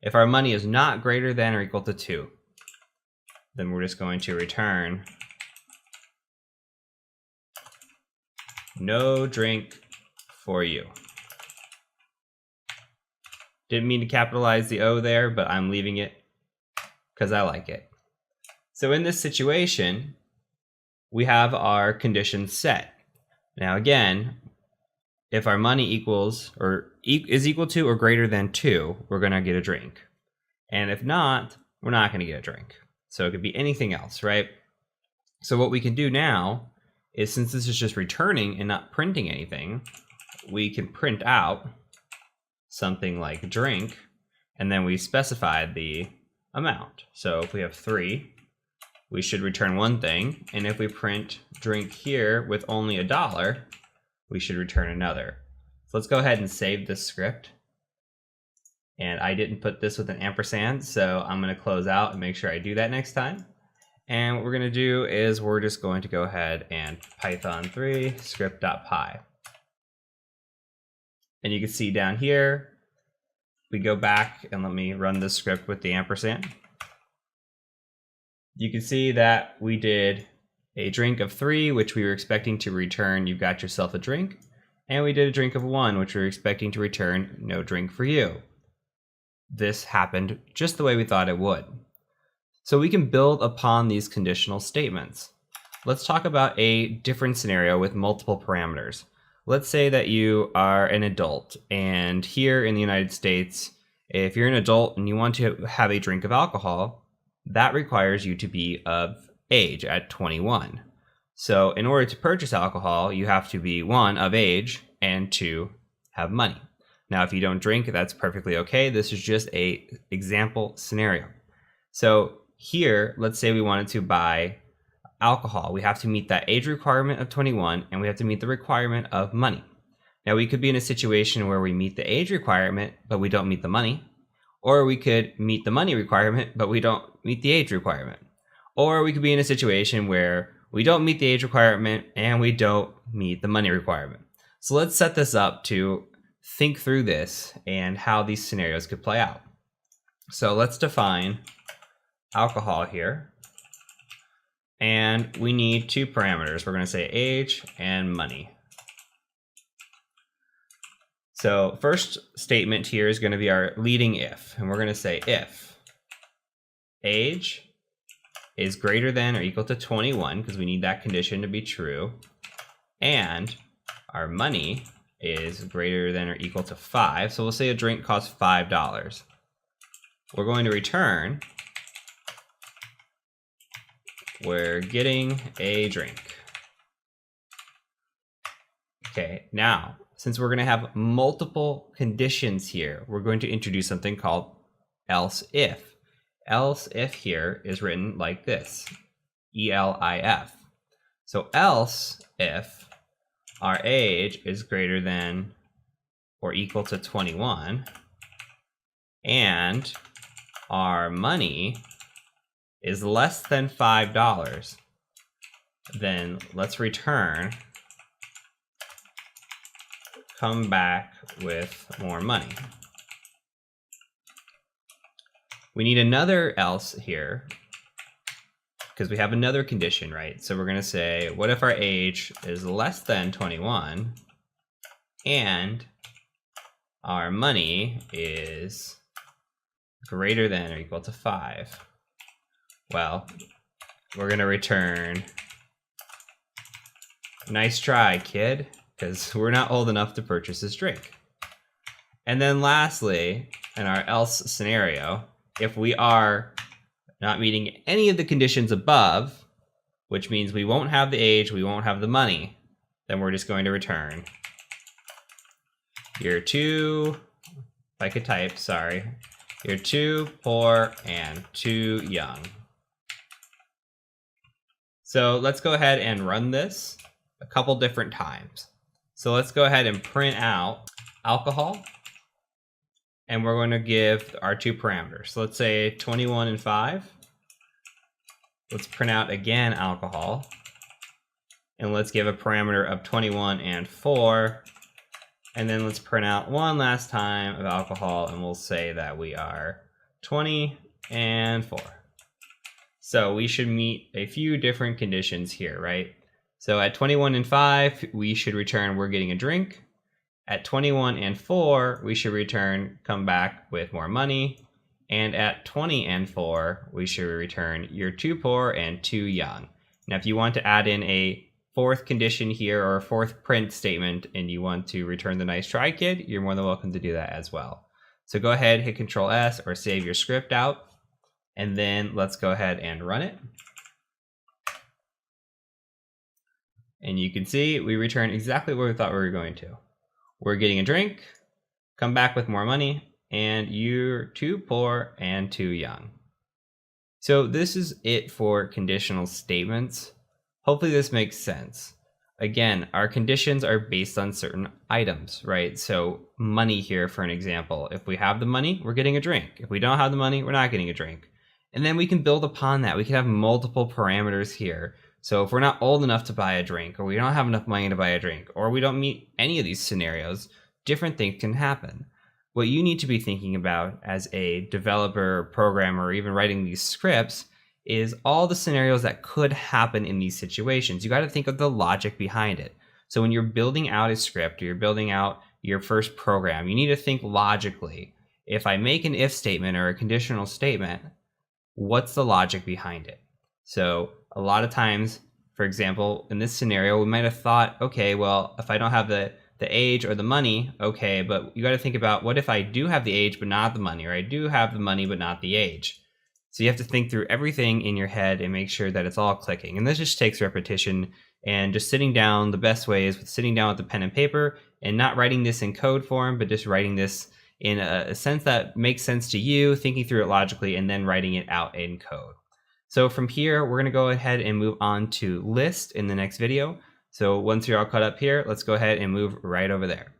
if our money is not greater than or equal to 2, then we're just going to return no drink for you. Didn't mean to capitalize the O there, but I'm leaving it because I like it. So in this situation, we have our conditions set. Now again, if our money equals or is equal to or greater than 2, we're going to get a drink. And if not, we're not going to get a drink. So it could be anything else, right? So what we can do now is, since this is just returning and not printing anything, we can print out something like drink, and then we specified the amount. So if we have 3, we should return one thing, and if we print drink here with only $1, we should return another. So let's go ahead and save this script And I didn't put this with an ampersand, so I'm going to close out and make sure I do that next time. And what we're going to do is we're just going to go ahead and python3 script.py. And you can see down here, we go back and let me run this script with the ampersand. You can see that we did a drink of 3, which we were expecting to return, you've got yourself a drink. And we did a drink of 1, which we were expecting to return, no drink for you. This happened just the way we thought it would. So we can build upon these conditional statements. Let's talk about a different scenario with multiple parameters. Let's say that you are an adult, and here in the United States, if you're an adult and you want to have a drink of alcohol, that requires you to be of age at 21. So in order to purchase alcohol, you have to be 1, of age, and 2, have money. Now, if you don't drink, that's perfectly okay. This is just an example scenario. So here, let's say we wanted to buy alcohol. We have to meet that age requirement of 21, and we have to meet the requirement of money. Now, we could be in a situation where we meet the age requirement, but we don't meet the money. Or we could meet the money requirement, but we don't meet the age requirement. Or we could be in a situation where we don't meet the age requirement and we don't meet the money requirement. So let's set this up to think through this and how these scenarios could play out. So let's define alcohol here. And we need 2 parameters. We're going to say age and money. So first statement here is going to be our leading if. And we're going to say if age is greater than or equal to 21, because we need that condition to be true, and our money is greater than or equal to 5. So we'll say a drink costs $5. We're going to return, we're getting a drink. Okay, now, since we're going to have multiple conditions here, we're going to introduce something called else if. Else if here is written like this, ELIF. So else if our age is greater than or equal to 21, and our money is less than $5, then let's return, come back with more money. We need another else here because we have another condition, right? So we're going to say, what if our age is less than 21 and our money is greater than or equal to 5? Well, we're going to return, nice try, kid, because we're not old enough to purchase this drink. And then lastly, in our else scenario, if we are not meeting any of the conditions above, which means we won't have the age, we won't have the money, then we're just going to return, you're too, if I could type, sorry, you're too poor and too young. So let's go ahead and run this a couple different times. So let's go ahead and print out alcohol. And we're going to give our 2 parameters. So let's say 21 and 5. Let's print out again alcohol. And let's give a parameter of 21 and 4. And then let's print out one last time of alcohol, and we'll say that we are 20 and 4. So we should meet a few different conditions here, right? So at 21 and 5, we should return we're getting a drink. At 21 and 4, we should return come back with more money. And at 20 and 4, we should return you're too poor and too young. Now, if you want to add in a 4th condition here or a 4th print statement and you want to return the nice try, kid, you're more than welcome to do that as well. So go ahead, hit Control S or save your script out. And then let's go ahead and run it. And you can see we return exactly what we thought we were going to. We're getting a drink, come back with more money, and you're too poor and too young. So this is it for conditional statements. Hopefully this makes sense. Again, our conditions are based on certain items, right? So money here, for an example, if we have the money, we're getting a drink. If we don't have the money, we're not getting a drink. And then we can build upon that. We can have multiple parameters here. So if we're not old enough to buy a drink, or we don't have enough money to buy a drink, or we don't meet any of these scenarios, different things can happen. What you need to be thinking about as a developer, programmer, or even writing these scripts is all the scenarios that could happen in these situations. You got to think of the logic behind it. So when you're building out a script or you're building out your first program, you need to think logically. If I make an if statement or a conditional statement, what's the logic behind it? So a lot of times, for example, in this scenario, we might have thought, okay, well, if I don't have the age or the money, okay, but you got to think about what if I do have the age but not the money, or I do have the money but not the age. So you have to think through everything in your head and make sure that it's all clicking. And this just takes repetition and just sitting down. The best way is with sitting down with the pen and paper and not writing this in code form, but just writing this in a sense that makes sense to you, thinking through it logically, and then writing it out in code. So from here, we're going to go ahead and move on to list in the next video. So once you're all caught up here, let's go ahead and move right over there.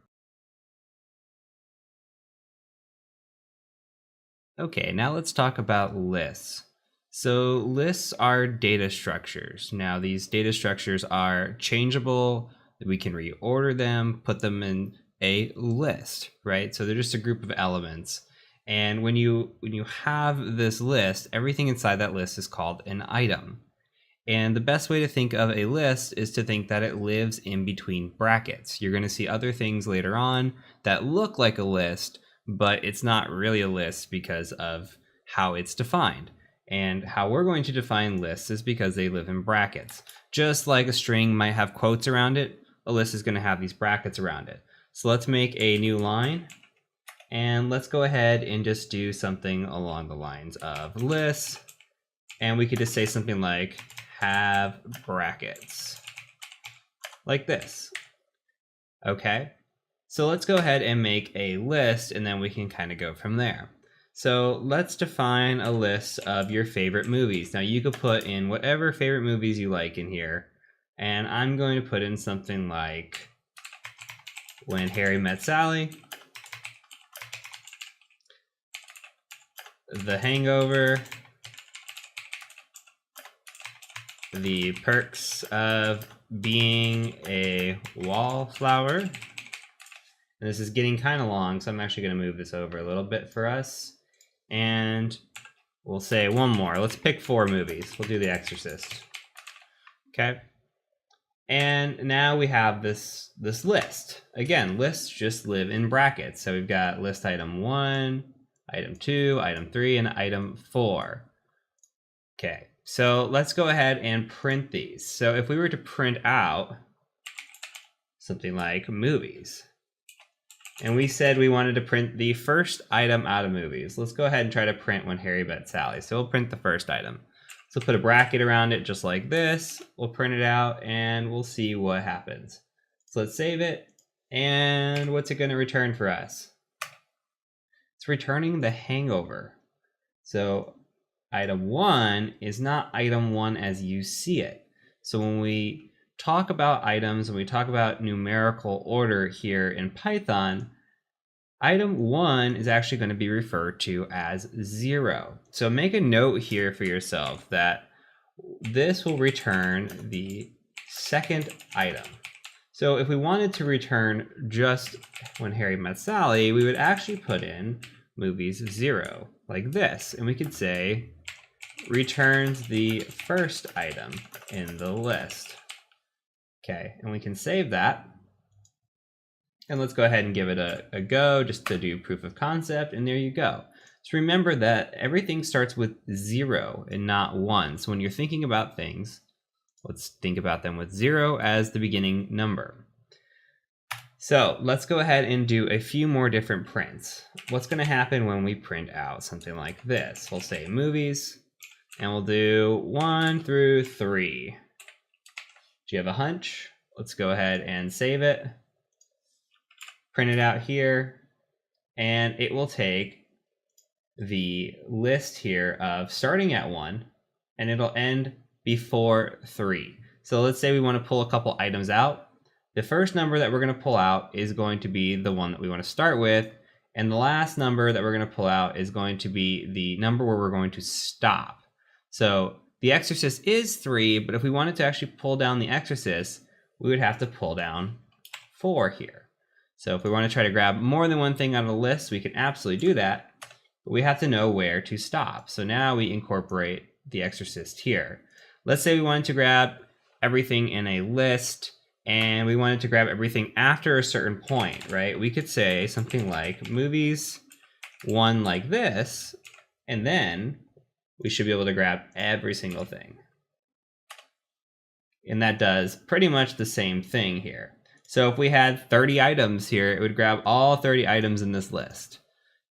Okay, now let's talk about lists. So lists are data structures. Now these data structures are changeable. We can reorder them, put them in a list, right? So they're just a group of elements. And when you have this list, everything inside that list is called an item. And the best way to think of a list is to think that it lives in between brackets. You're going to see other things later on that look like a list, but it's not really a list because of how it's defined. And how we're going to define lists is because they live in brackets. Just like a string might have quotes around it, a list is going to have these brackets around it. So let's make a new line, and let's go ahead and just do something along the lines of lists. And we could just say something like have brackets, like this. Okay. So let's go ahead and make a list, and then we can kind of go from there. So let's define a list of your favorite movies. Now you could put in whatever favorite movies you like in here, and I'm going to put in something like When Harry Met Sally, The Hangover, The Perks of Being a Wallflower. And this is getting kind of long, so I'm actually going to move this over a little bit for us. And we'll say one more. Let's pick 4 movies. We'll do The Exorcist. Okay. And now we have this list. Again, lists just live in brackets. So we've got list item 1, item 2, item 3, and item 4. Okay. So let's go ahead and print these. So if we were to print out something like movies, and we said we wanted to print the first item out of movies. Let's go ahead and try to print When Harry Met Sally. So we'll print the first item. So put a bracket around it just like this. We'll print it out and we'll see what happens. So let's save it. And what's it going to return for us? It's returning The Hangover. So item 1 is not item 1 as you see it. So when we talk about items, when we talk about numerical order here in Python, item 1 is actually going to be referred to as 0. So make a note here for yourself that this will return the second item. So if we wanted to return just When Harry Met Sally, we would actually put in movies 0 like this, and we could say returns the first item in the list. Okay, and we can save that. And let's go ahead and give it a go just to do proof of concept, and there you go. So remember that everything starts with 0 and not 1. So when you're thinking about things, let's think about them with 0 as the beginning number. So let's go ahead and do a few more different prints. What's going to happen when we print out something like this? We'll say movies, and we'll do 1 through 3. Do you have a hunch? Let's go ahead and save it. Print it out here, and it will take the list here of starting at 1, and it'll end before 3. So let's say we want to pull a couple items out. The first number that we're going to pull out is going to be the one that we want to start with. And the last number that we're going to pull out is going to be the number where we're going to stop. So the exercist is 3, but if we wanted to actually pull down the exercist, we would have to pull down 4 here. So if we want to try to grab more than one thing out of the list, we can absolutely do that, but we have to know where to stop. So now we incorporate the exercist here. Let's say we wanted to grab everything in a list, and we wanted to grab everything after a certain point, right? We could say something like movies 1 like this, and then we should be able to grab every single thing. And that does pretty much the same thing here. So if we had 30 items here, it would grab all 30 items in this list.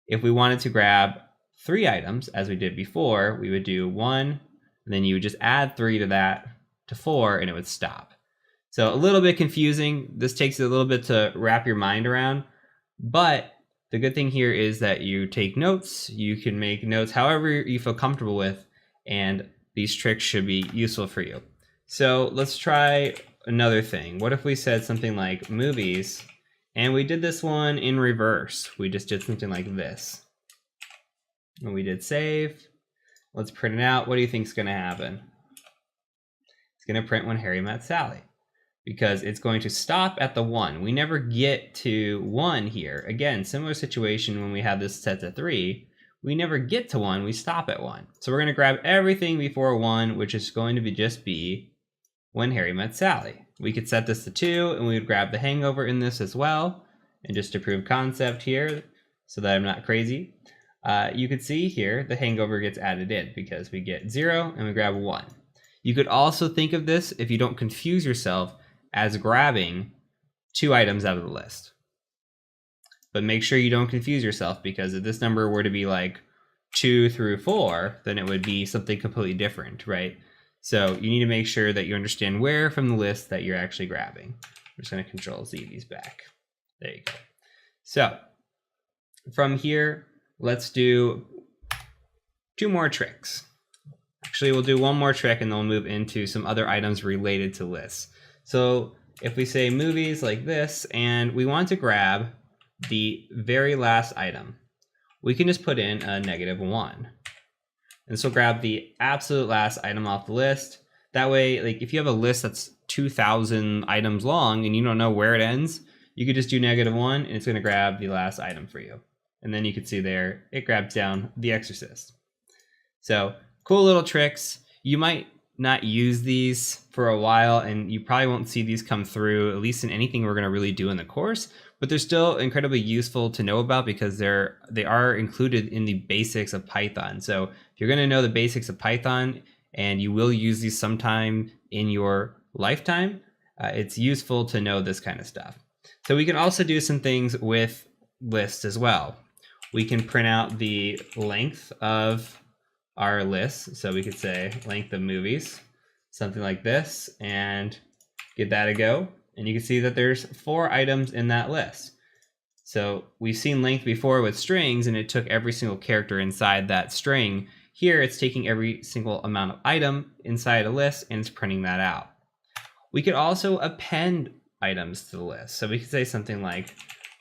If we wanted to grab 3 items, as we did before, we would do 1, and then you would just add 3 to that, to 4, and it would stop. So a little bit confusing. This takes a little bit to wrap your mind around, but the good thing here is that you take notes. You can make notes however you feel comfortable with, and these tricks should be useful for you. So let's try another thing. What if we said something like movies, and we did this one in reverse? We just did something like this. And we did save. Let's print it out. What do you think is going to happen? It's going to print when Harry met Sally, because it's going to stop at the 1. We never get to 1 here. Again, similar situation when we have this set to 3. We never get to 1, we stop at 1. So we're going to grab everything before 1, which is going to be just be when Harry met Sally. We could set this to 2, and we would grab the hangover in this as well. And just to prove concept here, so that I'm not crazy, you could see here the hangover gets added in because we get 0 and we grab 1. You could also think of this, if you don't confuse yourself, as grabbing 2 items out of the list. But make sure you don't confuse yourself, because if this number were to be like 2 through 4, then it would be something completely different, right? So you need to make sure that you understand where from the list that you're actually grabbing. I'm just going to Control Z these back. There you go. So from here, let's do 2 more tricks. Actually, we'll do 1 more trick, and then we'll move into some other items related to lists. So if we say movies like this, and we want to grab the very last item, we can just put in a -1. And so grab the absolute last item off the list. That way, like if you have a list that's 2,000 items long and you don't know where it ends, you could just do -1, and it's going to grab the last item for you. And then you can see there, it grabs down the exorcist. So cool little tricks. You might not use these for a while, and you probably won't see these come through, at least in anything we're going to really do in the course, but they're still incredibly useful to know about because they are included in the basics of Python. So if you're going to know the basics of Python, and you will use these sometime in your lifetime, it's useful to know this kind of stuff. So we can also do some things with lists as well. We can print out the length of our list. So we could say length of movies, something like this, and give that a go. And you can see that there's 4 items in that list. So we've seen length before with strings, and it took every single character inside that string. Here it's taking every single amount of item inside a list, and it's printing that out. We could also append items to the list. So we could say something like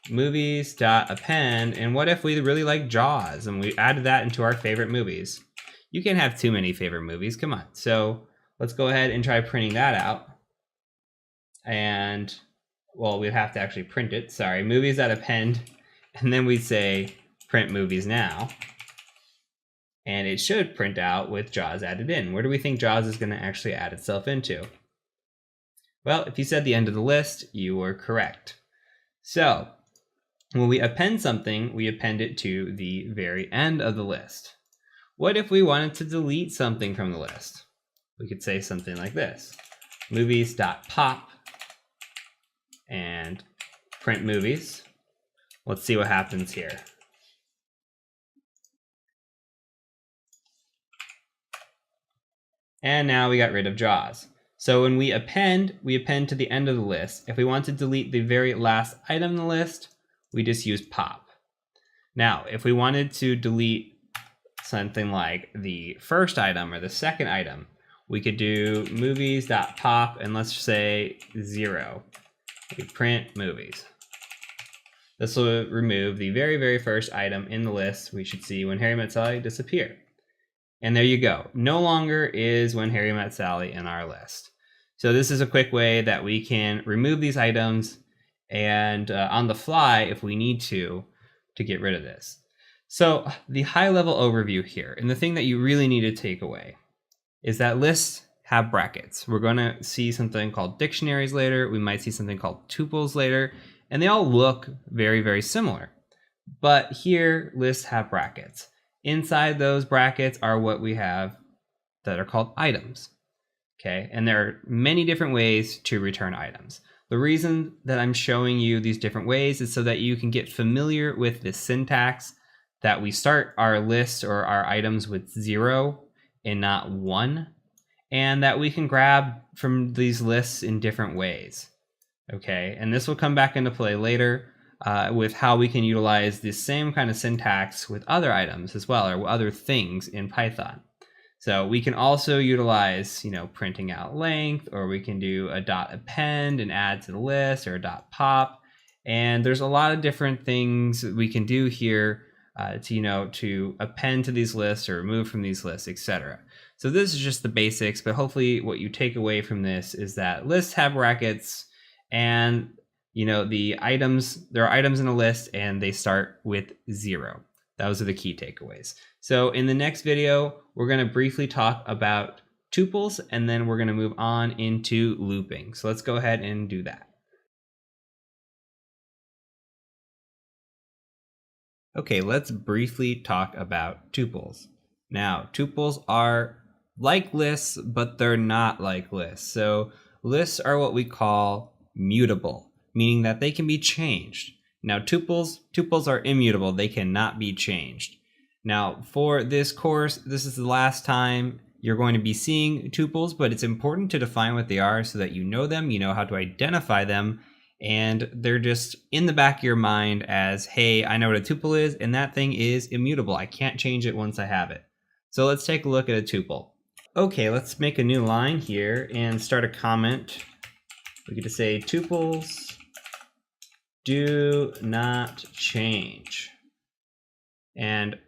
movies.append, and what if we really like Jaws and we added that into our favorite movies? You can't have too many favorite movies, come on. So let's go ahead and try printing that out. And, well, we'd have to actually print it, sorry, movies.append, and then we'd say print movies now. And it should print out with Jaws added in. Where do we think Jaws is going to actually add itself into? Well, if you said the end of the list, you were correct. So when we append something, we append it to the very end of the list. What if we wanted to delete something from the list? We could say something like this, movies.pop, and print movies. Let's see what happens here. And now we got rid of Jaws. So when we append to the end of the list. If we want to delete the very last item in the list, we just use pop. Now, if we wanted to delete something like the first item or the second item, we could do movies.pop and let's say 0. We print movies. This will remove the very, very first item in the list we should see when Harry Met Sally disappear. And there you go. No longer is when Harry Met Sally in our list. So this is a quick way that we can remove these items and on the fly, if we need to get rid of this. So the high level overview here, and the thing that you really need to take away is that lists have brackets. We're going to see something called dictionaries later. We might see something called tuples later, and they all look very, very similar. But here, lists have brackets. Inside those brackets are what we have that are called items. Okay, and there are many different ways to return items. The reason that I'm showing you these different ways is so that you can get familiar with the syntax, that we start our lists or our items with 0 and not 1, and that we can grab from these lists in different ways. Okay, and this will come back into play later with how we can utilize the same kind of syntax with other items as well, or other things in Python. So we can also utilize, printing out length, or we can do a dot append and add to the list, or a dot pop. And there's a lot of different things we can do here to append to these lists or remove from these lists, etc. So this is just the basics, but hopefully what you take away from this is that lists have brackets, and there are items in a list and they start with 0. Those are the key takeaways. So in the next video, we're going to briefly talk about tuples, and then we're going to move on into looping. So let's go ahead and do that. Okay, let's briefly talk about tuples. Now, tuples are like lists, but they're not like lists. So lists are what we call mutable, meaning that they can be changed. Now, tuples are immutable. They cannot be changed. Now, for this course, this is the last time you're going to be seeing tuples, but it's important to define what they are so that you know them, you know how to identify them, and they're just in the back of your mind as, hey, I know what a tuple is, and that thing is immutable. I can't change it once I have it. So let's take a look at a tuple. Okay, let's make a new line here and start a comment. We get to say tuples do not change. And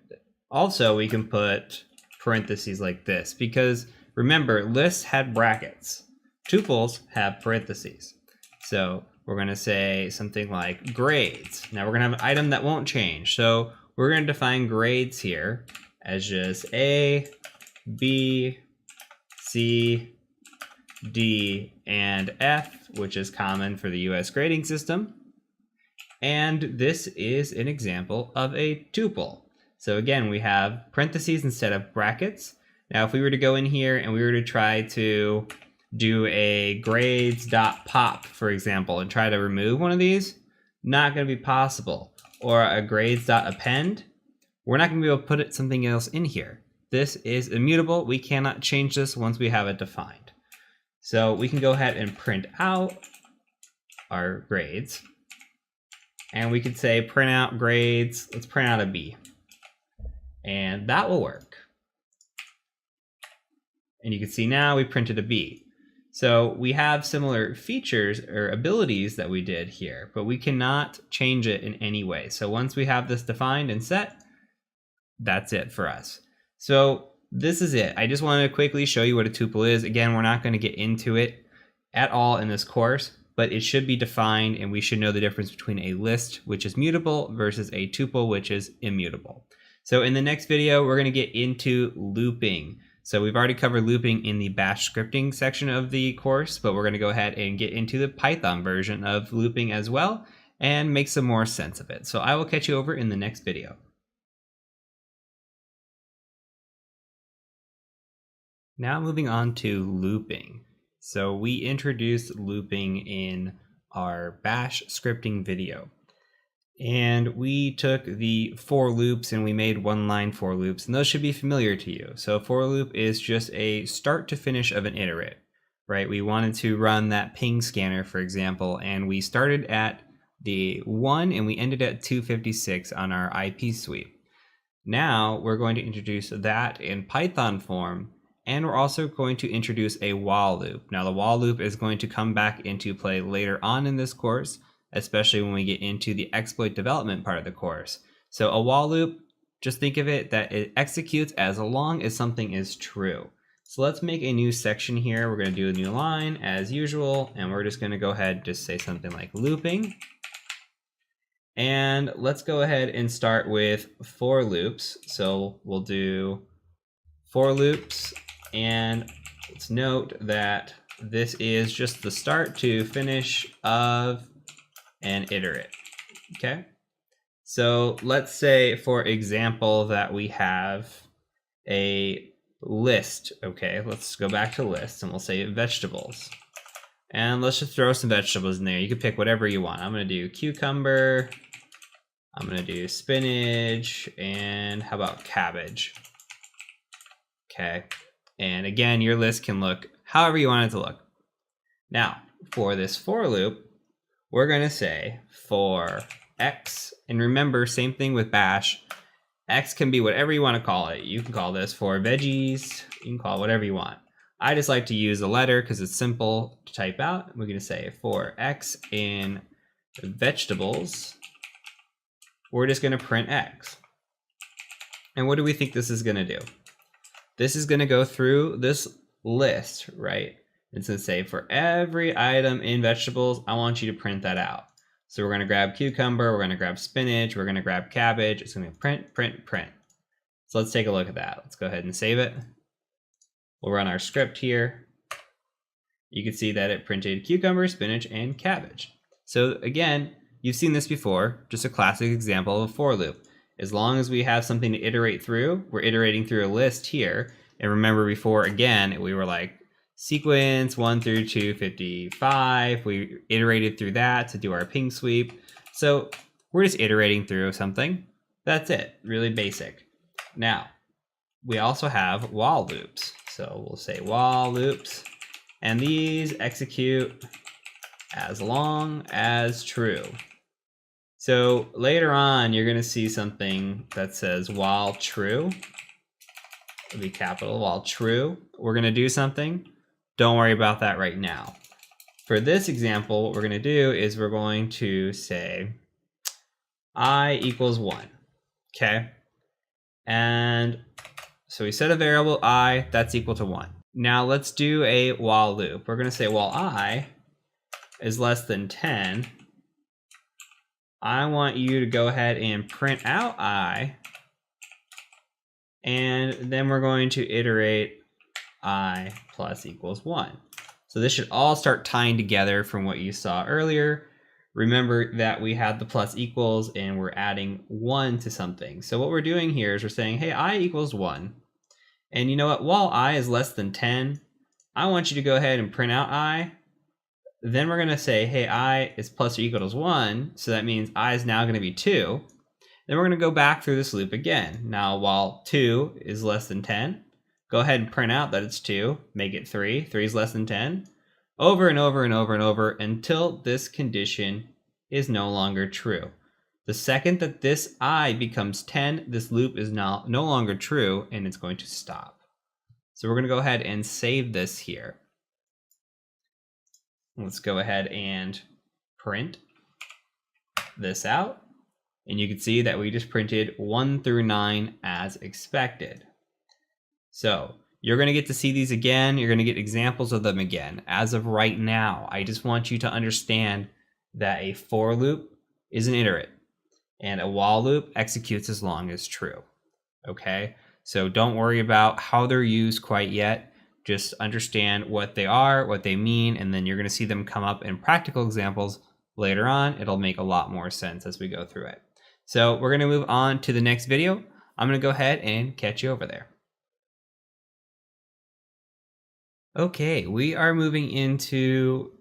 also we can put parentheses like this, because remember, lists had brackets. Tuples have parentheses. So we're going to say something like grades. Now we're going to have an item that won't change. So we're going to define grades here as just A, B, C, D, and F, which is common for the US grading system. And this is an example of a tuple. So again, we have parentheses instead of brackets. Now, if we were to go in here and we were to try to do a grades.pop, for example, and try to remove one of these, not going to be possible. Or a grades.append, we're not going to be able to put something else in here. This is immutable. We cannot change this once we have it defined. So we can go ahead and print out our grades. And we could say print out grades. Let's print out a B. And that will work. And you can see now we printed a B. So we have similar features or abilities that we did here, but we cannot change it in any way. So once we have this defined and set, that's it for us. So this is it. I just wanted to quickly show you what a tuple is. Again, we're not going to get into it at all in this course, but it should be defined, and we should know the difference between a list, which is mutable, versus a tuple, which is immutable. So in the next video, we're going to get into looping. So we've already covered looping in the bash scripting section of the course, but we're going to go ahead and get into the Python version of looping as well and make some more sense of it. So I will catch you over in the next video. Now moving on to looping. So we introduced looping in our bash scripting video. And we took the for loops and we made one-line for loops, and those should be familiar to you. So a for loop is just a start to finish of an iterate, right? We wanted to run that ping scanner, for example, and we started at the 1 and we ended at 256 on our IP sweep. Now we're going to introduce that in Python form, And we're also going to introduce a while loop. Now the while loop is going to come back into play later on in this course, especially when we get into the exploit development part of the course. So a while loop, just think of it that it executes as long as something is true. So let's make a new section here. We're going to do a new line as usual, and we're just going to go ahead and just say something like looping. And let's go ahead and start with for loops. So we'll do for loops, and let's note that this is just the start to finish of an iterate. Okay. So let's say, for example, that we have a list. Okay, let's go back to lists and we'll say vegetables. And let's just throw some vegetables in there. You can pick whatever you want. I'm going to do cucumber. I'm going to do spinach. And how about cabbage? Okay. And again, your list can look however you want it to look. Now, for this for loop, we're going to say for x. And remember, same thing with bash. X can be whatever you want to call it. You can call this for veggies. You can call it whatever you want. I just like to use a letter because it's simple to type out. We're going to say for x in vegetables, we're just going to print x. And what do we think this is going to do? This is going to go through this list, right? It's going to say for every item in vegetables, I want you to print that out. So we're going to grab cucumber, we're going to grab spinach, we're going to grab cabbage. It's going to print, print, print. So let's take a look at that. Let's go ahead and save it. We'll run our script here. You can see that it printed cucumber, spinach, and cabbage. So again, you've seen this before, just a classic example of a for loop. As long as we have something to iterate through, we're iterating through a list here. And remember before, again, we were like sequence 1 through 255. We iterated through that to do our ping sweep. So we're just iterating through something. That's it, really basic. Now, we also have while loops. So we'll say while loops, and these execute as long as true. So later on, you're going to see something that says while true. It'll be capital, while true. We're going to do something. Don't worry about that right now. For this example, what we're going to do is we're going to say I equals 1. Okay. And so we set a variable I, that's equal to 1. Now let's do a while loop. We're going to say while I is less than 10, I want you to go ahead and print out I, and then we're going to iterate I plus equals 1. So this should all start tying together from what you saw earlier. Remember that we had the plus equals and we're adding 1 to something. So what we're doing here is we're saying, hey, I equals 1. And you know what? While I is less than 10, I want you to go ahead and print out I. Then we're going to say, hey, I is plus or equal to 1. So that means I is now going to be 2. Then we're going to go back through this loop again. Now, while 2 is less than 10, go ahead and print out that it's 2. Make it 3. 3 is less than 10. Over and over and over and over until this condition is no longer true. The second that this I becomes 10, this loop is now no longer true and it's going to stop. So we're going to go ahead and save this here. Let's go ahead and print this out. And you can see that we just printed 1 through 9 as expected. So you're going to get to see these again. You're going to get examples of them again. As of right now, I just want you to understand that a for loop is an iterate and a while loop executes as long as true. Okay, so don't worry about how they're used quite yet. Just understand what they are, what they mean, and then you're going to see them come up in practical examples later on. It'll make a lot more sense as we go through it. So we're going to move on to the next video. I'm going to go ahead and catch you over there. Okay, we are moving into,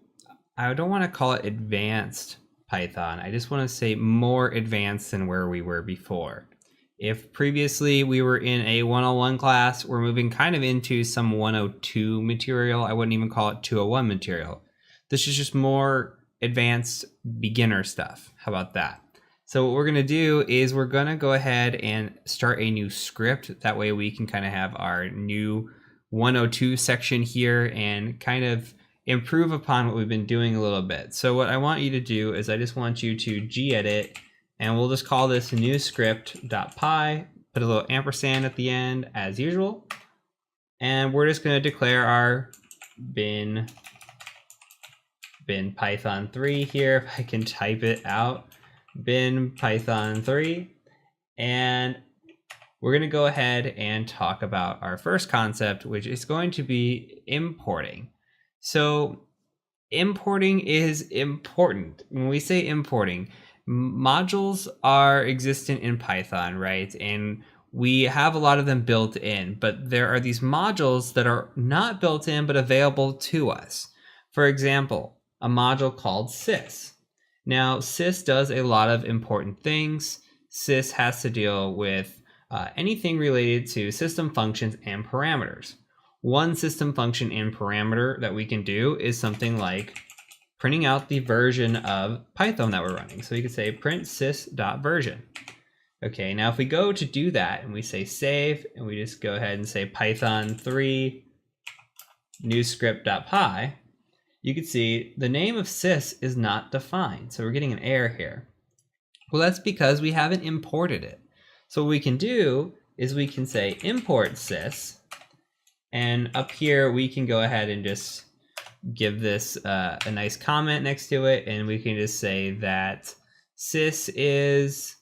I don't want to call it advanced Python. I just want to say more advanced than where we were before. If previously we were in a 101 class, we're moving kind of into some 102 material. I wouldn't even call it 201 material. This is just more advanced beginner stuff. How about that? So what we're going to do is we're going to go ahead and start a new script. That way we can kind of have our new 102 section here and kind of improve upon what we've been doing a little bit. So what I want you to do is I just want you to gedit, and we'll just call this new script.py, put a little ampersand at the end as usual. And we're just going to declare our bin python 3 here, if I can type it out, bin python 3. And we're going to go ahead and talk about our first concept, which is going to be importing. So importing is important. When we say importing, modules are existent in Python, right? And we have a lot of them built in, but there are these modules that are not built in, but available to us. For example, a module called sys. Now, sys does a lot of important things. Sys has to deal with anything related to system functions and parameters. One system function and parameter that we can do is something like printing out the version of Python that we're running. So you could say print sys.version. Okay, now if we go to do that and we say save, and we just go ahead and say python 3 new script.py, you can see the name of sys is not defined. So we're getting an error here. Well, that's because we haven't imported it. So what we can do is we can say import sys, and up here we can go ahead and just give this a nice comment next to it, and we can just say that sys is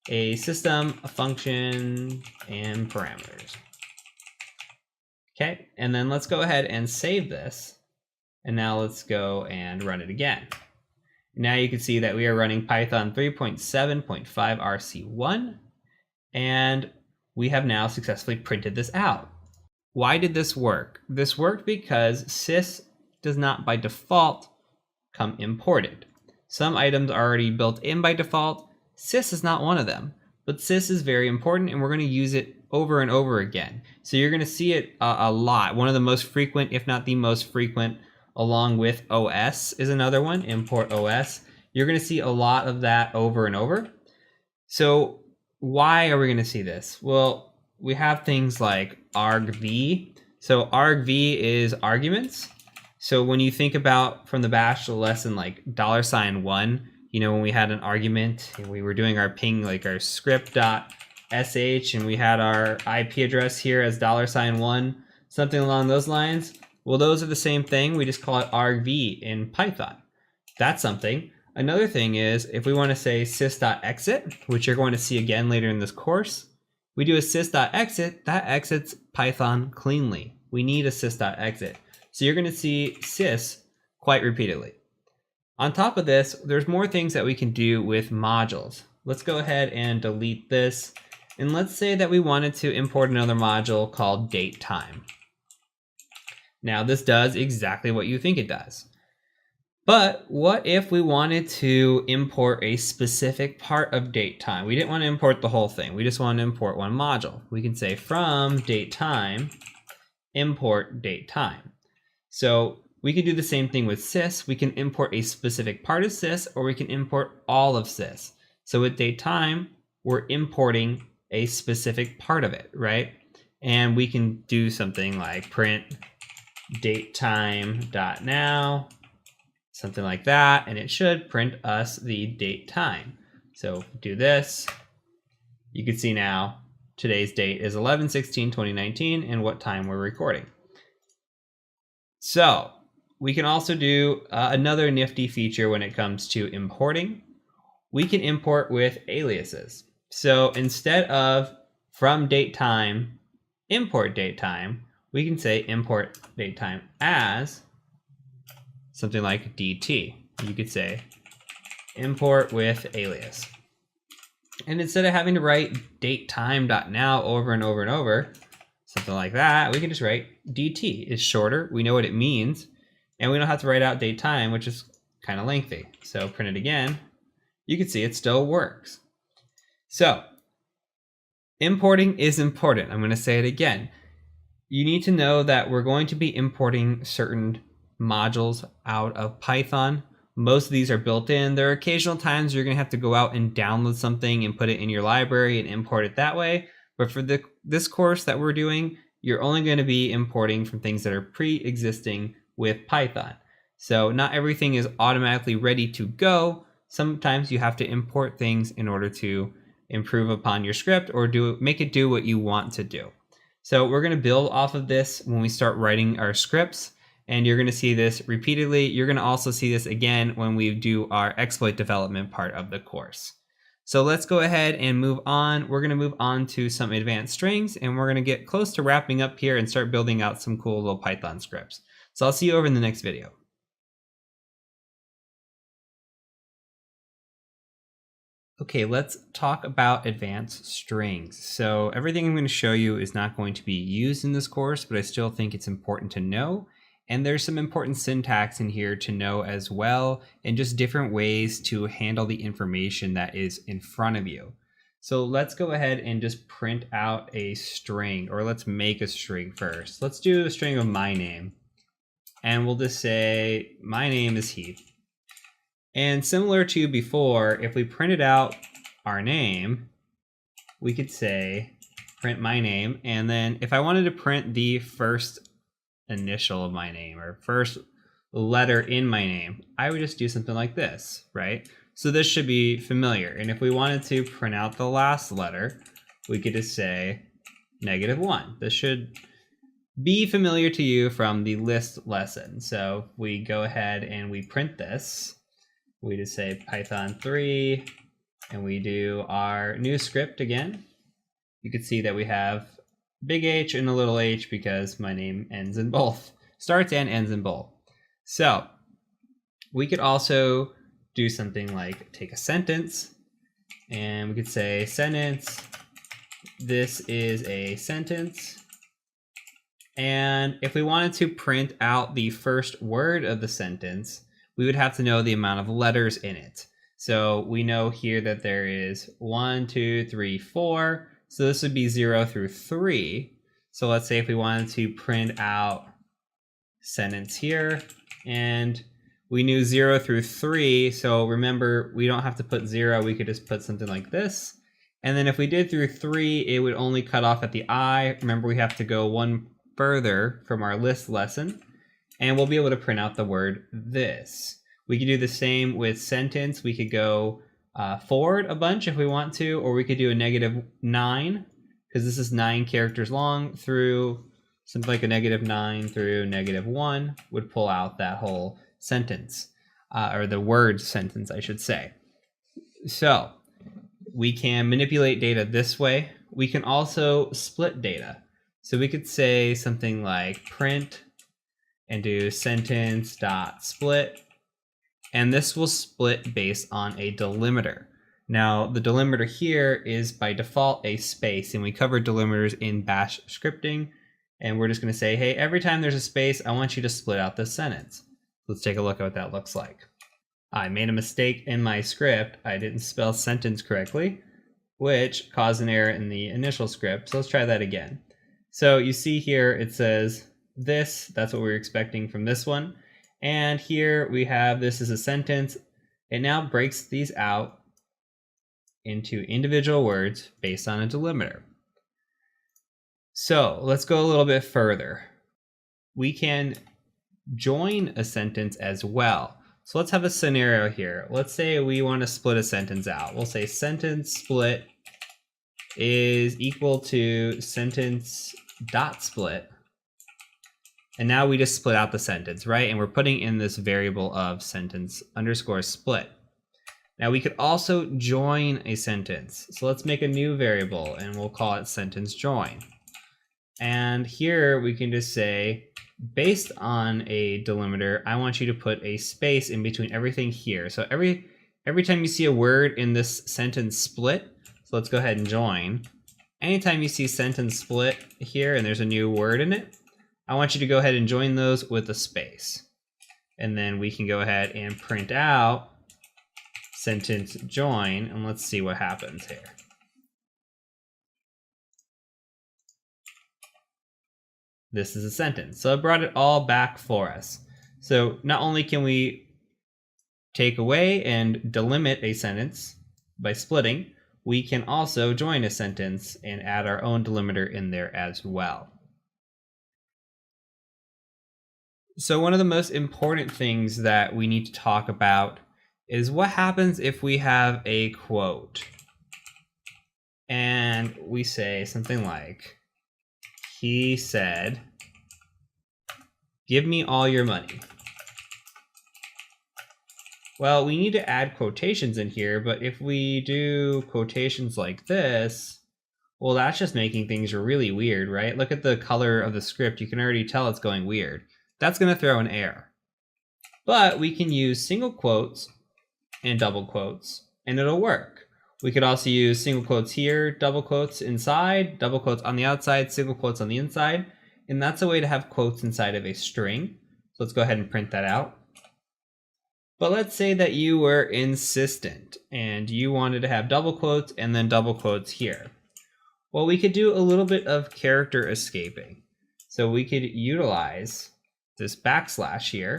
a system, a function, and parameters. Okay, and then let's go ahead and save this, and now let's go and run it again. Now you can see that we are running Python 3.7.5 RC1, and we have now successfully printed this out. Why did this work? This worked because sys does not by default come imported. Some items are already built in by default. Sys is not one of them, but sys is very important, and we're going to use it over and over again. So you're going to see it a lot. One of the most frequent, if not the most frequent, along with OS is another one, import OS. You're going to see a lot of that over and over. So why are we going to see this? Well, we have things like argv. So argv is arguments. So when you think about from the bash lesson like $1, you know, when we had an argument and we were doing our ping, like our script.sh, and we had our IP address here as $1, something along those lines. Well, those are the same thing. We just call it argv in Python. That's something. Another thing is if we want to say sys.exit, which you're going to see again later in this course, we do a sys.exit, that exits Python cleanly. We need a sys.exit. So you're going to see sys quite repeatedly. On top of this, there's more things that we can do with modules. Let's go ahead and delete this. And let's say that we wanted to import another module called datetime. Now this does exactly what you think it does. But what if we wanted to import a specific part of datetime? We didn't want to import the whole thing. We just want to import one module. We can say from datetime, import datetime. So we can do the same thing with sys. We can import a specific part of sys, or we can import all of sys. So with datetime, we're importing a specific part of it, right? And we can do something like print datetime.now, something like that, and it should print us the date time. So do this, you can see now today's date is 11/16/2019 and what time we're recording. So we can also do another nifty feature when it comes to importing. We can import with aliases. So instead of from datetime, import datetime, we can say import datetime as something like DT. You could say import with alias. And instead of having to write datetime.now over and over and over, something like that, we can just write DT. It's shorter, we know what it means, and we don't have to write out datetime, which is kind of lengthy. So print it again, you can see it still works. So importing is important. I'm going to say it again. You need to know that we're going to be importing certain modules out of Python. Most of these are built in. There are occasional times you're going to have to go out and download something and put it in your library and import it that way. But for this course that we're doing, you're only going to be importing from things that are pre-existing with Python. So not everything is automatically ready to go. Sometimes you have to import things in order to improve upon your script or make it do what you want to do. So we're going to build off of this when we start writing our scripts, and you're going to see this repeatedly. You're going to also see this again when we do our exploit development part of the course. So let's go ahead and move on. We're going to move on to some advanced strings, and we're going to get close to wrapping up here and start building out some cool little Python scripts. So I'll see you over in the next video. Okay, let's talk about advanced strings. So everything I'm going to show you is not going to be used in this course, but I still think it's important to know. And there's some important syntax in here to know as well, and just different ways to handle the information that is in front of you. So let's go ahead and just print out a string, or let's make a string first. Let's do a string of my name. And we'll just say, my name is Heath. And similar to before, if we printed out our name, we could say print my name. And then if I wanted to print the first initial of my name or first letter in my name, I would just do something like this, right? So this should be familiar. And if we wanted to print out the last letter, we could just say -1. This should be familiar to you from the list lesson. So if we go ahead and we print this, we just say Python 3, and we do our new script again. You can see that we have big H and a little h because my name ends in both, starts and ends in both. So we could also do something like take a sentence, and we could say sentence, this is a sentence. And if we wanted to print out the first word of the sentence, we would have to know the amount of letters in it. So we know here that there is 1, 2, 3, 4. So this would be 0 through 3. So let's say if we wanted to print out sentence here, and we knew 0 through 3. So remember, we don't have to put 0. We could just put something like this. And then if we did through 3, it would only cut off at the I. Remember, we have to go one further from our list lesson, and we'll be able to print out the word this. We could do the same with sentence. We could go forward a bunch if we want to, or we could do a -9, because this is 9 characters long, through something like a -9 through -1 would pull out that whole sentence, or the word sentence, I should say. So we can manipulate data this way. We can also split data. So we could say something like print and do sentence.split, and this will split based on a delimiter. Now the delimiter here is by default a space, and we covered delimiters in bash scripting, and we're just going to say, hey, every time there's a space, I want you to split out this sentence. Let's take a look at what that looks like. I made a mistake in my script. I didn't spell sentence correctly, which caused an error in the initial script. So let's try that again. So you see here it says this, that's what we're expecting from this one. And here we have this is a sentence. It now breaks these out into individual words based on a delimiter. So let's go a little bit further. We can join a sentence as well. So let's have a scenario here. Let's say we want to split a sentence out. We'll say sentence split is equal to sentence.split. And now we just split out the sentence, right? And we're putting in this variable of sentence_split. Now we could also join a sentence. So let's make a new variable and we'll call it sentence join. And here we can just say, based on a delimiter, I want you to put a space in between everything here. So every time you see a word in this sentence split, so let's go ahead and join. Anytime you see sentence split here and there's a new word in it, I want you to go ahead and join those with a space. And then we can go ahead and print out sentence join, and let's see what happens here. This is a sentence. So it brought it all back for us. So not only can we take away and delimit a sentence by splitting, we can also join a sentence and add our own delimiter in there as well. So one of the most important things that we need to talk about is what happens if we have a quote and we say something like, he said, give me all your money. Well, we need to add quotations in here, but if we do quotations like this, well, that's just making things really weird, right? Look at the color of the script. You can already tell it's going weird. That's going to throw an error. But we can use single quotes and double quotes, and it'll work. We could also use single quotes here, double quotes inside, double quotes on the outside, single quotes on the inside. And that's a way to have quotes inside of a string. So let's go ahead and print that out. But let's say that you were insistent and you wanted to have double quotes and then double quotes here. Well, we could do a little bit of character escaping. So we could utilize this backslash here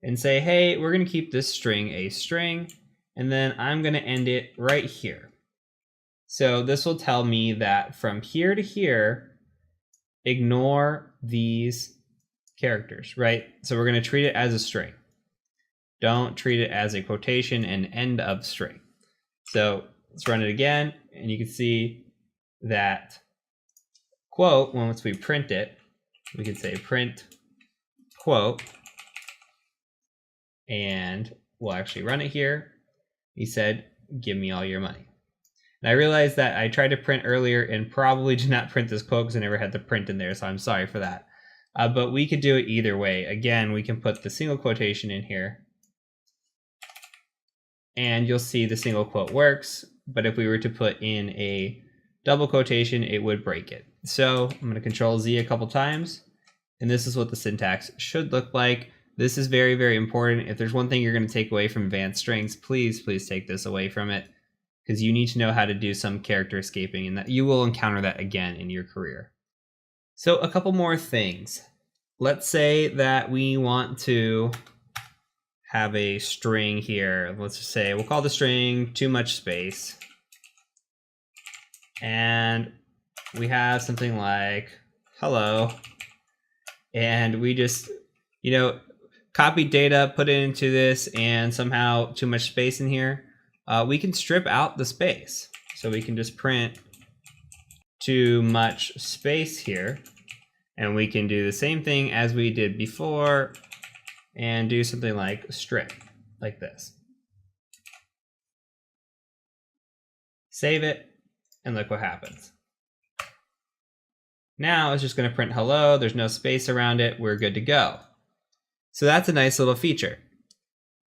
and say, hey, we're going to keep this string a string, and then I'm going to end it right here. So this will tell me that from here to here, ignore these characters, right? So we're going to treat it as a string. Don't treat it as a quotation and end of string. So let's run it again, and you can see that quote, once we print it, we can say print quote, and we'll actually run it here. He said, give me all your money. And I realized that I tried to print earlier and probably did not print this quote because I never had the print in there, so I'm sorry for that. But we could do it either way. Again, we can put the single quotation in here, and you'll see the single quote works, but if we were to put in a double quotation, it would break it. So I'm going to Control Z a couple times, and this is what the syntax should look like. This is very, very important. If there's one thing you're going to take away from advanced strings, please take this away from it, because you need to know how to do some character escaping, and that you will encounter that again in your career. So a couple more things. Let's say that we want to have a string here. Let's just say we'll call the string too much space. And we have something like hello. And we just, copy data, put it into this, and somehow too much space in here. We can strip out the space. So we can just print too much space here. And we can do the same thing as we did before and do something like strip, like this. Save it, and look what happens. Now it's just going to print hello. There's no space around it. We're good to go. So that's a nice little feature.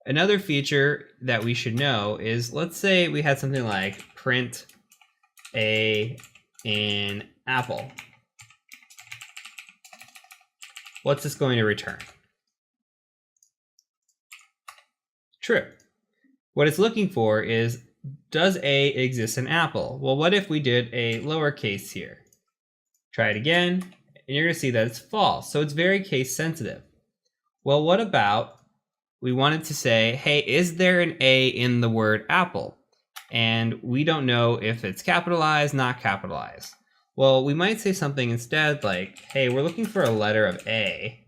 Another feature that we should know is, let's say we had something like print a in apple. What's this going to return? True. What it's looking for is, does A exist in apple? Well, what if we did a lowercase here? Try it again, and you're going to see that it's false. So it's very case sensitive. Well, what about we wanted to say, hey, is there an A in the word apple? And we don't know if it's capitalized, not capitalized. Well, we might say something instead like, hey, we're looking for a letter of A,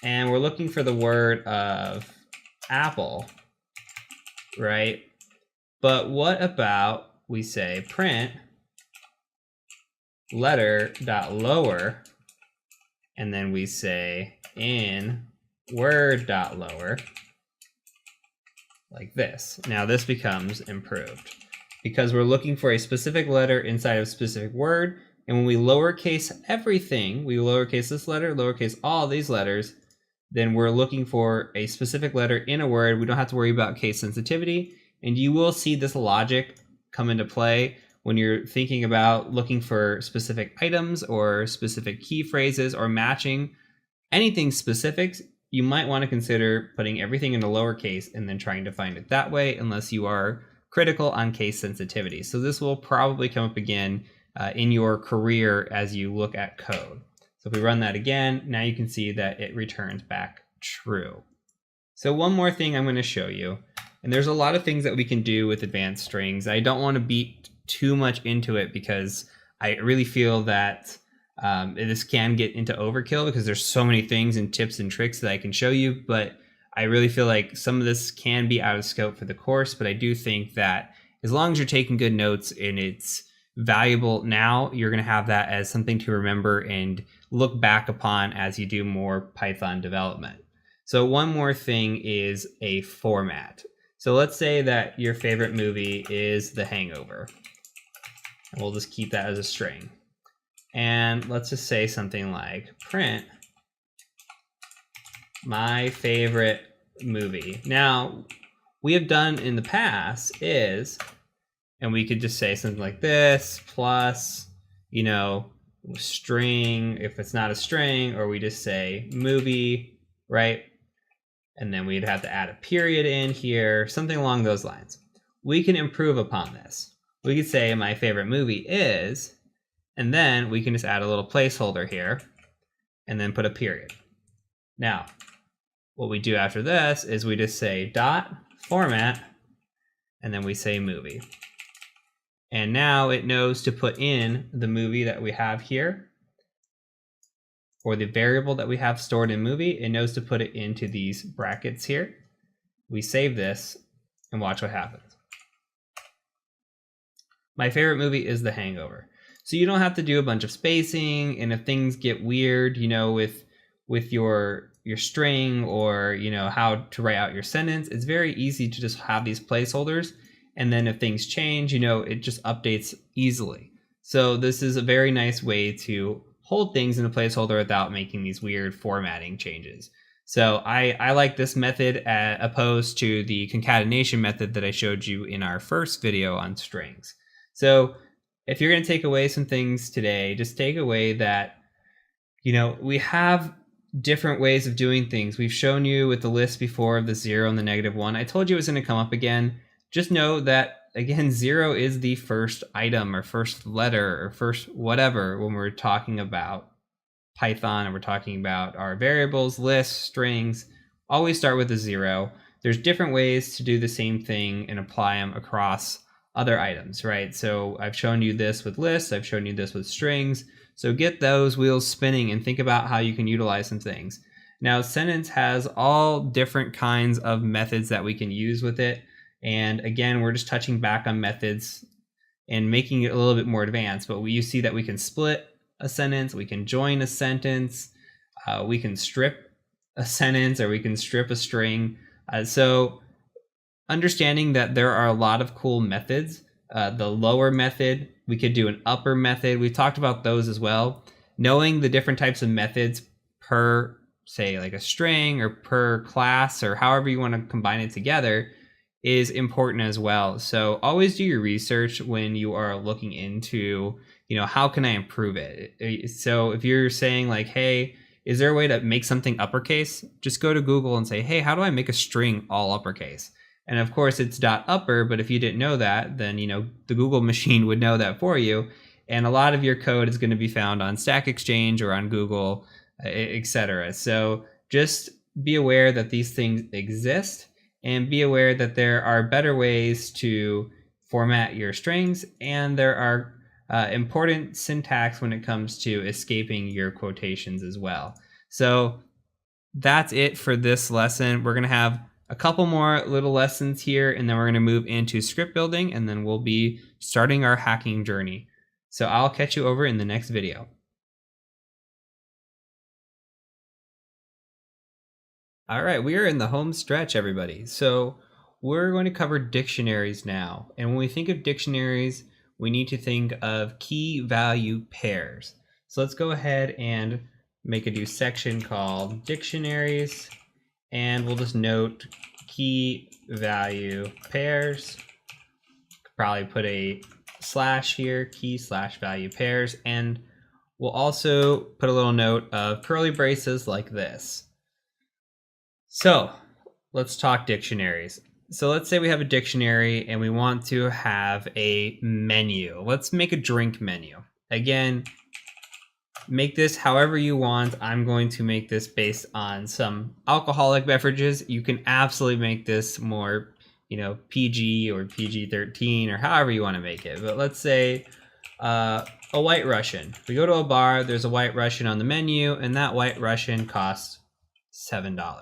and we're looking for the word of apple, right? But what about we say print letter.lower, and then we say in word.lower, like this. Now this becomes improved because we're looking for a specific letter inside of a specific word, and when we lowercase everything, we lowercase this letter, lowercase all these letters, then we're looking for a specific letter in a word. We don't have to worry about case sensitivity, and you will see this logic come into play when you're thinking about looking for specific items or specific key phrases or matching anything specific. You might want to consider putting everything in a lowercase and then trying to find it that way, unless you are critical on case sensitivity. So this will probably come up again in your career as you look at code. So if we run that again, now you can see that it returns back true. So one more thing I'm going to show you, and there's a lot of things that we can do with advanced strings. I don't want to beat too much into it because I really feel that This can get into overkill because there's so many things and tips and tricks that I can show you, but I really feel like some of this can be out of scope for the course, but I do think that as long as you're taking good notes and it's valuable now, you're going to have that as something to remember and look back upon as you do more Python development. So one more thing is a format. So let's say that your favorite movie is The Hangover. We'll just keep that as a string. And let's just say something like print my favorite movie. Now, we have done in the past is, and we could just say something like this, plus, you know, string, if it's not a string, or we just say movie, right? And then we'd have to add a period in here, something along those lines. We can improve upon this. We could say my favorite movie is, and then we can just add a little placeholder here, and then put a period. Now, what we do after this is we just say dot format, and then we say movie. And now it knows to put in the movie that we have here, or the variable that we have stored in movie. It knows to put it into these brackets here. We save this and watch what happens. My favorite movie is The Hangover. So you don't have to do a bunch of spacing, and if things get weird, you know, with your string, or, you know, how to write out your sentence, it's very easy to just have these placeholders. And then if things change, you know, it just updates easily. So this is a very nice way to hold things in a placeholder without making these weird formatting changes. So I like this method opposed to the concatenation method that I showed you in our first video on strings. So if you're going to take away some things today, just take away that, you know, we have different ways of doing things. We've shown you with the list before of the 0 and the -1. I told you it was going to come up again. Just know that, again, 0 is the first item or first letter or first whatever when we're talking about Python and we're talking about our variables, lists, strings. Always start with a 0. There's different ways to do the same thing and apply them across other items, right? So I've shown you this with lists. I've shown you this with strings. So get those wheels spinning and think about how you can utilize some things. Now, sentence has all different kinds of methods that we can use with it. And again, we're just touching back on methods and making it a little bit more advanced. But you see that we can split a sentence, we can join a sentence, we can strip a sentence, or we can strip a string. So understanding that there are a lot of cool methods. The lower method, we could do an upper method. We've talked about those as well. Knowing the different types of methods per, say, like a string or per class, or however you want to combine it together, is important as well. So always do your research when you are looking into, you know, how can I improve it? So if you're saying like, hey, is there a way to make something uppercase? Just go to Google and say, hey, how do I make a string all uppercase? And of course it's .upper, but if you didn't know that, then, you know, the Google machine would know that for you. And a lot of your code is going to be found on Stack Exchange or on Google, etc. So just be aware that these things exist, and be aware that there are better ways to format your strings, and there are important syntax when it comes to escaping your quotations as well. So that's it for this lesson. We're going to have a couple more little lessons here, and then we're going to move into script building, and then we'll be starting our hacking journey. So I'll catch you over in the next video. All right, we are in the home stretch, everybody. So we're going to cover dictionaries now. And when we think of dictionaries, we need to think of key value pairs. So let's go ahead and make a new section called Dictionaries, and we'll just note key value pairs. Probably put a slash here, key/value pairs, and we'll also put a little note of curly braces like this. So let's talk dictionaries. So let's say we have a dictionary and we want to have a menu. Let's make a drink menu. Again, make this however you want. I'm going to make this based on some alcoholic beverages. You can absolutely make this more, you know, PG or PG-13 or however you want to make it. But let's say a White Russian. We go to a bar, there's a White Russian on the menu, and that White Russian costs $7.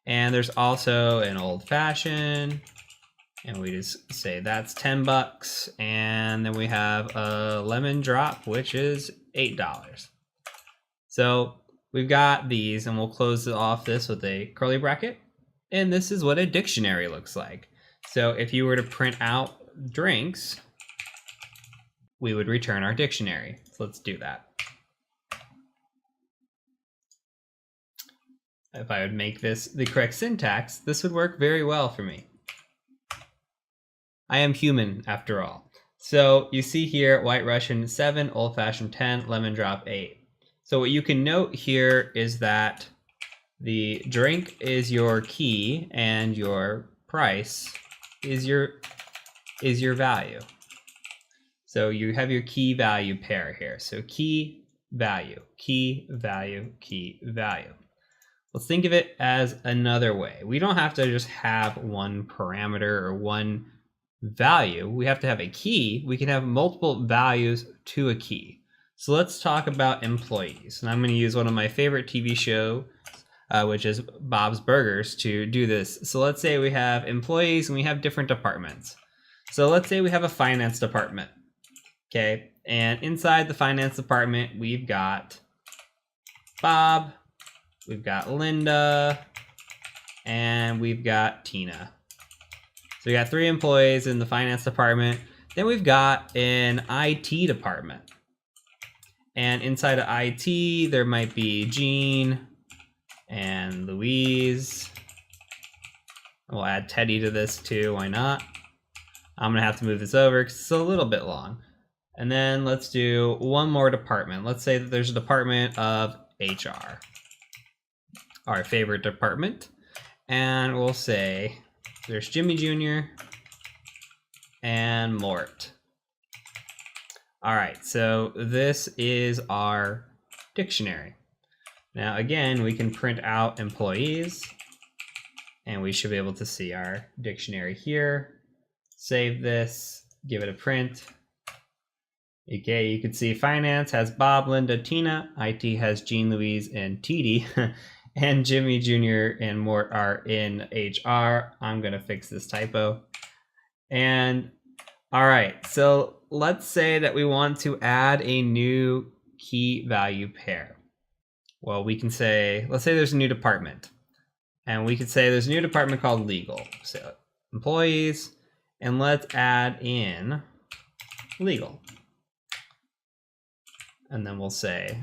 And there's also an Old Fashioned, and we just say that's $10. And then we have a Lemon Drop, which is $8. So we've got these, and we'll close off this with a curly bracket. And this is what a dictionary looks like. So if you were to print out drinks, we would return our dictionary. So let's do that. If I would make this the correct syntax, this would work very well for me. I am human, after all. So you see here, White Russian 7, Old Fashioned 10, Lemon Drop 8. So what you can note here is that the drink is your key and your price is your value. So you have your key value pair here. So key value, key value, key value. Let's think of it as another way. We don't have to just have one parameter or one value. We have to have a key. We can have multiple values to a key. So let's talk about employees. And I'm going to use one of my favorite TV shows, which is Bob's Burgers, to do this. So let's say we have employees and we have different departments. So let's say we have a finance department. Okay, and inside the finance department, we've got Bob, we've got Linda, and we've got Tina. So we got 3 employees in the finance department. Then we've got an IT department. And inside of IT, there might be Jean and Louise. We'll add Teddy to this too, why not? I'm gonna have to move this over because it's a little bit long. And then let's do one more department. Let's say that there's a department of HR, our favorite department. And we'll say there's Jimmy Jr. and Mort. All right, so this is our dictionary. Now again, we can print out employees and we should be able to see our dictionary here. Save this, give it a print. Okay, you can see finance has Bob, Linda, Tina. IT has Jean, Louise, and TD. And Jimmy Jr. and Mort are in HR. I'm going to fix this typo. And all right, so let's say that we want to add a new key value pair. Well, we can say, let's say there's a new department. And we could say there's a new department called legal. So employees, and let's add in legal. And then we'll say,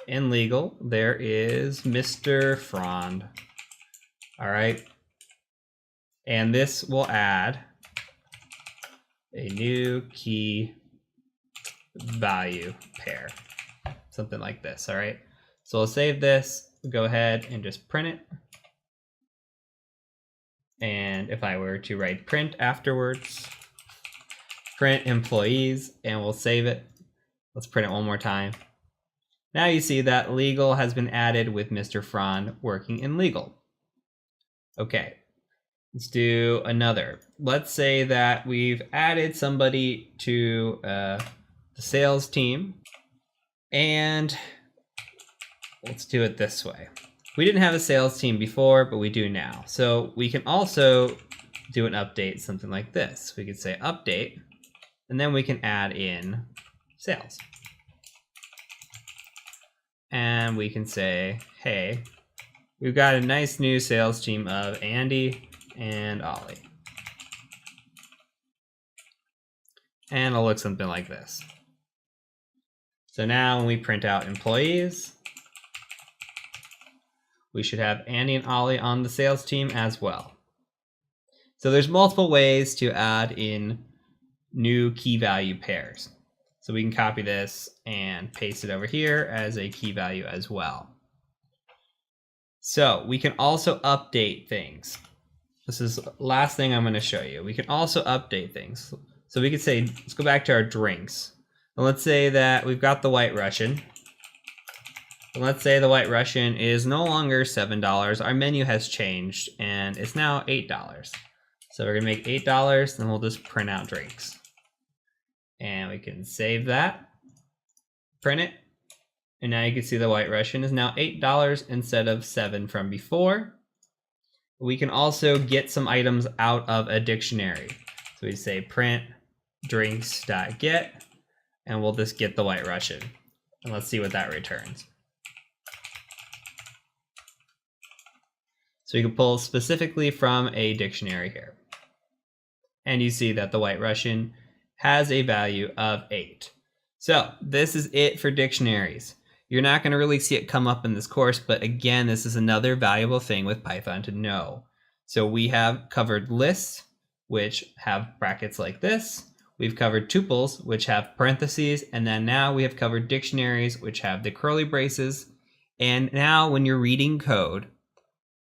in legal, there is Mr. Frond. All right. And this will add a new key value pair, something like this. All right. So we'll save this, go ahead and just print it. And if I were to write print afterwards, print employees, and we'll save it. Let's print it one more time. Now you see that legal has been added with Mr. Frond working in legal. Okay, let's do another. Let's say that we've added somebody to the sales team, and let's do it this way. We didn't have a sales team before, but we do now. So we can also do an update, something like this. We could say update, and then we can add in sales. And we can say, hey, we've got a nice new sales team of Andy and Ollie. And it'll look something like this. So now when we print out employees, we should have Andy and Ollie on the sales team as well. So there's multiple ways to add in new key value pairs. So we can copy this and paste it over here as a key value as well. So we can also update things. This is the last thing I'm going to show you. We can also update things. So we could say, let's go back to our drinks. And let's say that we've got the White Russian. And let's say the White Russian is no longer $7. Our menu has changed and it's now $8. So we're going to make $8, then we'll just print out drinks. And we can save that, print it, and now you can see the White Russian is now $8 instead of $7 from before. We can also get some items out of a dictionary. So we say print drinks.get, and we'll just get the White Russian. And let's see what that returns. So you can pull specifically from a dictionary here. And you see that the White Russian has a value of 8. So this is it for dictionaries. You're not going to really see it come up in this course, but again, this is another valuable thing with Python to know. So we have covered lists, which have brackets like this. We've covered tuples, which have parentheses, and then now we have covered dictionaries, which have the curly braces. And now when you're reading code,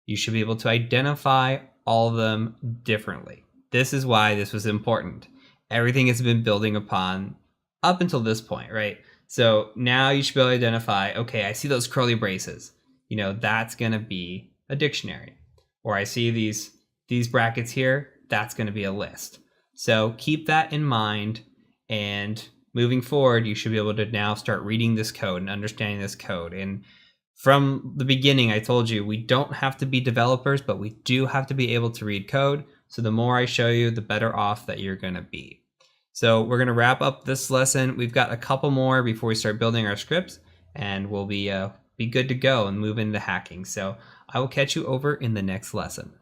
you should be able to identify all of them differently. This is why this was important. Everything has been building upon up until this point, right? So now you should be able to identify, okay, I see those curly braces. You know, that's going to be a dictionary. Or I see these brackets here, that's going to be a list. So keep that in mind, and moving forward, you should be able to now start reading this code and understanding this code. And from the beginning, I told you, we don't have to be developers, but we do have to be able to read code. So the more I show you, the better off that you're going to be. So we're going to wrap up this lesson. We've got a couple more before we start building our scripts, and we'll be good to go and move into hacking. So I will catch you over in the next lesson.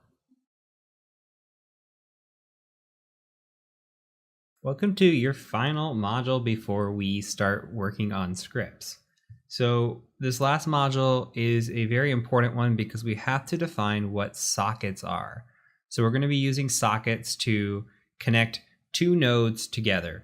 Welcome to your final module before we start working on scripts. So this last module is a very important one because we have to define what sockets are. So we're going to be using sockets to connect two nodes together.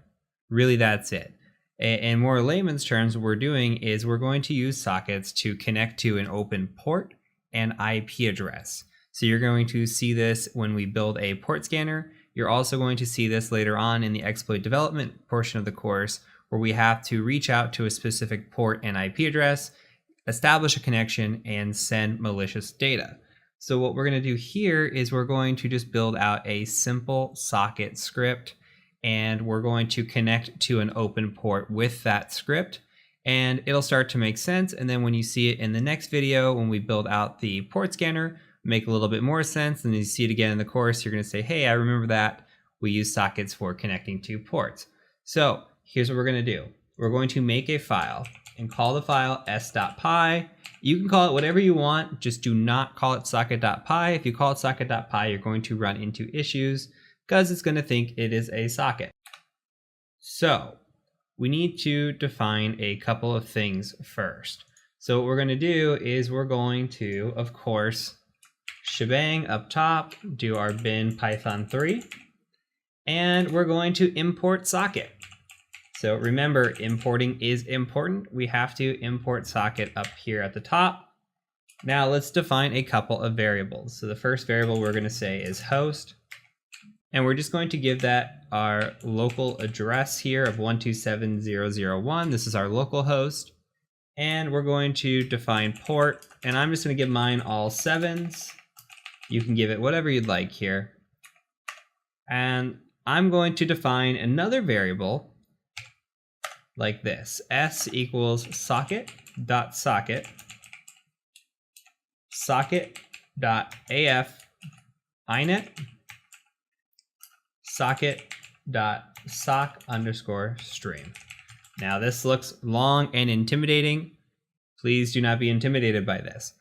Really, that's it. In more layman's terms, what we're doing is we're going to use sockets to connect to an open port and IP address. So you're going to see this when we build a port scanner. You're also going to see this later on in the exploit development portion of the course, where we have to reach out to a specific port and IP address, establish a connection, and send malicious data. So what we're going to do here is we're going to just build out a simple socket script, and we're going to connect to an open port with that script, and it'll start to make sense. And then when you see it in the next video, when we build out the port scanner, make a little bit more sense. And then you see it again in the course, you're going to say, hey, I remember that we use sockets for connecting to ports. So here's what we're going to do. We're going to make a file and call the file s.py. You can call it whatever you want, just do not call it socket.py. If you call it socket.py, you're going to run into issues because it's going to think it is a socket. So we need to define a couple of things first. So what we're going to do is we're going to, of course, shebang up top, do our bin python3, and we're going to import socket. So remember, importing is important. We have to import socket up here at the top. Now let's define a couple of variables. So the first variable we're going to say is host. And we're just going to give that our local address here of 127.0.0.1. This is our local host. And we're going to define port. And I'm just going to give mine all 7s. You can give it whatever you'd like here. And I'm going to define another variable like this. S equals socket.socket, socket.af inet, socket.sock_stream. Now this looks long and intimidating. Please do not be intimidated by this.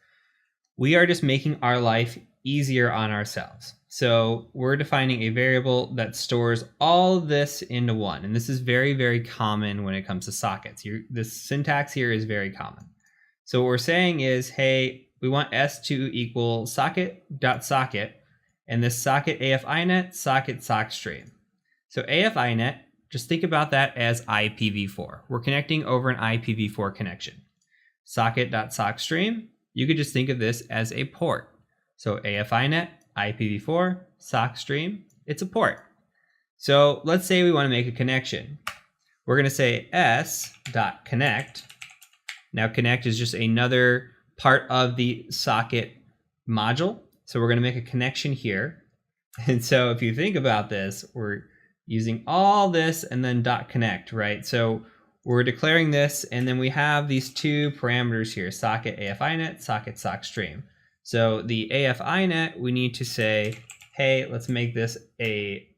We are just making our life easier on ourselves. So we're defining a variable that stores all of this into one. And this is very, very common when it comes to sockets. This syntax here is very common. So what we're saying is, hey, we want S to equal socket.socket, and this socket AF inet, socket sock stream. So AF inet, just think about that as IPv4. We're connecting over an IPv4 connection. Socket.sockstream, you could just think of this as a port. So AF inet, IPv4, sockstream, it's a port. So let's say we want to make a connection. We're going to say s.connect. Now connect is just another part of the socket module. So we're going to make a connection here. And so if you think about this, using all this and then .connect, right? So we're declaring this, and then we have these two parameters here, socket AFINet, socket sockstream. So the AFINet, we need to say, hey, let's make this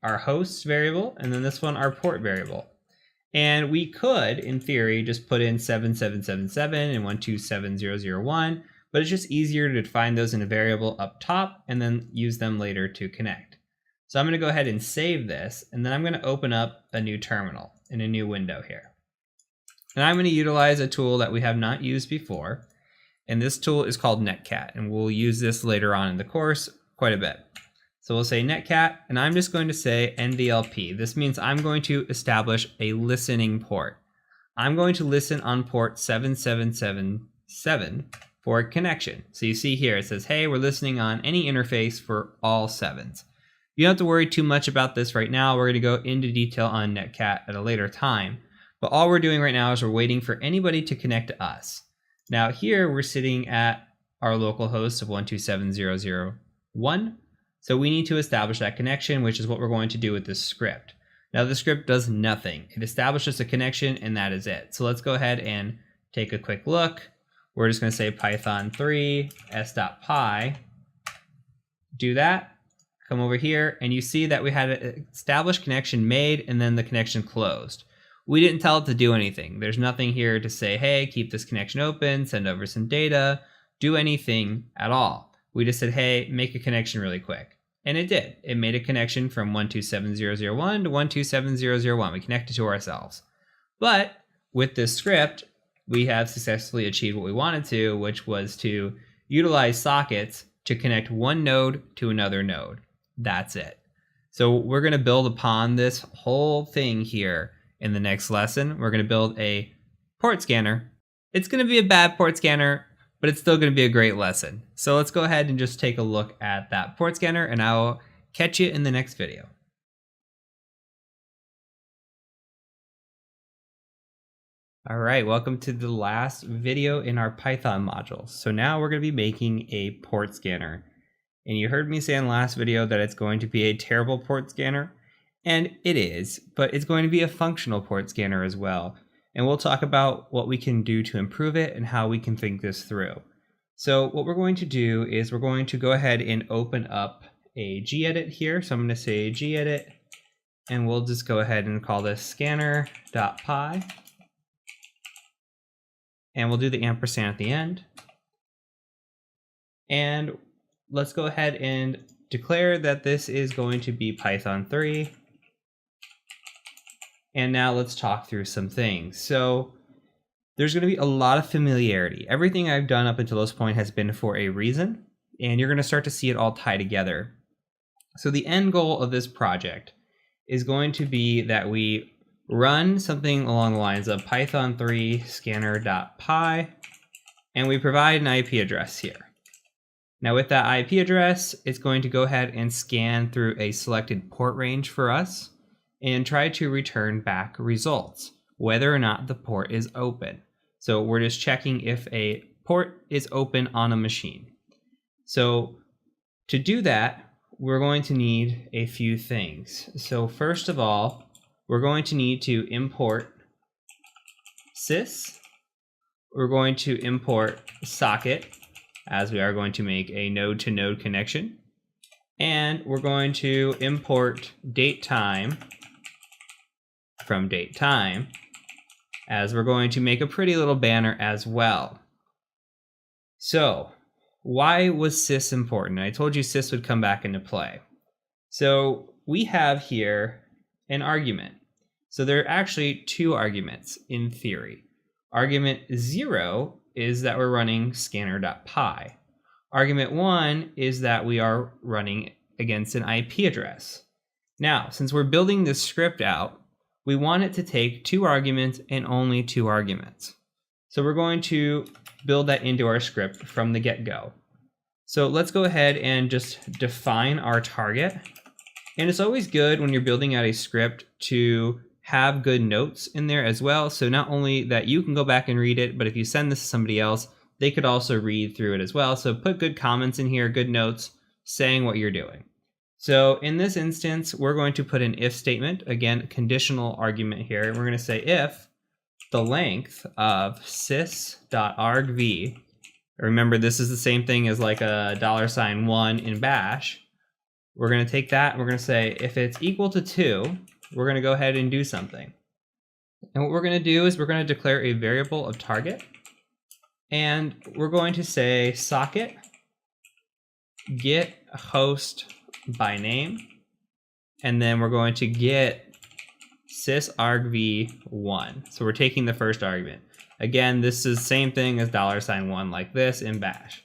our host variable, and then this one our port variable. And we could, in theory, just put in 7777 and 127001, but it's just easier to define those in a variable up top and then use them later to connect. So I'm going to go ahead and save this, and then I'm going to open up a new terminal in a new window here. And I'm going to utilize a tool that we have not used before, and this tool is called netcat, and we'll use this later on in the course quite a bit. So we'll say netcat, and I'm just going to say NVLP. This means I'm going to establish a listening port. I'm going to listen on port 7777 for a connection. So you see here, it says, hey, we're listening on any interface for all 7s. You don't have to worry too much about this right now. We're going to go into detail on netcat at a later time. But all we're doing right now is we're waiting for anybody to connect to us. Now here we're sitting at our local host of 127001. So we need to establish that connection, which is what we're going to do with this script. Now the script does nothing. It establishes a connection and that is it. So let's go ahead and take a quick look. We're just going to say Python 3 s.py. Do that. Come over here and you see that we had an established connection made and then the connection closed. We didn't tell it to do anything. There's nothing here to say, hey, keep this connection open, send over some data, do anything at all. We just said, hey, make a connection really quick. And it did. It made a connection from 127001 to 127001. We connected to ourselves. But with this script, we have successfully achieved what we wanted to, which was to utilize sockets to connect one node to another node. That's it. So we're going to build upon this whole thing here in the next lesson. We're going to build a port scanner. It's going to be a bad port scanner, but it's still going to be a great lesson. So let's go ahead and just take a look at that port scanner, and I'll catch you in the next video. All right, welcome to the last video in our Python module. So now we're going to be making a port scanner. And you heard me say in the last video that it's going to be a terrible port scanner, and it is, but it's going to be a functional port scanner as well. And we'll talk about what we can do to improve it and how we can think this through. So what we're going to do is we're going to go ahead and open up a gedit here. So I'm going to say gedit, and we'll just go ahead and call this scanner.py. And we'll do the ampersand at the end. And let's go ahead and declare that this is going to be Python 3. And now let's talk through some things. So there's going to be a lot of familiarity. Everything I've done up until this point has been for a reason, and you're going to start to see it all tie together. So the end goal of this project is going to be that we run something along the lines of Python 3 scanner.py, and we provide an IP address here. Now with that IP address, it's going to go ahead and scan through a selected port range for us and try to return back results, whether or not the port is open. So we're just checking if a port is open on a machine. So to do that, we're going to need a few things. So first of all, we're going to need to import sys. We're going to import socket, as we are going to make a node-to-node connection. And we're going to import datetime from datetime, as we're going to make a pretty little banner as well. So why was sys important? I told you sys would come back into play. So we have here an argument. So there are actually two arguments in theory. Argument 0 is that we're running scanner.py. Argument 1 is that we are running against an IP address. Now, since we're building this script out, we want it to take 2 arguments and only 2 arguments. So we're going to build that into our script from the get-go. So let's go ahead and just define our target. And it's always good when you're building out a script to have good notes in there as well. So not only that you can go back and read it, but if you send this to somebody else, they could also read through it as well. So put good comments in here, good notes, saying what you're doing. So in this instance, we're going to put an if statement, again, conditional argument here. And we're going to say if the length of sys.argv, remember this is the same thing as like a $1 in bash. We're going to take that and we're going to say if it's equal to 2, we're going to go ahead and do something. And what we're going to do is we're going to declare a variable of target. And we're going to say socket get host by name. And then we're going to get sysargv1. So we're taking the first argument. Again, this is the same thing as $1 like this in bash.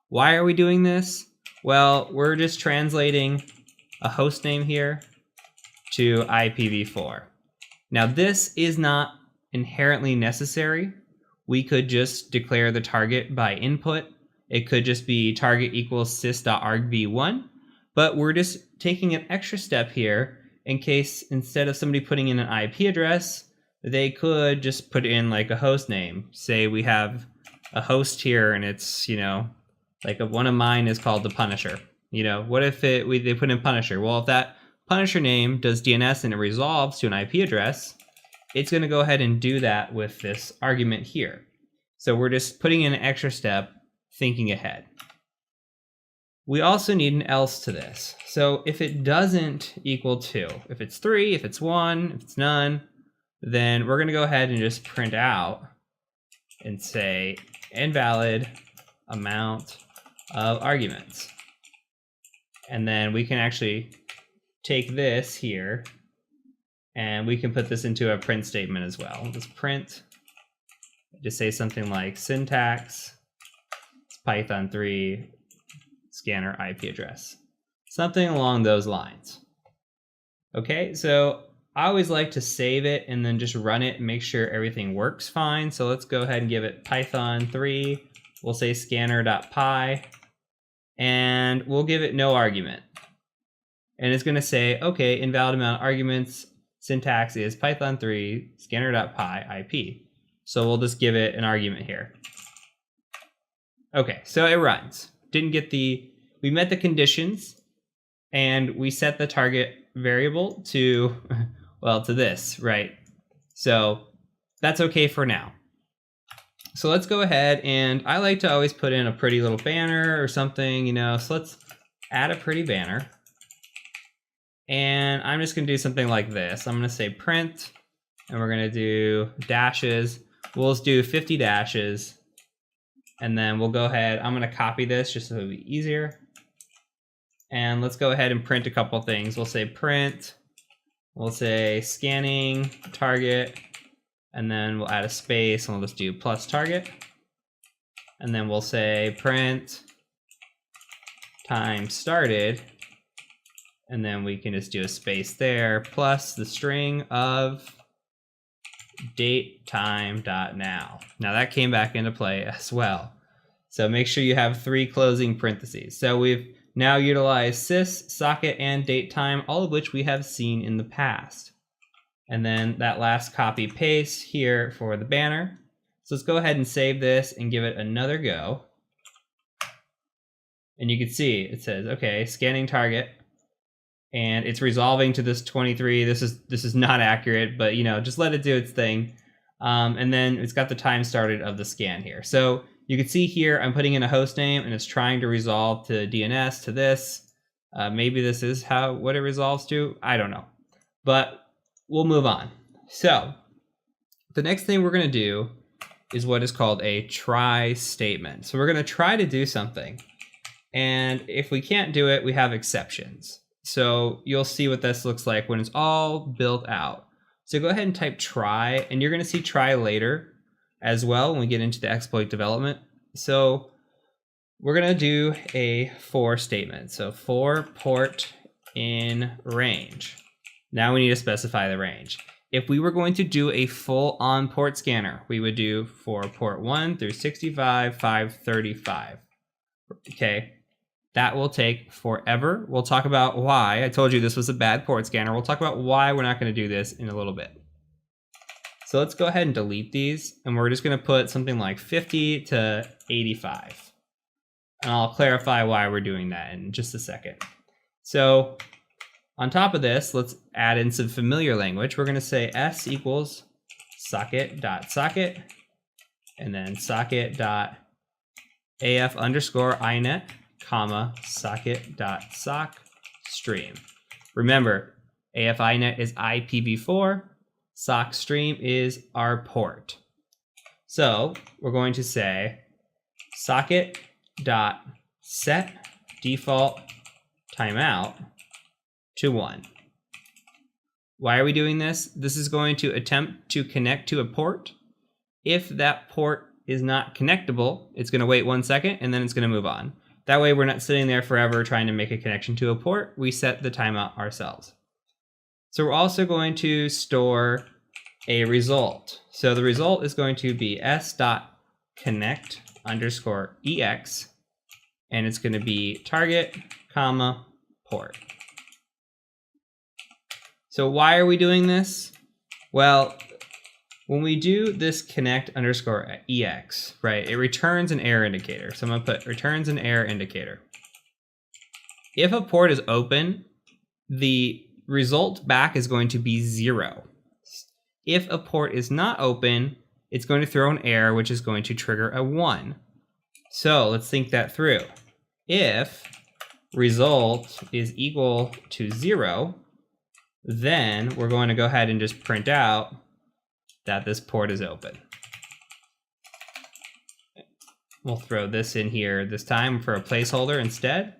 Why are we doing this? Well, we're just translating a host name here to IPv4. Now, this is not inherently necessary. We could just declare the target by input. It could just be target equals sys.argv1, but we're just taking an extra step here in case instead of somebody putting in an IP address, they could just put in like a host name. Say we have a host here and it's, like one of mine is called the Punisher. What if they put in Punisher? Well, if that Punisher name does DNS and it resolves to an IP address, it's going to go ahead and do that with this argument here. So we're just putting in an extra step, thinking ahead. We also need an else to this. So if it doesn't equal 2, if it's 3, if it's 1, if it's none, then we're going to go ahead and just print out and say invalid amount of arguments. And then we can actually take this here and we can put this into a print statement as well. We'll just print, just say something like syntax, Python 3, scanner IP address. Something along those lines. Okay, so I always like to save it and then just run it and make sure everything works fine. So let's go ahead and give it Python 3. We'll say scanner.py and we'll give it no argument. And it's going to say, okay, invalid amount of arguments, syntax is Python 3, scanner.py IP. So we'll just give it an argument here. Okay, so it runs. We met the conditions and we set the target variable to, well, to this, right? So that's okay for now. So let's go ahead and I like to always put in a pretty little banner or something, so let's add a pretty banner. And I'm just going to do something like this. I'm going to say print and we're going to do dashes. We'll just do 50 dashes. And then we'll go ahead. I'm going to copy this just so it'll be easier. And let's go ahead and print a couple things. We'll say print. We'll say scanning target. And then we'll add a space and we'll just do plus target. And then we'll say print time started. And then we can just do a space there plus the string of date time dot now. Now that came back into play as well. So make sure you have 3 closing parentheses. So we've now utilized sys, socket, and date time, all of which we have seen in the past. And then that last copy paste here for the banner. So let's go ahead and save this and give it another go. And you can see it says, okay, scanning target. And it's resolving to this 23. This is not accurate, but just let it do its thing. And then it's got the time started of the scan here. So you can see here, I'm putting in a host name and it's trying to resolve to DNS to this. Maybe this is what it resolves to. I don't know, but we'll move on. So the next thing we're going to do is what is called a try statement. So we're going to try to do something. And if we can't do it, we have exceptions. So you'll see what this looks like when it's all built out. So go ahead and type try, and you're going to see try later as well when we get into the exploit development. So we're going to do a for statement. So for port in range. Now we need to specify the range. If we were going to do a full on port scanner, we would do for port 1 through 65, 535. Okay. That will take forever. We'll talk about why. I told you this was a bad port scanner. We'll talk about why we're not going to do this in a little bit. So let's go ahead and delete these. And we're just going to put something like 50 to 85. And I'll clarify why we're doing that in just a second. So on top of this, let's add in some familiar language. We're going to say s equals socket.socket, and then socket.af underscore inet, comma, socket.sock stream. Remember, AF inet is IPv4, sock stream is our port. So we're going to say socket.set default timeout to 1. Why are we doing this? This is going to attempt to connect to a port. If that port is not connectable, it's going to wait 1 second and then it's going to move on. That way we're not sitting there forever trying to make a connection to a port. We set the timeout ourselves. So we're also going to store a result. So the result is going to be s.connect underscore ex, and it's going to be target, comma, port. So why are we doing this? Well, when we do this connect underscore ex, right, it returns an error indicator. So I'm going to put returns an error indicator. If a port is open, the result back is going to be 0. If a port is not open, it's going to throw an error, which is going to trigger a 1. So let's think that through. If result is equal to 0, then we're going to go ahead and just print out that this port is open. We'll throw this in here this time for a placeholder instead.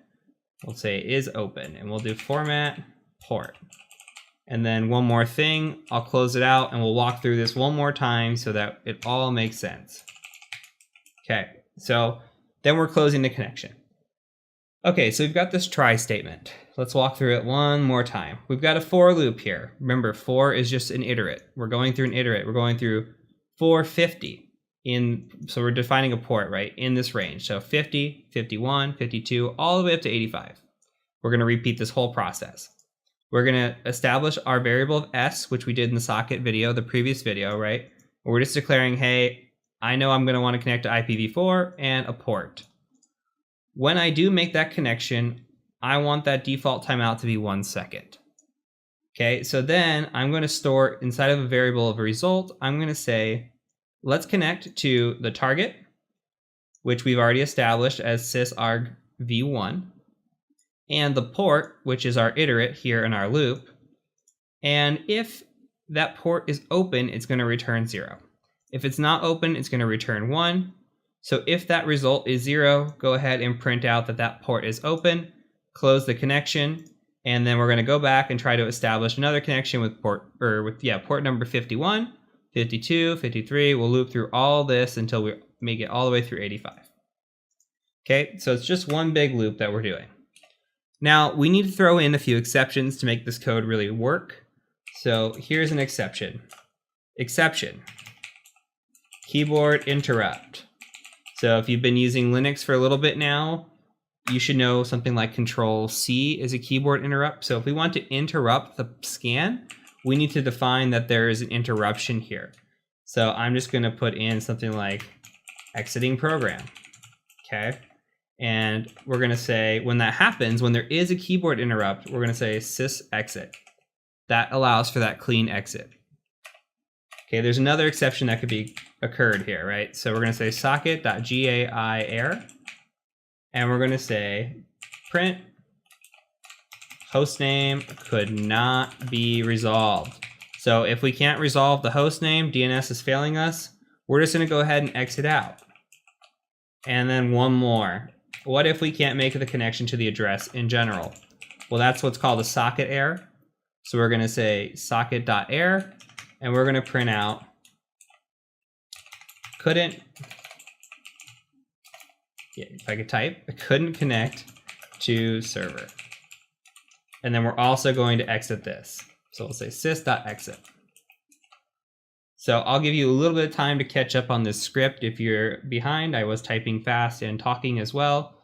We'll say is open, and we'll do format port. And then one more thing, I'll close it out and we'll walk through this one more time so that it all makes sense. Okay, so then we're closing the connection. Okay, so we've got this try statement. Let's walk through it one more time. We've got a for loop here. Remember, for is just an iterate. We're going through an iterate. We're going through 450 so we're defining a port, right, in this range. So 50, 51, 52, all the way up to 85. We're going to repeat this whole process. We're going to establish our variable of s, which we did in the socket video, the previous video, right? We're just declaring, hey, I know I'm going to want to connect to IPv4 and a port. When I do make that connection, I want that default timeout to be 1 second. Okay, so then I'm going to store inside of a variable of a result, I'm going to say, let's connect to the target, which we've already established as sysarg v1, and the port, which is our iterate here in our loop. And if that port is open, it's going to return 0. If it's not open, it's going to return 1. So if that result is 0, go ahead and print out that that port is open, close the connection, and then we're going to go back and try to establish another connection with port number 51, 52, 53. We'll loop through all this until we make it all the way through 85. Okay, so it's just one big loop that we're doing. Now, we need to throw in a few exceptions to make this code really work. So here's an exception. Exception, keyboard interrupt. So if you've been using Linux for a little bit now, you should know something like Control-C is a keyboard interrupt. So if we want to interrupt the scan, we need to define that there is an interruption here. So I'm just going to put in something like exiting program. Okay. And we're going to say when that happens, when there is a keyboard interrupt, we're going to say sysexit. That allows for that clean exit. Okay, there's another exception that could be occurred here, right? So we're going to say socket.gai error, and we're going to say print hostname could not be resolved. So if we can't resolve the hostname, DNS is failing us, we're just going to go ahead and exit out. And then one more. What if we can't make the connection to the address in general? Well, that's what's called a socket error. So we're going to say socket.error, and we're going to print out couldn't, if I could type, couldn't connect to server. And then we're also going to exit this. So we'll say sys.exit. So I'll give you a little bit of time to catch up on this script if you're behind. I was typing fast and talking as well.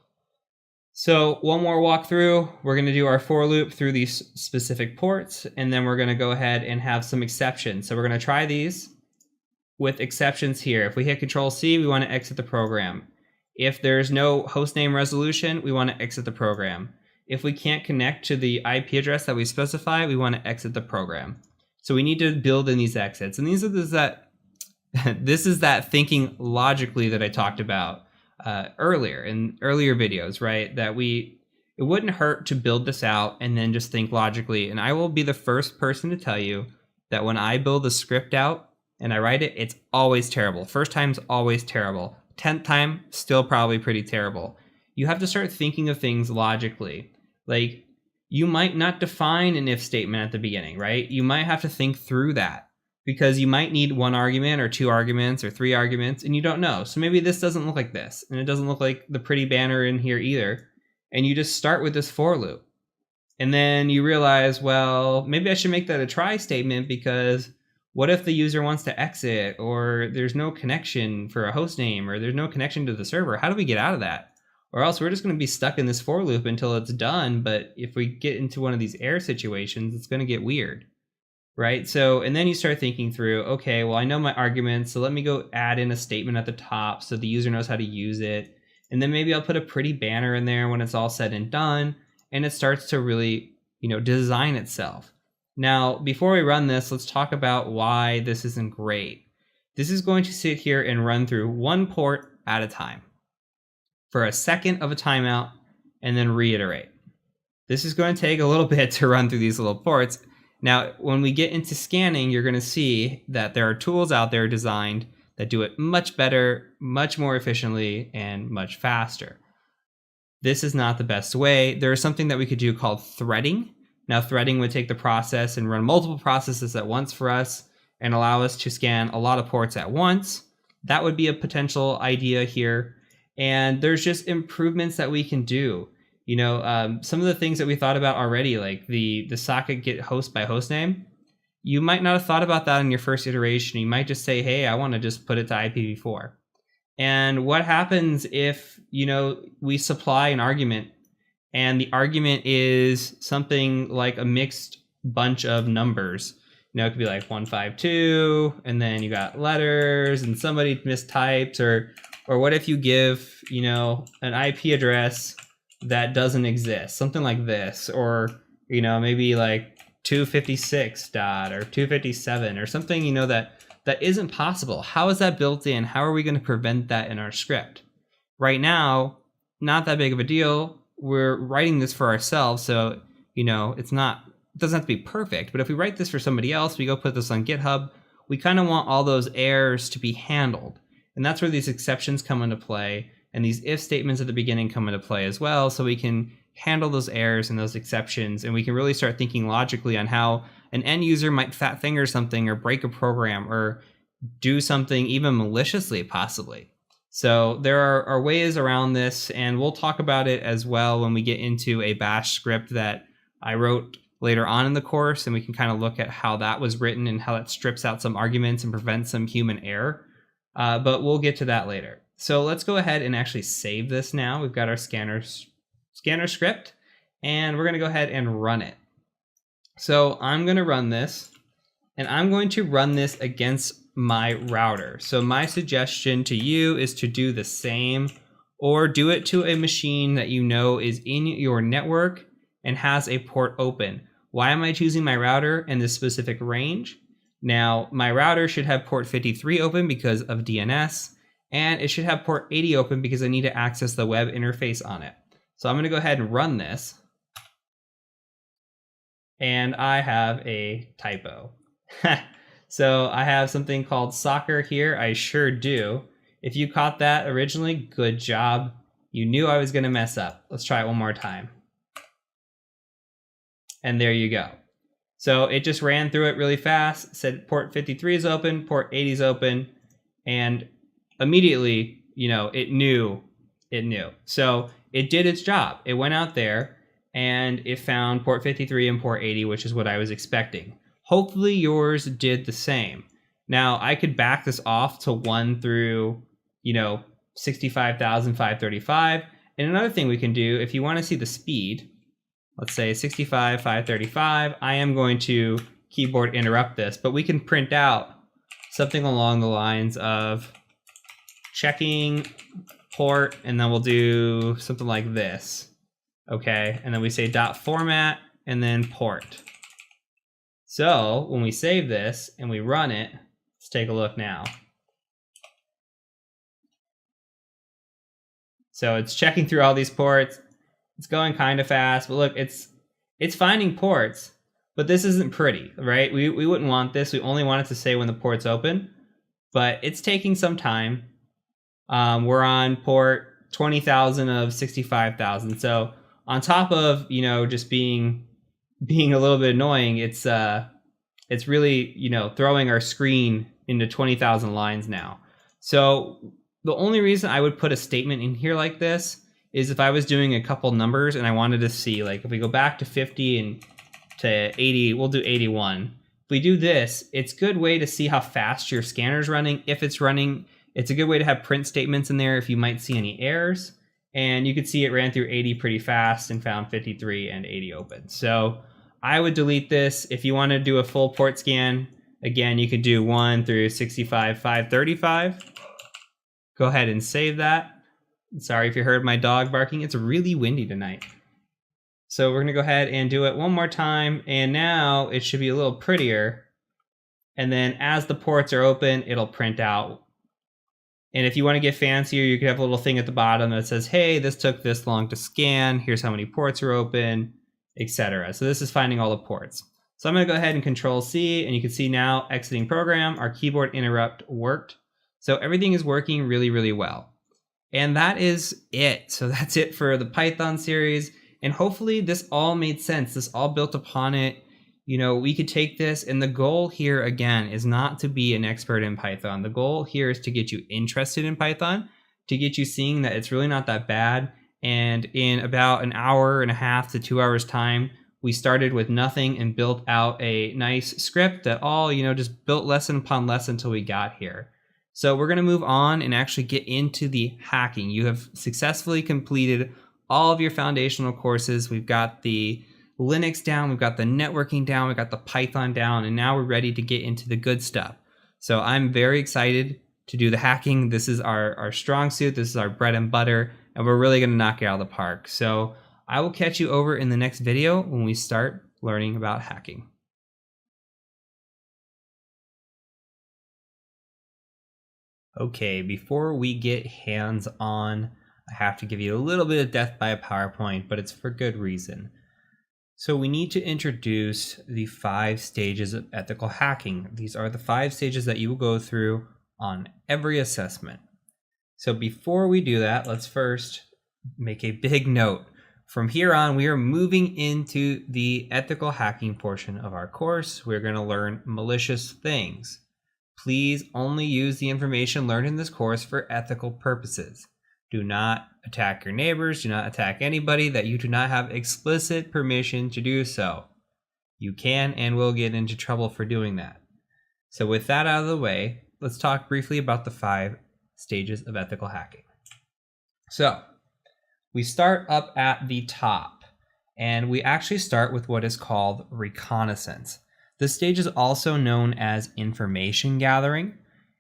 So one more walkthrough. We're going to do our for loop through these specific ports, and then we're going to go ahead and have some exceptions. So we're going to try these with exceptions here. If we hit Control-C, we want to exit the program. If there's no hostname resolution, we want to exit the program. if we can't connect to the IP address that we specify, we want to exit the program. So we need to build in these exits. And these are this is that thinking logically that I talked about earlier in earlier videos, right? That it wouldn't hurt to build this out and then just think logically. And I will be the first person to tell you that when I build a script out and I write it, it's always terrible. First time's always terrible. 10th time, still probably pretty terrible. You have to start thinking of things logically. Like, you might not define an if statement at the beginning, right? You might have to think through that because you might need 1 argument or 2 arguments or 3 arguments and you don't know. So maybe this doesn't look like this and it doesn't look like the pretty banner in here either. And you just start with this for loop. And then you realize, well, maybe I should make that a try statement because what if the user wants to exit or there's no connection for a host name or there's no connection to the server? How do we get out of that? Or else we're just going to be stuck in this for loop until it's done. But if we get into one of these error situations, it's going to get weird, right? So, and then you start thinking through, okay, well, I know my arguments, so let me go add in a statement at the top so the user knows how to use it. And then maybe I'll put a pretty banner in there when it's all said and done. And it starts to really, design itself. Now, before we run this, let's talk about why this isn't great. This is going to sit here and run through 1 port at a time for a second of a timeout and then reiterate. This is going to take a little bit to run through these little ports. Now, when we get into scanning, you're going to see that there are tools out there designed that do it much better, much more efficiently, and much faster. This is not the best way. There is something that we could do called threading. Now, threading would take the process and run multiple processes at once for us and allow us to scan a lot of ports at once. That would be a potential idea here. And there's just improvements that we can do. Some of the things that we thought about already, like the socket get host by host name, you might not have thought about that in your first iteration. You might just say, hey, I want to just put it to IPv4. And what happens if, we supply an argument and the argument is something like a mixed bunch of numbers? It could be like 152, and then you got letters and somebody mistypes, or what if you give, an IP address that doesn't exist, something like this, or, maybe like 256 dot or 257 or something, that isn't possible. How is that built in? How are we going to prevent that in our script? Right now, not that big of a deal. We're writing this for ourselves, so, it doesn't have to be perfect, but if we write this for somebody else, we go put this on GitHub, we kind of want all those errors to be handled. And that's where these exceptions come into play, and these if statements at the beginning come into play as well, so we can handle those errors and those exceptions, and we can really start thinking logically on how an end user might fat finger something or break a program or do something even maliciously, possibly. So there are ways around this, and we'll talk about it as well when we get into a bash script that I wrote later on in the course, and we can kind of look at how that was written and how that strips out some arguments and prevents some human error. But we'll get to that later. So let's go ahead and actually save this now. We've got our scanner script, and we're going to go ahead and run it. So I'm going to run this, and I'm going to run this against my router. So my suggestion to you is to do the same, or do it to a machine that is in your network and has a port open. Why am I choosing my router in this specific range? Now, my router should have port 53 open because of DNS, and it should have port 80 open because I need to access the web interface on it. So I'm going to go ahead and run this. And I have a typo. So I have something called soccer here. I sure do. If you caught that originally, good job. You knew I was going to mess up. Let's try it one more time. And there you go. So it just ran through it really fast, said port 53 is open, port 80 is open, and immediately, it knew. So it did its job. It went out there and it found port 53 and port 80, which is what I was expecting. Hopefully yours did the same. Now I could back this off to 1 through, 65,535. And another thing we can do, if you want to see the speed, let's say 65,535, I am going to keyboard interrupt this, but we can print out something along the lines of checking port, and then we'll do something like this. Okay, and then we say .format and then port. So when we save this and we run it, let's take a look now. So it's checking through all these ports. It's going kind of fast, but look, it's finding ports, but this isn't pretty, right? We wouldn't want this. We only want it to say when the port's open, but it's taking some time. We're on port 20,000 of 65,000. So on top of, just being a little bit annoying, it's really, throwing our screen into 20,000 lines now. So the only reason I would put a statement in here like this is if I was doing a couple numbers and I wanted to see, like if we go back to 50 and to 80, we'll do 81. If we do this, it's a good way to see how fast your scanner's running. If it's running, it's a good way to have print statements in there if you might see any errors. And you could see it ran through 80 pretty fast and found 53 and 80 open. So I would delete this. If you want to do a full port scan, again, you could do 1 through 65, 535. Go ahead and save that. Sorry if you heard my dog barking. It's really windy tonight. So we're going to go ahead and do it one more time. And now it should be a little prettier. And then as the ports are open, it'll print out. And if you want to get fancier, you could have a little thing at the bottom that says, hey, this took this long to scan. Here's how many ports are open, etc. So this is finding all the ports. So I'm going to go ahead and Control C, and you can see now exiting program, our keyboard interrupt worked. So everything is working really, really well. And that is it. So that's it for the Python series. And hopefully this all made sense. This all built upon it. We could take this, and the goal here again is not to be an expert in Python. The goal here is to get you interested in Python, to get you seeing that it's really not that bad. And in about an hour and a half to 2 hours time, we started with nothing and built out a nice script that all, just built lesson upon lesson until we got here. So we're going to move on and actually get into the hacking. You have successfully completed all of your foundational courses. We've got the Linux down, we've got the networking down, we've got the Python down, and now we're ready to get into the good stuff. So I'm very excited to do the hacking. This is our strong suit. This is our bread and butter, and we're really going to knock it out of the park. So I will catch you over in the next video when we start learning about hacking. Okay, before we get hands-on, I have to give you a little bit of death by a PowerPoint, but it's for good reason. So we need to introduce the 5 stages of ethical hacking. These are the 5 stages that you will go through on every assessment. So before we do that, let's first make a big note. From here on, we are moving into the ethical hacking portion of our course. We're going to learn malicious things. Please only use the information learned in this course for ethical purposes. Do not attack your neighbors. Do not attack anybody that you do not have explicit permission to do so. You can and will get into trouble for doing that. So with that out of the way, let's talk briefly about the 5 stages of ethical hacking. So we start up at the top, and we actually start with what is called reconnaissance. This stage is also known as information gathering,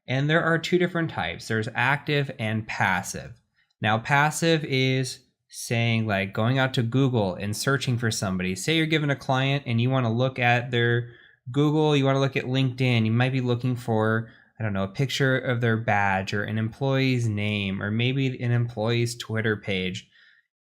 and there are 2 different types. There's active and passive. Now, passive is saying, like, going out to Google and searching for somebody. Say you're given a client and you want to look at their Google, you want to look at LinkedIn, you might be looking for, a picture of their badge or an employee's name, or maybe an employee's Twitter page.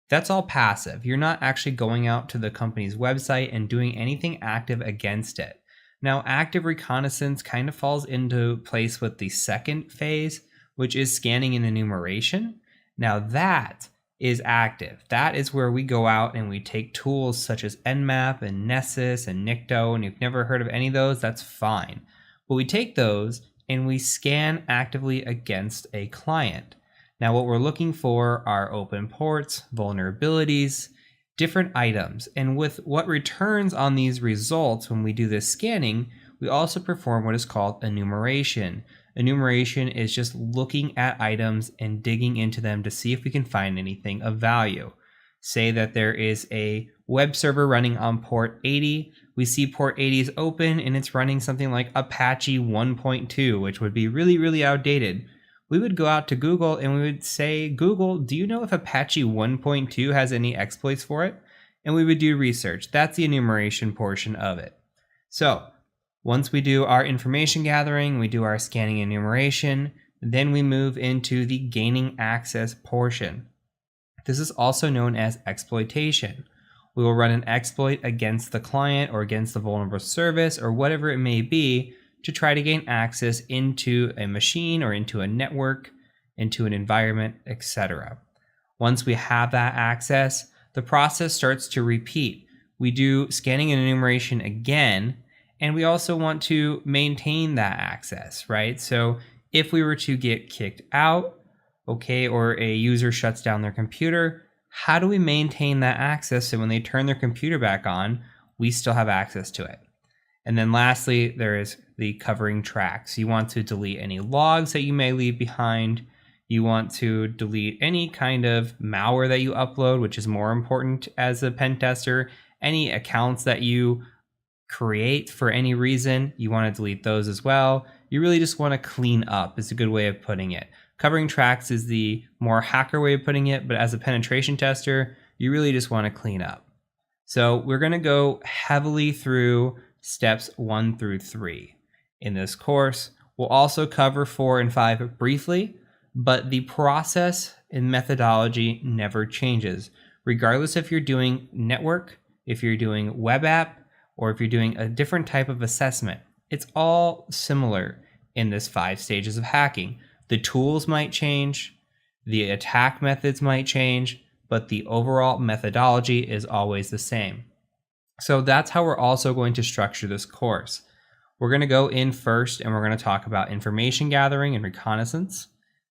That's all passive. You're not actually going out to the company's website and doing anything active against it. Now, active reconnaissance kind of falls into place with the second phase, which is scanning and enumeration. Now that is active. That is where we go out and we take tools such as Nmap and Nessus and Nikto, and you've never heard of any of those, that's fine. But we take those and we scan actively against a client. Now what we're looking for are open ports, vulnerabilities, different items. And with what returns on these results when we do this scanning, we also perform what is called enumeration. Enumeration is just looking at items and digging into them to see if we can find anything of value. Say that there is a web server running on port 80. We see port 80 is open and it's running something like Apache 1.2, which would be really, really outdated. we would go out to Google and we would say, Google, do you know if Apache 1.2 has any exploits for it? And we would do research. That's the enumeration portion of it. So once we do our information gathering, we do our scanning enumeration, then we move into the gaining access portion. This is also known as exploitation. We will run an exploit against the client or against the vulnerable service or whatever it may be to try to gain access into a machine or into a network, into an environment, etc. Once we have that access, the process starts to repeat. We do scanning and enumeration again, and we also want to maintain that access, right? So if we were to get kicked out, okay, or a user shuts down their computer, how do we maintain that access so when they turn their computer back on, we still have access to it? And then lastly, there is the covering tracks. You want to delete any logs that you may leave behind. You want to delete any kind of malware that you upload, which is more important as a pen tester. Any accounts that you create for any reason, you want to delete those as well. You really just want to clean up, is a good way of putting it. Covering tracks is the more hacker way of putting it, but as a penetration tester, you really just want to clean up. So we're going to go heavily through steps 1 through 3 in this course. We'll also cover 4 and 5 briefly, but the process and methodology never changes. Regardless if you're doing network, if you're doing web app, or if you're doing a different type of assessment, it's all similar in this 5 stages of hacking. The tools might change, the attack methods might change, but the overall methodology is always the same. So that's how we're also going to structure this course. We're going to go in first and we're going to talk about information gathering and reconnaissance.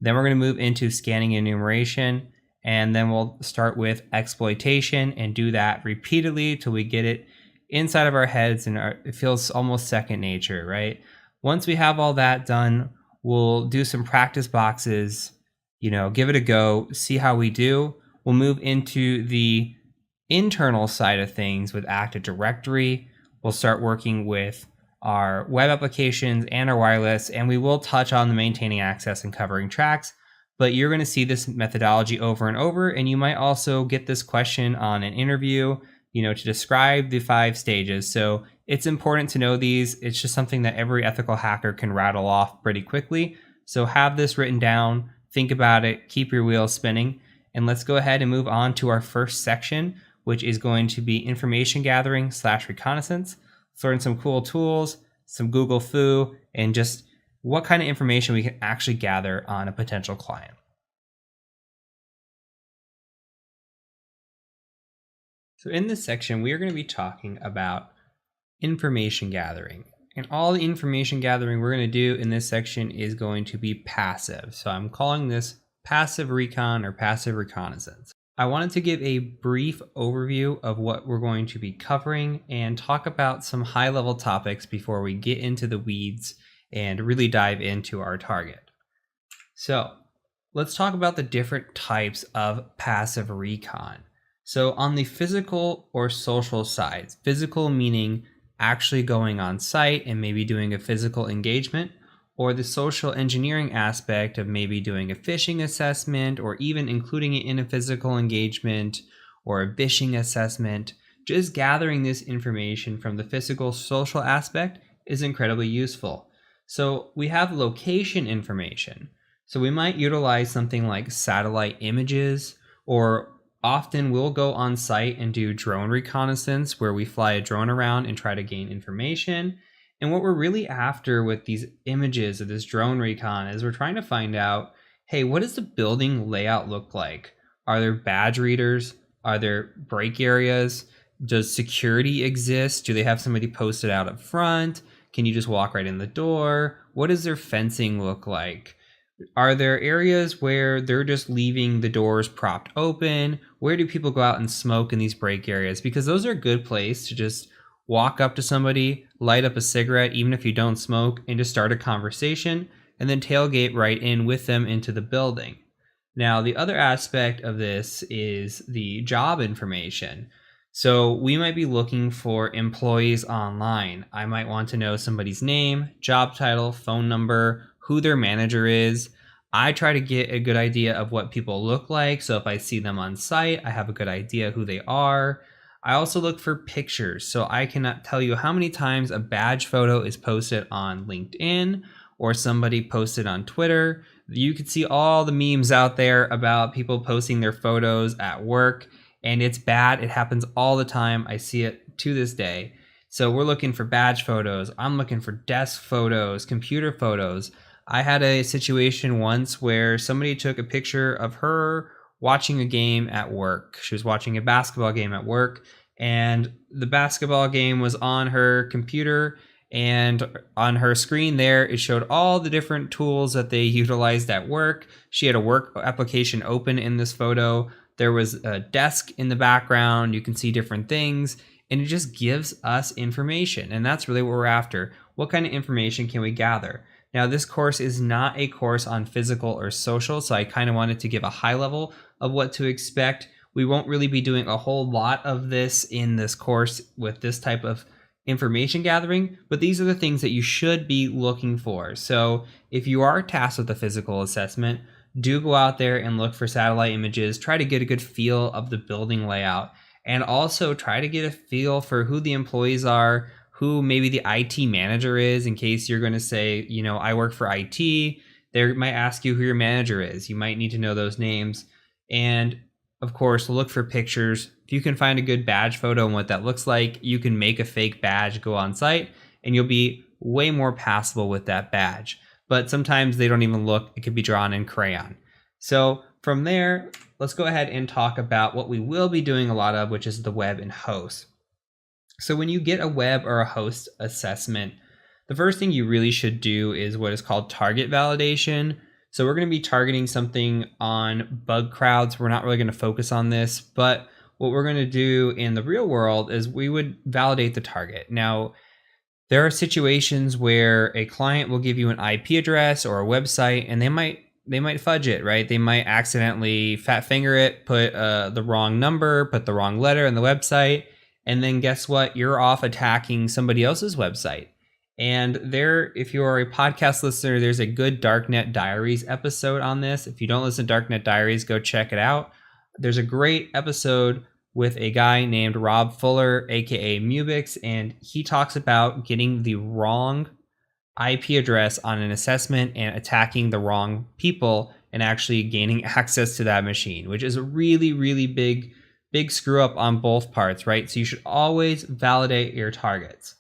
Then we're going to move into scanning and enumeration, and then we'll start with exploitation and do that repeatedly till we get it inside of our heads and it feels almost second nature, right? Once we have all that done, we'll do some practice boxes, give it a go, see how we do. We'll move into the internal side of things with Active Directory. We'll start working with our web applications and our wireless, and we will touch on the maintaining access and covering tracks, but you're going to see this methodology over and over, and you might also get this question on an interview, to describe the 5 stages. So it's important to know these. It's just something that every ethical hacker can rattle off pretty quickly. So have this written down, think about it, keep your wheels spinning, and let's go ahead and move on to our first section, which is going to be information gathering / reconnaissance. Let's learn some cool tools, some Google foo, and just what kind of information we can actually gather on a potential client. So in this section, we are going to be talking about information gathering. And all the information gathering we're going to do in this section is going to be passive. So I'm calling this passive recon or passive reconnaissance. I wanted to give a brief overview of what we're going to be covering and talk about some high-level topics before we get into the weeds and really dive into our target. So let's talk about the different types of passive recon. So on the physical or social side, physical meaning actually going on site and maybe doing a physical engagement, or the social engineering aspect of maybe doing a phishing assessment or even including it in a physical engagement or a phishing assessment. Just gathering this information from the physical social aspect is incredibly useful. So we have location information. So we might utilize something like satellite images, or often we'll go on site and do drone reconnaissance where we fly a drone around and try to gain information. And what we're really after with these images of this drone recon is we're trying to find out, hey, what does the building layout look like? Are there badge readers? Are there break areas? Does security exist? Do they have somebody posted out up front? Can you just walk right in the door? What does their fencing look like? Are there areas where they're just leaving the doors propped open? Where do people go out and smoke in these break areas? Because those are a good place to just walk up to somebody, light up a cigarette, even if you don't smoke, and just start a conversation, and then tailgate right in with them into the building. Now, the other aspect of this is the job information. So we might be looking for employees online. I might want to know somebody's name, job title, phone number, who their manager is. I try to get a good idea of what people look like. So if I see them on site, I have a good idea who they are. I also look for pictures. So I cannot tell you how many times a badge photo is posted on LinkedIn or somebody posted on Twitter. You can see all the memes out there about people posting their photos at work, and it's bad. It happens all the time. I see it to this day. So we're looking for badge photos. I'm looking for desk photos, computer photos. I had a situation once where somebody took a picture of her watching a game at work. She was watching a basketball game at work, and the basketball game was on her computer, and on her screen there, it showed all the different tools that they utilized at work. She had a work application open in this photo. There was a desk in the background. You can see different things, and it just gives us information. And that's really what we're after. What kind of information can we gather? Now, this course is not a course on physical or social, so I kind of wanted to give a high level of what to expect. We won't really be doing a whole lot of this in this course with this type of information gathering, but these are the things that you should be looking for. So if you are tasked with a physical assessment, do go out there and look for satellite images, try to get a good feel of the building layout, and also try to get a feel for who the employees are, who maybe the IT manager is, in case you're going to say, you know, I work for IT. They might ask you who your manager is. You might need to know those names. And of course, look for pictures. If you can find a good badge photo and what that looks like, you can make a fake badge go on site, and you'll be way more passable with that badge. But sometimes they don't even look. It could be drawn in crayon. So from there, let's go ahead and talk about what we will be doing a lot of, which is the web and host. So when you get a web or a host assessment, the first thing you really should do is what is called target validation. So we're going to be targeting something on bug crowds. We're not really going to focus on this, but what we're going to do in the real world is we would validate the target. Now, there are situations where a client will give you an IP address or a website, and they might fudge it, right? They might accidentally fat finger it, put the wrong number, put the wrong letter in the website, and then guess what? You're off attacking somebody else's website. And there, if you are a podcast listener, there's a good Darknet Diaries episode on this. If you don't listen to Darknet Diaries, go check it out. There's a great episode with a guy named Rob Fuller, aka Mubix, and he talks about getting the wrong IP address on an assessment and attacking the wrong people and actually gaining access to that machine, which is a really, really big screw up on both parts, right? So you should always validate your targets.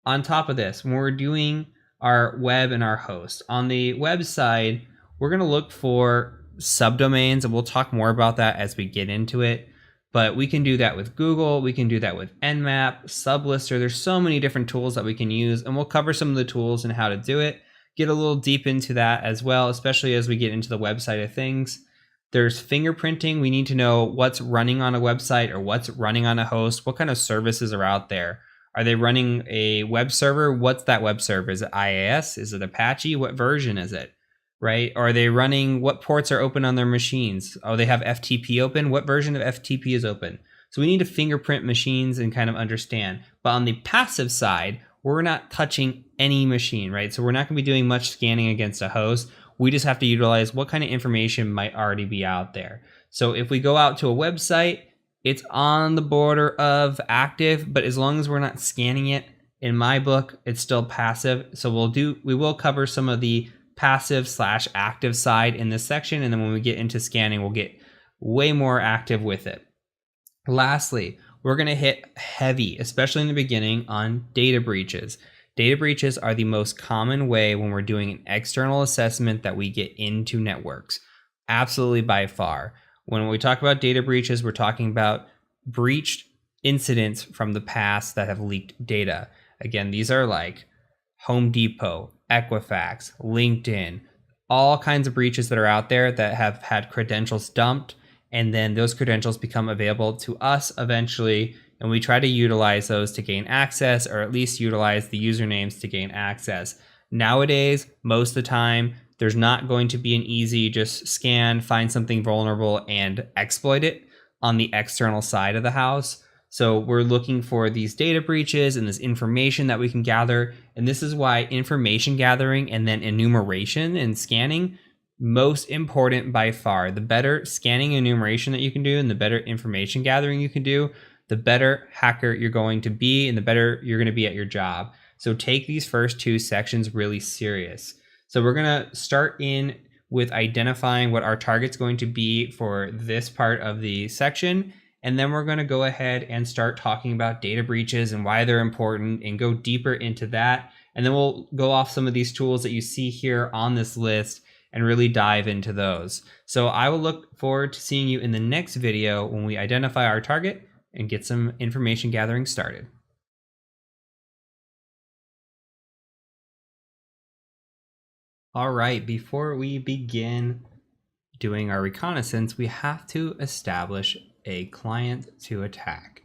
On top of this, when we're doing our web and our host, on the web side, we're going to look for subdomains, and we'll talk more about that as we get into it. But we can do that with Google, we can do that with Nmap, Sublister. There's so many different tools that we can use, and we'll cover some of the tools and how to do it. Get a little deep into that as well, especially as we get into the website of things. There's fingerprinting. We need to know what's running on a website or what's running on a host. What kind of services are out there? Are they running a web server? What's that web server? Is it IIS? Is it Apache? What version is it? Right? Are they running, what ports are open on their machines? Oh, they have FTP open. What version of FTP is open? So we need to fingerprint machines and kind of understand. But on the passive side, we're not touching any machine, right? So we're not going to be doing much scanning against a host. We just have to utilize what kind of information might already be out there. So if we go out to a website, it's on the border of active, but as long as we're not scanning it, in my book, it's still passive. So we will cover some of the passive/active side in this section. And then when we get into scanning, we'll get way more active with it. Lastly, we're going to hit heavy, especially in the beginning, on data breaches. Data breaches are the most common way when we're doing an external assessment that we get into networks. Absolutely by far. When we talk about data breaches, we're talking about breached incidents from the past that have leaked data. Again, these are like Home Depot, Equifax, LinkedIn, all kinds of breaches that are out there that have had credentials dumped, and then those credentials become available to us eventually, and we try to utilize those to gain access, or at least utilize the usernames to gain access. Nowadays, most of the time, there's not going to be an easy just scan, find something vulnerable, and exploit it on the external side of the house. So we're looking for these data breaches and this information that we can gather. And this is why information gathering and then enumeration and scanning most important by far. The better scanning enumeration that you can do and the better information gathering you can do, the better hacker you're going to be and the better you're going to be at your job. So take these first two sections really serious. So we're going to start in with identifying what our target's going to be for this part of the section. And then we're going to go ahead and start talking about data breaches and why they're important and go deeper into that. And then we'll go off some of these tools that you see here on this list and really dive into those. So I will look forward to seeing you in the next video when we identify our target and get some information gathering started. All right, before we begin doing our reconnaissance, we have to establish a client to attack.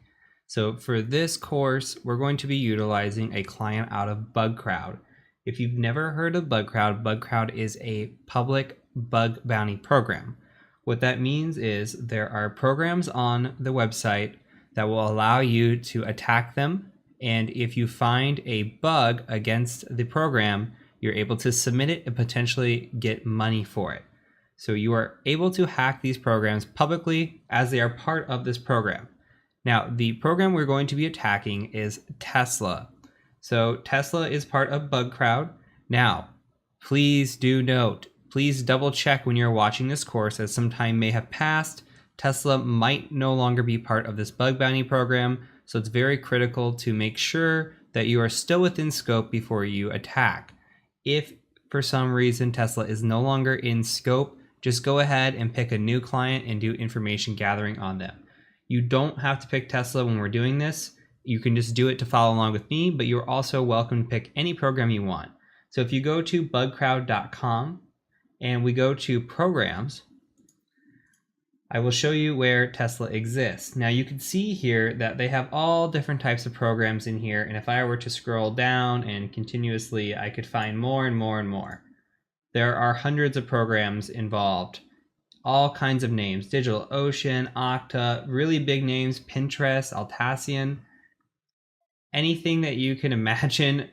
So for this course, we're going to be utilizing a client out of BugCrowd. If you've never heard of BugCrowd, BugCrowd is a public bug bounty program. What that means is there are programs on the website that will allow you to attack them. And if you find a bug against the program, you're able to submit it and potentially get money for it. So you are able to hack these programs publicly as they are part of this program. Now, the program we're going to be attacking is Tesla. So Tesla is part of BugCrowd. Now, please do note, please double check when you're watching this course, as some time may have passed. Tesla might no longer be part of this bug bounty program, so it's very critical to make sure that you are still within scope before you attack. If for some reason Tesla is no longer in scope, just go ahead and pick a new client and do information gathering on them. You don't have to pick Tesla when we're doing this. You can just do it to follow along with me, but you're also welcome to pick any program you want. So if you go to bugcrowd.com and we go to programs, I will show you where Tesla exists. Now you can see here that they have all different types of programs in here. And if I were to scroll down and continuously, I could find more and more and more. There are hundreds of programs involved, all kinds of names, DigitalOcean, Okta, really big names, Pinterest, Atlassian, anything that you can imagine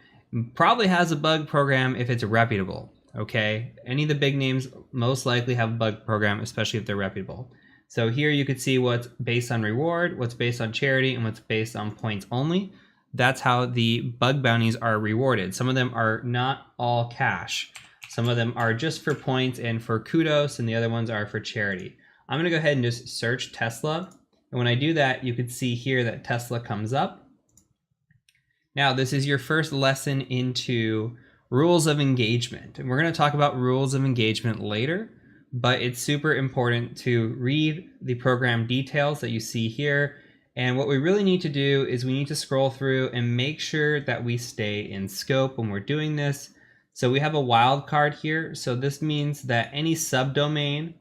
probably has a bug program if it's reputable, okay? Any of the big names most likely have a bug program, especially if they're reputable. So here you could see what's based on reward, what's based on charity, and what's based on points only. That's how the bug bounties are rewarded. Some of them are not all cash. Some of them are just for points and for kudos, and the other ones are for charity. I'm gonna go ahead and just search Tesla. And when I do that, you can see here that Tesla comes up. Now, this is your first lesson into rules of engagement. And we're gonna talk about rules of engagement later, but it's super important to read the program details that you see here. And what we really need to do is we need to scroll through and make sure that we stay in scope when we're doing this. So we have a wildcard here. So this means that any subdomain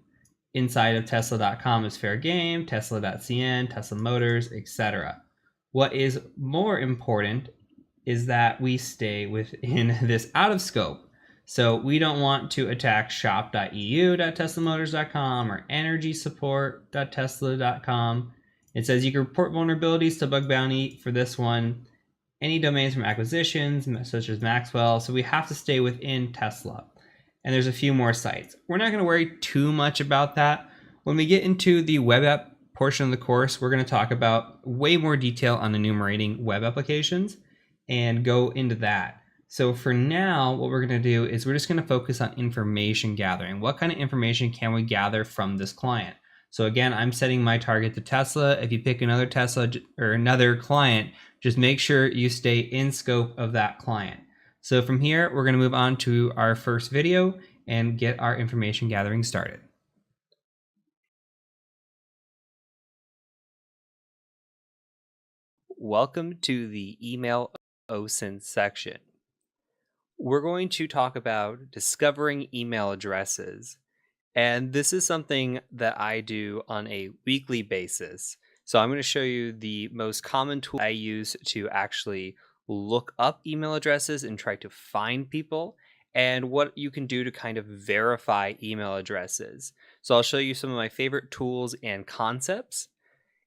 inside of tesla.com is fair game, tesla.cn, Tesla Motors, etc. What is more important is that we stay within this out of scope. So we don't want to attack shop.eu.teslamotors.com or energysupport.tesla.com. It says you can report vulnerabilities to bug bounty for this one. Any domains from acquisitions, such as Maxwell. So we have to stay within Tesla. And there's a few more sites. We're not going to worry too much about that. When we get into the web app portion of the course, we're going to talk about way more detail on enumerating web applications and go into that. So for now, what we're going to do is we're just going to focus on information gathering. What kind of information can we gather from this client? So again, I'm setting my target to Tesla. If you pick another Tesla or another client, just make sure you stay in scope of that client. So from here, we're going to move on to our first video and get our information gathering started. Welcome to the email OSINT section. We're going to talk about discovering email addresses. And this is something that I do on a weekly basis. So I'm going to show you the most common tool I use to actually look up email addresses and try to find people, and what you can do to kind of verify email addresses. So I'll show you some of my favorite tools and concepts.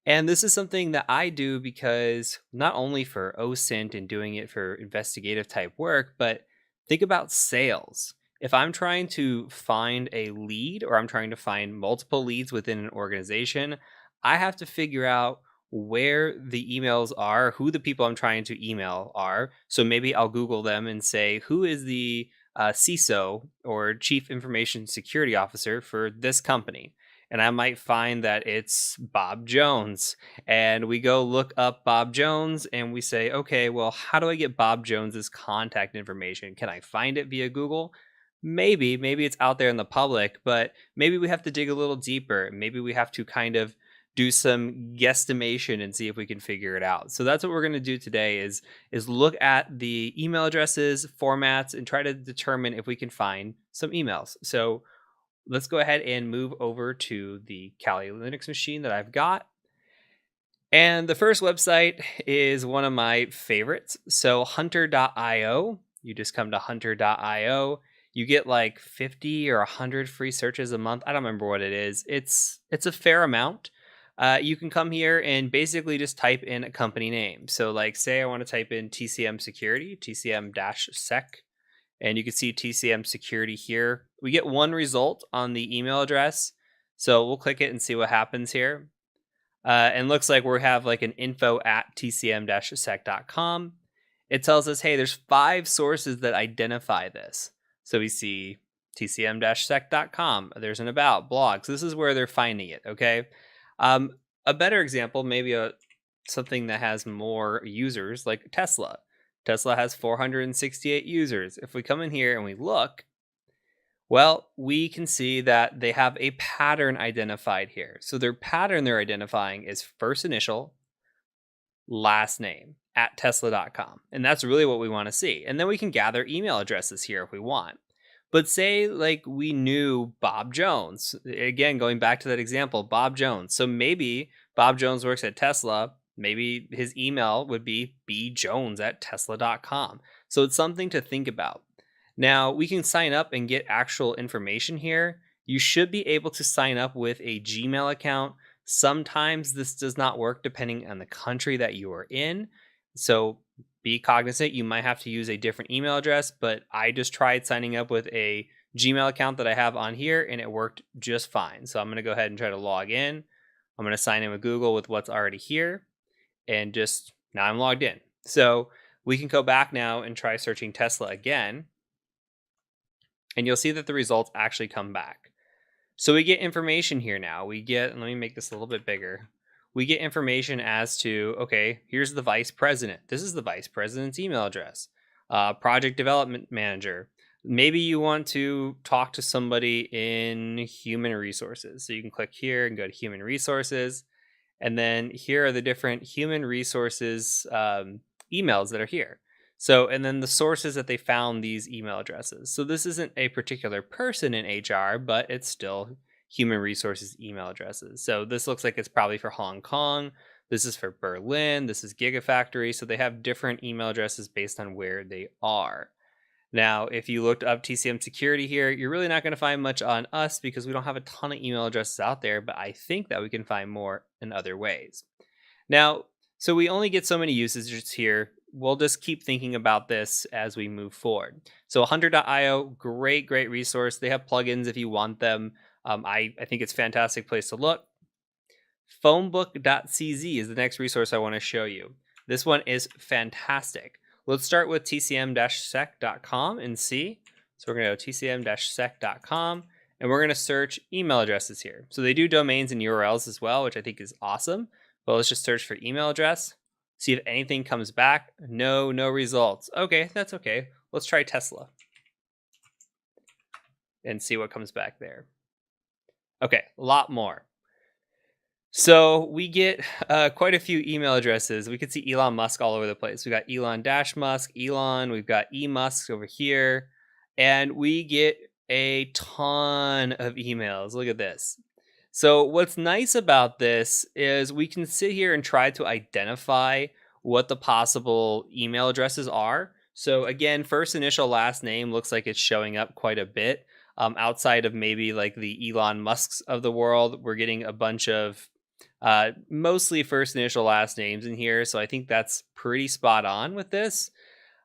And this is something that I do because not only for OSINT and doing it for investigative type work, but think about sales. if I'm trying to find a lead or I'm trying to find multiple leads within an organization, I have to figure out where the emails are, who the people I'm trying to email are. So maybe I'll Google them and say, who is the CISO or Chief Information Security Officer for this company? And I might find that it's Bob Jones. And we go look up Bob Jones and we say, okay, well, how do I get Bob Jones's contact information? Can I find it via Google? Maybe it's out there in the public, but maybe we have to dig a little deeper. Maybe we have to kind of do some guesstimation and see if we can figure it out. So that's what we're going to do today is look at the email addresses, formats, and try to determine if we can find some emails. So let's go ahead and move over to the Kali Linux machine that I've got. And the first website is one of my favorites. So hunter.io. You just come to hunter.io. You get like 50 or 100 free searches a month. I don't remember what it is. It's a fair amount. You can come here and basically just type in a company name. So like say I want to type in TCM Security, TCM-sec, and you can see TCM Security here. We get one result on the email address. So we'll click it and see what happens here. And looks like we have like an info@tcm-sec.com. It tells us, hey, there's 5 sources that identify this. So we see tcm-sec.com. There's an about, blogs. This is where they're finding it, okay? A better example, maybe something that has more users, like Tesla. Tesla has 468 users. If we come in here and we look, well, we can see that they have a pattern identified here. So their pattern they're identifying is first initial, last name at tesla.com. And that's really what we want to see. And then we can gather email addresses here if we want. But say like we knew Bob Jones. Again, going back to that example, Bob Jones. So maybe Bob Jones works at Tesla. Maybe his email would be bjones@tesla.com. So it's something to think about. Now, we can sign up and get actual information here. You should be able to sign up with a Gmail account. Sometimes this does not work depending on the country that you are in. So be cognizant, you might have to use a different email address, but I just tried signing up with a Gmail account that I have on here and it worked just fine. So I'm going to go ahead and try to log in. I'm going to sign in with Google with what's already here and just now I'm logged in. So we can go back now and try searching Tesla again. And you'll see that the results actually come back. So we get information here now. We get, let me make this a little bit bigger. We get information as to, okay, here's the vice president. This is the vice president's email address. Project development manager. Maybe you want to talk to somebody in human resources. So you can click here and go to human resources. And then here are the different human resources emails that are here. So, and then the sources that they found these email addresses. So this isn't a particular person in HR, but it's still human resources email addresses. So this looks like it's probably for Hong Kong. This is for Berlin. This is Gigafactory. So they have different email addresses based on where they are. Now, if you looked up TCM security here, you're really not going to find much on us because we don't have a ton of email addresses out there, but I think that we can find more in other ways. Now, so we only get so many usages here. We'll just keep thinking about this as we move forward. So hunter.io, great resource. They have plugins if you want them. I think it's a fantastic place to look. Phonebook.cz is the next resource I want to show you. This one is fantastic. Let's start with tcm-sec.com and see. So we're going to go tcm-sec.com and we're going to search email addresses here. So they do domains and URLs as well, which I think is awesome. But let's just search for email address. See if anything comes back. No results. Okay, that's okay. Let's try Tesla and see what comes back there. Okay, a lot more. So we get quite a few email addresses. We could see Elon Musk all over the place. We got Elon-Musk, Elon. We've got eMusk over here. And we get a ton of emails. Look at this. So what's nice about this is we can sit here and try to identify what the possible email addresses are. So again, first initial last name looks like it's showing up quite a bit. Outside of maybe like the Elon Musks of the world, we're getting a bunch of mostly first initial last names in here. So I think that's pretty spot on with this.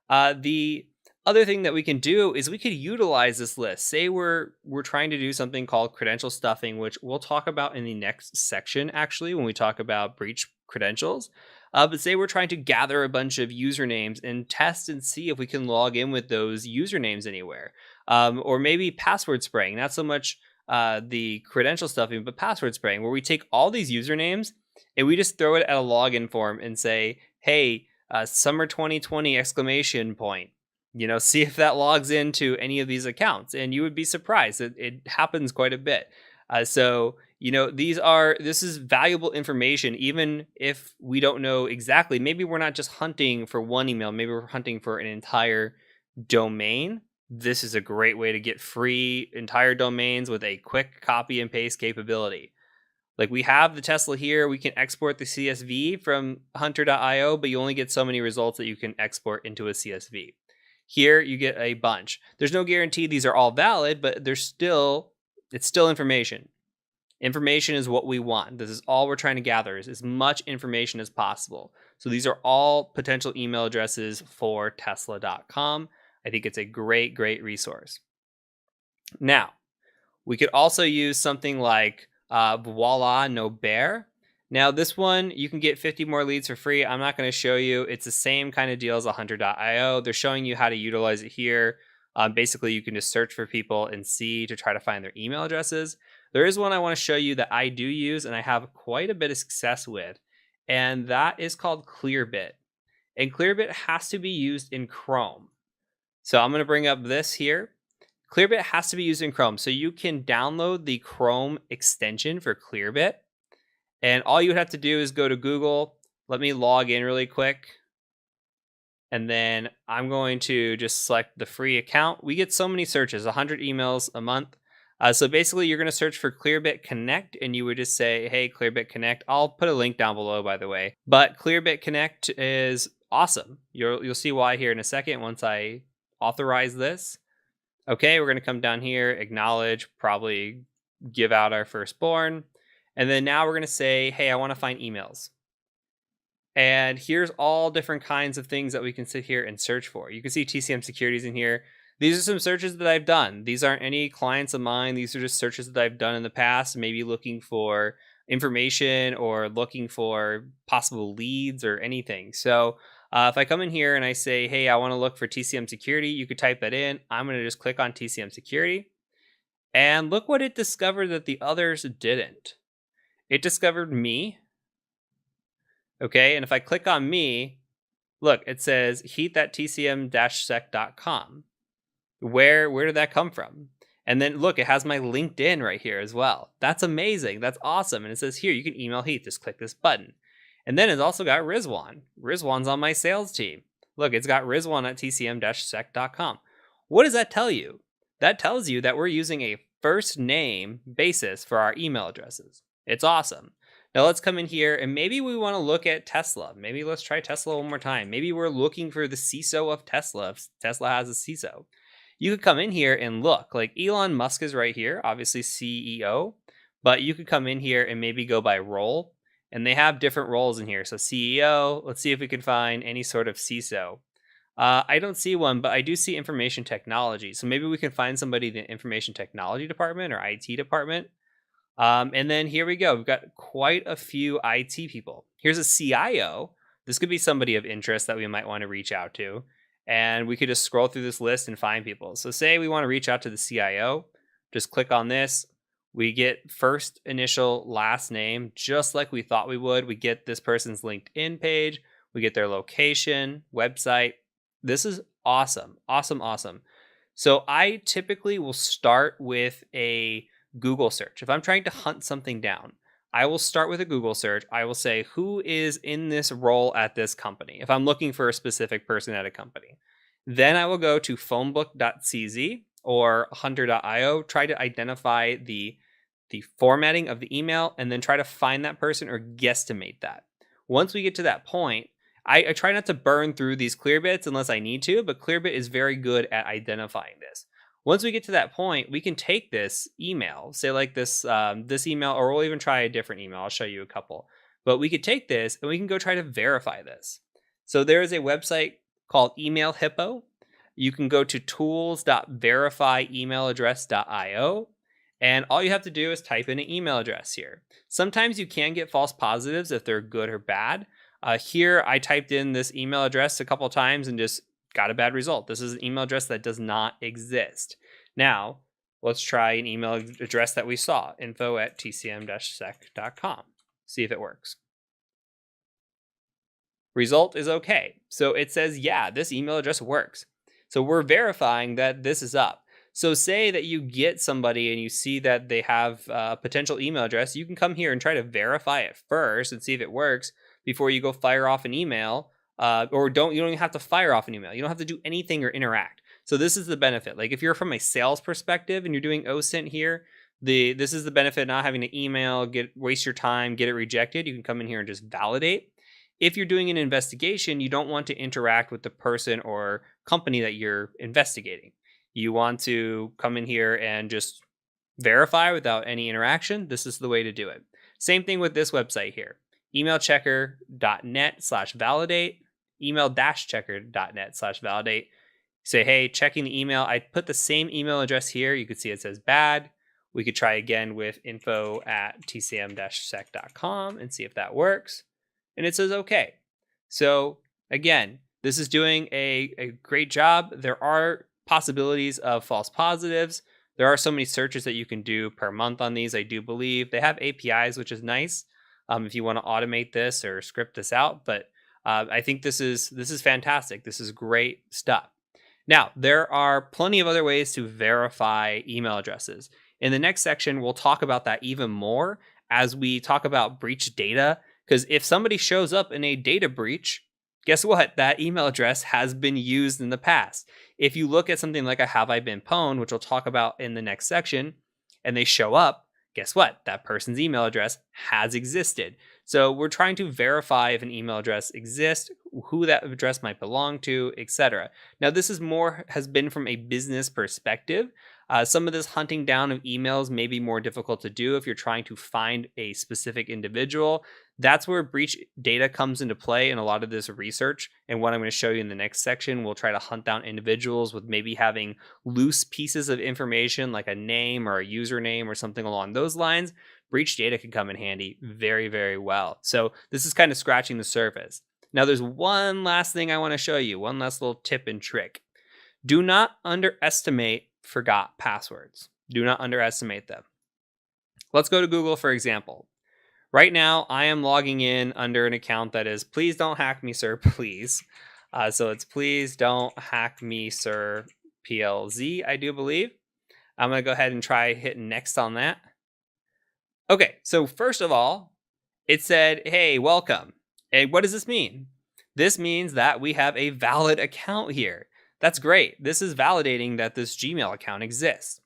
The Other thing that we can do is we could utilize this list. Say we're trying to do something called credential stuffing, which we'll talk about in the next section, actually, when we talk about breach credentials. But say we're trying to gather a bunch of usernames and test and see if we can log in with those usernames anywhere. Or maybe password spraying, not so much the credential stuffing, but password spraying, where we take all these usernames and we just throw it at a login form and say, hey, summer 2020 exclamation point. See if that logs into any of these accounts, and you would be surprised. It happens quite a bit. So this is valuable information, even if we don't know exactly. Maybe we're not just hunting for one email. Maybe we're hunting for an entire domain. This is a great way to get free entire domains with a quick copy and paste capability. Like we have the Tesla here, we can export the CSV from hunter.io, but you only get so many results that you can export into a CSV. Here you get a bunch. There's no guarantee these are all valid, but it's still information. Information is what we want. This is all we're trying to gather, is as much information as possible. So these are all potential email addresses for Tesla.com. I think it's a great, great resource. Now, we could also use something like Voila No Bear. Now, this one, you can get 50 more leads for free. I'm not going to show you. It's the same kind of deal as hunter.io. They're showing you how to utilize it here. Basically, you can just search for people and see to try to find their email addresses. There is one I want to show you that I do use and I have quite a bit of success with, and that is called Clearbit. And Clearbit has to be used in Chrome. So I'm going to bring up this here. Clearbit has to be used in Chrome. So you can download the Chrome extension for Clearbit. And all you would have to do is go to Google. Let me log in really quick. And then I'm going to just select the free account. We get so many searches, 100 emails a month. So basically, you're going to search for Clearbit Connect, and you would just say, hey, Clearbit Connect. I'll put a link down below, by the way. But Clearbit Connect is awesome. You'll see why here in a second once I authorize this. Okay, we're going to come down here, acknowledge, probably give out our firstborn. And then now we're going to say, hey, I want to find emails. And here's all different kinds of things that we can sit here and search for. You can see TCM securities in here. These are some searches that I've done. These aren't any clients of mine. These are just searches that I've done in the past, maybe looking for information or looking for possible leads or anything. So if I come in here and I say, hey, I want to look for TCM security, you could type that in. I'm going to just click on TCM security. And look what it discovered that the others didn't. It discovered me. Okay, and if I click on me, look, it says heat.tcm-sec.com. Where did that come from? And then look, it has my LinkedIn right here as well. That's amazing. That's awesome. And it says here, you can email Heath. Just click this button. And then it's also got Rizwan. Rizwan's on my sales team. Look, it's got Rizwan at tcm-sec.com. What does that tell you? That tells you that we're using a first name basis for our email addresses. It's awesome. Now let's come in here and maybe we want to look at Tesla. Maybe let's try Tesla one more time. Maybe we're looking for the CISO of Tesla if Tesla has a CISO. You could come in here and look, like Elon Musk is right here, obviously CEO, but you could come in here and maybe go by role, and they have different roles in here. So CEO, let's see if we can find any sort of CISO. I don't see one, but I do see information technology. So maybe we can find somebody in the information technology department or IT department. And then here we go. We've got quite a few IT people. Here's a CIO. This could be somebody of interest that we might want to reach out to. And we could just scroll through this list and find people. So say we want to reach out to the CIO. Just click on this. We get first initial last name, just like we thought we would. We get this person's LinkedIn page. We get their location, website. This is awesome. Awesome, awesome. So I typically will start with a Google search. If I'm trying to hunt something down, I will start with a Google search. I will say, who is in this role at this company? If I'm looking for a specific person at a company, then I will go to phonebook.cz or hunter.io, try to identify the formatting of the email, and then try to find that person or guesstimate that. Once we get to that point, I try not to burn through these Clearbits unless I need to, but Clearbit is very good at identifying this. Once we get to that point, we can take this email, say like this email, or we'll even try a different email. I'll show you a couple. But we could take this and we can go try to verify this. So there is a website called Email Hippo. you can go to tools.verifyemailaddress.io, and all you have to do is type in an email address here. Sometimes you can get false positives if they're good or bad. Here, I typed in this email address a couple times and just got a bad result. This is an email address that does not exist. Now, let's try an email address that we saw, info@tcm-sec.com. See if it works. Result is okay. So it says, yeah, this email address works. So we're verifying that this is up. So say that you get somebody and you see that they have a potential email address, you can come here and try to verify it first and see if it works before you go fire off an email. You don't even have to fire off an email. You don't have to do anything or interact. So this is the benefit. Like if you're from a sales perspective and you're doing OSINT here, this is the benefit of not having to email, waste your time, get it rejected. You can come in here and just validate. If you're doing an investigation, you don't want to interact with the person or company that you're investigating. You want to come in here and just verify without any interaction. This is the way to do it. Same thing with this website here. emailchecker.net/validate, email-checker.net/validate. Say, hey, checking the email. I put the same email address here. You can see it says bad. We could try again with info@tcm-sec.com and see if that works. And it says okay. So again, this is doing a great job. There are possibilities of false positives. There are so many searches that you can do per month on these, I do believe. They have APIs, which is nice if you want to automate this or script this out. But I think this is fantastic. This is great stuff. Now, there are plenty of other ways to verify email addresses. In the next section, we'll talk about that even more as we talk about breach data. Because if somebody shows up in a data breach, guess what? That email address has been used in the past. If you look at something like a have I been pwned, which we'll talk about in the next section, and they show up, guess what? That person's email address has existed. So we're trying to verify if an email address exists, who that address might belong to, etc. Now, this has been from a business perspective. Some of this hunting down of emails may be more difficult to do if you're trying to find a specific individual. That's where breach data comes into play in a lot of this research. And what I'm going to show you in the next section, we'll try to hunt down individuals with maybe having loose pieces of information like a name or a username or something along those lines. Breach data can come in handy very, very well. So this is kind of scratching the surface. Now, there's one last thing I want to show you, one last little tip and trick. Do not underestimate forgot passwords. Do not underestimate them. Let's go to Google, for example. Right now, I am logging in under an account that is please don't hack me, sir, please. So it's please don't hack me, sir, PLZ, I do believe. I'm going to go ahead and try hitting next on that. Okay, so first of all, it said, hey, welcome. And what does this mean? This means that we have a valid account here. That's great. This is validating that this Gmail account exists.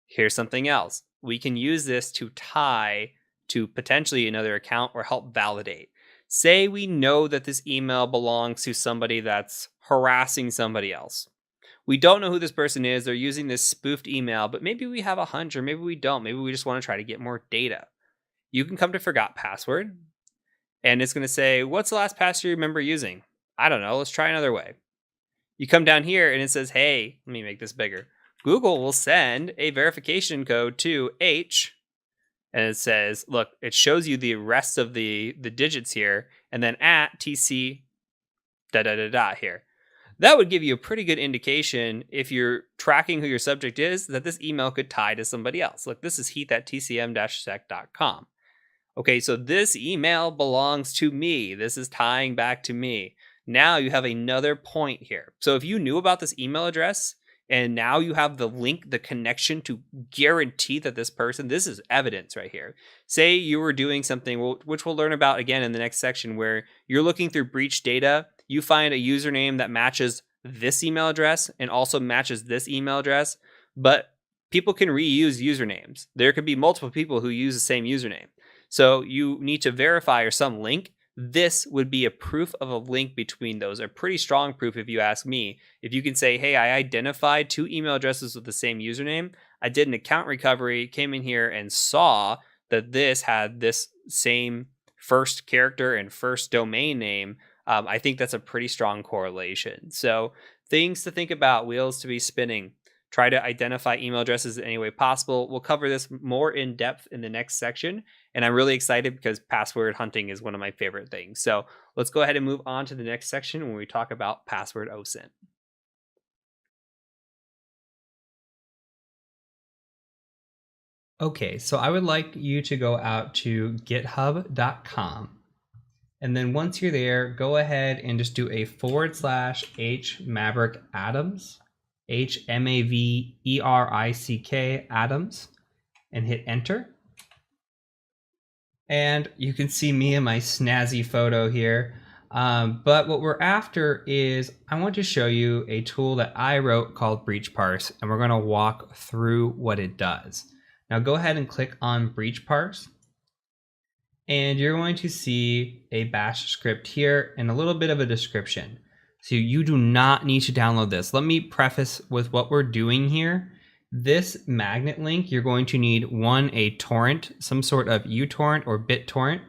Here's something else. We can use this to tie to potentially another account or help validate. Say we know that this email belongs to somebody that's harassing somebody else. We don't know who this person is. They're using this spoofed email, but maybe we have a hunch or maybe we don't. Maybe we just want to try to get more data. You can come to forgot password and it's going to say, what's the last password you remember using? I don't know. Let's try another way. You come down here and it says, hey, let me make this bigger. Google will send a verification code to H. And it says, look, it shows you the rest of the digits here. And then at TC here. That would give you a pretty good indication if you're tracking who your subject is, that this email could tie to somebody else. Look, this is heath@tcm-sec.com. Okay, so this email belongs to me. This is tying back to me. Now you have another point here. So if you knew about this email address and now you have the link, the connection to guarantee that this person, this is evidence right here. Say you were doing something, which we'll learn about again in the next section, where you're looking through breach data. You find a username that matches this email address and also matches this email address, but people can reuse usernames. There could be multiple people who use the same username. So you need to verify or some link. This would be a proof of a link between those, a pretty strong proof if you ask me. If you can say, hey, I identified 2 email addresses with the same username, I did an account recovery, came in here and saw that this had this same first character and first domain name, I think that's a pretty strong correlation. So Things to think about, wheels to be spinning. Try to identify email addresses in any way possible. We'll cover this more in depth in the next section. And I'm really excited because password hunting is one of my favorite things. So let's go ahead and move on to the next section when we talk about password OSINT. Okay, so I would like you to go out to github.com. And then once you're there, go ahead and just do a /h Maverick Adams, HMAVERICK Adams, and hit enter. And you can see me in my snazzy photo here. But what we're after is I want to show you a tool that I wrote called Breach Parse, and we're going to walk through what it does. Now go ahead and click on Breach Parse, and you're going to see a bash script here and a little bit of a description. So you do not need to download this. Let me preface with what we're doing here. This magnet link, you're going to need a torrent, some sort of uTorrent or BitTorrent,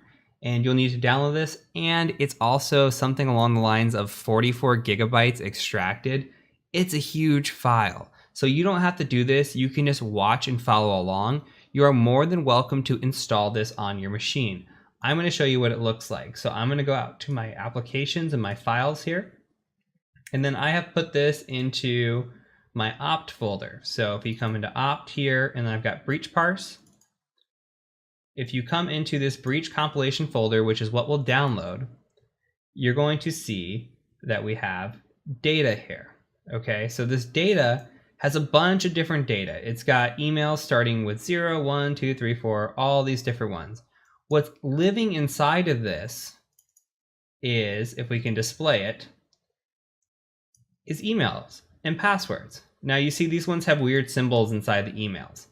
and you'll need to download this. And it's also something along the lines of 44 gigabytes extracted. It's a huge file. So you don't have to do this. You can just watch and follow along. You are more than welcome to install this on your machine. I'm going to show you what it looks like. So I'm going to go out to my applications and my files here. And then I have put this into my opt folder. So if you come into opt here, and then I've got breach parse. If you come into this breach compilation folder, which is what we'll download, you're going to see that we have data here. Okay, so this data has a bunch of different data. It's got emails starting with 0, 1, 2, 3, 4, all these different ones. What's living inside of this is, if we can display it, is emails and passwords. Now you see these ones have weird symbols inside the emails,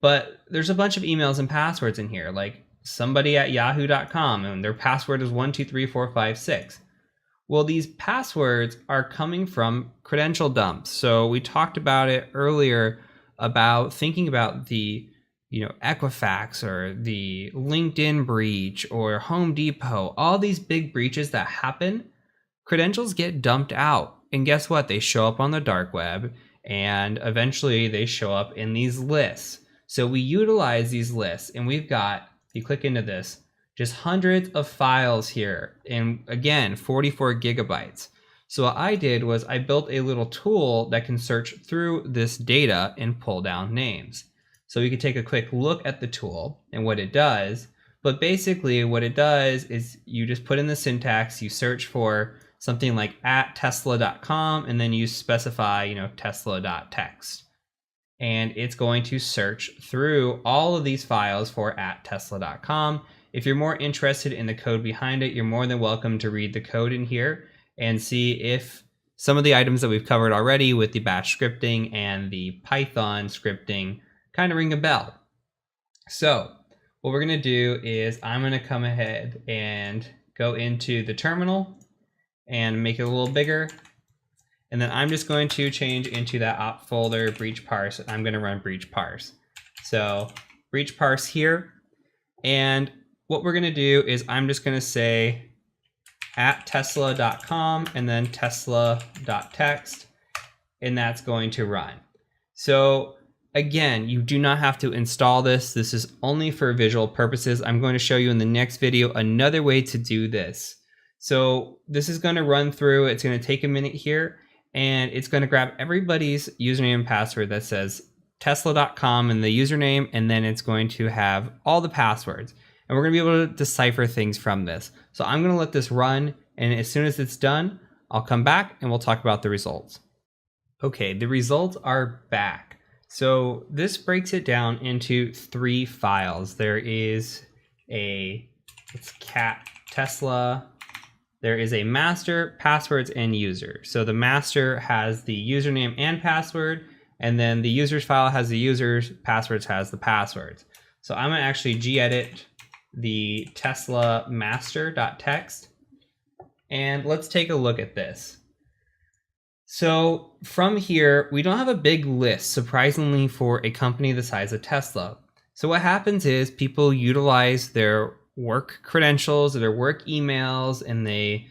but there's a bunch of emails and passwords in here, like somebody at yahoo.com and their password is 1234556. Well, these passwords are coming from credential dumps. So we talked about it earlier about thinking about the, Equifax or the LinkedIn breach or Home Depot, all these big breaches that happen, credentials get dumped out. And guess what? They show up on the dark web, and eventually they show up in these lists. So we utilize these lists, and we've got, if you click into this, just hundreds of files here, and again, 44 gigabytes. So what I did was I built a little tool that can search through this data and pull down names. So we could take a quick look at the tool and what it does. But basically what it does is you just put in the syntax, you search for something like @tesla.com, and then you specify, tesla.txt. And it's going to search through all of these files for @tesla.com. If you're more interested in the code behind it, you're more than welcome to read the code in here and see if some of the items that we've covered already with the bash scripting and the Python scripting kind of ring a bell. So what we're going to do is I'm going to come ahead and go into the terminal and make it a little bigger. And then I'm just going to change into that opt folder, breach parse. I'm going to run breach parse. So breach parse here. And what we're going to do is I'm just going to say @tesla.com and then tesla.txt, and that's going to run. So again, you do not have to install this. This is only for visual purposes. I'm going to show you in the next video another way to do this. So this is going to run through. It's going to take a minute here, and it's going to grab everybody's username and password that says tesla.com and the username, and then it's going to have all the passwords. And we're going to be able to decipher things from this. So I'm going to let this run, and as soon as it's done, I'll come back and we'll talk about the results. Okay, the results are back. So this breaks it down into 3 files. There is it's cat Tesla. There is a master, passwords, and user. So the master has the username and password, and then the users file has the users, passwords has the passwords. So I'm going to actually gedit the Tesla master.txt, and let's take a look at this. So from here, we don't have a big list, surprisingly, for a company the size of Tesla. So what happens is people utilize their work credentials or their work emails, and they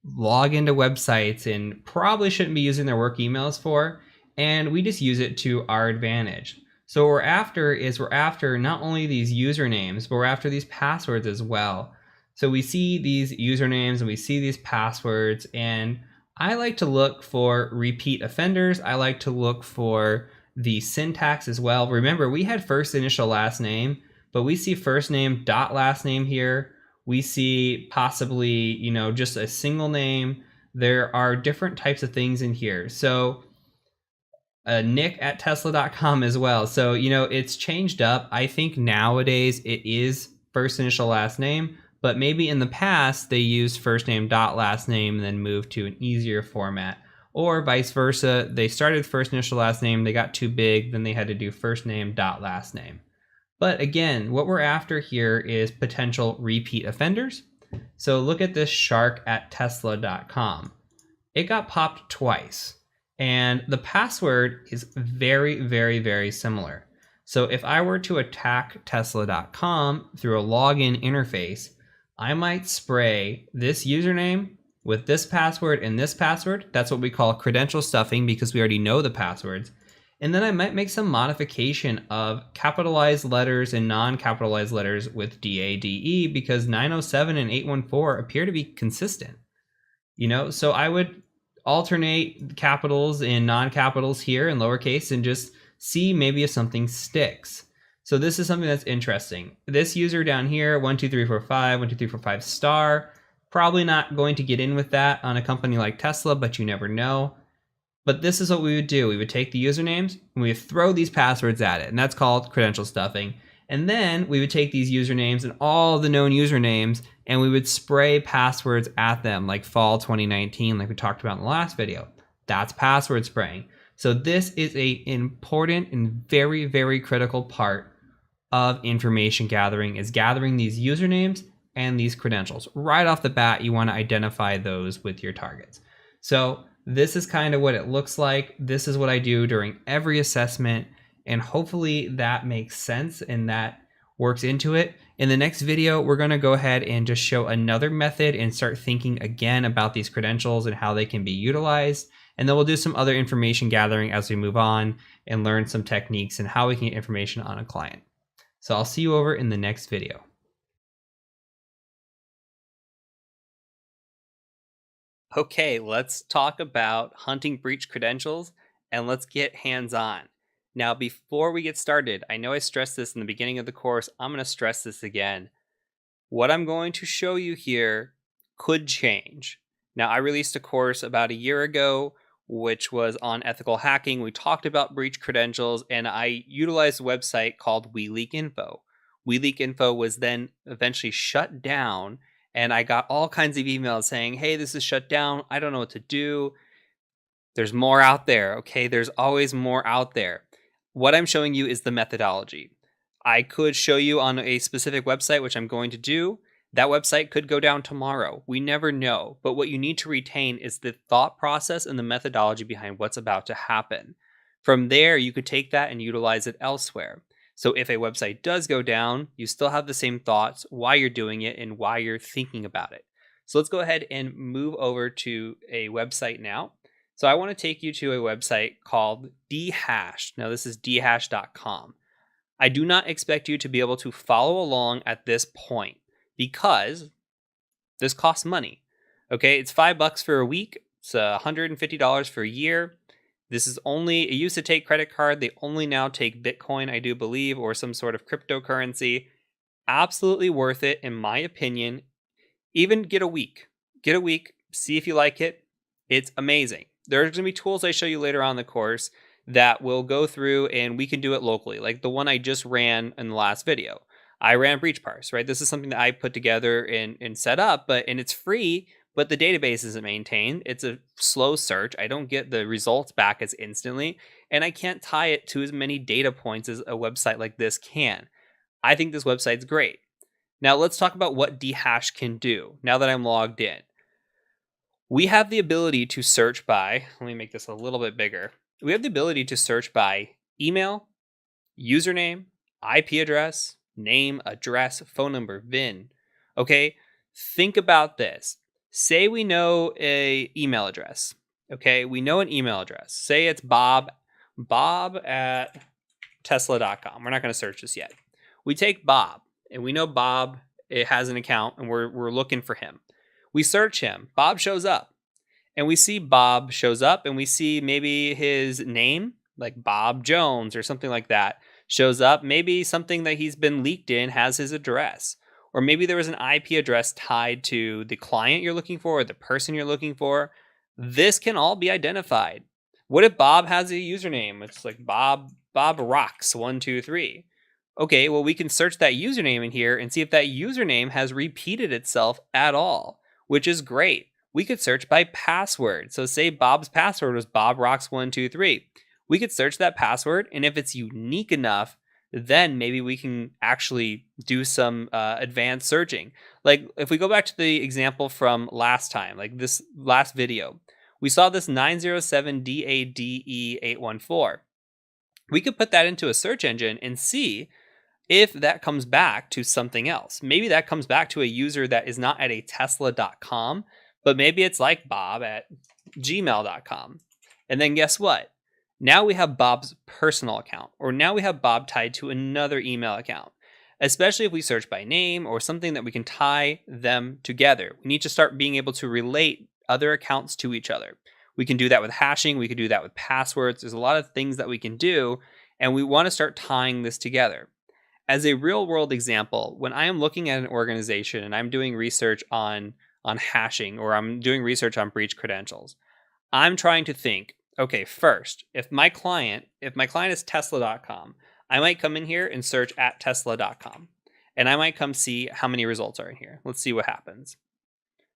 log into websites and probably shouldn't be using their work emails for, and we just use it to our advantage. So what we're after not only these usernames, but we're after these passwords as well. So we see these usernames and we see these passwords, and I like to look for repeat offenders. I like to look for the syntax as well. Remember, we had first initial last name, but we see first name dot last name here. We see possibly, just a single name. There are different types of things in here. So Nick at Tesla.com as well. So, it's changed up. I think nowadays it is first initial last name, but maybe in the past they used first name dot last name and then moved to an easier format. Or vice versa. They started first initial last name, they got too big, then they had to do first name dot last name. But again, what we're after here is potential repeat offenders. So look at this shark at Tesla.com. It got popped twice. And the password is very, very, very similar. So if I were to attack Tesla.com through a login interface, I might spray this username with this password and this password. That's what we call credential stuffing because we already know the passwords. And then I might make some modification of capitalized letters and non-capitalized letters with DADE because 907 and 814 appear to be consistent. So I would alternate capitals and non-capitals here in lowercase and just see maybe if something sticks. So this is something that's interesting. This user down here, 12345, 12345 star, probably not going to get in with that on a company like Tesla, but you never know. But this is what we would do. We would take the usernames and we would throw these passwords at it, and that's called credential stuffing. And then we would take these usernames and all the known usernames and we would spray passwords at them like fall 2019, like we talked about in the last video. That's password spraying. So this is an important and very, very critical part of information gathering, is gathering these usernames and these credentials. Right off the bat, you want to identify those with your targets. So this is kind of what it looks like. This is what I do during every assessment, and hopefully that makes sense and that works into it. In the next video, we're going to go ahead and just show another method and start thinking again about these credentials and how they can be utilized. And then we'll do some other information gathering as we move on and learn some techniques and how we can get information on a client. So I'll see you over in the next video. Okay, let's talk about hunting breach credentials and let's get hands-on. Now, before we get started, I know I stressed this in the beginning of the course. I'm going to stress this again. What I'm going to show you here could change. Now, I released a course about a year ago, which was on ethical hacking. We talked about breach credentials, and I utilized a website called WeLeakInfo. WeLeakInfo was then eventually shut down, and I got all kinds of emails saying, hey, this is shut down. I don't know what to do. There's more out there, okay? There's always more out there. What I'm showing you is the methodology. I could show you on a specific website, which I'm going to do. That website could go down tomorrow. We never know. But what you need to retain is the thought process and the methodology behind what's about to happen. From there, you could take that and utilize it elsewhere. So if a website does go down, you still have the same thoughts, why you're doing it, and why you're thinking about it. So let's go ahead and move over to a website now. So I want to take you to a website called dhash. Now this is dhash.com. I do not expect you to be able to follow along at this point because this costs money. Okay, it's $5 for a week. It's $150 for a year. This is only, it used to take credit card. They only now take Bitcoin, I do believe, or some sort of cryptocurrency. Absolutely worth it, in my opinion. Even get a week. Get a week. See if you like it. It's amazing. There's going to be tools I show you later on in the course that will go through and we can do it locally, like the one I just ran in the last video. I ran breach parse, right? This is something that I put together and set up, and it's free, but the database isn't maintained. It's a slow search. I don't get the results back as instantly, and I can't tie it to as many data points as a website like this can. I think this website's great. Now let's talk about what dhash can do now that I'm logged in. We have the ability to search by, let me make this a little bit bigger. We have the ability to search by email, username, IP address, name, address, phone number, VIN. Okay, think about this. Say we know a email address. Okay, we know an email address. Say it's bob at tesla.com. We're not going to search this yet. We take Bob, and we know Bob, it has an account, and we're looking for him. We search him. Bob shows up, and we see Bob shows up, and we see maybe his name, like Bob Jones or something like that, shows up. Maybe something that he's been leaked in has his address. Or maybe there was an IP address tied to the client you're looking for or the person you're looking for. This can all be identified. What if Bob has a username? It's like Bob Rocks 123. Okay, well, we can search that username in here and see if that username has repeated itself at all, which is great. We could search by password. So say Bob's password was Bob Rocks 123. We could search that password, and if it's unique enough, then maybe we can actually do some advanced searching. Like if we go back to the example from last time, like this last video, we saw this 907DADE814. We could put that into a search engine and see if that comes back to something else. Maybe that comes back to a user that is not at a tesla.com, but maybe it's like Bob at gmail.com. And then guess what? Now we have Bob's personal account, or now we have Bob tied to another email account, especially if we search by name or something that we can tie them together. We need to start being able to relate other accounts to each other. We can do that with hashing. We could do that with passwords. There's a lot of things that we can do, and we want to start tying this together. As a real world example, when I am looking at an organization and I'm doing research on hashing, or I'm doing research on breach credentials, I'm trying to think, okay, first, if my client is tesla.com, I might come in here and search at tesla.com, and I might come see how many results are in here. Let's see what happens.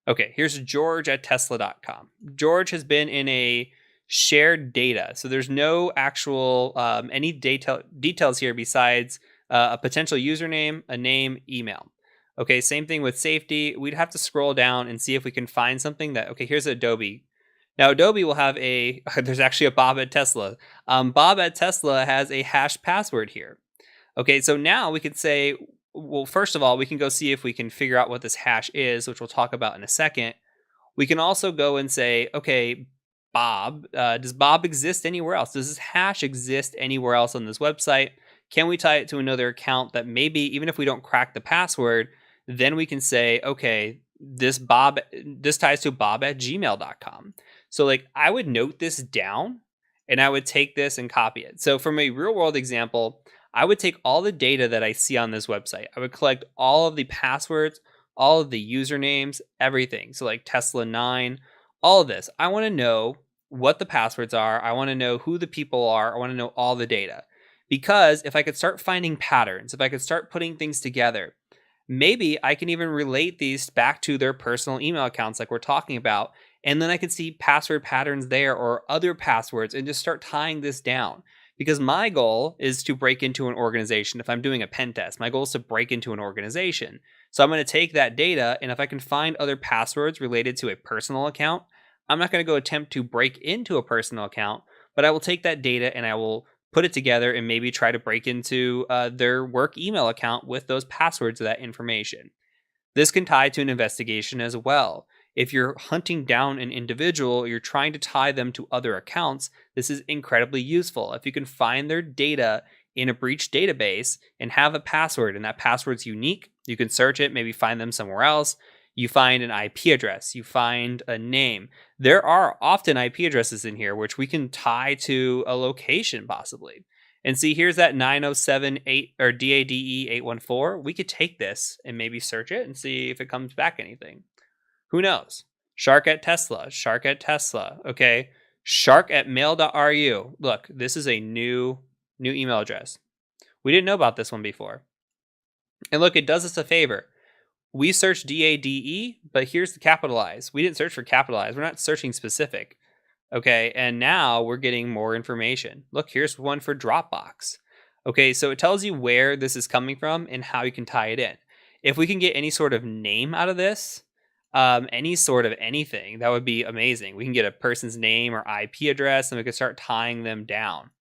Okay, here's George at tesla.com. George has been in a shared data, so there's no actual any details here besides a potential username, a name, email. Okay, same thing with safety. We'd have to scroll down and see if we can find something that, okay, here's Adobe. Now, Adobe will have there's actually a Bob at Tesla. Bob at Tesla has a hash password here. Okay, so now we could say, well, first of all, we can go see if we can figure out what this hash is, which we'll talk about in a second. We can also go and say, okay, Bob, does Bob exist anywhere else? Does this hash exist anywhere else on this website? Can we tie it to another account that maybe, even if we don't crack the password, then we can say, okay, this ties to Bob at gmail.com. So like I would note this down and I would take this and copy it. So from a real world example, I would take all the data that I see on this website. I would collect all of the passwords, all of the usernames, everything. So like Tesla 9, all of this. I want to know what the passwords are. I want to know who the people are. I want to know all the data. Because if I could start finding patterns, if I could start putting things together, maybe I can even relate these back to their personal email accounts like we're talking about. And then I could see password patterns there or other passwords and just start tying this down. Because my goal is to break into an organization. If I'm doing a pen test, my goal is to break into an organization. So I'm going to take that data, and if I can find other passwords related to a personal account, I'm not going to go attempt to break into a personal account, but I will take that data and I will put it together and maybe try to break into their work email account with those passwords of that information. This can tie to an investigation as well. If you're hunting down an individual, you're trying to tie them to other accounts, this is incredibly useful. If you can find their data in a breach database and have a password, and that password's unique, you can search it, maybe find them somewhere else. You find an IP address, you find a name. There are often IP addresses in here which we can tie to a location possibly. And see, here's that 9078 or DADE814. We could take this and maybe search it and see if it comes back anything. Who knows? Shark at Tesla. Okay. Shark at mail.ru. Look, this is a new email address. We didn't know about this one before. And look, it does us a favor. We searched DADE, but here's the capitalized. We didn't search for capitalized. We're not searching specific. Okay, and now we're getting more information. Look, here's one for Dropbox. Okay, so it tells you where this is coming from and how you can tie it in. If we can get any sort of name out of this, any sort of anything, that would be amazing. We can get a person's name or IP address and we can start tying them down.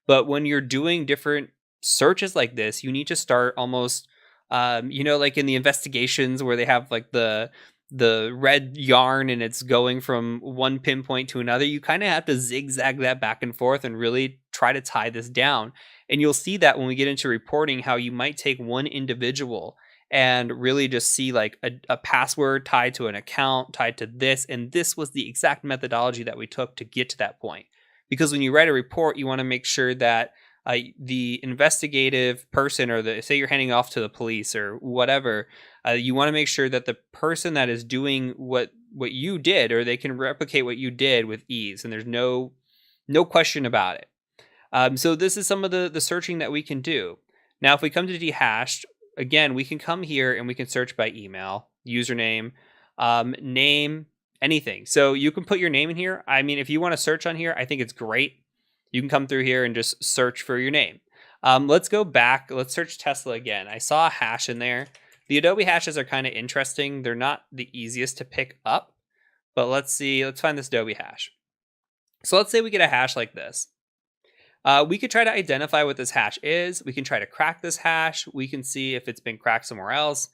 But when you're doing different searches like this, you need to start almost, like in the investigations where they have like the red yarn and it's going from one pinpoint to another, you kind of have to zigzag that back and forth and really try to tie this down. And you'll see that when we get into reporting, how you might take one individual and really just see like a password tied to an account, tied to this. And this was the exact methodology that we took to get to that point. Because when you write a report, you want to make sure that the investigative person, or say you're handing off to the police or whatever, you want to make sure that the person that is doing what you did, or they can replicate what you did with ease, and there's no question about it. So this is some of the searching that we can do. Now, if we come to dehashed, again, we can come here and we can search by email, username, name, anything. So you can put your name in here. I mean, if you want to search on here, I think it's great. You can come through here and just search for your name. Let's go back. Let's search Tesla again. I saw a hash in there. The Adobe hashes are kind of interesting. They're not the easiest to pick up, but let's see. Let's find this Adobe hash. So let's say we get a hash like this. We could try to identify what this hash is. We can try to crack this hash. We can see if it's been cracked somewhere else.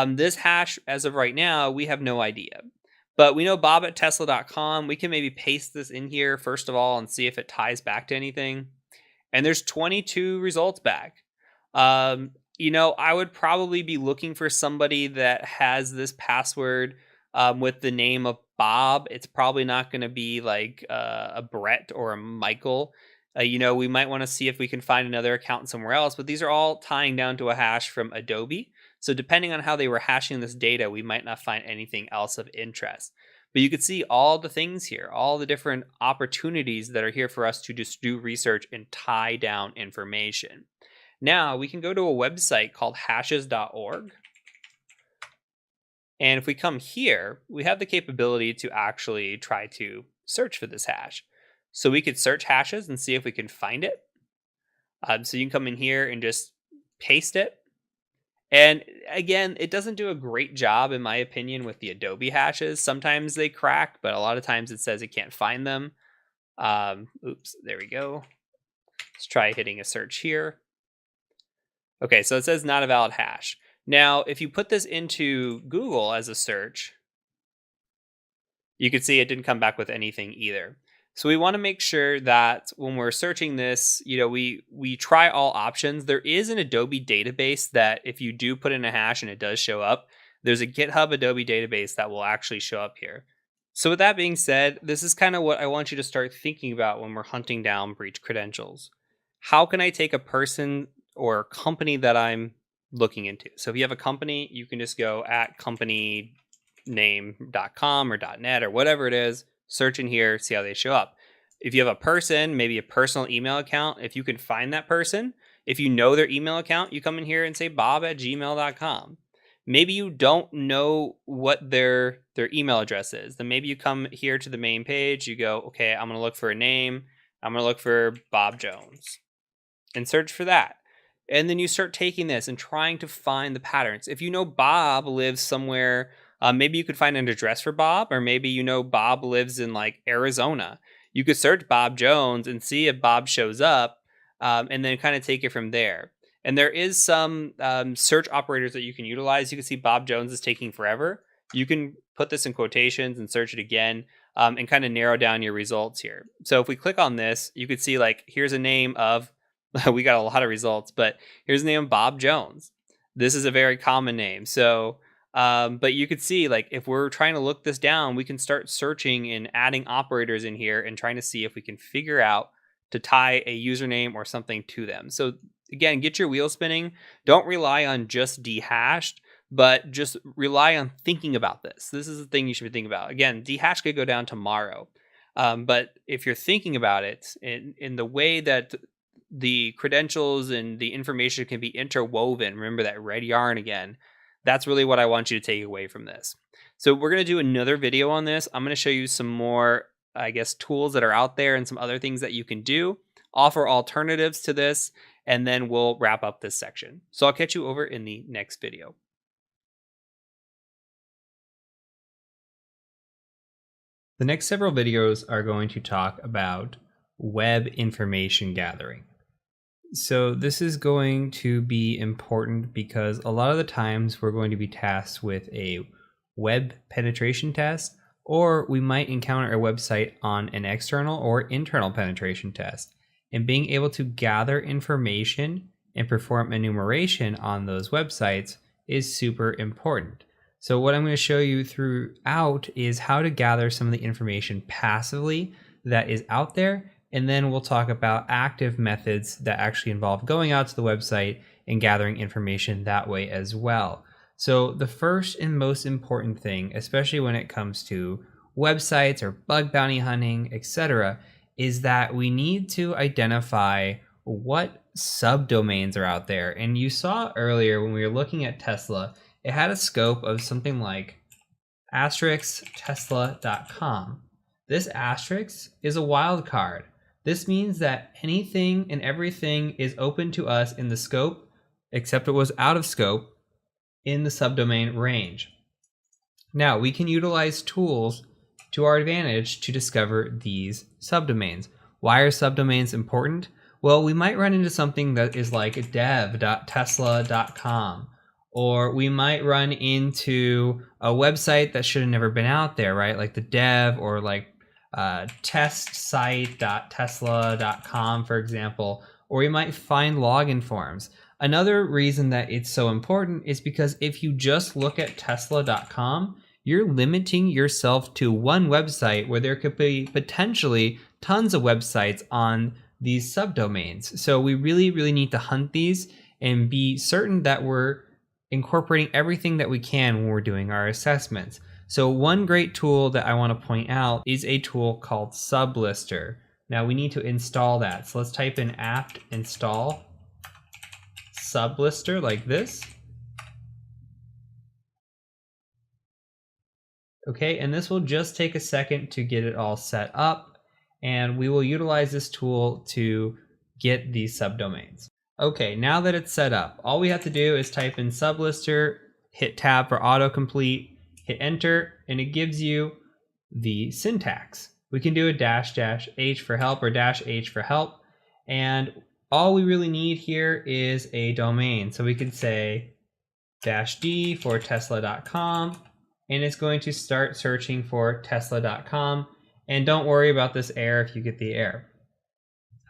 This hash, as of right now, we have no idea. But we know bob@tesla.com. We can maybe paste this in here first of all and see if it ties back to anything. And there's 22 results back. You know, I would probably be looking for somebody that has this password with the name of Bob. It's probably not going to be like a Brett or a Michael. You know, we might want to see if we can find another account somewhere else. But these are all tying down to a hash from Adobe. So depending on how they were hashing this data, we might not find anything else of interest. But you can see all the things here, all the different opportunities that are here for us to just do research and tie down information. Now we can go to a website called hashes.org. And if we come here, we have the capability to actually try to search for this hash. So we could search hashes and see if we can find it. So you can come in here and just paste it. And again, it doesn't do a great job, in my opinion, with the Adobe hashes. Sometimes they crack, but a lot of times it says it can't find them. Oops, there we go. Let's try hitting a search here. Okay, so it says not a valid hash. Now, if you put this into Google as a search, you can see it didn't come back with anything either. So we want to make sure that when we're searching this, you know, we try all options. There is an Adobe database that if you do put in a hash and it does show up, there's a GitHub Adobe database that will actually show up here. So with that being said, this is kind of what I want you to start thinking about when we're hunting down breach credentials. How can I take a person or company that I'm looking into? So if you have a company, you can just go at companyname.com or .net or whatever it is, search in here, see how they show up. If you have a person, maybe a personal email account, if you can find that person, if you know their email account, you come in here and say bob@gmail.com. Maybe you don't know what their email address is. Then maybe you come here to the main page, you go, okay, I'm going to look for a name. I'm going to look for Bob Jones and search for that. And then you start taking this and trying to find the patterns. If you know Bob lives somewhere, maybe you could find an address for Bob, or maybe you know Bob lives in like Arizona. You could search Bob Jones and see if Bob shows up, and then kind of take it from there. And there is some search operators that you can utilize. You can see Bob Jones is taking forever. You can put this in quotations and search it again, and kind of narrow down your results here. So if we click on this, you could see like, here's a name of, we got a lot of results, but here's the name of Bob Jones. This is a very common name. So, but you could see like, if we're trying to look this down, we can start searching and adding operators in here and trying to see if we can figure out to tie a username or something to them. So again, get your wheels spinning. Don't rely on just dehashed, but just rely on thinking about this. This is the thing you should be thinking about. Again, dehash could go down tomorrow. But if you're thinking about it in the way that the credentials and the information can be interwoven, remember that red yarn again, that's really what I want you to take away from this. So we're going to do another video on this. I'm going to show you some more, I guess, tools that are out there and some other things that you can do, offer alternatives to this, and then we'll wrap up this section. So I'll catch you over in the next video. The next several videos are going to talk about web information gathering. So this is going to be important because a lot of the times we're going to be tasked with a web penetration test, or we might encounter a website on an external or internal penetration test. And being able to gather information and perform enumeration on those websites is super important. So what I'm going to show you throughout is how to gather some of the information passively that is out there, and then we'll talk about active methods that actually involve going out to the website and gathering information that way as well. So the first and most important thing, especially when it comes to websites or bug bounty hunting, etc., is that we need to identify what subdomains are out there. And you saw earlier when we were looking at Tesla, it had a scope of something like *tesla.com. This asterisk is a wildcard. This means that anything and everything is open to us in the scope, except it was out of scope in the subdomain range. Now we can utilize tools to our advantage to discover these subdomains. Why are subdomains important? Well, we might run into something that is like dev.tesla.com, or we might run into a website that should have never been out there, right? Like the dev, or like testsite.tesla.com, for example, or we might find login forms. Another reason that it's so important is because if you just look at tesla.com, you're limiting yourself to one website where there could be potentially tons of websites on these subdomains. So we really need to hunt these and be certain that we're incorporating everything that we can when we're doing our assessments. So one great tool that I want to point out is a tool called Sublister. Now we need to install that. So let's type in apt install Sublister like this. Okay, and this will just take a second to get it all set up, and we will utilize this tool to get these subdomains. Okay, now that it's set up, all we have to do is type in Sublister, hit tab for autocomplete, hit enter, and it gives you the syntax. We can do a --h for help or -h for help, and all we really need here is a domain. So we could say -d for tesla.com, and it's going to start searching for tesla.com. And don't worry about this error if you get the error.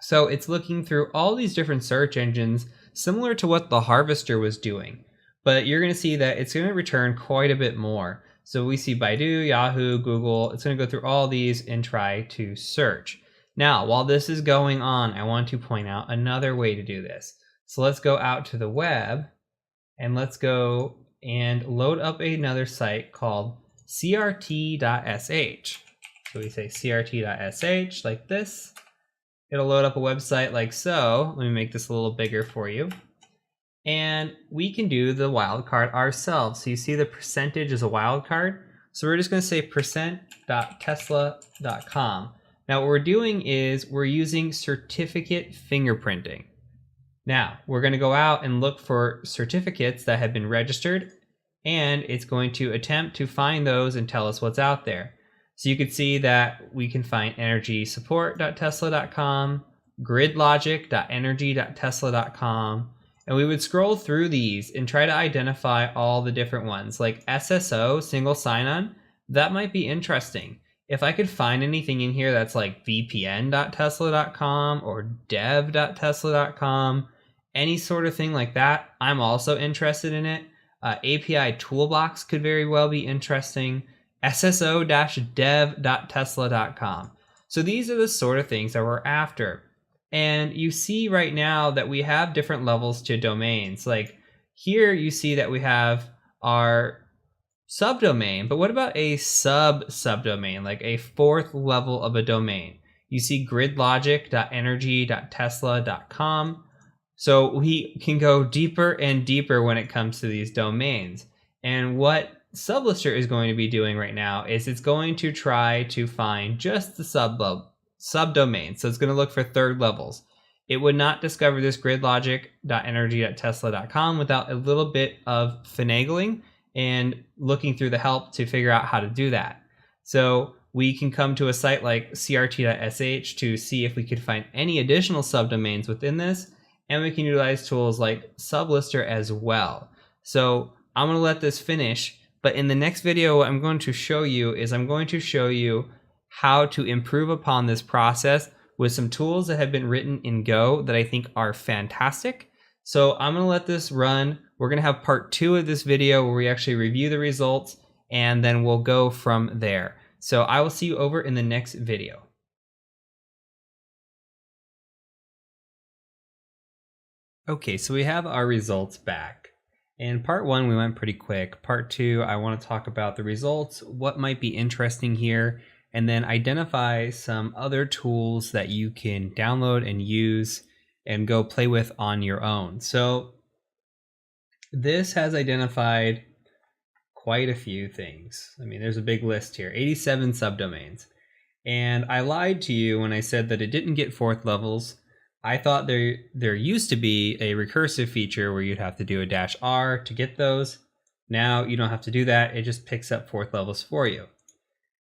So it's looking through all these different search engines, similar to what the harvester was doing. But you're going to see that it's going to return quite a bit more. So we see Baidu, Yahoo, Google. It's going to go through all these and try to search. Now, while this is going on, I want to point out another way to do this. So let's go out to the web, and let's go and load up another site called crt.sh. So we say crt.sh like this. It'll load up a website like so. Let me make this a little bigger for you. And we can do the wildcard ourselves. So you see the percentage is a wildcard. So we're just going to say %.tesla.com. Now what we're doing is we're using certificate fingerprinting. Now we're going to go out and look for certificates that have been registered, and it's going to attempt to find those and tell us what's out there. So you can see that we can find energysupport.tesla.com, gridlogic.energy.tesla.com, and we would scroll through these and try to identify all the different ones. Like SSO, single sign-on, that might be interesting. If I could find anything in here that's like vpn.tesla.com or dev.tesla.com, any sort of thing like that, I'm also interested in it. API Toolbox could very well be interesting. sso-dev.tesla.com. So these are the sort of things that we're after. And you see right now that we have different levels to domains. Like here you see that we have our subdomain, but what about a subdomain, like a fourth level of a domain? You see gridlogic.energy.tesla.com. So we can go deeper and deeper when it comes to these domains. And what Sublister is going to be doing right now is it's going to try to find just the subdomain. So it's going to look for third levels. It would not discover this gridlogic.energy.tesla.com without a little bit of finagling and looking through the help to figure out how to do that. So we can come to a site like crt.sh to see if we could find any additional subdomains within this, and we can utilize tools like Sublister as well. So I'm going to let this finish, But in the next video, what I'm going to show you is I'm going to show you how to improve upon this process with some tools that have been written in Go that I think are fantastic. So I'm going to let this run. We're going to have part 2 of this video where we actually review the results, and then we'll go from there. So I will see you over in the next video. Okay, so we have our results back. In part 1, we went pretty quick. Part 2, I want to talk about the results, what might be interesting here, and then identify some other tools that you can download and use and go play with on your own. So this has identified quite a few things. I mean, there's a big list here, 87 subdomains. And I lied to you when I said that it didn't get 4th levels. I thought there used to be a recursive feature where you'd have to do a -R to get those. Now you don't have to do that. It just picks up 4th levels for you.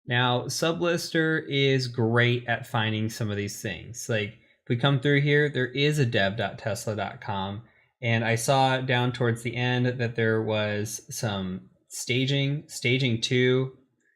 Now, Sublister is great at finding some of these things. Like if we come through here, there is a dev.tesla.com, and I saw down towards the end that there was some staging 2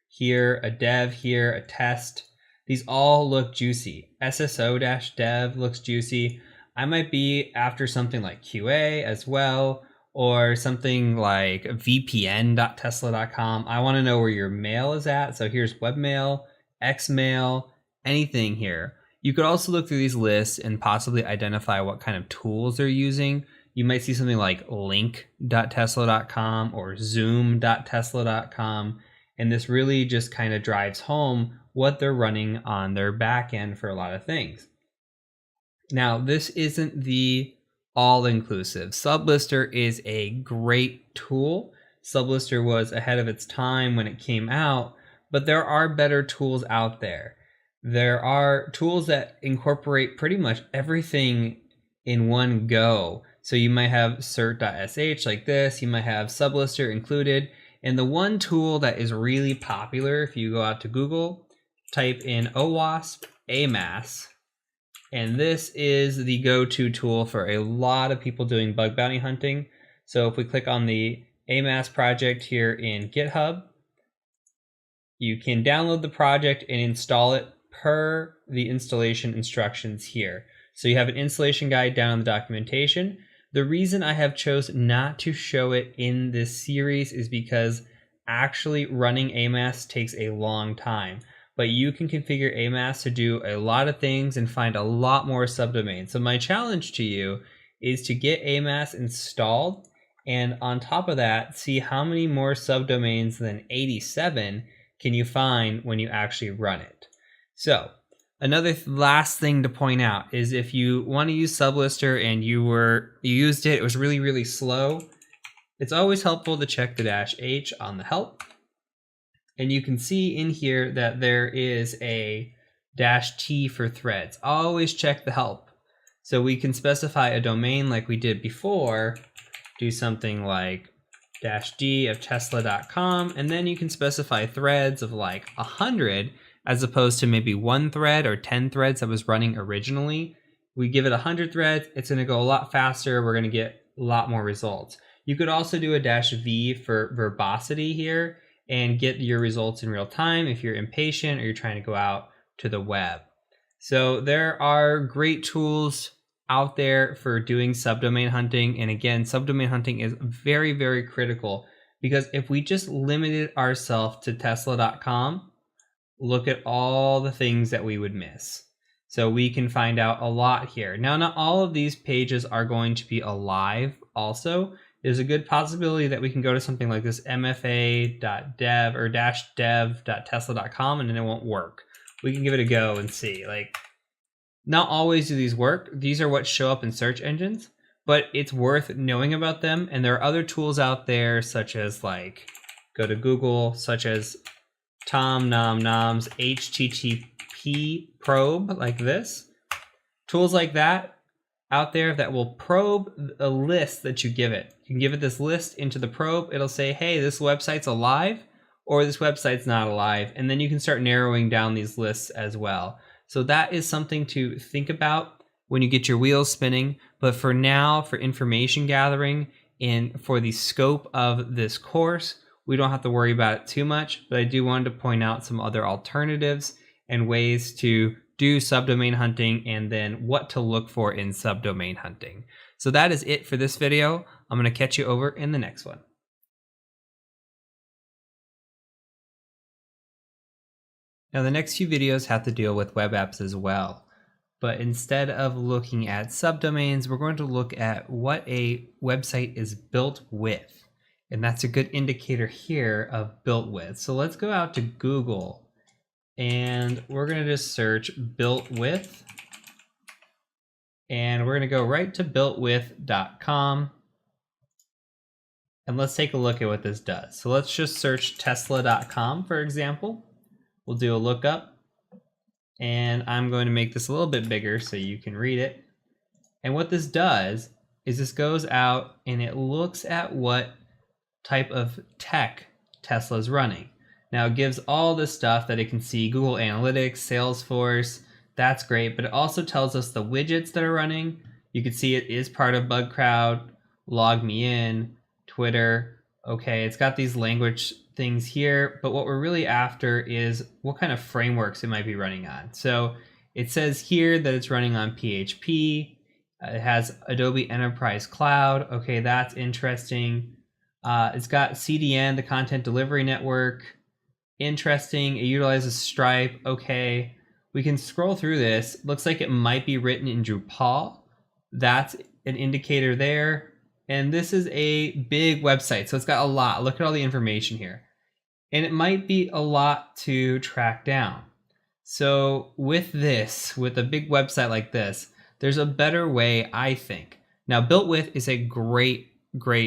here, a dev here, a test. These all look juicy. SSO-dev looks juicy. I might be after something like QA as well, or something like vpn.tesla.com. I want to know where your mail is at. So here's webmail, xmail, anything here. You could also look through these lists and possibly identify what kind of tools they're using. You might see something like link.tesla.com or zoom.tesla.com. And this really just kind of drives home what they're running on their back end for a lot of things. Now, this isn't the all-inclusive. Sublister is a great tool. Sublister was ahead of its time when it came out, but there are better tools out there. There are tools that incorporate pretty much everything in one go. So you might have cert.sh like this, you might have Sublister included, and the one tool that is really popular, if you go out to Google, type in OWASP AMAS, and this is the go-to tool for a lot of people doing bug bounty hunting. So if we click on the AMAS project here in GitHub, you can download the project and install it per the installation instructions here. So you have an installation guide down in the documentation. The reason I have chosen not to show it in this series is because actually running AMAS takes a long time. But you can configure AMAS to do a lot of things and find a lot more subdomains. So my challenge to you is to get AMAS installed, and on top of that, see how many more subdomains than 87 can you find when you actually run it. So another last thing to point out is if you want to use Sublister and you used it, it was really, really slow, it's always helpful to check the -H on the help. And you can see in here that there is a -T for threads. Always check the help. So we can specify a domain like we did before, do something like -D of tesla.com, and then you can specify threads of like 100 as opposed to maybe 1 thread or 10 threads that was running originally. We give it 100 threads, it's going to go a lot faster. We're going to get a lot more results. You could also do a -V for verbosity here and get your results in real time if you're impatient or you're trying to go out to the web. So there are great tools out there for doing subdomain hunting. And again, subdomain hunting is very, very critical because if we just limited ourselves to tesla.com, look at all the things that we would miss. So we can find out a lot here. Now, not all of these pages are going to be alive also. There's a good possibility that we can go to something like this mfa.dev or -dev.tesla.com and then it won't work. We can give it a go and see. Like, not always do these work. These are what show up in search engines, but it's worth knowing about them. And there are other tools out there such as like, go to Google, such as TomNomNom's HTTP probe like this. Tools like that out there that will probe a list that you give it. You can give it this list into the probe. It'll say, hey, this website's alive or this website's not alive. And then you can start narrowing down these lists as well. So that is something to think about when you get your wheels spinning. But for now, for information gathering and for the scope of this course, we don't have to worry about it too much, but I do want to point out some other alternatives and ways to do subdomain hunting and then what to look for in subdomain hunting. So that is it for this video. I'm going to catch you over in the next one. Now the next few videos have to deal with web apps as well. But instead of looking at subdomains, we're going to look at what a website is built with. And that's a good indicator here of built with. So let's go out to Google and we're going to just search built with. And we're going to go right to builtwith.com. And let's take a look at what this does. So let's just search tesla.com, for example. We'll do a lookup. And I'm going to make this a little bit bigger so you can read it. And what this does is this goes out and it looks at what type of tech Tesla is running. Now it gives all this stuff that it can see: Google Analytics, Salesforce. That's great, but it also tells us the widgets that are running. You can see it is part of BugCrowd, LogMeIn, Twitter. Okay, it's got these language things here, but what we're really after is what kind of frameworks it might be running on. So it says here that it's running on PHP. It has Adobe Enterprise Cloud. Okay, that's interesting. It's got CDN, the Content Delivery Network. Interesting. It utilizes Stripe. Okay, we can scroll through this. Looks like it might be written in Drupal. That's an indicator there. And this is a big website, so it's got a lot. Look at all the information here. And it might be a lot to track down. So with a big website like this, there's a better way, I think. Now, Built With is a great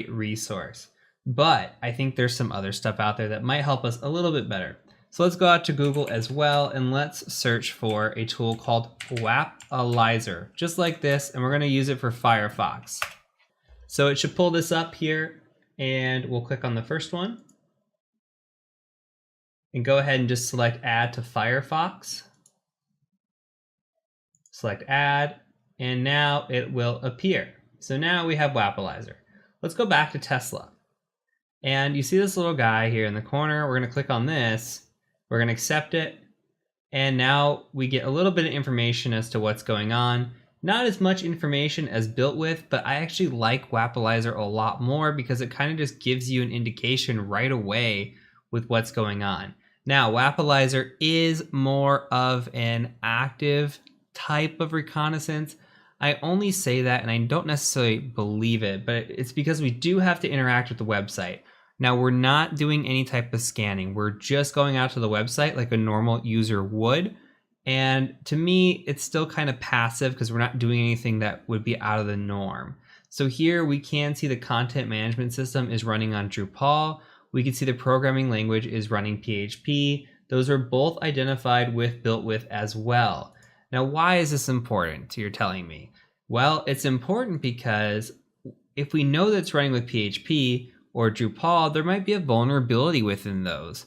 resource, but I think there's some other stuff out there that might help us a little bit better. So let's go out to Google as well, and let's search for a tool called Wapalizer, just like this, and we're going to use it for Firefox. So it should pull this up here, and we'll click on the first one. And go ahead and just select Add to Firefox. Select Add, and now it will appear. So now we have Wapalizer. Let's go back to Tesla. And you see this little guy here in the corner. We're going to click on this. We're going to accept it. And now we get a little bit of information as to what's going on. Not as much information as Built With, but I actually like Wapalizer a lot more because it kind of just gives you an indication right away with what's going on. Now, Wapalizer is more of an active type of reconnaissance. I only say that, and I don't necessarily believe it, but it's because we do have to interact with the website. Now, we're not doing any type of scanning. We're just going out to the website like a normal user would. And to me, it's still kind of passive because we're not doing anything that would be out of the norm. So here we can see the content management system is running on Drupal. We can see the programming language is running PHP. Those are both identified with Built With as well. Now, why is this important, you're telling me? Well, it's important because if we know that it's running with PHP or Drupal, there might be a vulnerability within those.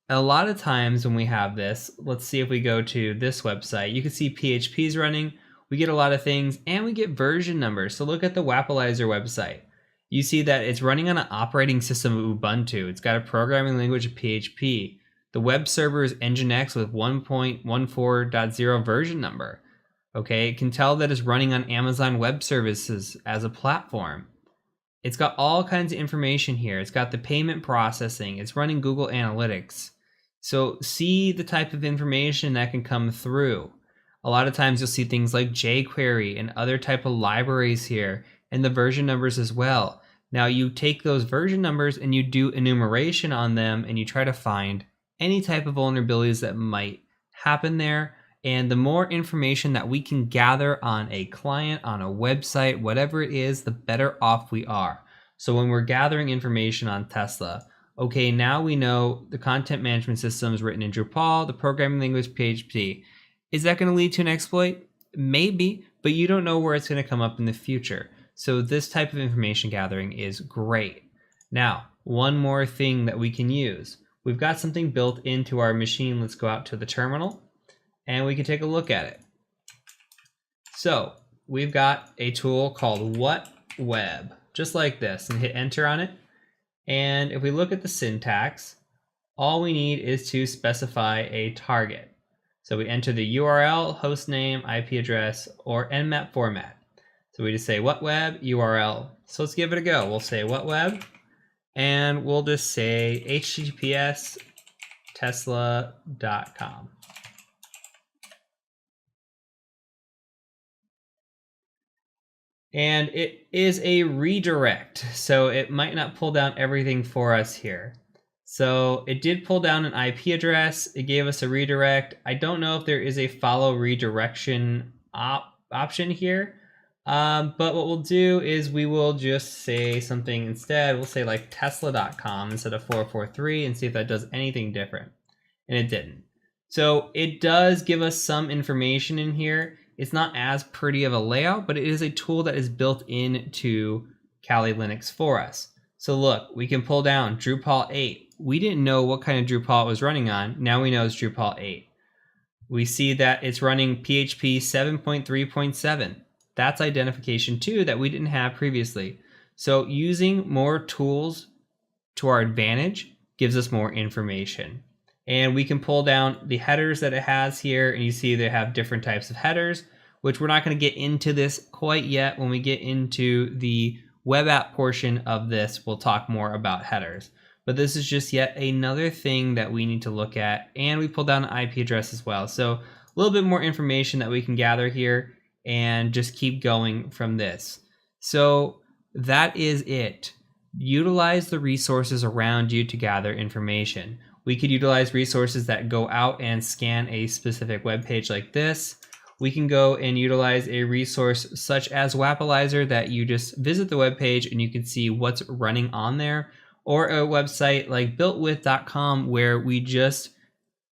A lot of times when we have this, let's see if we go to this website, you can see PHP is running, we get a lot of things, and we get version numbers. So look at the Wapalizer website. You see that it's running on an operating system of Ubuntu. It's got a programming language of PHP. The web server is Nginx with 1.14.0 version number. Okay, it can tell that it's running on Amazon Web Services as a platform. It's got all kinds of information here. It's got the payment processing. It's running Google Analytics. So see the type of information that can come through. A lot of times you'll see things like jQuery and other type of libraries here, and the version numbers as well. Now you take those version numbers and you do enumeration on them and you try to find any type of vulnerabilities that might happen there. And the more information that we can gather on a client, on a website, whatever it is, the better off we are. So when we're gathering information on Tesla, okay, now we know the content management system is written in Drupal, the programming language PHP. Is that going to lead to an exploit? Maybe, but you don't know where it's going to come up in the future. So this type of information gathering is great. Now, one more thing that we can use. We've got something built into our machine. Let's go out to the terminal and we can take a look at it. So we've got a tool called What Web, just like this, and hit enter on it. And if we look at the syntax, all we need is to specify a target. So we enter the URL, hostname, IP address, or Nmap format. So we just say what web URL. So let's give it a go. We'll say what web, and we'll just say https tesla.com. And it is a redirect, so it might not pull down everything for us here. So it did pull down an IP address. It gave us a redirect. I don't know if there is a follow redirection option here. But what we'll do is we will just say something instead. We'll say like tesla.com instead of 443 and see if that does anything different. And it didn't. So it does give us some information in here. It's not as pretty of a layout, but it is a tool that is built into Kali Linux for us. So look, we can pull down Drupal 8. We didn't know what kind of Drupal it was running on. Now we know it's Drupal 8. We see that it's running PHP 7.3.7. That's identification too that we didn't have previously. So using more tools to our advantage gives us more information. And we can pull down the headers that it has here, and you see they have different types of headers, which we're not going to get into this quite yet. When we get into the web app portion of this, we'll talk more about headers. But this is just yet another thing that we need to look at, and we pull down the IP address as well. So a little bit more information that we can gather here and just keep going from this. So that is it. Utilize the resources around you to gather information. We could utilize resources that go out and scan a specific web page like this. We can go and utilize a resource such as Wapalizer that you just visit the web page and you can see what's running on there, or a website like builtwith.com where we just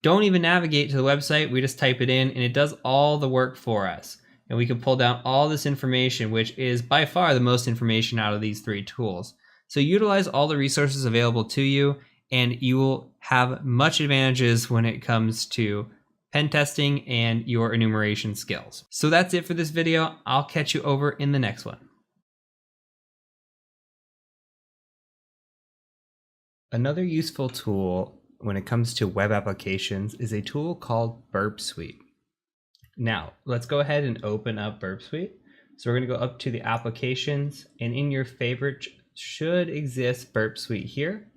don't even navigate to the website. We just type it in and it does all the work for us. And we can pull down all this information, which is by far the most information out of these three tools. So utilize all the resources available to you, and you will have much advantages when it comes to pen testing and your enumeration skills. So that's it for this video. I'll catch you over in the next one. Another useful tool when it comes to web applications is a tool called Burp Suite. Now, let's go ahead and open up Burp Suite. So we're going to go up to the applications, and in your favorite should exist Burp Suite here.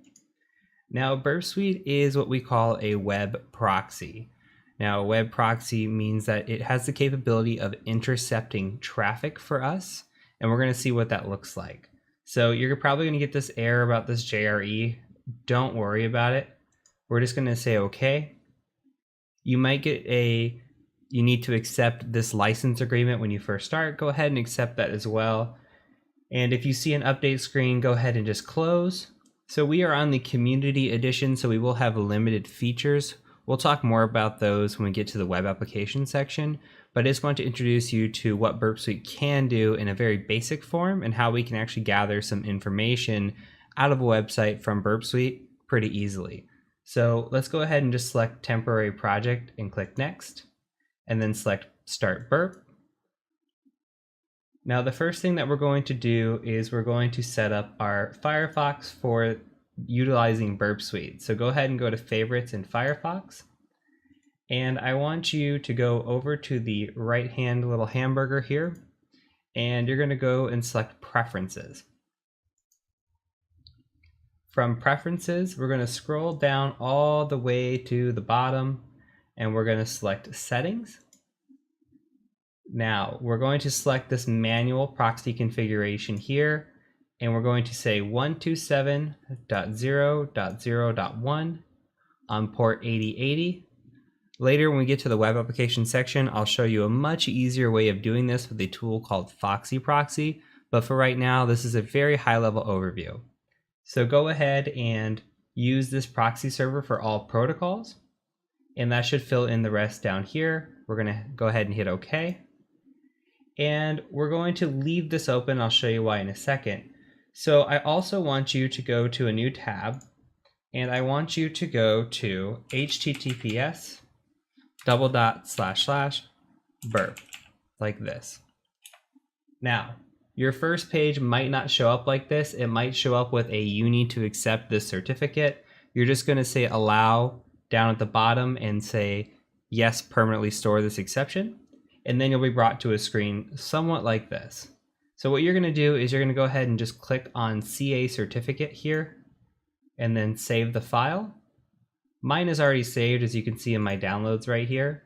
Now, Burp Suite is what we call a web proxy. Now, a web proxy means that it has the capability of intercepting traffic for us, and we're going to see what that looks like. So you're probably going to get this error about this JRE. Don't worry about it. We're just going to say OK. You might get you need to accept this license agreement when you first start. Go ahead and accept that as well. And if you see an update screen, go ahead and just close. So we are on the community edition, so we will have limited features. We'll talk more about those when we get to the web application section, but I just want to introduce you to what Burp Suite can do in a very basic form and how we can actually gather some information out of a website from Burp Suite pretty easily. So let's go ahead and just select temporary project and click next, and then select start burp. Now the first thing that we're going to do is we're going to set up our Firefox for utilizing Burp Suite. So go ahead and go to favorites in Firefox. And I want you to go over to the right hand little hamburger here, and you're going to go and select preferences. From preferences, we're going to scroll down all the way to the bottom, and we're going to select settings. Now we're going to select this manual proxy configuration here, and we're going to say 127.0.0.1 on port 8080. Later, when we get to the web application section, I'll show you a much easier way of doing this with a tool called Foxy Proxy, but for right now, this is a very high level overview. So go ahead and use this proxy server for all protocols, and that should fill in the rest down here. We're going to go ahead and hit OK. And we're going to leave this open. I'll show you why in a second. So I also want you to go to a new tab, and I want you to go to https://burp, like this. Now, Your first page might not show up like this. It might show up with a "you need to accept this certificate." You're just going to say allow down at the bottom and say yes, permanently store this exception. And then you'll be brought to a screen somewhat like this. So what you're going to do is you're going to go ahead and just click on CA certificate here and then save the file. Mine is already saved, as you can see in my downloads right here.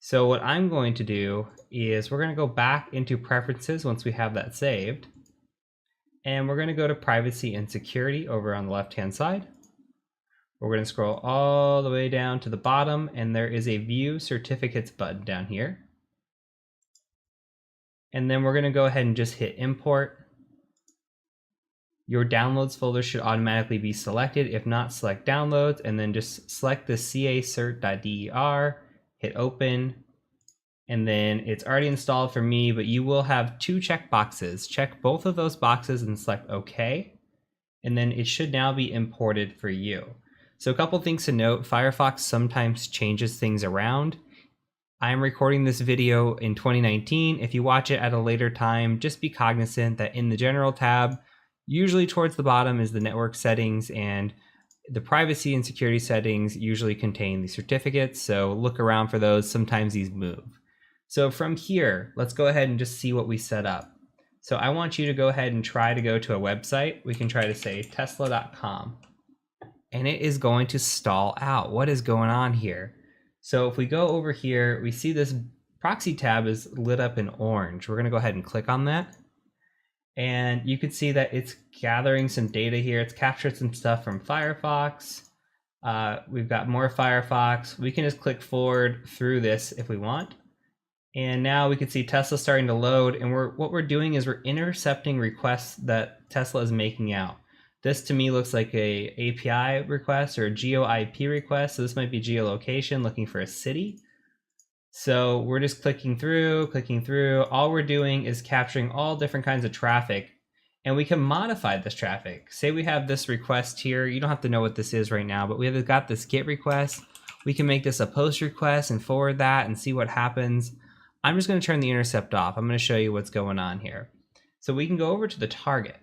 So what I'm going to do is we're going to go back into preferences once we have that saved. And we're going to go to privacy and security over on the left-hand side. We're going to scroll all the way down to the bottom, and there is a view certificates button down here. And then we're going to go ahead and just hit import. Your downloads folder should automatically be selected. If not, select downloads and then just select the cacert.der, hit open, and then it's already installed for me, but you will have two checkboxes. Check both of those boxes and select OK, and then it should now be imported for you. So a couple things to note: Firefox sometimes changes things around. I'm recording this video in 2019. If you watch it at a later time, just be cognizant that in the General tab, usually towards the bottom is the network settings, and the privacy and security settings usually contain the certificates. So look around for those. Sometimes these move. So from here, let's go ahead and just see what we set up. So I want you to go ahead and try to go to a website. We can try to say tesla.com, and it is going to stall out. What is going on here? So if we go over here, we see this proxy tab is lit up in orange. We're going to go ahead and click on that. And you can see that it's gathering some data here. It's captured some stuff from Firefox. We've got more Firefox. We can just click forward through this if we want. And now we can see Tesla starting to load. And what we're doing is we're intercepting requests that Tesla is making out. This to me looks like a API request or a GeoIP request. So this might be geolocation, looking for a city. So we're just clicking through. All we're doing is capturing all different kinds of traffic, and we can modify this traffic. Say we have this request here. You don't have to know what this is right now, but we've got this GET request. We can make this a POST request and forward that and see what happens. I'm just going to turn the intercept off. I'm going to show you what's going on here. So we can go over to the target,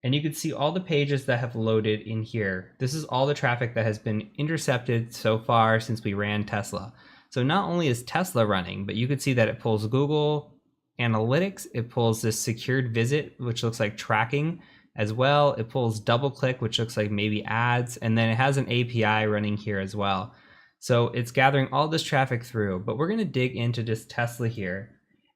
and you can see all the pages that have loaded in here. This is all the traffic that has been intercepted so far since we ran Tesla. So not only is Tesla running, but you can see that it pulls Google Analytics. It pulls this secured visit, which looks like tracking as well. It pulls DoubleClick, which looks like maybe ads. And then it has an API running here as well. So it's gathering all this traffic through, but we're going to dig into just Tesla here.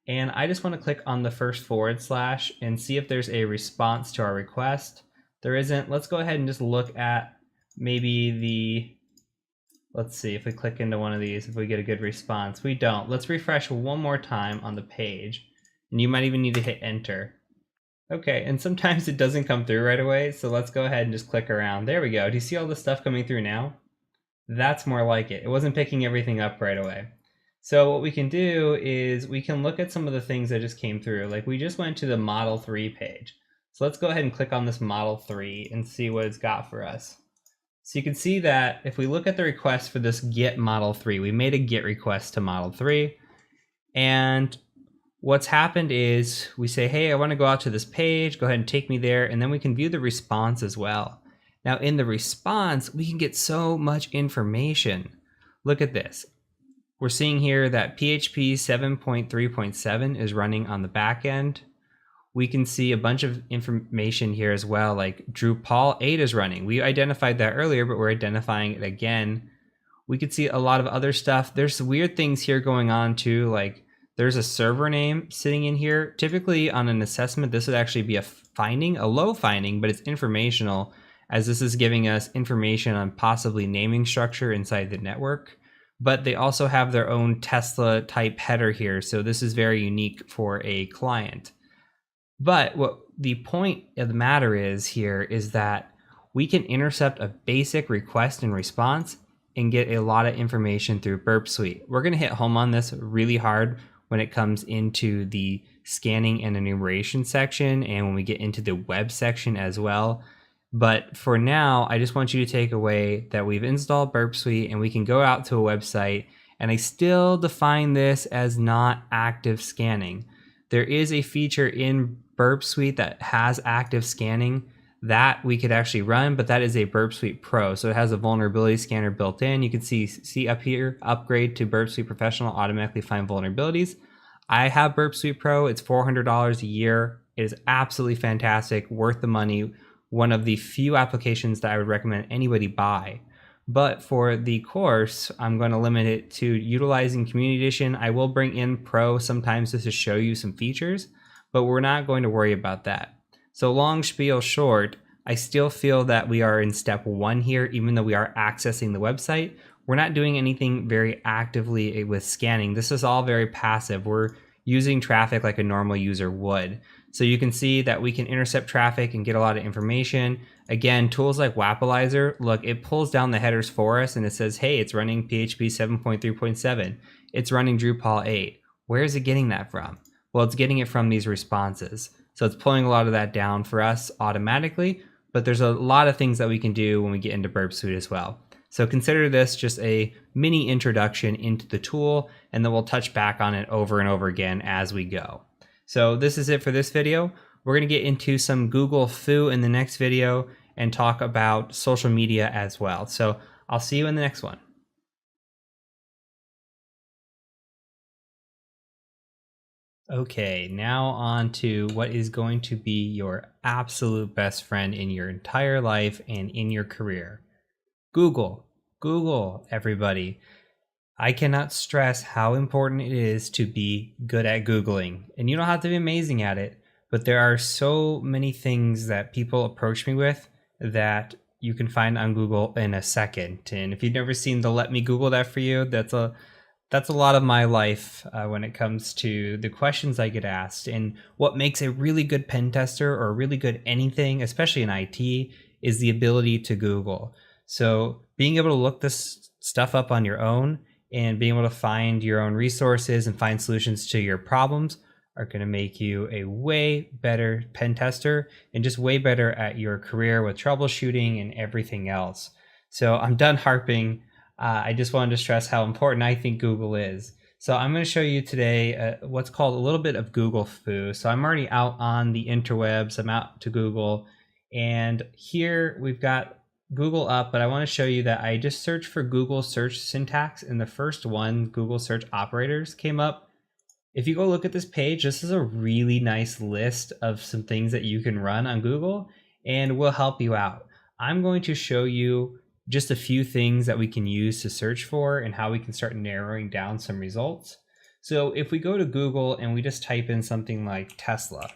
And I just want to click on the first / and see if there's a response to our request. There isn't. Let's go ahead and just look at maybe let's see if we click into one of these, if we get a good response. We don't. Let's refresh one more time on the page, and you might even need to hit enter. Okay, and sometimes it doesn't come through right away, so let's go ahead and just click around. There we go. Do you see all the stuff coming through now? That's more like it. It wasn't picking everything up right away. So what we can do is we can look at some of the things that just came through. Like we just went to the Model 3 page. So let's go ahead and click on this Model 3 and see what it's got for us. So you can see that if we look at the request for this get Model 3, we made a get request to Model 3. And what's happened is we say, hey, I want to go out to this page. Go ahead and take me there. And then we can view the response as well. Now in the response, we can get so much information. Look at this. We're seeing here that PHP 7.3.7 is running on the back end. We can see a bunch of information here as well, like Drupal 8 is running. We identified that earlier, but we're identifying it again. We could see a lot of other stuff. There's weird things here going on too, like there's a server name sitting in here. Typically on an assessment, this would actually be a finding, a low finding, but it's informational, as this is giving us information on possibly naming structure inside the network. But they also have their own Tesla type header here. So this is very unique for a client. But what the point of the matter is here is that we can intercept a basic request and response and get a lot of information through Burp Suite. We're going to hit home on this really hard when it comes into the scanning and enumeration section and when we get into the web section as well. But for now, I just want you to take away that we've installed Burp Suite and we can go out to a website, and I still define this as not active scanning. There is a feature in Burp Suite that has active scanning that we could actually run, but that is a Burp Suite Pro. So it has a vulnerability scanner built in. You can see up here, upgrade to Burp Suite Professional, automatically find vulnerabilities. I have Burp Suite Pro. It's $400 a year. It is absolutely fantastic, worth the money. One of the few applications that I would recommend anybody buy. But for the course, I'm going to limit it to utilizing Community Edition. I will bring in Pro sometimes just to show you some features, but we're not going to worry about that. So long spiel short, I still feel that we are in step 1 here, even though we are accessing the website. We're not doing anything very actively with scanning. This is all very passive. We're using traffic like a normal user would. So you can see that we can intercept traffic and get a lot of information. Again, tools like Wapalizer, look, it pulls down the headers for us and it says, hey, it's running PHP 7.3.7. It's running Drupal 8. Where is it getting that from? Well, it's getting it from these responses. So it's pulling a lot of that down for us automatically, but there's a lot of things that we can do when we get into Burp Suite as well. So consider this just a mini introduction into the tool, and then we'll touch back on it over and over again as we go. So this is it for this video. We're going to get into some Google Foo in the next video and talk about social media as well. So I'll see you in the next one. Okay, now on to what is going to be your absolute best friend in your entire life and in your career. Google. Google, everybody. I cannot stress how important it is to be good at Googling. And you don't have to be amazing at it, but there are so many things that people approach me with that you can find on Google in a second. And if you've never seen the Let Me Google That For You, that's a lot of my life when it comes to the questions I get asked. And what makes a really good pen tester or a really good anything, especially in IT, is the ability to Google. So being able to look this stuff up on your own and being able to find your own resources and find solutions to your problems are going to make you a way better pen tester and just way better at your career with troubleshooting and everything else. So I'm done harping. I just wanted to stress how important I think Google is. So I'm going to show you today what's called a little bit of Google Foo. So I'm already out on the interwebs. I'm out to Google. And here we've got Google up, but I want to show you that I just searched for Google search syntax, and the first one, Google search operators, came up. If you go look at this page, this is a really nice list of some things that you can run on Google and will help you out. I'm going to show you just a few things that we can use to search for and how we can start narrowing down some results. So if we go to Google and we just type in something like Tesla,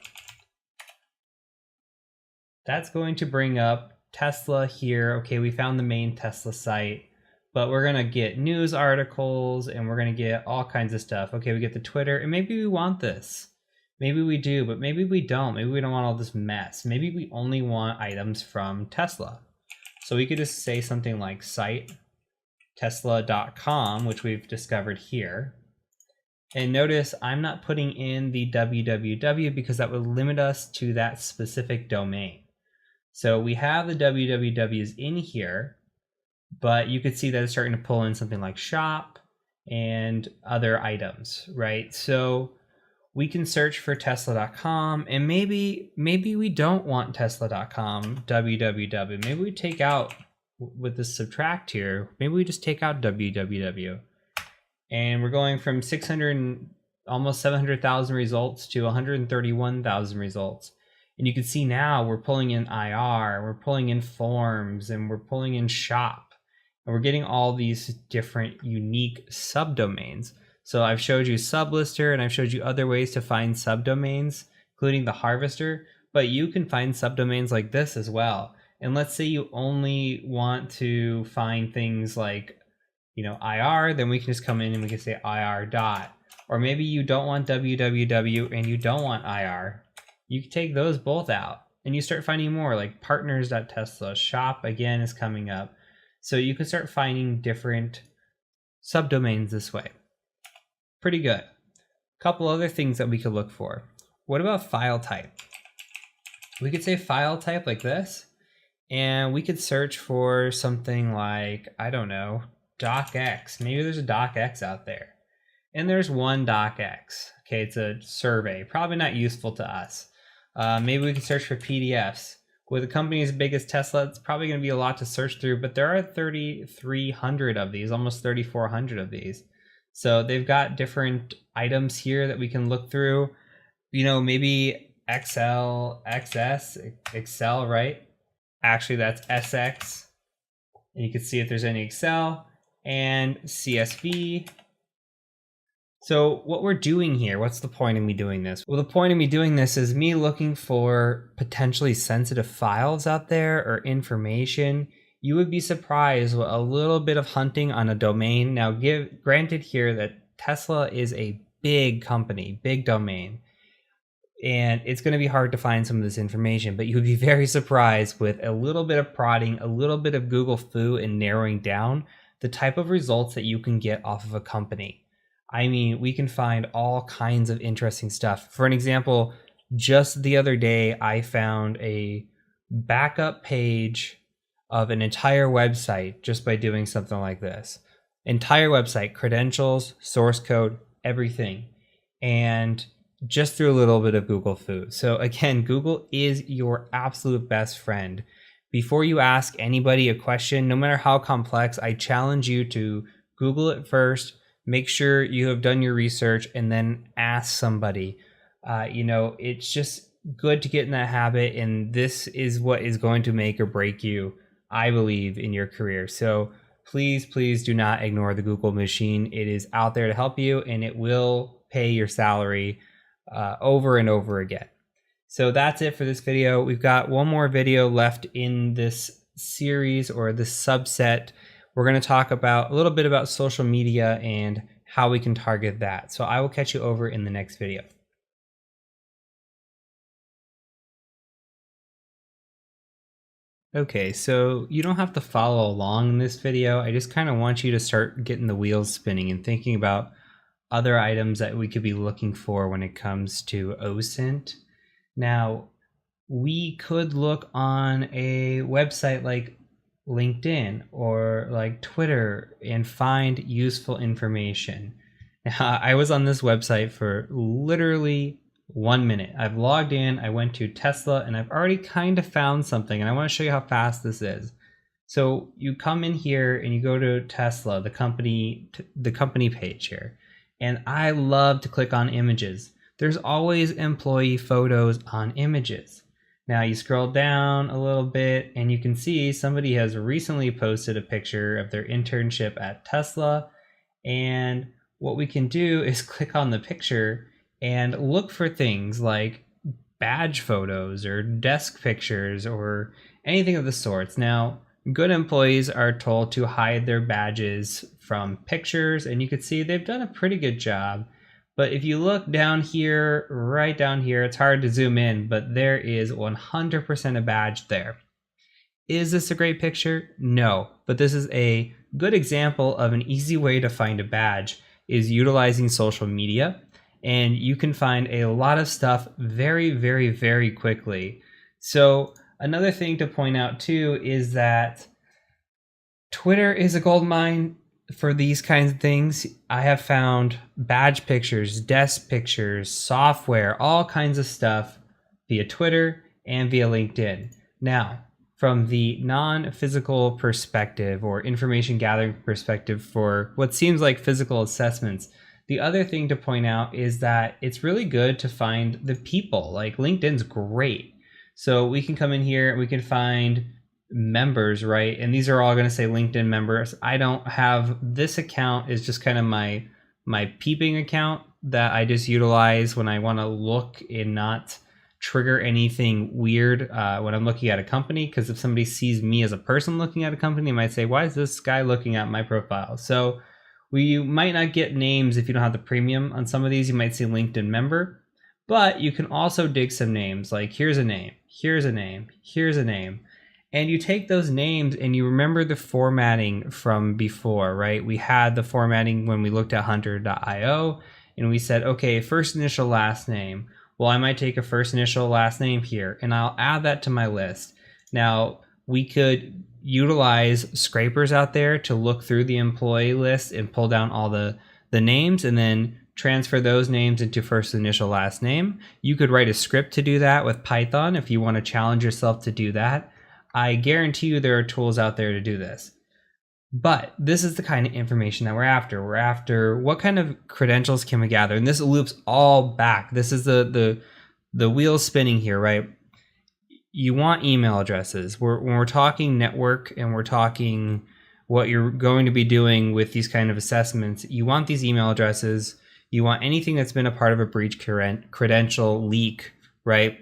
that's going to bring up Tesla here. Okay, we found the main Tesla site, but we're going to get news articles and we're going to get all kinds of stuff. Okay, we get the Twitter, and maybe we want this. Maybe we do, but maybe we don't. Maybe we don't want all this mess. Maybe we only want items from Tesla. So we could just say something like site tesla.com, which we've discovered here. And notice I'm not putting in the www because that would limit us to that specific domain. So we have the wwws in here, but you could see that it's starting to pull in something like shop and other items, right? So we can search for tesla.com, and maybe we don't want tesla.com www. Maybe we take out, with the subtract here, maybe we just take out www. And we're going from 600, almost 700,000 results to 131,000 results. And you can see now we're pulling in IR, we're pulling in forms, and we're pulling in shop. And we're getting all these different unique subdomains. So I've showed you sublister and I've showed you other ways to find subdomains, including the harvester, but you can find subdomains like this as well. And let's say you only want to find things like, IR, then we can just come in and we can say IR dot. Or maybe you don't want www and you don't want IR. You can take those both out and you start finding more like partners.tesla. Shop again is coming up. So you can start finding different subdomains this way. Pretty good. A couple other things that we could look for. What about file type? We could say file type like this, and we could search for something like, I don't know, docx. Maybe there's a docx out there. and there's one docx. Okay, it's a survey, probably not useful to us. Maybe we can search for PDFs. With a company as big as Tesla, it's probably going to be a lot to search through, but there are 3,300 of these, almost 3,400 of these. So they've got different items here that we can look through. You know, maybe Excel, right? Actually, that's SX. And you can see if there's any Excel and CSV. So what we're doing here, what's the point of me doing this? Well, the point of me doing this is me looking for potentially sensitive files out there or information. You would be surprised with a little bit of hunting on a domain. Now, granted here that Tesla is a big company, big domain, and it's going to be hard to find some of this information, but you would be very surprised with a little bit of prodding, a little bit of Google foo and narrowing down the type of results that you can get off of a company. I mean, we can find all kinds of interesting stuff. For an example, just the other day, I found a backup page of an entire website just by doing something like this. Entire website, credentials, source code, everything. And just through a little bit of Google foo. So again, Google is your absolute best friend. Before you ask anybody a question, no matter how complex, I challenge you to Google it first. Make sure you have done your research and then ask somebody. You know, it's just good to get in that habit, and this is what is going to make or break you, I believe, in your career. So please, please do not ignore the Google machine. It is out there to help you, and it will pay your salary over and over again. So that's it for this video. We've got one more video left in this series or this subset. We're going to talk about a little bit about social media and how we can target that. So I will catch you over in the next video. Okay, so you don't have to follow along in this video. I just kind of want you to start getting the wheels spinning and thinking about other items that we could be looking for when it comes to OSINT. Now, we could look on a website like LinkedIn or like Twitter and find useful information. Now, I was on this website for literally 1 minute. I've logged in, I went to Tesla, and I've already kind of found something, and I want to show you how fast this is. So you come in here and you go to Tesla, the company page here, and I love to click on images. There's always employee photos on images. Now you scroll down a little bit and you can see somebody has recently posted a picture of their internship at Tesla. And what we can do is click on the picture and look for things like badge photos or desk pictures or anything of the sorts. Now, good employees are told to hide their badges from pictures, and you can see they've done a pretty good job. But if you look down here, right down here, it's hard to zoom in, but there is 100% a badge there. Is this a great picture? No, but this is a good example of an easy way to find a badge is utilizing social media. And you can find a lot of stuff very, very, very quickly. So another thing to point out too is that Twitter is a gold mine for these kinds of things. I have found badge pictures, desk pictures, software, all kinds of stuff via Twitter and via LinkedIn. Now, from the non-physical perspective or information gathering perspective for what seems like physical assessments, the other thing to point out is that it's really good to find the people. Like LinkedIn's great. So we can come in here and we can find members, right? And these are all going to say LinkedIn members. I don't have this account is just kind of my peeping account that I just utilize when I want to look and not trigger anything weird when I'm looking at a company. Because if somebody sees me as a person looking at a company, they might say, why is this guy looking at my profile? So you might not get names if you don't have the premium on some of these. You might see LinkedIn member, but you can also dig some names. Like here's a name, here's a name, here's a name. And you take those names and you remember the formatting from before, right? We had the formatting when we looked at hunter.io and we said, okay, first initial, last name. Well, I might take a first initial, last name here and I'll add that to my list. Now, we could utilize scrapers out there to look through the employee list and pull down all the the names and then transfer those names into first initial last name. You could write a script to do that with Python if you want to challenge yourself to do that. I guarantee you there are tools out there to do this. But this is the kind of information that we're after. We're after what kind of credentials can we gather? And this loops all back. This is the wheel spinning here, right? You want email addresses. When we're talking network and we're talking what you're going to be doing with these kind of assessments, you want these email addresses. You want anything that's been a part of a breach credential leak, right?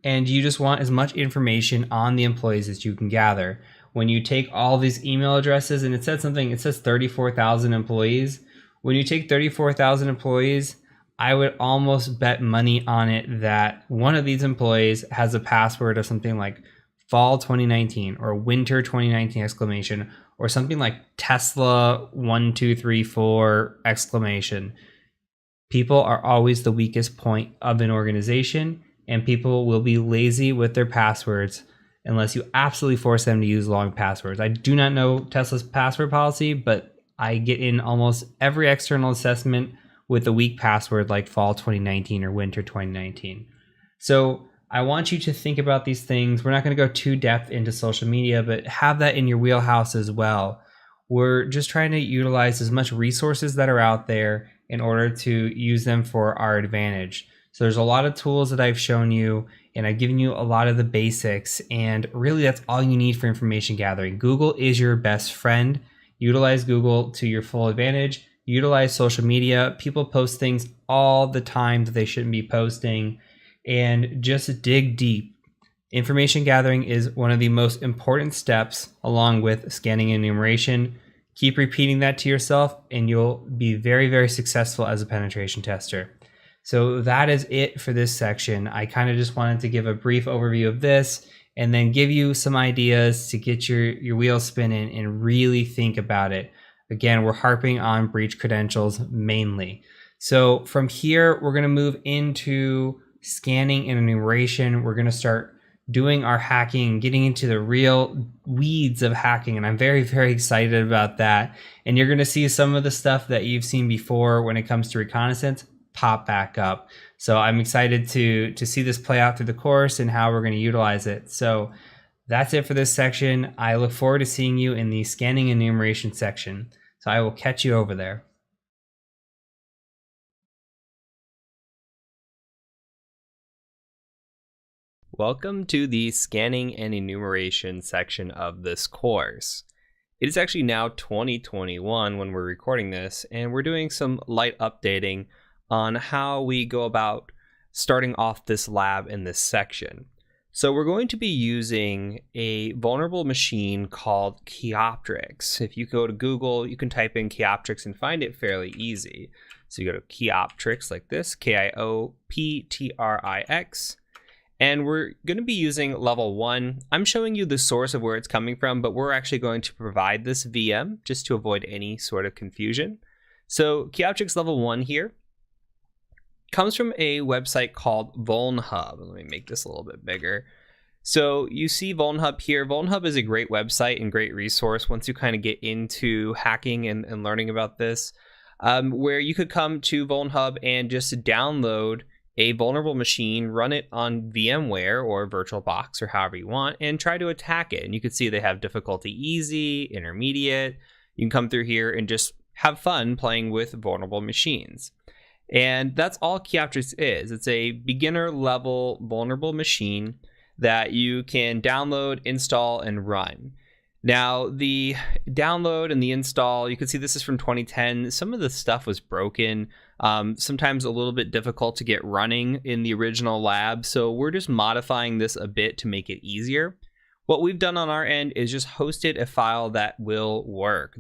And you just want as much information on the employees as you can gather. When you take all these email addresses, and it says 34,000 employees. When you take 34,000 employees, I would almost bet money on it that one of these employees has a password of something like fall 2019 or winter 2019 exclamation, or something like Tesla 1234 exclamation. People are always the weakest point of an organization, and people will be lazy with their passwords unless you absolutely force them to use long passwords. I do not know Tesla's password policy, but I get in almost every external assessment with a weak password like fall 2019 or winter 2019. So I want you to think about these things. We're not going to go too depth into social media, but have that in your wheelhouse as well. We're just trying to utilize as much resources that are out there in order to use them for our advantage. So there's a lot of tools that I've shown you, and I've given you a lot of the basics, and really that's all you need for information gathering. Google is your best friend. Utilize Google to your full advantage. Utilize social media. People post things all the time that they shouldn't be posting, and just dig deep. Information gathering is one of the most important steps along with scanning and enumeration. Keep repeating that to yourself and you'll be very, very successful as a penetration tester. So that is it for this section. I kind of just wanted to give a brief overview of this and then give you some ideas to get your wheels spinning and really think about it. Again, we're harping on breach credentials mainly. So from here, we're going to move into scanning and enumeration. We're going to start doing our hacking, getting into the real weeds of hacking. And I'm very, very excited about that. And you're going to see some of the stuff that you've seen before when it comes to reconnaissance pop back up. So I'm excited to see this play out through the course and how we're going to utilize it. So that's it for this section. I look forward to seeing you in the scanning and enumeration section. So I will catch you over there. Welcome to the scanning and enumeration section of this course. It is actually now 2021 when we're recording this, and we're doing some light updating on how we go about starting off this lab in this section. So we're going to be using a vulnerable machine called Kioptrix. If you go to Google, you can type in Kioptrix and find it fairly easy. So you go to Kioptrix like this, Kioptrix. And we're going to be using level 1. I'm showing you the source of where it's coming from, but we're actually going to provide this VM just to avoid any sort of confusion. So Kioptrix level 1 here comes from a website called VulnHub. Let me make this a little bit bigger. So you see VulnHub here. VulnHub is a great website and great resource once you kind of get into hacking and learning about this, where you could come to VulnHub and just download a vulnerable machine, run it on VMware or VirtualBox or however you want, and try to attack it. And you can see they have difficulty easy, intermediate. You can come through here and just have fun playing with vulnerable machines. And that's all Kioptrix is. It's a beginner level vulnerable machine that you can download, install, and run. Now, the download and the install, you can see this is from 2010. Some of the stuff was broken, sometimes a little bit difficult to get running in the original lab. So we're just modifying this a bit to make it easier. What we've done on our end is just hosted a file that will work,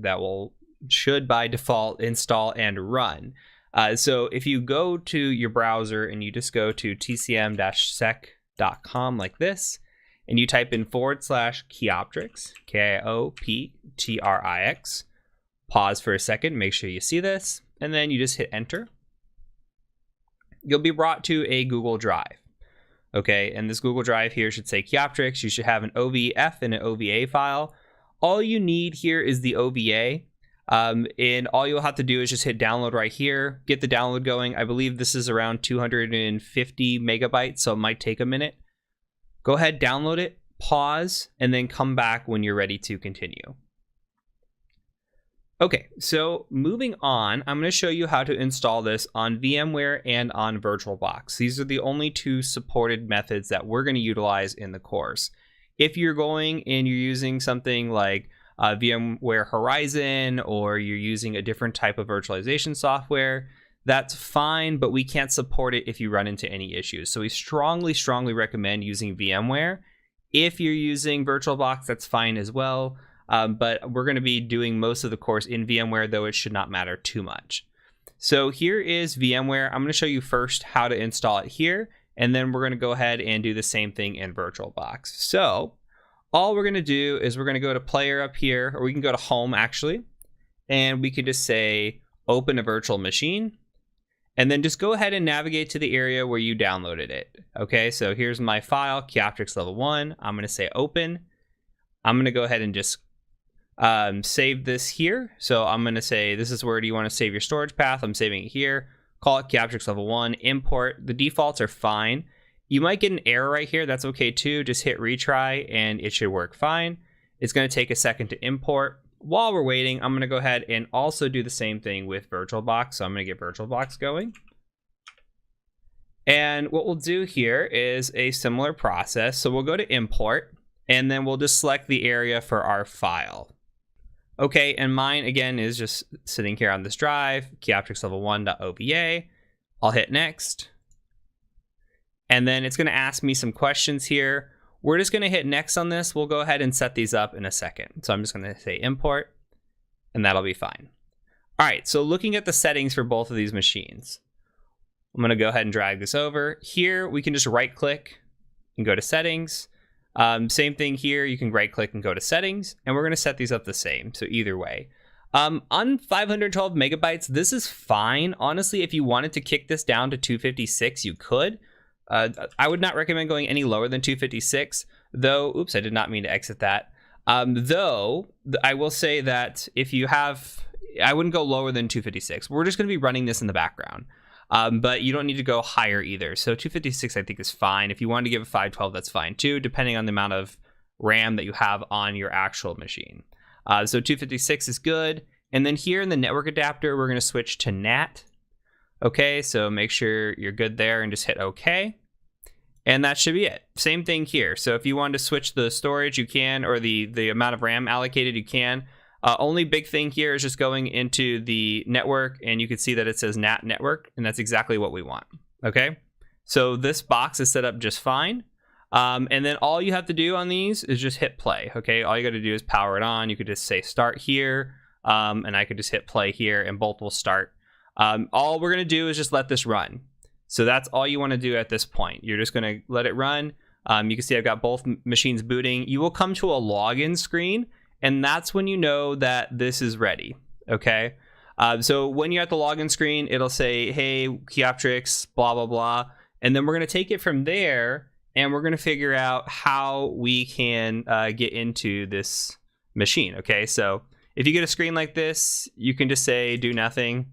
should by default install and run. So if you go to your browser and you just go to tcm-sec.com like this, and you type in /Kioptrix, Kioptrix, pause for a second, make sure you see this, and then you just hit enter. You'll be brought to a Google Drive. Okay, and this Google Drive here should say Kioptrix. You should have an OVF and an OVA file. All you need here is the OVA. And all you'll have to do is just hit download right here, get the download going. I believe this is around 250 megabytes, so it might take a minute. Go ahead, download it, pause, and then come back when you're ready to continue. Okay, so moving on, I'm going to show you how to install this on VMware and on VirtualBox. These are the only two supported methods that we're going to utilize in the course. If you're going and you're using something like VMware Horizon, or you're using a different type of virtualization software, that's fine, but we can't support it if you run into any issues. So we strongly recommend using VMware. If you're using VirtualBox, that's fine as well. But we're going to be doing most of the course in VMware, though it should not matter too much. So here is VMware. I'm going to show you first how to install it here, and then we're going to go ahead and do the same thing in VirtualBox. So all we're going to do is we're going to go to player up here, or we can go to home actually, and we can just say open a virtual machine, and then just go ahead and navigate to the area where you downloaded it. Okay, so here's my file, Kioptrix level 1. I'm going to say open. I'm going to go ahead and just save this here. So I'm going to say, this is where do you want to save your storage path? I'm saving it here. Call it Kioptrix level 1, import. The defaults are fine. You might get an error right here. That's okay too. Just hit retry and it should work fine. It's going to take a second to import. While we're waiting, I'm going to go ahead and also do the same thing with VirtualBox. So I'm going to get VirtualBox going. And what we'll do here is a similar process. So we'll go to import, and then we'll just select the area for our file. Okay, and mine again is just sitting here on this drive, Kioptrix level 1.ova. I'll hit next. And then it's going to ask me some questions here. We're just going to hit next on this. We'll go ahead and set these up in a second. So I'm just going to say import, and that'll be fine. All right, so looking at the settings for both of these machines, I'm going to go ahead and drag this over. Here, we can just right click and go to settings. Same thing here, you can right click and go to settings, and we're going to set these up the same. So either way, on 512 megabytes, this is fine. Honestly, if you wanted to kick this down to 256, you could. I would not recommend going any lower than 256, though. Oops, I did not mean to exit that. Though I will say that if you have, I wouldn't go lower than 256. We're just going to be running this in the background. But you don't need to go higher either. So 256 I think is fine. If you want to give it 512, that's fine too, depending on the amount of RAM that you have on your actual machine. So 256 is good. And then here in the network adapter, we're going to switch to NAT. Okay, so make sure you're good there and just hit OK. And that should be it. Same thing here. So if you want to switch the storage, you can, or the amount of RAM allocated, you can. Only big thing here is just going into the network, and you can see that it says NAT network, and that's exactly what we want. Okay, so this box is set up just fine. And then all you have to do on these is just hit play. Okay, all you got to do is power it on. You could just say start here, and I could just hit play here, and both will start. All we're going to do is just let this run. So that's all you want to do at this point. You're just going to let it run. You can see I've got both machines booting. You will come to a login screen, and that's when you know that this is ready. Okay. So when you're at the login screen, it'll say, hey, Kioptrix, blah, blah, blah. And then we're going to take it from there, and we're going to figure out how we can get into this machine. Okay. So if you get a screen like this, you can just say do nothing.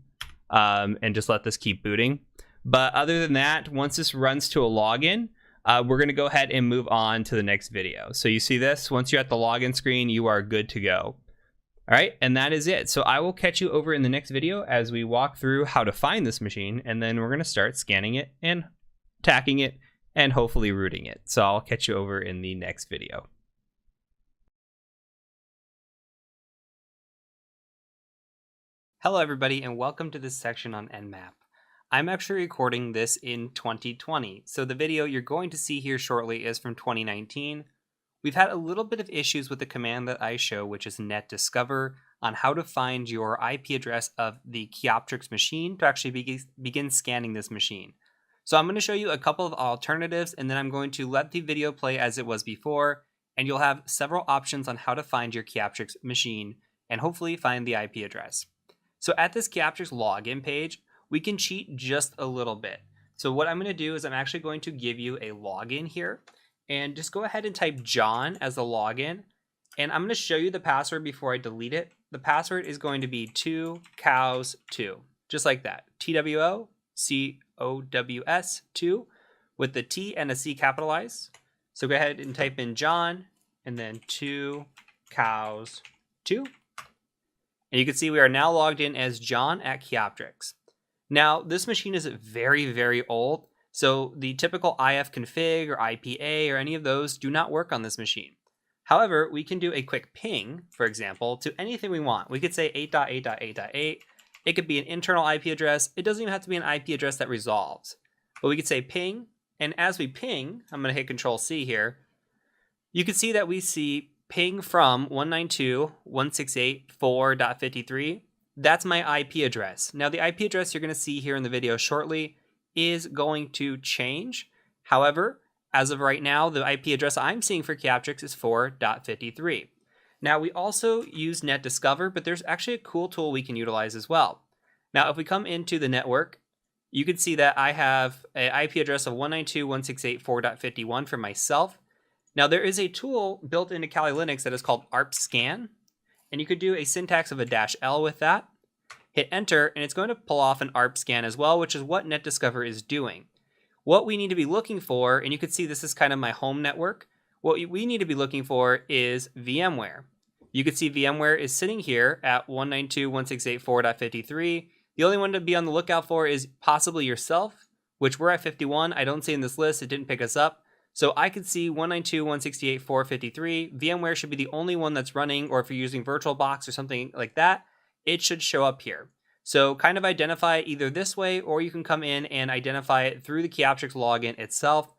And just let this keep booting. But other than that, once this runs to a login, we're going to go ahead and move on to the next video. So you see this, once you're at the login screen, you are good to go. All right, and that is it. So I will catch you over in the next video as we walk through how to find this machine, and then we're going to start scanning it and attacking it and hopefully rooting it. So I'll catch you over in the next video. Hello everybody, and welcome to this section on Nmap. I'm actually recording this in 2020, so the video you're going to see here shortly is from 2019. We've had a little bit of issues with the command that I show, which is netdiscover, on how to find your IP address of the Kioptrix machine to actually begin scanning this machine. So I'm going to show you a couple of alternatives, and then I'm going to let the video play as it was before, and you'll have several options on how to find your Kioptrix machine and hopefully find the IP address. So at this Kioptrix login page, we can cheat just a little bit. So what I'm going to do is I'm actually going to give you a login here, and just go ahead and type John as the login. And I'm going to show you the password before I delete it. the password is going to be 2cows2, just like that. TWOCOWS 2 with the T and a C capitalized. So go ahead and type in John and then 2cows2. And you can see we are now logged in as John at Kioptrix. Now, this machine is very, very old, so the typical ifconfig or IPA or any of those do not work on this machine. However, we can do a quick ping, for example, to anything we want. We could say 8.8.8.8. It could be an internal IP address. It doesn't even have to be an IP address that resolves. But we could say ping, and as we ping, I'm going to hit Control C here. You can see that we see ping from 192.168.4.53. That's my IP address. Now, the IP address you're going to see here in the video shortly is going to change. However, as of right now, the IP address I'm seeing for Kioptrix is 4.53. Now, we also use NetDiscover, but there's actually a cool tool we can utilize as well. Now, if we come into the network, you can see that I have an IP address of 192.168.4.51 for myself. Now, there is a tool built into Kali Linux that is called arpscan, and you could do a syntax of a -L with that. Hit enter, and it's going to pull off an arpscan as well, which is what NetDiscover is doing. What we need to be looking for, and you can see this is kind of my home network, what we need to be looking for is VMware. You can see VMware is sitting here at 192.168.4.53. The only one to be on the lookout for is possibly yourself, which we're at 51. I don't see in this list. It didn't pick us up. So I could see 192.168.4.53. VMware should be the only one that's running, or if you're using VirtualBox or something like that, it should show up here. So kind of identify it either this way, or you can come in and identify it through the Kioptrix login itself.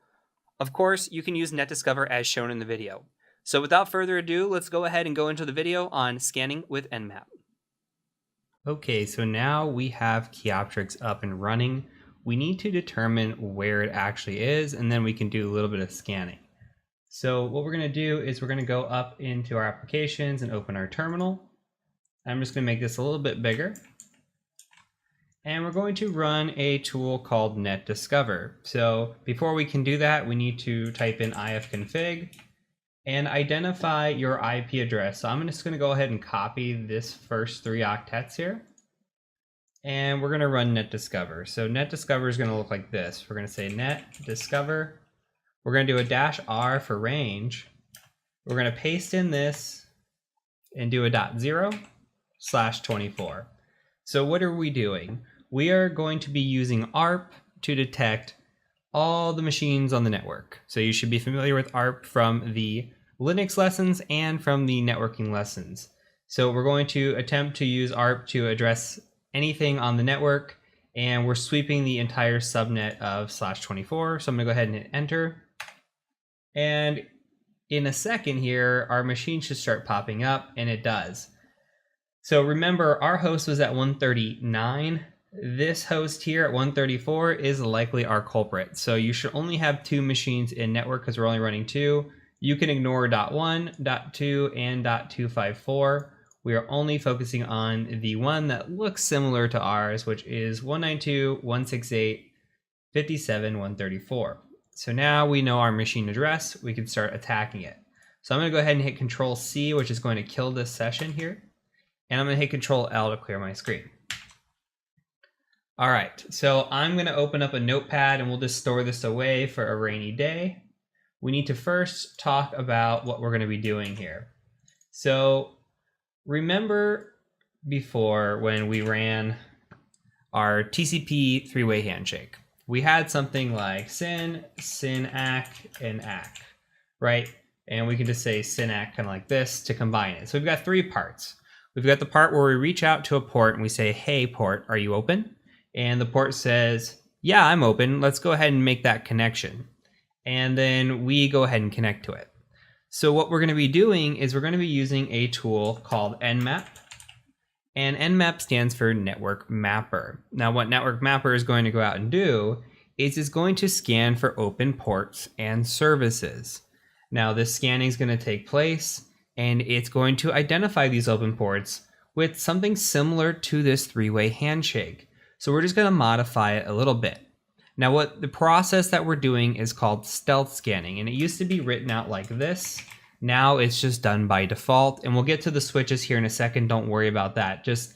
Of course, you can use NetDiscover as shown in the video. So without further ado, let's go ahead and go into the video on scanning with Nmap. Okay, so now we have Kioptrix up and running. We need to determine where it actually is, and then we can do a little bit of scanning. So what we're going to do is we're going to go up into our applications and open our terminal. I'm just going to make this a little bit bigger. And we're going to run a tool called NetDiscover. So before we can do that, we need to type in ifconfig and identify your IP address. So I'm just going to go ahead and copy this first 3 octets here. And we're going to run NetDiscover. So NetDiscover is going to look like this. We're going to say NetDiscover. We're going to do a -R for range. We're going to paste in this and do a .0/24. So what are we doing? We are going to be using ARP to detect all the machines on the network. So you should be familiar with ARP from the Linux lessons and from the networking lessons. So we're going to attempt to use ARP to address anything on the network, and we're sweeping the entire subnet of /24. So I'm gonna go ahead and hit enter. And in a second here, our machine should start popping up, and it does. So remember, our host was at 139. This host here at 134 is likely our culprit. So you should only have 2 machines in network because we're only running 2. You can ignore .1, .2, and .254. We are only focusing on the one that looks similar to ours, which is 192.168.57.134. So now we know our machine address. We can start attacking it. So I'm going to go ahead and hit Control C, which is going to kill this session here. And I'm going to hit Control L to clear my screen. All right, so I'm going to open up a notepad and we'll just store this away for a rainy day. We need to first talk about what we're going to be doing here. So remember before when we ran our TCP three-way handshake, we had something like syn, synac, and ack, right? And we can just say synac kind of like this to combine it. So we've got 3 parts. We've got the part where we reach out to a port and we say, hey port, are you open? And the port says, yeah, I'm open. Let's go ahead and make that connection. And then we go ahead and connect to it. So what we're going to be doing is we're going to be using a tool called Nmap. And Nmap stands for Network Mapper. Now what Network Mapper is going to go out and do is it's going to scan for open ports and services. Now this scanning is going to take place and it's going to identify these open ports with something similar to this 3-way handshake. So we're just going to modify it a little bit. Now what the process that we're doing is called stealth scanning, and it used to be written out like this. Now it's just done by default, and we'll get to the switches here in a second. Don't worry about that. Just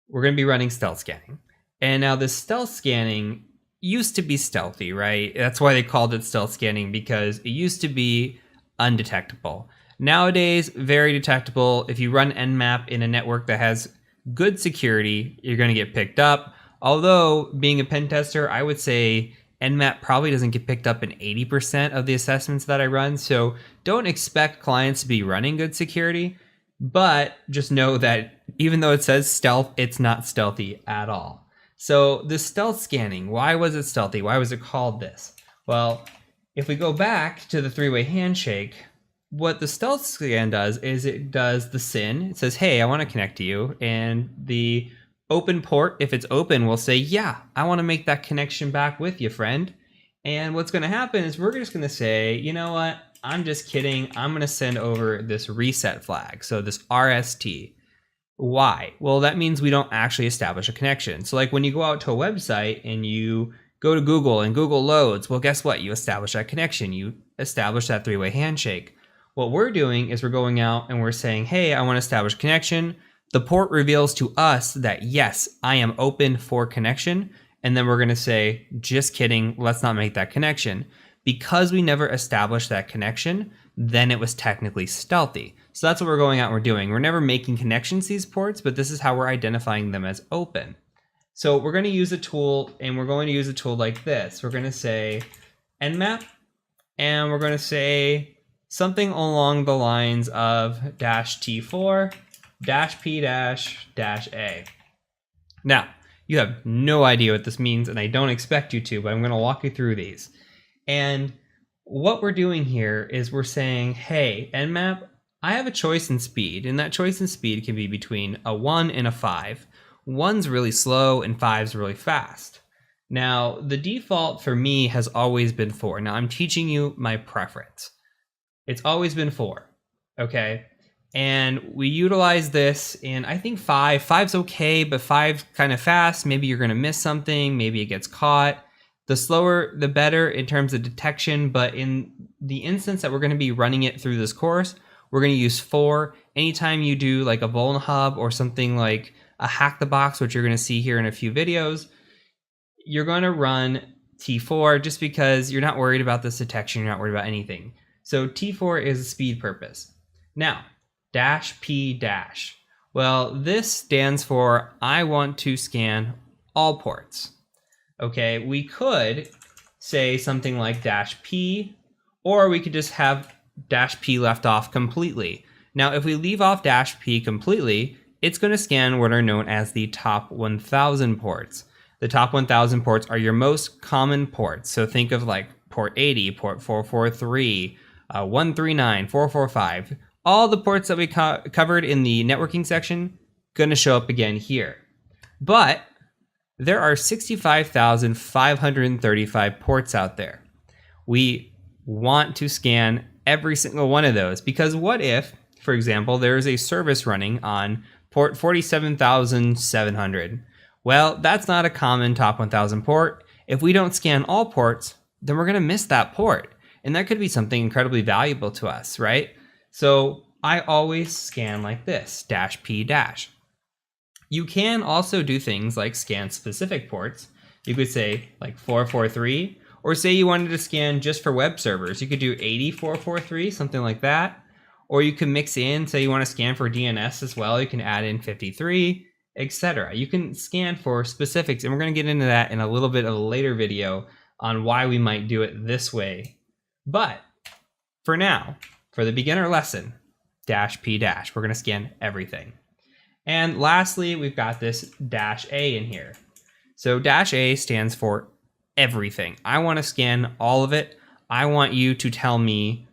we're going to be running stealth scanning. And now this stealth scanning used to be stealthy, right? That's why they called it stealth scanning, because it used to be undetectable. Nowadays, very detectable. If you run Nmap in a network that has good security, you're going to get picked up. Although, being a pen tester, I would say Nmap probably doesn't get picked up in 80% of the assessments that I run. So don't expect clients to be running good security, but just know that even though it says stealth, it's not stealthy at all. So the stealth scanning, why was it stealthy? Why was it called this? Well, if we go back to the three-way handshake, what the stealth scan does is it does the SYN. It says, hey, I want to connect to you. And the open port, if it's open, will say, yeah, I want to make that connection back with you, friend. And what's going to happen is we're just going to say, you know what? I'm just kidding. I'm going to send over this reset flag. So this RST. Why? Well, that means we don't actually establish a connection. So like when you go out to a website and you go to Google and Google loads, well, guess what? You establish that connection. You establish that three-way handshake. What we're doing is we're going out and we're saying, hey, I want to establish a connection. The port reveals to us that, yes, I am open for connection. And then we're going to say, just kidding, let's not make that connection. Because we never established that connection, then it was technically stealthy. So that's what we're going out and we're doing. We're never making connections to these ports, but this is how we're identifying them as open. So we're going to use a tool, and we're going to use a tool like this. We're going to say Nmap, and we're going to say something along the lines of -T4 -P -A. Now, you have no idea what this means, and I don't expect you to, but I'm going to walk you through these. And what we're doing here is we're saying, hey, Nmap, I have a choice in speed, and that choice in speed can be between a 1 and a 5. 1's really slow and 5's really fast. Now, the default for me has always been 4. Now, I'm teaching you my preference. It's always been 4, okay? And we utilize this in, I think 5. 5's okay, but 5's kind of fast. Maybe you're going to miss something. Maybe it gets caught. The slower, the better in terms of detection. But in the instance that we're going to be running it through this course, we're going to use 4. Anytime you do like a Vuln Hub or something like a Hack the Box, which you're going to see here in a few videos, you're going to run T4 just because you're not worried about this detection. You're not worried about anything. So T4 is a speed purpose. Now, -P-. Well, this stands for I want to scan all ports. Okay, we could say something like -P, or we could just have -P left off completely. Now, if we leave off -P completely, it's going to scan what are known as the top 1,000 ports. The top 1,000 ports are your most common ports. So think of like port 80, port 443, 139, 445. All the ports that we covered in the networking section going to show up again here. But there are 65,535 ports out there. We want to scan every single one of those, because what if, for example, there is a service running on port 47,700? Well, that's not a common top 1,000 port. If we don't scan all ports, then we're going to miss that port. And that could be something incredibly valuable to us, right? So I always scan like this, -P-. You can also do things like scan specific ports. You could say like 443, or say you wanted to scan just for web servers. You could do 8443, something like that. Or you can mix in, say you want to scan for DNS as well. You can add in 53, etc. You can scan for specifics, and we're going to get into that in a little bit of a later video on why we might do it this way. But for now, for the beginner lesson, -P-, we're going to scan everything. And lastly, we've got this -A in here. So -A stands for everything. I want to scan all of it. I want you to tell me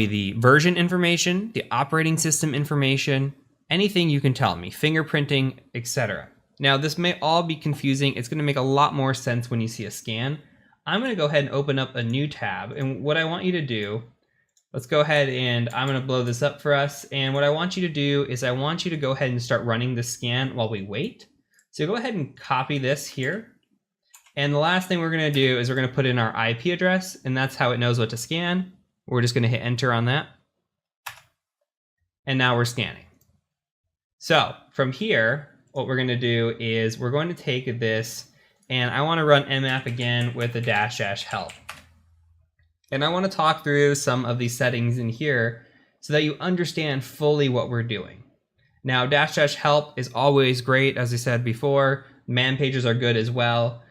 the version information, the operating system information, anything you can tell me, fingerprinting, etc. Now, this may all be confusing. It's going to make a lot more sense when you see a scan. I'm going to go ahead and open up a new tab. And what I want you to do, let's go ahead and I'm going to blow this up for us. And what I want you to do is I want you to go ahead and start running the scan while we wait. So go ahead and copy this here. And the last thing we're going to do is we're going to put in our IP address, and that's how it knows what to scan. We're just going to hit enter on that. And now we're scanning. So from here, what we're going to do is we're going to take this, and I want to run nmap again with the -- help. And I want to talk through some of these settings in here so that you understand fully what we're doing. Now, -- help is always great, as I said before. Man pages are good as well.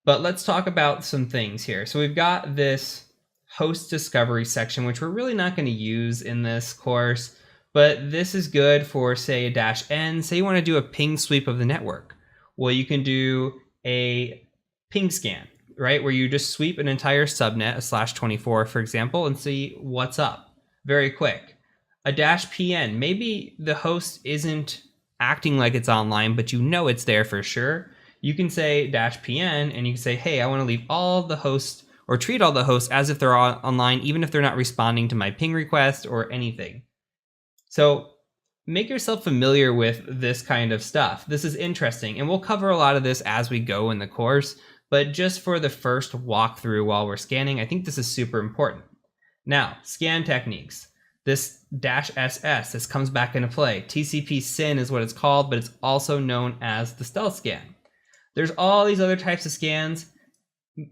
But let's talk about some things here. So we've got this host discovery section, which we're really not going to use in this course. But this is good for, say, a -n. Say you want to do a ping sweep of the network. Well, you can do a ping scan, right? Where you just sweep an entire subnet, a /24, for example, and see what's up very quick. A -pn, maybe the host isn't acting like it's online, but you know it's there for sure. You can say -pn, and you can say, hey, I want to leave all the hosts or treat all the hosts as if they're online, even if they're not responding to my ping request or anything. So make yourself familiar with this kind of stuff. This is interesting, and we'll cover a lot of this as we go in the course, but just for the first walkthrough while we're scanning, I think this is super important. Now, scan techniques. This -ss, this comes back into play. TCP SYN is what it's called, but it's also known as the stealth scan. There's all these other types of scans.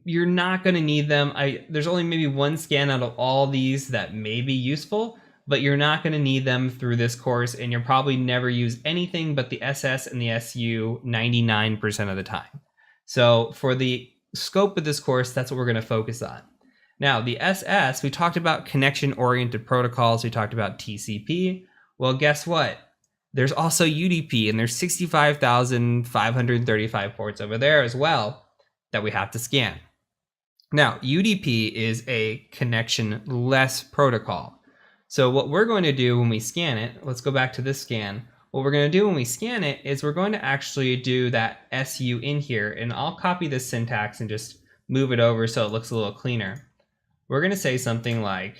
You're not going to need them. There's only maybe one scan out of all these that may be useful, but you're not going to need them through this course, and you'll probably never use anything but the SS and the SU 99% of the time. So for the scope of this course, that's what we're going to focus on. Now, the SS, we talked about connection-oriented protocols. We talked about TCP. Well, guess what? There's also UDP, and there's 65,535 ports over there as well that we have to scan. Now, UDP is a connection-less protocol. So what we're going to do when we scan it, let's go back to this scan. What we're going to do when we scan it is we're going to actually do that SU in here, and I'll copy this syntax and just move it over so it looks a little cleaner. We're going to say something like,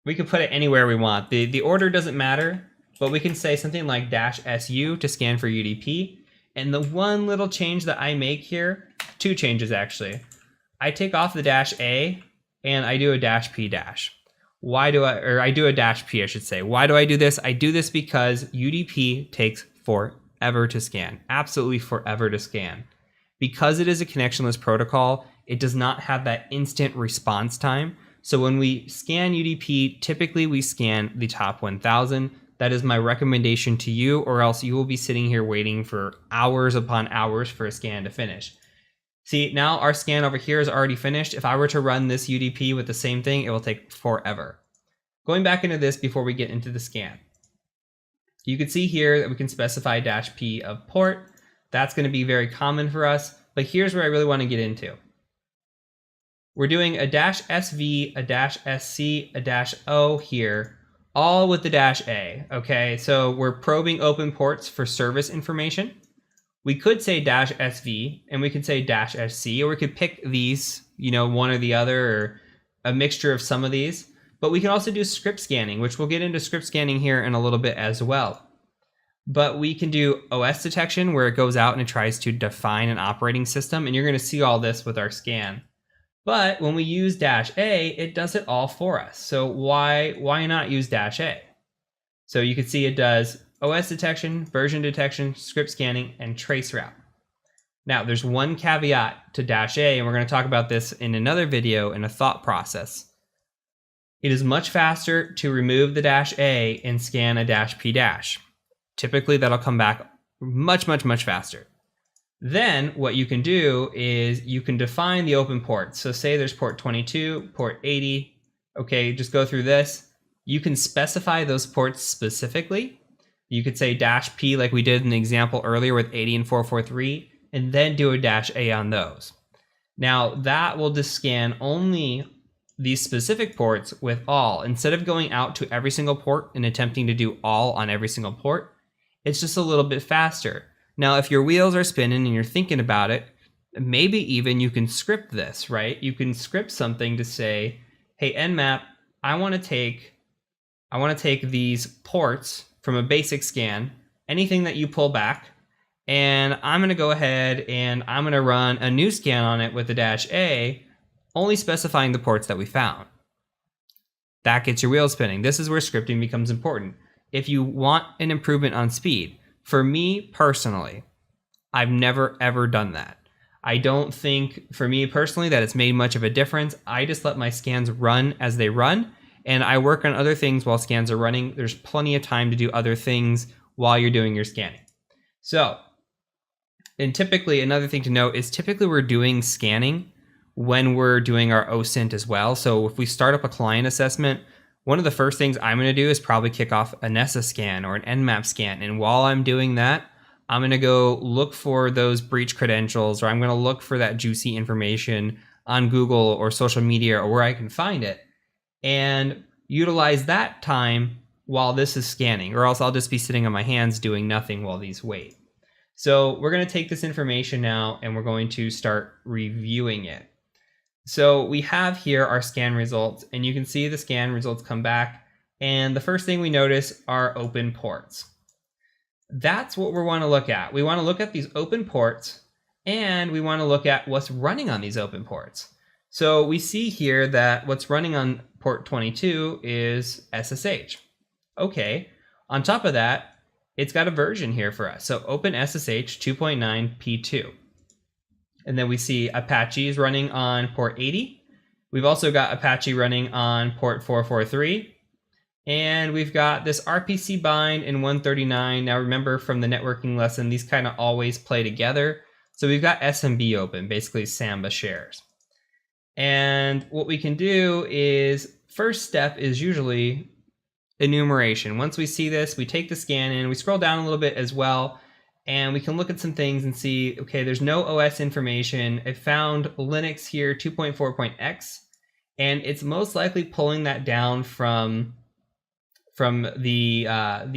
we can put it anywhere we want. The order doesn't matter, but we can say something like -SU to scan for UDP. And the one little change that I make here, two changes actually. I take off the -A and I do a -P-. Why do I do a -P, I should say. Why do I do this? I do this because UDP takes forever to scan, absolutely forever to scan. Because it is a connectionless protocol, it does not have that instant response time. So when we scan UDP, typically we scan the top 1,000. That is my recommendation to you, or else you will be sitting here waiting for hours upon hours for a scan to finish. See, now our scan over here is already finished. If I were to run this UDP with the same thing, it will take forever. Going back into this before we get into the scan. You can see here that we can specify -P of port. That's going to be very common for us, but here's where I really want to get into. We're doing a -SV, a -SC, a -O here, all with the -A, okay? So we're probing open ports for service information. We could say -SV, and we could say -SC, or we could pick these, one or the other, or a mixture of some of these. But we can also do script scanning, which we'll get into script scanning here in a little bit as well. But we can do OS detection, where it goes out and it tries to define an operating system, and you're going to see all this with our scan. But when we use -A, it does it all for us. So why not use -A? So you can see it does OS detection, version detection, script scanning, and traceroute. Now, there's one caveat to -A, and we're going to talk about this in another video in a thought process. It is much faster to remove the -A and scan a -P-. Typically, that'll come back much, much, much faster. Then what you can do is you can define the open ports. So say there's port 22, port 80. Okay, just go through this. You can specify those ports specifically. You could say -P like we did in the example earlier with 80 and 443, and then do a -A on those. Now that will just scan only these specific ports with all. Instead of going out to every single port and attempting to do all on every single port, it's just a little bit faster. Now, if your wheels are spinning and you're thinking about it, maybe even you can script this, right? You can script something to say, hey, Nmap, I want to take these ports from a basic scan, anything that you pull back, and I'm going to go ahead and I'm going to run a new scan on it with the -A, only specifying the ports that we found. That gets your wheels spinning. This is where scripting becomes important. If you want an improvement on speed, for me personally, I've never ever done that. I don't think, for me personally, that it's made much of a difference. I just let my scans run as they run, and I work on other things while scans are running. There's plenty of time to do other things while you're doing your scanning. So, and typically, another thing to note is typically we're doing scanning when we're doing our OSINT as well. So if we start up a client assessment, one of the first things I'm going to do is probably kick off a NESA scan or an Nmap scan. And while I'm doing that, I'm going to go look for those breach credentials, or I'm going to look for that juicy information on Google or social media or where I can find it, and utilize that time while this is scanning, or else I'll just be sitting on my hands doing nothing while these wait. So we're going to take this information now and we're going to start reviewing it. So we have here our scan results, and you can see the scan results come back, and the first thing we notice are open ports. That's what we want to look at. We want to look at these open ports, and we want to look at what's running on these open ports. So we see here that what's running on port 22 is SSH. Okay, on top of that, it's got a version here for us. So open SSH 2.9 P2. And then we see Apache is running on port 80. We've also got Apache running on port 443. And we've got this RPC bind in 139. Now remember from the networking lesson, these kind of always play together. So we've got SMB open, basically Samba shares. And what we can do is, first step is usually enumeration. Once we see this, we take the scan in, we scroll down a little bit as well, and we can look at some things and see, okay, there's no OS information. It found Linux here, 2.4.x, and it's most likely pulling that down from the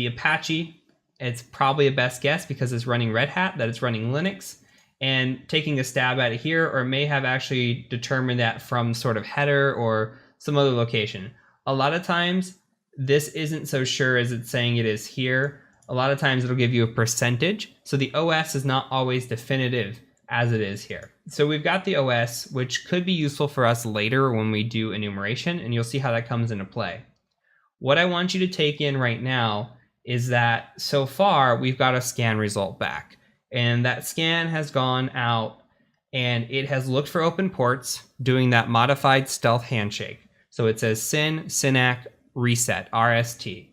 Apache. It's probably a best guess because it's running Red Hat, that it's running Linux, and taking a stab at it here, or may have actually determined that from sort of header or some other location. A lot of times, this isn't so sure as it's saying it is here. A lot of times it'll give you a percentage. So the OS is not always definitive as it is here. So we've got the OS, which could be useful for us later when we do enumeration, and you'll see how that comes into play. What I want you to take in right now is that so far we've got a scan result back, and that scan has gone out and it has looked for open ports doing that modified stealth handshake. So it says synac reset RST.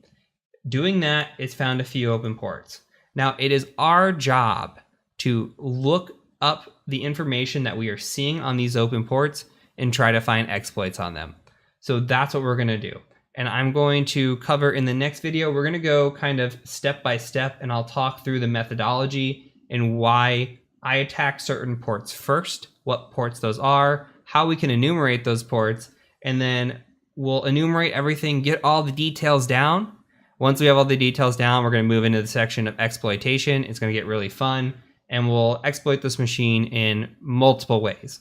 Doing that, it's found a few open ports. Now it is our job to look up the information that we are seeing on these open ports and try to find exploits on them. So that's what we're going to do. And I'm going to cover in the next video, we're going to go kind of step by step, and I'll talk through the methodology and why I attack certain ports first, what ports those are, how we can enumerate those ports, and then we'll enumerate everything, get all the details down. Once we have all the details down, we're going to move into the section of exploitation. It's going to get really fun, and we'll exploit this machine in multiple ways.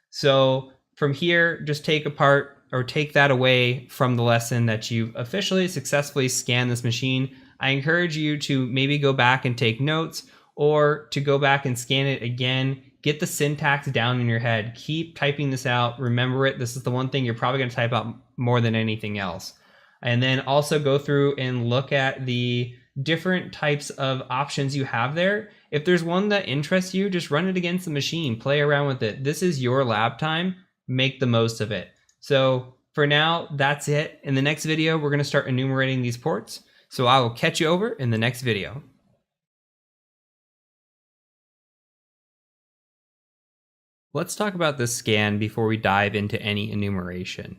So from here, just take apart or take that away from the lesson that you've officially successfully scanned this machine. I encourage you to maybe go back and take notes, or to go back and scan it again. Get the syntax down in your head. Keep typing this out. Remember it. This is the one thing you're probably going to type out more than anything else. And then also go through and look at the different types of options you have there. If there's one that interests you, just run it against the machine. Play around with it. This is your lab time. Make the most of it. So for now, that's it. In the next video, we're going to start enumerating these ports. So I will catch you over in the next video. Let's talk about this scan before we dive into any enumeration.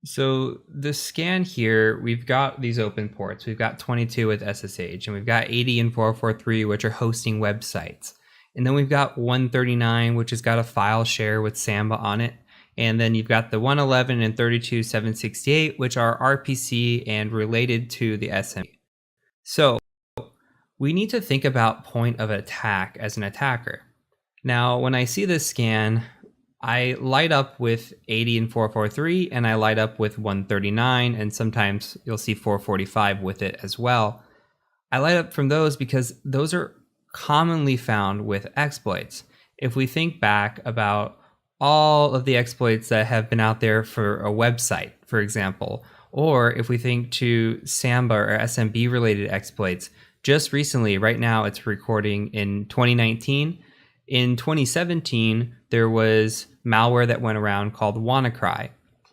So the scan here, we've got these open ports. We've got 22 with SSH, and we've got 80 and 443, which are hosting websites. And then we've got 139, which has got a file share with Samba on it. And then you've got the 111 and 32.768, which are RPC and related to the SMB. So we need to think about point of attack as an attacker. Now, when I see this scan, I light up with 80 and 443, and I light up with 139, and sometimes you'll see 445 with it as well. I light up from those because those are commonly found with exploits. If we think back about all of the exploits that have been out there for a website, for example. Or if we think to Samba or SMB related exploits, just recently, right now it's recording in 2019. In 2017, there was malware that went around called WannaCry,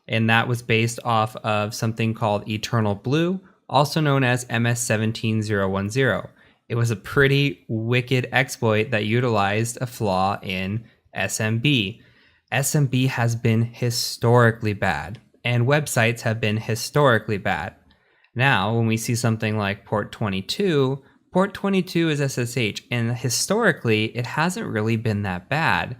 and that was based off of something called Eternal Blue, also known as MS17010. It was a pretty wicked exploit that utilized a flaw in SMB. SMB has been historically bad, and websites have been historically bad. Now, when we see something like port 22 is SSH, and historically, it hasn't really been that bad.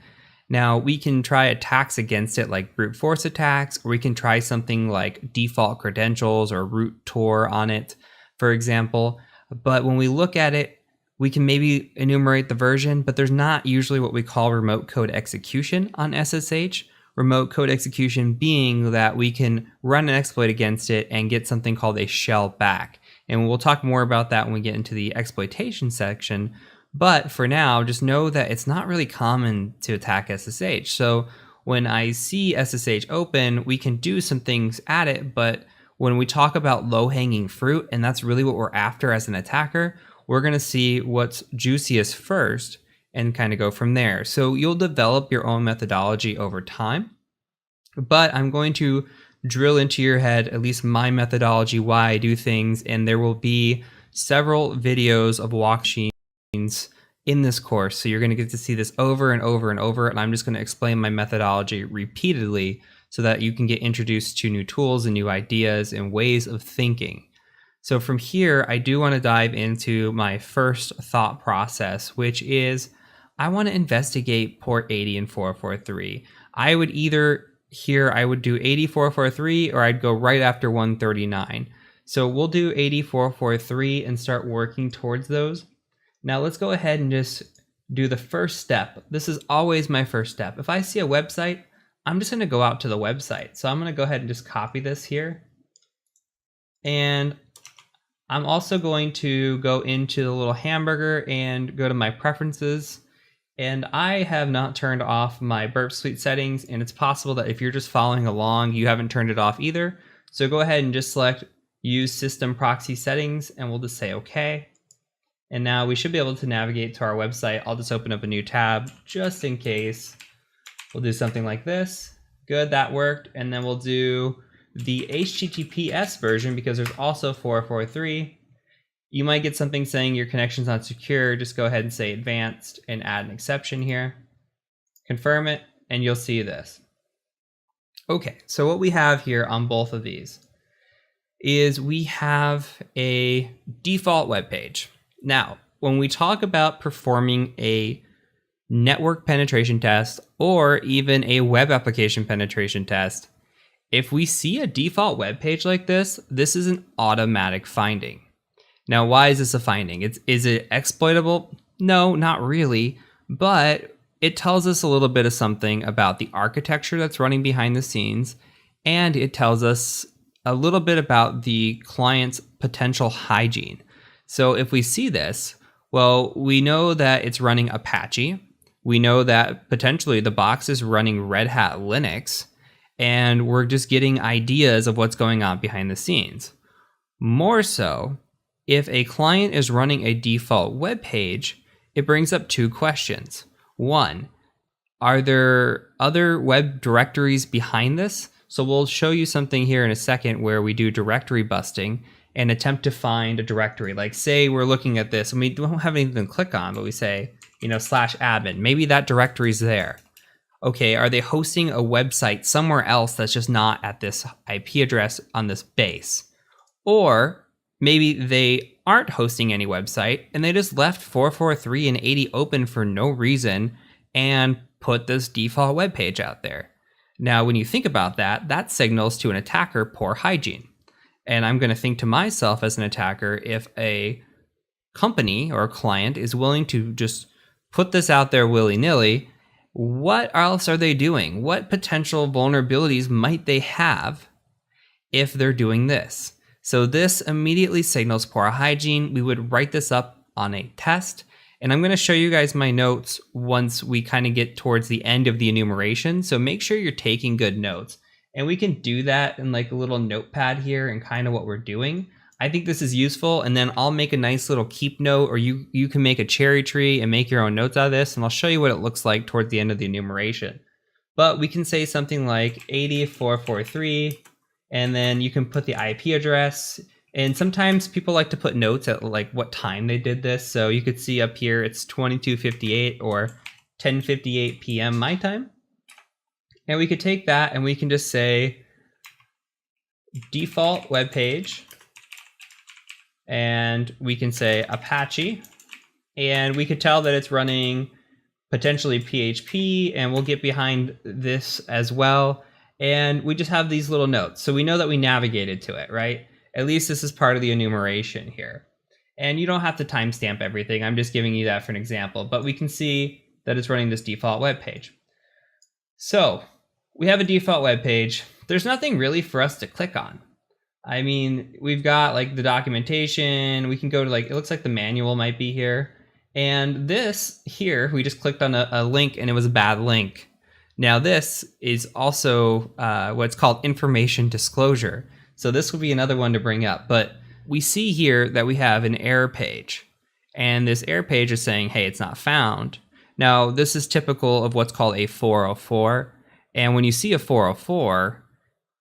Now, we can try attacks against it like brute force attacks, or we can try something like default credentials or root Tor on it, for example. But when we look at it, we can maybe enumerate the version, but there's not usually what we call remote code execution on SSH. Remote code execution being that we can run an exploit against it and get something called a shell back. And we'll talk more about that when we get into the exploitation section. But for now, just know that it's not really common to attack SSH. So when I see SSH open, we can do some things at it. But when we talk about low-hanging fruit, and that's really what we're after as an attacker, we're going to see what's juiciest first and kind of go from there. So you'll develop your own methodology over time, but I'm going to drill into your head, at least my methodology, why I do things, and there will be several videos of walkthroughs in this course. So you're going to get to see this over and over and over, and I'm just going to explain my methodology repeatedly so that you can get introduced to new tools and new ideas and ways of thinking. So from here, I do want to dive into my first thought process, which is I want to investigate port 80 and 443. I would either here, I would do 8443 or I'd go right after 139. So we'll do 8443 and start working towards those. Now let's go ahead and just do the first step. This is always my first step. If I see a website, I'm just going to go out to the website. So I'm going to go ahead and just copy this here. And I'm also going to go into the little hamburger and go to my preferences. And I have not turned off my Burp Suite settings, and it's possible that if you're just following along, you haven't turned it off either. So go ahead and just select Use System Proxy Settings, and we'll just say OK. And now we should be able to navigate to our website. I'll just open up a new tab just in case. We'll do something like this. Good, that worked. And then we'll do the HTTPS version because there's also 443. You might get something saying your connection's not secure. Just go ahead and say advanced and add an exception here. Confirm it, and you'll see this. Okay, so what we have here on both of these is we have a default web page. Now, when we talk about performing a network penetration test or even a web application penetration test, if we see a default web page like this, this is an automatic finding. Now, why is this a finding? Is it exploitable? No, not really, but it tells us a little bit of something about the architecture that's running behind the scenes, and it tells us a little bit about the client's potential hygiene. So if we see this, well, we know that it's running Apache. We know that potentially the box is running Red Hat Linux, and we're just getting ideas of what's going on behind the scenes. More so, if a client is running a default web page, it brings up two questions. One, are there other web directories behind this? So we'll show you something here in a second where we do directory busting and attempt to find a directory. Like say we're looking at this and we don't have anything to click on, but we say, /admin, maybe that directory's there. Okay, are they hosting a website somewhere else that's just not at this IP address on this base? Or maybe they aren't hosting any website and they just left 443 and 80 open for no reason and put this default web page out there. Now, when you think about that, that signals to an attacker poor hygiene. And I'm going to think to myself as an attacker, if a company or a client is willing to just put this out there willy-nilly, what else are they doing? What potential vulnerabilities might they have if they're doing this? So this immediately signals poor hygiene. We would write this up on a test And I'm going to show you guys my notes once we kind of get towards the end of the enumeration. So make sure you're taking good notes. And we can do that in like a little notepad here and kind of what we're doing. I think this is useful. And then I'll make a nice little keep note, or you can make a cherry tree and make your own notes out of this. And I'll show you what it looks like towards the end of the enumeration. But we can say something like 80443, and then you can put the IP address. And sometimes people like to put notes at like what time they did this. So you could see up here, it's 22:58 or 10:58 p.m. my time. And we could take that and we can just say default web page, and we can say Apache, and we could tell that it's running potentially PHP, and we'll get behind this as well. And we just have these little notes. So we know that we navigated to it, right? At least this is part of the enumeration here. And you don't have to timestamp everything. I'm just giving you that for an example, but we can see that it's running this default web page. So we have a default web page. There's nothing really for us to click on. I mean, we've got like the documentation. We can go to like, it looks like the manual might be here. And this here, we just clicked on a link and it was a bad link. Now this is also what's called information disclosure. So this would be another one to bring up, but we see here that we have an error page, and this error page is saying, hey, it's not found. Now this is typical of what's called a 404. And when you see a 404,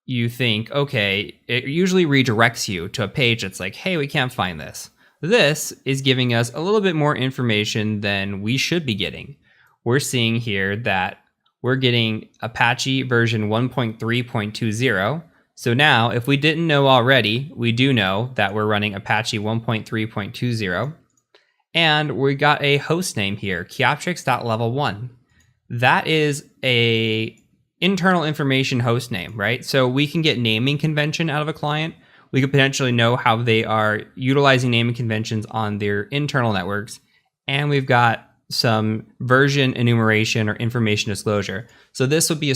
you think, okay, it usually redirects you to a page that's like, hey, we can't find this. This is giving us a little bit more information than we should be getting. We're seeing here that we're getting Apache version 1.3.20. So now, if we didn't know already, we do know that we're running Apache 1.3.20. And we got a host name here, Kioptrix.level1. That is a internal information host name, right? So we can get naming convention out of a client. We could potentially know how they are utilizing naming conventions on their internal networks. And we've got some version enumeration or information disclosure. So this would be a